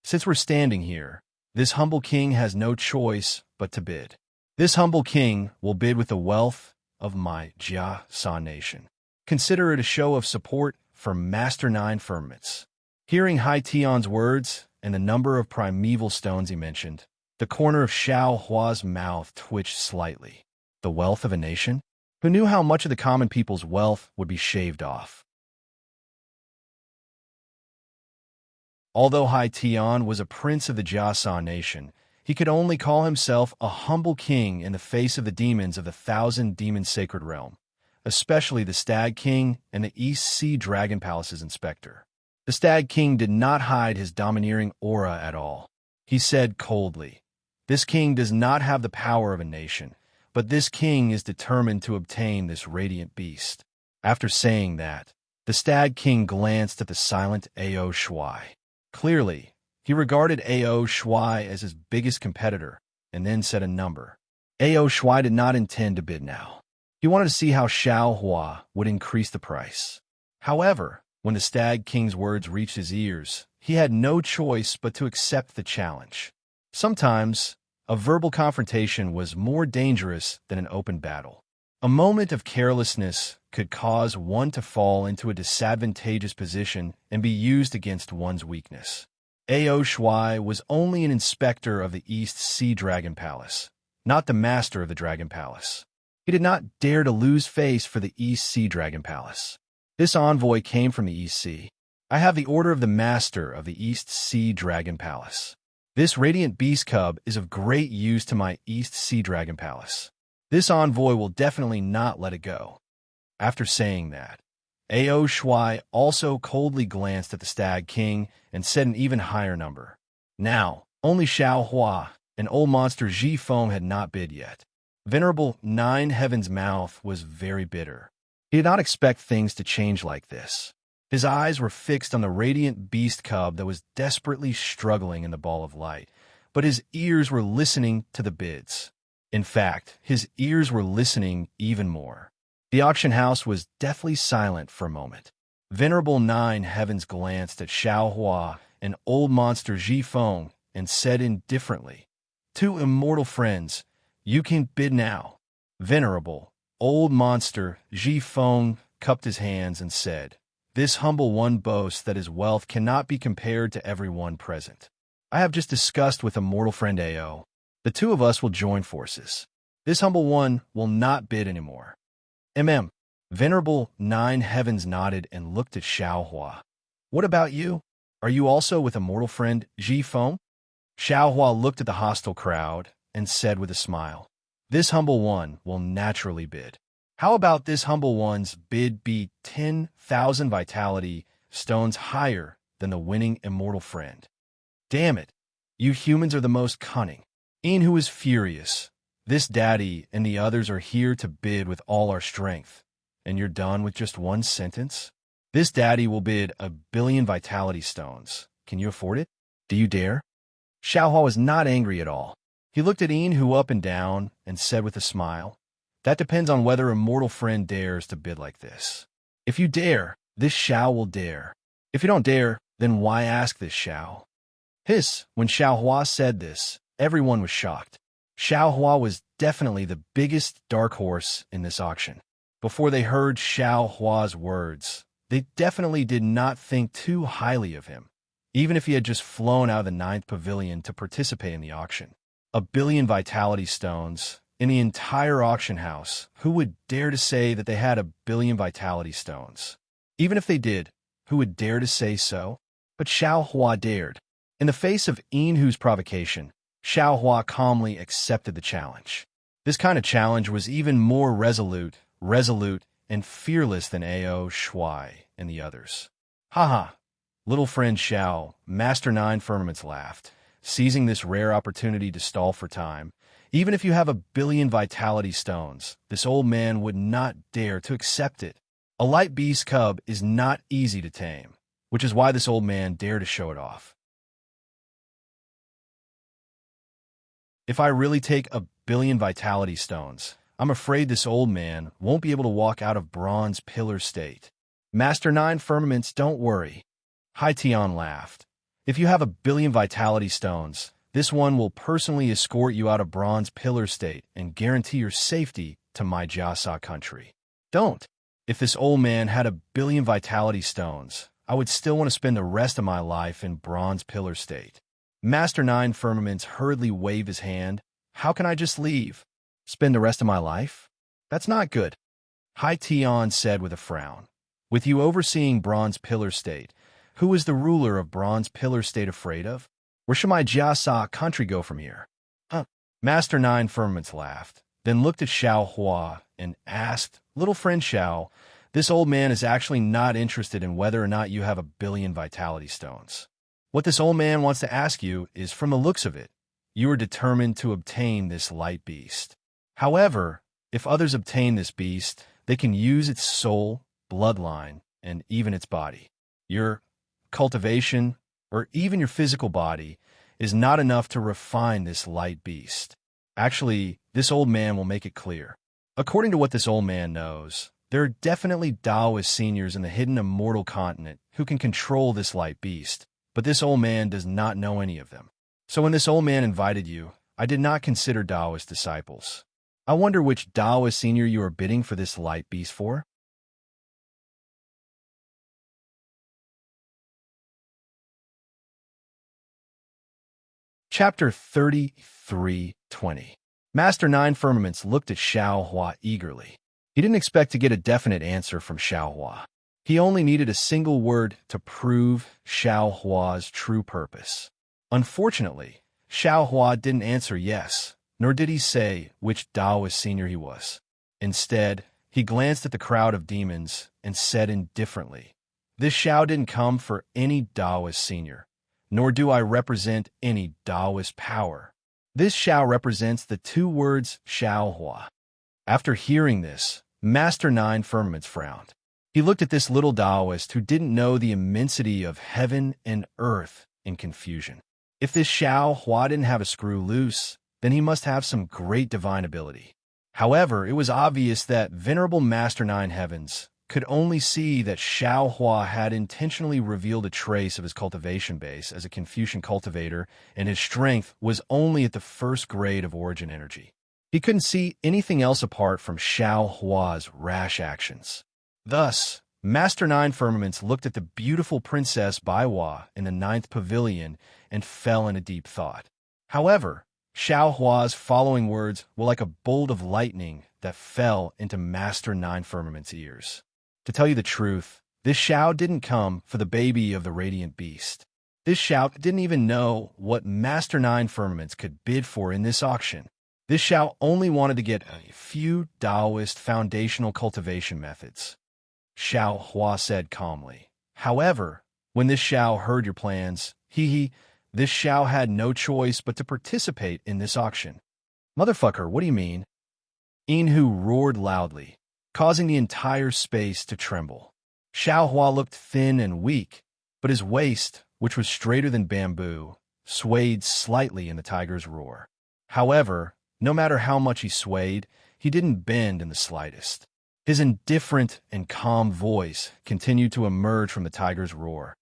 Since we're standing here, this humble king has no choice but to bid. This humble king will bid with the wealth of my Jia nation. Consider it a show of support for Master 9 Firmaments. Hearing Hai Tian's words and the number of primeval stones he mentioned, the corner of Xiao Hua's mouth twitched slightly. The wealth of a nation? Who knew how much of the common people's wealth would be shaved off? Although Hai Tian was a prince of the Jia nation, he could only call himself a humble king in the face of the demons of the 1,000 demon sacred realm, especially the Stag King and the East Sea Dragon Palace's inspector. The Stag King did not hide his domineering aura at all. He said coldly, "This king does not have the power of a nation, but this king is determined to obtain this radiant beast." After saying that, the Stag King glanced at the silent Ao Shuai. Clearly, he regarded Ao Shuai as his biggest competitor, and then said a number. Ao Shuai did not intend to bid now. He wanted to see how Xiao Hua would increase the price. However, when the Stag King's words reached his ears, he had no choice but to accept the challenge. Sometimes, a verbal confrontation was more dangerous than an open battle. A moment of carelessness could cause one to fall into a disadvantageous position and be used against one's weakness. Ao Shuai was only an inspector of the East Sea Dragon Palace, not the master of the Dragon Palace. He did not dare to lose face for the East Sea Dragon Palace. This envoy came from the East Sea. "I have the order of the master of the East Sea Dragon Palace. This radiant beast cub is of great use to my East Sea Dragon Palace. This envoy will definitely not let it go." After saying that, Ao Shuai also coldly glanced at the Stag King and said an even higher number. Now, only Xiao Hua and old monster Ji Feng had not bid yet. Venerable Nine Heaven's mouth was very bitter. He did not expect things to change like this. His eyes were fixed on the radiant beast cub that was desperately struggling in the ball of light, but his ears were listening to the bids. In fact, his ears were listening even more. The auction house was deathly silent for a moment. Venerable Nine Heavens glanced at Xiao Hua and old monster Ji Feng and said indifferently, "Two immortal friends, you can bid now." Venerable old monster Ji Feng cupped his hands and said, "This humble one boasts that his wealth cannot be compared to everyone present. I have just discussed with immortal friend Ao. The two of us will join forces. This humble one will not bid anymore." Venerable Nine Heavens nodded and looked at Xiao Hua. "What about you? Are you also with immortal friend Ji Feng?" Xiao Hua looked at the hostile crowd and said with a smile, "This humble one will naturally bid. How about this humble one's bid be 10,000 vitality stones higher than the winning immortal friend?" "Damn it, you humans are the most cunning." Enhu is furious. "This daddy and the others are here to bid with all our strength, and you're done with just one sentence? This daddy will bid 1,000,000,000 vitality stones. Can you afford it? Do you dare?" Xiao Hua was not angry at all. He looked at Enhu up and down and said with a smile, "That depends on whether immortal friend dares to bid like this. If you dare, this Xiao will dare. If you don't dare, then why ask this Xiao?" Hiss, when Xiao Hua said this, everyone was shocked. Xiao Hua was definitely the biggest dark horse in this auction. Before they heard Xiao Hua's words, they definitely did not think too highly of him, even if he had just flown out of the 9th pavilion to participate in the auction. 1,000,000,000 vitality stones in the entire auction house. Who would dare to say that they had 1,000,000,000 vitality stones? Even if they did, who would dare to say so? But Xiao Hua dared. In the face of Enhu's provocation, Xiao Hua calmly accepted the challenge. This kind of challenge was even more resolute, and fearless than Ao Shuai and the others. "Haha, little friend Xiao," Master Nine Firmaments laughed, seizing this rare opportunity to stall for time. "Even if you have 1,000,000,000 vitality stones, this old man would not dare to accept it. A light beast cub is not easy to tame, which is why this old man dared to show it off. If I really take 1,000,000,000 vitality stones, I'm afraid this old man won't be able to walk out of Bronze Pillar State." "Master Nine Firmaments, don't worry." Hai Tian laughed. "If you have 1,000,000,000 vitality stones, this one will personally escort you out of Bronze Pillar State and guarantee your safety to my Jiasa country." "Don't. If this old man had 1,000,000,000 vitality stones, I would still want to spend the rest of my life in Bronze Pillar State." Master Nine Firmaments hurriedly waved his hand. "How can I just leave? Spend the rest of my life? That's not good." Hai Tian said with a frown. "With you overseeing Bronze Pillar State, who is the ruler of Bronze Pillar State afraid of? Where should my Jiasa country go from here?" Master Nine Firmaments laughed, then looked at Xiao Hua and asked, "Little friend Xiao, This old man is actually not interested in whether or not you have 1 billion vitality stones. What this old man wants to ask you is, from the looks of it, you are determined to obtain this light beast. However, if others obtain this beast, they can use its soul, bloodline, and even its body. Your cultivation, or even your physical body, is not enough to refine this light beast. Actually, this old man will make it clear. According to what this old man knows, there are definitely Taoist seniors in the hidden immortal continent who can control this light beast, but this old man does not know any of them. So when this old man invited you, I did not consider Taoist disciples. I wonder which Taoist senior you are bidding for this light beast for? Chapter 33:20. Master Nine Firmaments looked at Xiao Hua eagerly. He didn't expect to get a definite answer from Xiao Hua. He only needed a single word to prove Xiao Hua's true purpose. Unfortunately, Xiao Hua didn't answer yes, nor did he say which Taoist senior he was. Instead, he glanced at the crowd of demons and said indifferently, "This Xiao didn't come for any Taoist senior, nor do I represent any Taoist power. This Xiao represents the 2 words Xiao Hua." After hearing this, Master Nine Firmaments frowned. He looked at this little Taoist who didn't know the immensity of heaven and earth in confusion. If this Xiao Hua didn't have a screw loose, then he must have some great divine ability. However, it was obvious that Venerable Master Nine Heavens could only see that Xiao Hua had intentionally revealed a trace of his cultivation base as a Confucian cultivator, and his strength was only at the 1st grade of origin energy. He couldn't see anything else apart from Xiao Hua's rash actions. Thus, Master Nine Firmaments looked at the beautiful Princess Baiwa in the 9th pavilion and fell into deep thought. However, Xiao Hua's following words were like a bolt of lightning that fell into Master Nine Firmaments' ears. To tell you the truth, this Xiao didn't come for the baby of the radiant beast. This Xiao didn't even know what Master Nine Firmaments could bid for in this auction. This Xiao only wanted to get a few Taoist foundational cultivation methods. Xiao Hua said calmly. However, when this Xiao heard your plans, this Xiao had no choice but to participate in this auction. Motherfucker, what do you mean? Inhu roared loudly, causing the entire space to tremble. Xiao Hua looked thin and weak, but his waist, which was straighter than bamboo, swayed slightly in the tiger's roar. However, no matter how much he swayed, he didn't bend in the slightest. His indifferent and calm voice continued to emerge from the tiger's roar.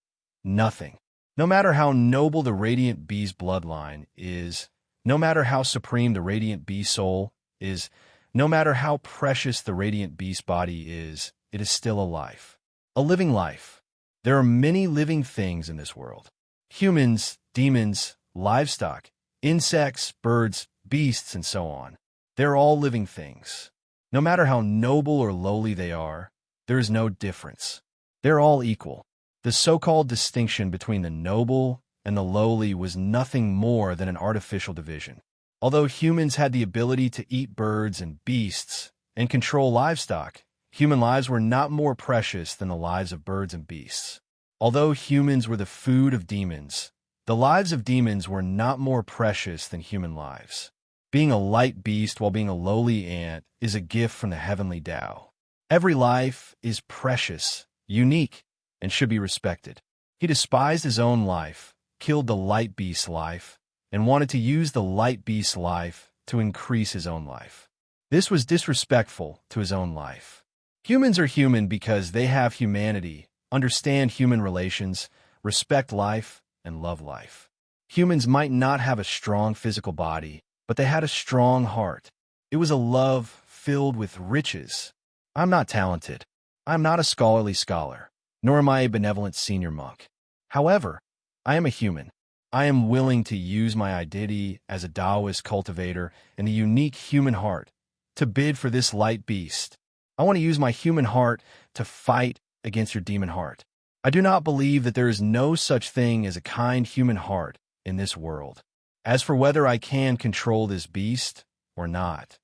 Nothing. No matter how noble the radiant bee's bloodline is, no matter how supreme the radiant bee soul is, no matter how precious the radiant beast body is, it is still a life. A living life. There are many living things in this world. Humans, demons, livestock, insects, birds, beasts, and so on. They're all living things. No matter how noble or lowly they are, there is no difference. They're all equal. The so-called distinction between the noble and the lowly was nothing more than an artificial division. Although humans had the ability to eat birds and beasts and control livestock, human lives were not more precious than the lives of birds and beasts. Although humans were the food of demons, the lives of demons were not more precious than human lives. Being a light beast while being a lowly ant is a gift from the heavenly Tao. Every life is precious, unique, and should be respected. He despised his own life, killed the light beast's life, and wanted to use the light beast's life to increase his own life. This was disrespectful to his own life. Humans are human because they have humanity, understand human relations, respect life, and love life. Humans might not have a strong physical body, but they had a strong heart. It was a love filled with riches. I'm not talented. I'm not a scholarly scholar, nor am I a benevolent senior monk. However, I am a human. I am willing to use my identity as a Taoist cultivator and the unique human heart to bid for this light beast. I want to use my human heart to fight against your demon heart. I do not believe that there is no such thing as a kind human heart in this world. As for whether I can control this beast or not,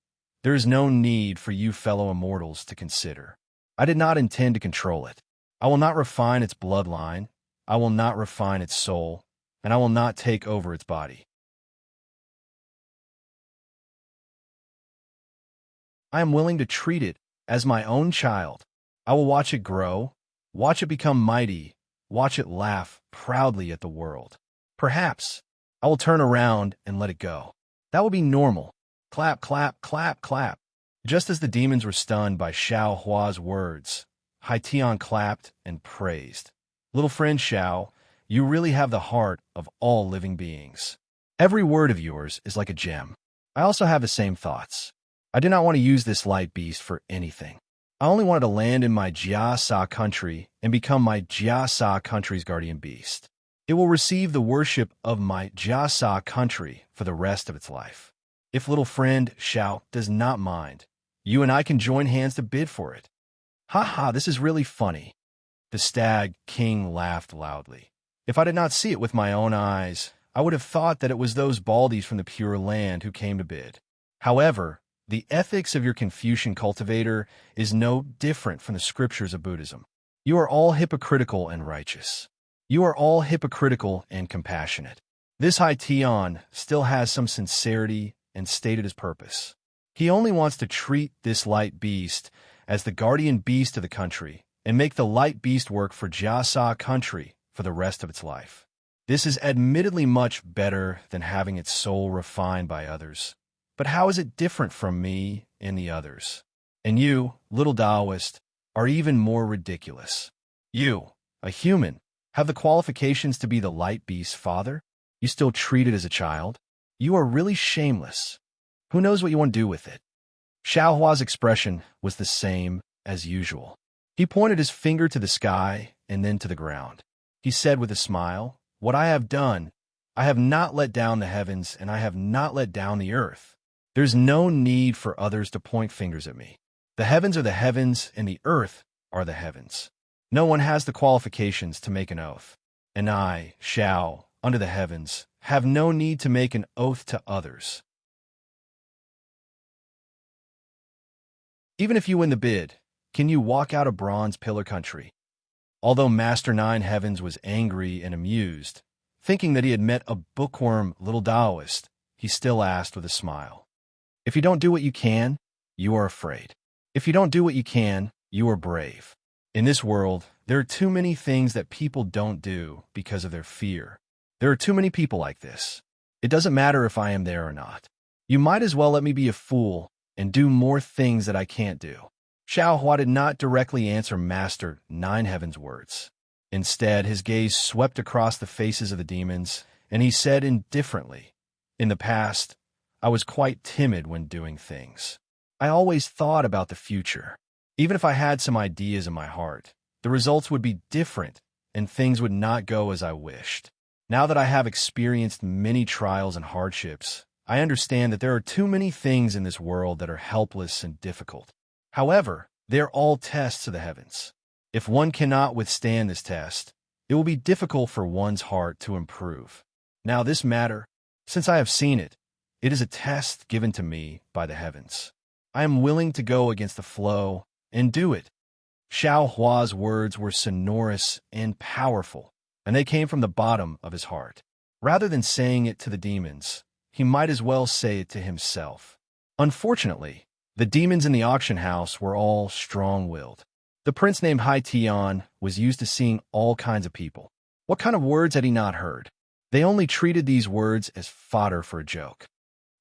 there is no need for you fellow immortals to consider. I did not intend to control it. I will not refine its bloodline, I will not refine its soul, and I will not take over its body. I am willing to treat it as my own child. I will watch it grow, watch it become mighty, watch it laugh proudly at the world. Perhaps I will turn around and let it go. That will be normal. Clap, clap, clap, clap. Just as the demons were stunned by Xiao Hua's words, Haitian clapped and praised. Little friend Xiao, you really have the heart of all living beings. Every word of yours is like a gem. I also have the same thoughts. I do not want to use this light beast for anything. I only wanted to land in my Jia Sa country and become my Jia Sa country's guardian beast. It will receive the worship of my Jia Sa country for the rest of its life. If little friend Xiao does not mind, you and I can join hands to bid for it. Ha ha, this is really funny. The stag king laughed loudly. If I did not see it with my own eyes, I would have thought that it was those baldies from the Pure Land who came to bid. However, the ethics of your Confucian cultivator is no different from the scriptures of Buddhism. You are all hypocritical and righteous. You are all hypocritical and compassionate. This Haitian still has some sincerity and stated his purpose. He only wants to treat this light beast as the guardian beast of the country and make the light beast work for Jia Sa country for the rest of its life. This is admittedly much better than having its soul refined by others. But how is it different from me and the others? And you, little Taoist, are even more ridiculous. You, a human, have the qualifications to be the light beast's father? You still treat it as a child? You are really shameless. Who knows what you want to do with it? Xiao Hua's expression was the same as usual. He pointed his finger to the sky and then to the ground. He said with a smile, "What I have done, I have not let down the heavens and I have not let down the earth. There's no need for others to point fingers at me. The heavens are the heavens and the earth are the heavens. No one has the qualifications to make an oath. And I, Xiao, under the heavens, have no need to make an oath to others. Even if you win the bid, can you walk out of Bronze Pillar Country?" Although Master Nine Heavens was angry and amused, thinking that he had met a bookworm little Taoist, he still asked with a smile, "If you don't do what you can, you are afraid. If you don't do what you can, you are brave. In this world, there are too many things that people don't do because of their fear. There are too many people like this. It doesn't matter if I am there or not. You might as well let me be a fool and do more things that I can't do." Xiao Hua did not directly answer Master Nine Heaven's words. Instead, his gaze swept across the faces of the demons, and he said indifferently, "In the past, I was quite timid when doing things. I always thought about the future. Even if I had some ideas in my heart, the results would be different and things would not go as I wished. Now that I have experienced many trials and hardships, I understand that there are too many things in this world that are helpless and difficult. However, they are all tests of the heavens. If one cannot withstand this test, it will be difficult for one's heart to improve. Now this matter, since I have seen it, it is a test given to me by the heavens. I am willing to go against the flow and do it." Xiao Hua's words were sonorous and powerful, and they came from the bottom of his heart. Rather than saying it to the demons, he might as well say it to himself. Unfortunately, the demons in the auction house were all strong-willed. The prince named Haitian was used to seeing all kinds of people. What kind of words had he not heard? They only treated these words as fodder for a joke.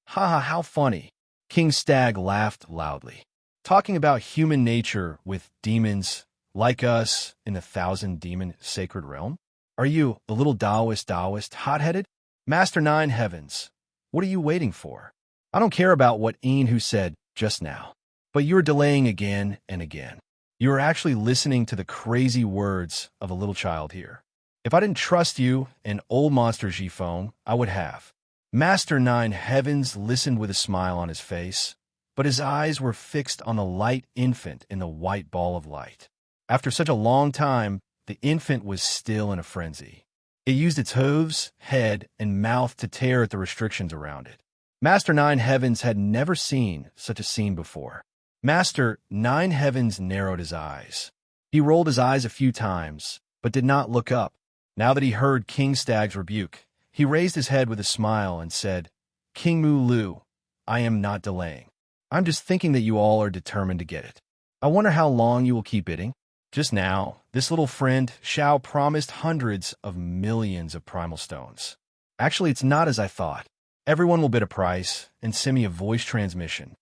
"Ha ha, how funny." King Stag laughed loudly. "Talking about human nature with demons like us in the thousand-demon sacred realm? Are you, the little Taoist, hot-headed? Master Nine Heavens, what are you waiting for? I don't care about what Who said just now, but you're delaying again and again. You are actually listening to the crazy words of a little child here. If I didn't trust you and old monster Gifone, I would have." Master Nine Heavens listened with a smile on his face, but his eyes were fixed on the light infant in the white ball of light. After such a long time, the infant was still in a frenzy. It used its hooves, head, and mouth to tear at the restrictions around it. Master Nine Heavens had never seen such a scene before. Master Nine Heavens narrowed his eyes. He rolled his eyes a few times, but did not look up. Now that he heard King Stag's rebuke, he raised his head with a smile and said, King Mu Lu, I am not delaying. I'm just thinking that you all are determined to get it. I wonder how long you will keep bidding. Just now, this little friend, Shao, promised hundreds of millions of primal stones. Actually, it's not as I thought. Everyone will bid a price and send me a voice transmission.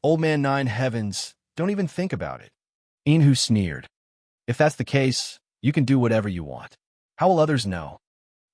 Old man Nine Heavens, don't even think about it. Enhu sneered. If that's the case, you can do whatever you want. How will others know?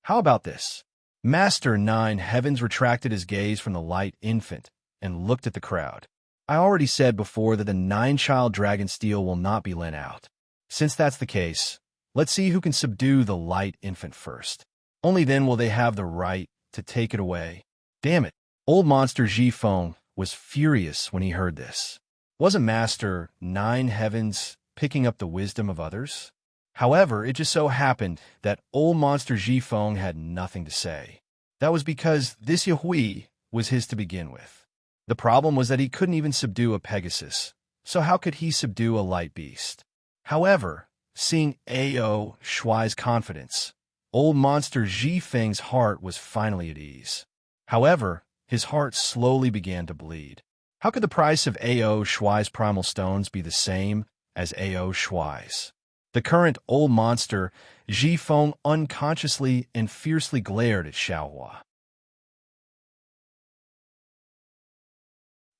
How about this? Master Nine Heavens retracted his gaze from the light infant and looked at the crowd. I already said before that the nine-child dragon steel will not be lent out. Since that's the case, let's see who can subdue the light infant first. Only then will they have the right to take it away. Damn it. Old monster Ji Feng was furious when he heard this. Wasn't Master Nine Heavens picking up the wisdom of others? However, it just so happened that old monster Ji Feng had nothing to say. That was because this Yahui was his to begin with. The problem was that he couldn't even subdue a Pegasus, so how could he subdue a light beast? However, seeing A.O. Shuai's confidence, old monster Ji Feng's heart was finally at ease. However, his heart slowly began to bleed. How could the price of A.O. Shuai's primal stones be the same as A.O. Shuai's? The current old monster, Ji Feng, unconsciously and fiercely glared at Xiaohua.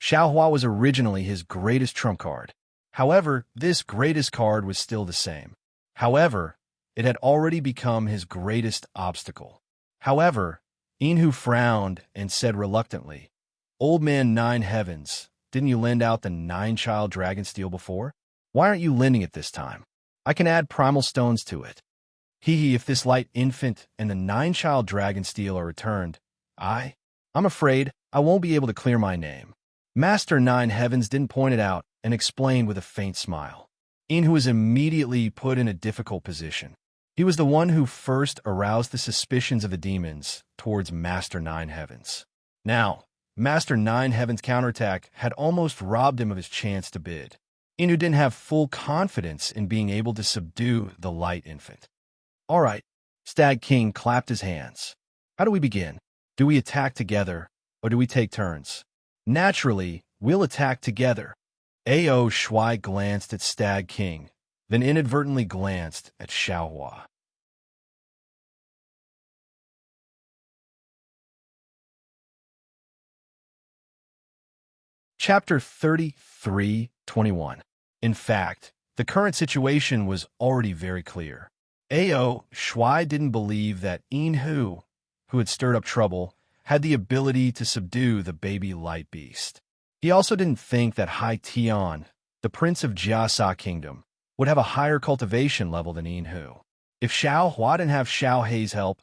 Xiaohua was originally his greatest trump card. However, this greatest card was still the same. However, it had already become his greatest obstacle. However, Enhu frowned and said reluctantly, Old man Nine Heavens, didn't you lend out the nine-child dragon steel before? Why aren't you lending it this time? I can add primal stones to it. If this light infant and the nine-child dragon steel are returned, I'm afraid I won't be able to clear my name. Master Nine Heavens didn't point it out and explained with a faint smile. Enhu was immediately put in a difficult position. He was the one who first aroused the suspicions of the demons towards Master Nine Heavens. Now, Master Nine Heavens' counterattack had almost robbed him of his chance to bid. Enhu didn't have full confidence in being able to subdue the light infant. All right, Stag King clapped his hands. How do we begin? Do we attack together, or do we take turns? Naturally, we'll attack together. A.O. Shuai glanced at Stag King, then inadvertently glanced at Xiaohua. Chapter 33:21. In fact, the current situation was already very clear. A.O. Shuai didn't believe that Enhu, who had stirred up trouble, had the ability to subdue the baby light beast. He also didn't think that Hai Tian, the prince of Jiasa Kingdom, would have a higher cultivation level than Enhu. If Xiaohua didn't have Xiao Hei's help,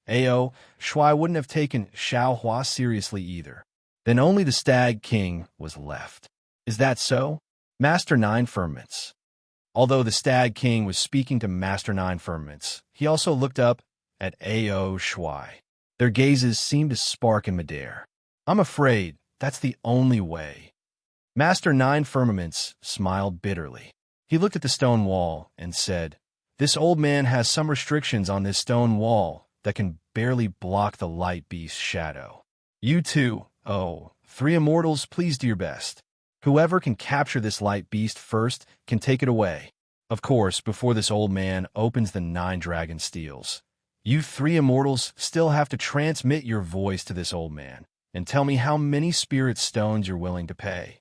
A.O. Shuai wouldn't have taken Xiaohua seriously either. Then only the Stag King was left. Is that so? Master Nine Firmaments. Although the Stag King was speaking to Master Nine Firmaments, he also looked up at A.O. Shuai. Their gazes seemed to spark in midair. I'm afraid that's the only way. Master Nine Firmaments smiled bitterly. He looked at the stone wall and said, This old man has some restrictions on this stone wall that can barely block the light beast's shadow. You two, three immortals, please do your best. Whoever can capture this light beast first can take it away. Of course, before this old man opens the 9 dragon steels. You 3 immortals still have to transmit your voice to this old man and tell me how many spirit stones you're willing to pay.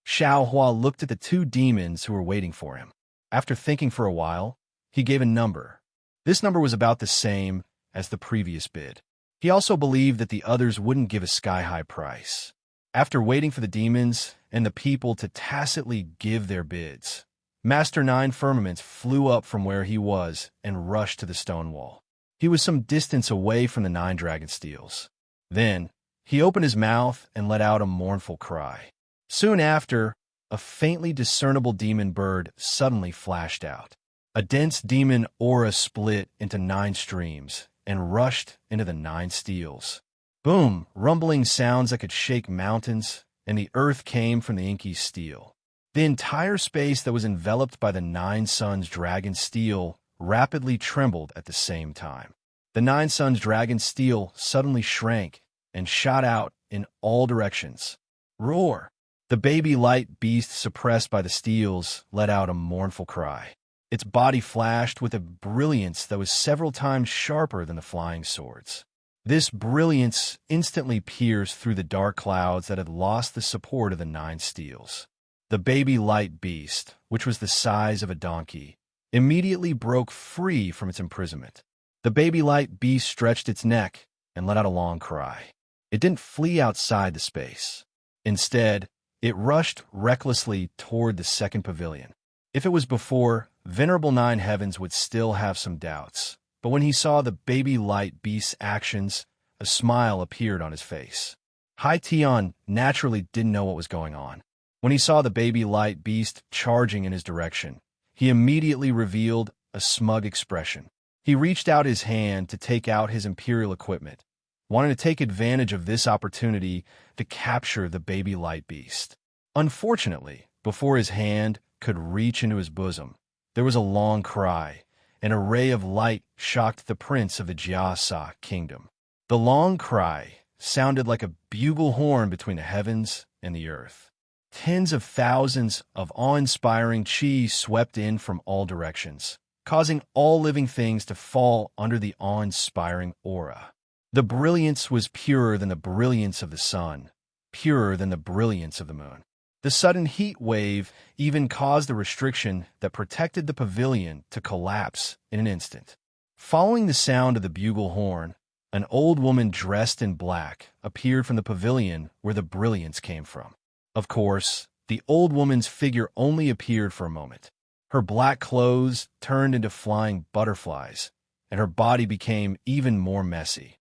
Xiaohua looked at the 2 demons who were waiting for him. After thinking for a while, he gave a number. This number was about the same as the previous bid. He also believed that the others wouldn't give a sky-high price. After waiting for the demons and the people to tacitly give their bids, Master Nine Firmaments flew up from where he was and rushed to the stone wall. He was some distance away from the 9 dragon steels. Then, he opened his mouth and let out a mournful cry. Soon after, a faintly discernible demon bird suddenly flashed out. A dense demon aura split into 9 streams and rushed into the 9 steels. Boom! Rumbling sounds that could shake mountains and the earth came from the inky steel. The entire space that was enveloped by the 9 suns dragon steel rapidly trembled at the same time. The 9 suns dragon steel suddenly shrank and shot out in all directions. Roar! The baby light beast, suppressed by the steels, let out a mournful cry. Its body flashed with a brilliance that was several times sharper than the flying swords. This brilliance instantly pierced through the dark clouds that had lost the support of the 9 steels. The baby light beast, which was the size of a donkey, immediately broke free from its imprisonment. The baby light beast stretched its neck and let out a long cry. It didn't flee outside the space. Instead, it rushed recklessly toward the second pavilion. If it was before, Venerable 9 Heavens would still have some doubts. But when he saw the baby light beast's actions, a smile appeared on his face. Hai Tian naturally didn't know what was going on. When he saw the baby light beast charging in his direction, he immediately revealed a smug expression. He reached out his hand to take out his imperial equipment, wanting to take advantage of this opportunity to capture the baby light beast. Unfortunately, before his hand could reach into his bosom, there was a long cry. An ray of light shocked the prince of the Jiasa kingdom. The long cry sounded like a bugle horn between the heavens and the earth. Tens of thousands of awe-inspiring chi swept in from all directions, causing all living things to fall under the awe-inspiring aura. The brilliance was purer than the brilliance of the sun, purer than the brilliance of the moon. The sudden heat wave even caused a restriction that protected the pavilion to collapse in an instant. Following the sound of the bugle horn, an old woman dressed in black appeared from the pavilion where the brilliance came from. Of course, the old woman's figure only appeared for a moment. Her black clothes turned into flying butterflies, and her body became even more messy.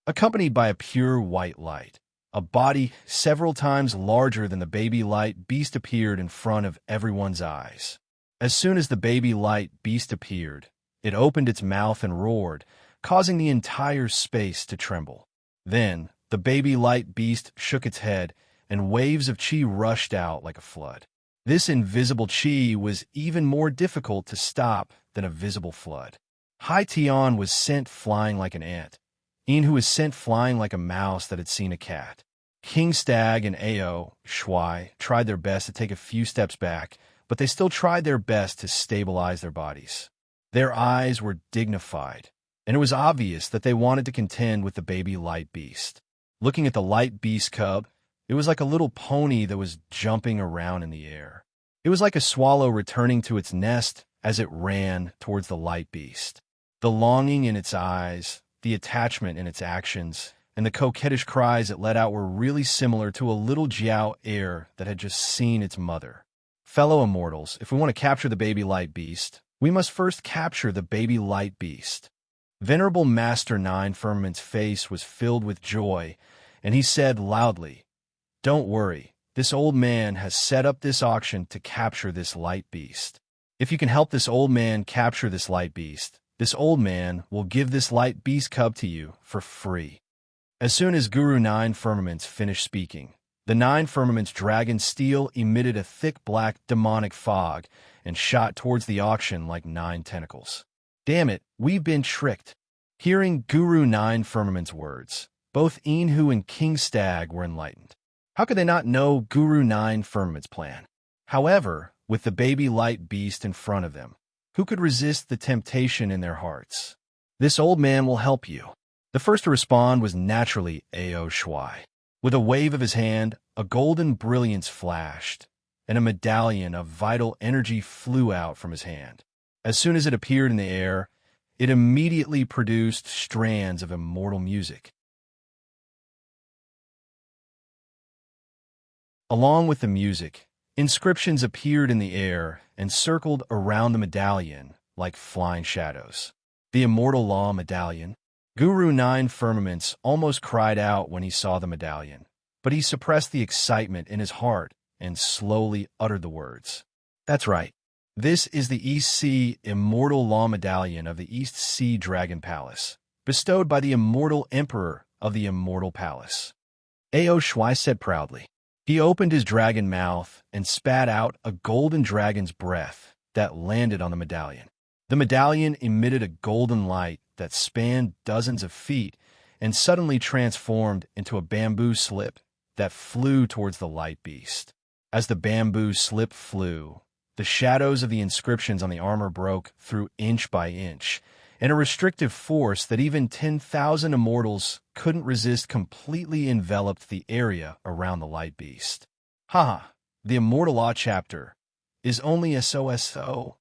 Accompanied by a pure white light, a body several times larger than the baby light beast appeared in front of everyone's eyes. As soon as the baby light beast appeared, it opened its mouth and roared, causing the entire space to tremble. Then, the baby light beast shook its head, and waves of chi rushed out like a flood. This invisible chi was even more difficult to stop than a visible flood. Hai Tian was sent flying like an ant. Ian, who was sent flying like a mouse that had seen a cat. King Stag and Ao Shuai tried their best to take a few steps back, but they still tried their best to stabilize their bodies. Their eyes were dignified, and it was obvious that they wanted to contend with the baby light beast. Looking at the light beast cub, it was like a little pony that was jumping around in the air. It was like a swallow returning to its nest as it ran towards the light beast. The longing in its eyes, the attachment in its actions, and the coquettish cries it let out were really similar to a little Jiao heir that had just seen its mother. Fellow immortals, if we want to capture the baby light beast, we must first capture the baby light beast. Venerable Master 9 Firmament's face was filled with joy, and he said loudly, "Don't worry, this old man has set up this auction to capture this light beast. If you can help this old man capture this light beast, this old man will give this light beast cub to you for free." As soon as Guru 9 Firmaments finished speaking, the 9 Firmaments dragon steel emitted a thick black demonic fog and shot towards the auction like 9 tentacles. Damn it, we've been tricked. Hearing Guru 9 Firmament's words, both Enhu and King Stag were enlightened. How could they not know Guru 9 Firmament's plan? However, with the baby light beast in front of them, who could resist the temptation in their hearts? This old man will help you. The first to respond was naturally Ao Shuai. With a wave of his hand, a golden brilliance flashed, and a medallion of vital energy flew out from his hand. As soon as it appeared in the air, it immediately produced strands of immortal music. Along with the music, inscriptions appeared in the air and circled around the medallion like flying shadows. The Immortal Law Medallion. Guru 9 Firmaments almost cried out when he saw the medallion, but he suppressed the excitement in his heart and slowly uttered the words. That's right. This is the East Sea Immortal Law Medallion of the East Sea Dragon Palace, bestowed by the Immortal Emperor of the immortal palace. Ao Shui said proudly. He opened his dragon mouth and spat out a golden dragon's breath that landed on the medallion. The medallion emitted a golden light that spanned dozens of feet and suddenly transformed into a bamboo slip that flew towards the light beast. As the bamboo slip flew, the shadows of the inscriptions on the armor broke through inch by inch, and a restrictive force that even 10,000 immortals couldn't resist completely enveloped the area around the light beast. Haha, the Immortal Law chapter is only SOSO.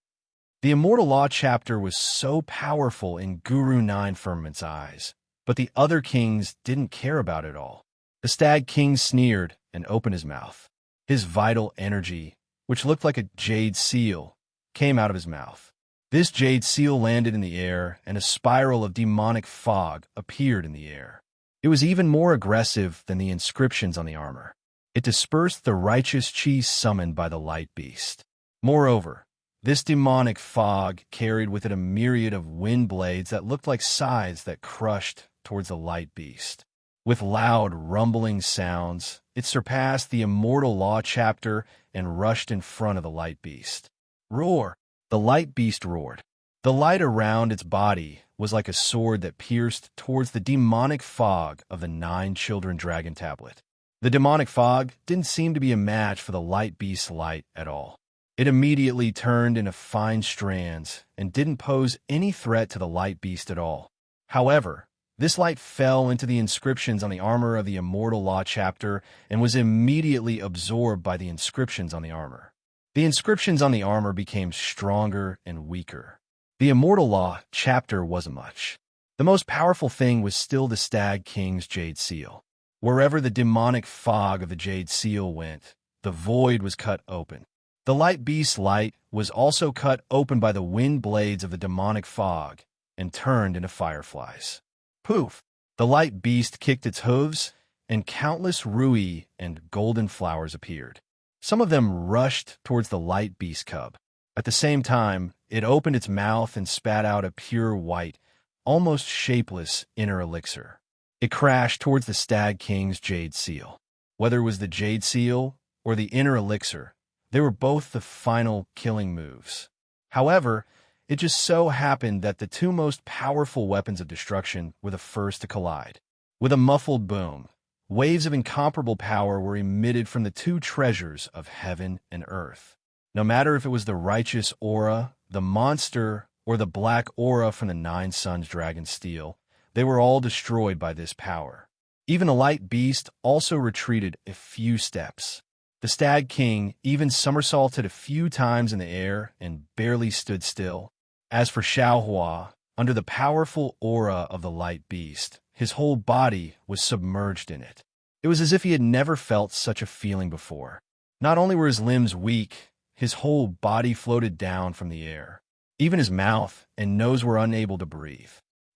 The Immortal Law chapter was so powerful in Guru Nine Firmament's eyes, but the other kings didn't care about it all. The Stag King sneered and opened his mouth. His vital energy, which looked like a jade seal, came out of his mouth. This jade seal landed in the air, and a spiral of demonic fog appeared in the air. It was even more aggressive than the inscriptions on the armor. It dispersed the righteous chi summoned by the light beast. Moreover, this demonic fog carried with it a myriad of wind blades that looked like scythes that crushed towards the light beast. With loud, rumbling sounds, it surpassed the Immortal Law chapter and rushed in front of the light beast. Roar! The light beast roared. The light around its body was like a sword that pierced towards the demonic fog of the 9 Children Dragon tablet. The demonic fog didn't seem to be a match for the light beast's light at all. It immediately turned into fine strands and didn't pose any threat to the light beast at all. However, this light fell into the inscriptions on the armor of the Immortal Law chapter and was immediately absorbed by the inscriptions on the armor. The inscriptions on the armor became stronger and weaker. The Immortal Law chapter wasn't much. The most powerful thing was still the Stag King's Jade Seal. Wherever the demonic fog of the Jade Seal went, the void was cut open. The light beast's light was also cut open by the wind blades of the demonic fog and turned into fireflies. Poof! The light beast kicked its hooves, and countless rui and golden flowers appeared. Some of them rushed towards the light beast cub. At the same time, it opened its mouth and spat out a pure white, almost shapeless inner elixir. It crashed towards the Stag King's Jade Seal. Whether it was the Jade Seal or the inner elixir, they were both the final killing moves. However, it just so happened that the 2 most powerful weapons of destruction were the first to collide. With a muffled boom, waves of incomparable power were emitted from the 2 treasures of heaven and earth. No matter if it was the righteous aura, the monster, or the black aura from the 9 Suns Dragon Steel, they were all destroyed by this power. Even the light beast also retreated a few steps. The Stag King even somersaulted a few times in the air and barely stood still. As for Xiaohua, under the powerful aura of the light beast, his whole body was submerged in it. It was as if he had never felt such a feeling before. Not only were his limbs weak, his whole body floated down from the air. Even his mouth and nose were unable to breathe.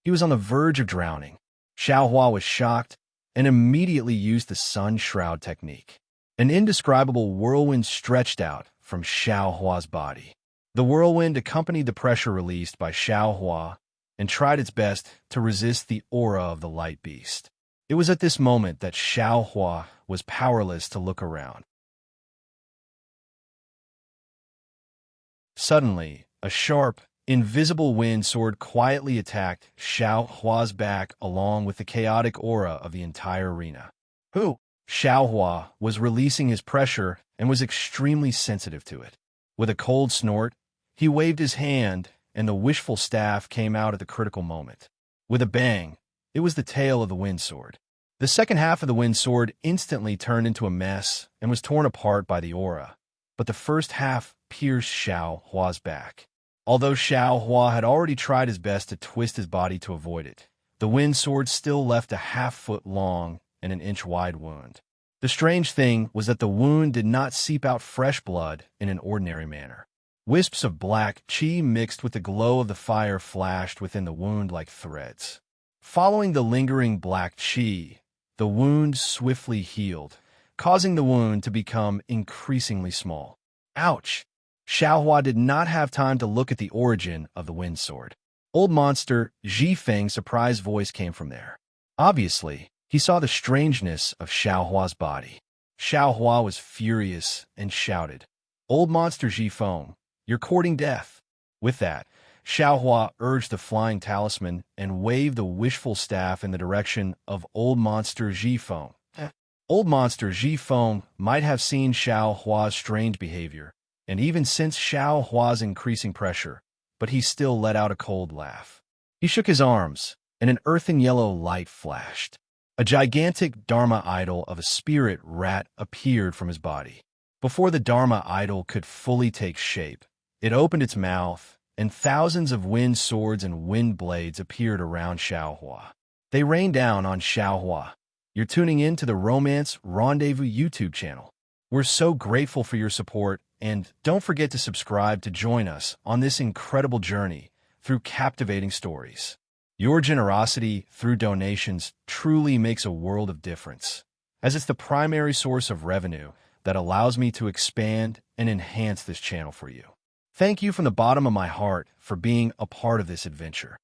He was on the verge of drowning. Xiaohua was shocked and immediately used the sun shroud technique. An indescribable whirlwind stretched out from Xiaohua's body. The whirlwind accompanied the pressure released by Xiaohua and tried its best to resist the aura of the light beast. It was at this moment that Xiaohua was powerless to look around. Suddenly, a sharp, invisible wind sword quietly attacked Xiaohua's back along with the chaotic aura of the entire arena. Who? Xiaohua was releasing his pressure and was extremely sensitive to it. With a cold snort, he waved his hand, and the wishful staff came out at the critical moment. With a bang, it was the tail of the wind sword. The second half of the wind sword instantly turned into a mess and was torn apart by the aura, but the first half pierced Xiaohua's back. Although Xiaohua had already tried his best to twist his body to avoid it, the wind sword still left a half-foot long and an inch-wide wound. The strange thing was that the wound did not seep out fresh blood in an ordinary manner. Wisps of black qi mixed with the glow of the fire flashed within the wound like threads. Following the lingering black qi, the wound swiftly healed, causing the wound to become increasingly small. Ouch! Xiaohua did not have time to look at the origin of the wind sword. Old monster Ji Feng's surprised voice came from there. Obviously, he saw the strangeness of Xiaohua's body. Xiaohua was furious and shouted, "Old monster Jifeng, you're courting death." With that, Xiaohua urged the flying talisman and waved the wishful staff in the direction of old monster Jifeng. Old monster Jifeng might have seen Xiaohua's strange behavior, and even sensed Xiaohua's increasing pressure, but he still let out a cold laugh. He shook his arms, and an earthen yellow light flashed. A gigantic Dharma idol of a spirit rat appeared from his body. Before the Dharma idol could fully take shape, it opened its mouth, and thousands of wind swords and wind blades appeared around Xiaohua. They rained down on Xiaohua. You're tuning in to the Romance Rendezvous YouTube channel. We're so grateful for your support, and don't forget to subscribe to join us on this incredible journey through captivating stories. Your generosity through donations truly makes a world of difference, as it's the primary source of revenue that allows me to expand and enhance this channel for you. Thank you from the bottom of my heart for being a part of this adventure.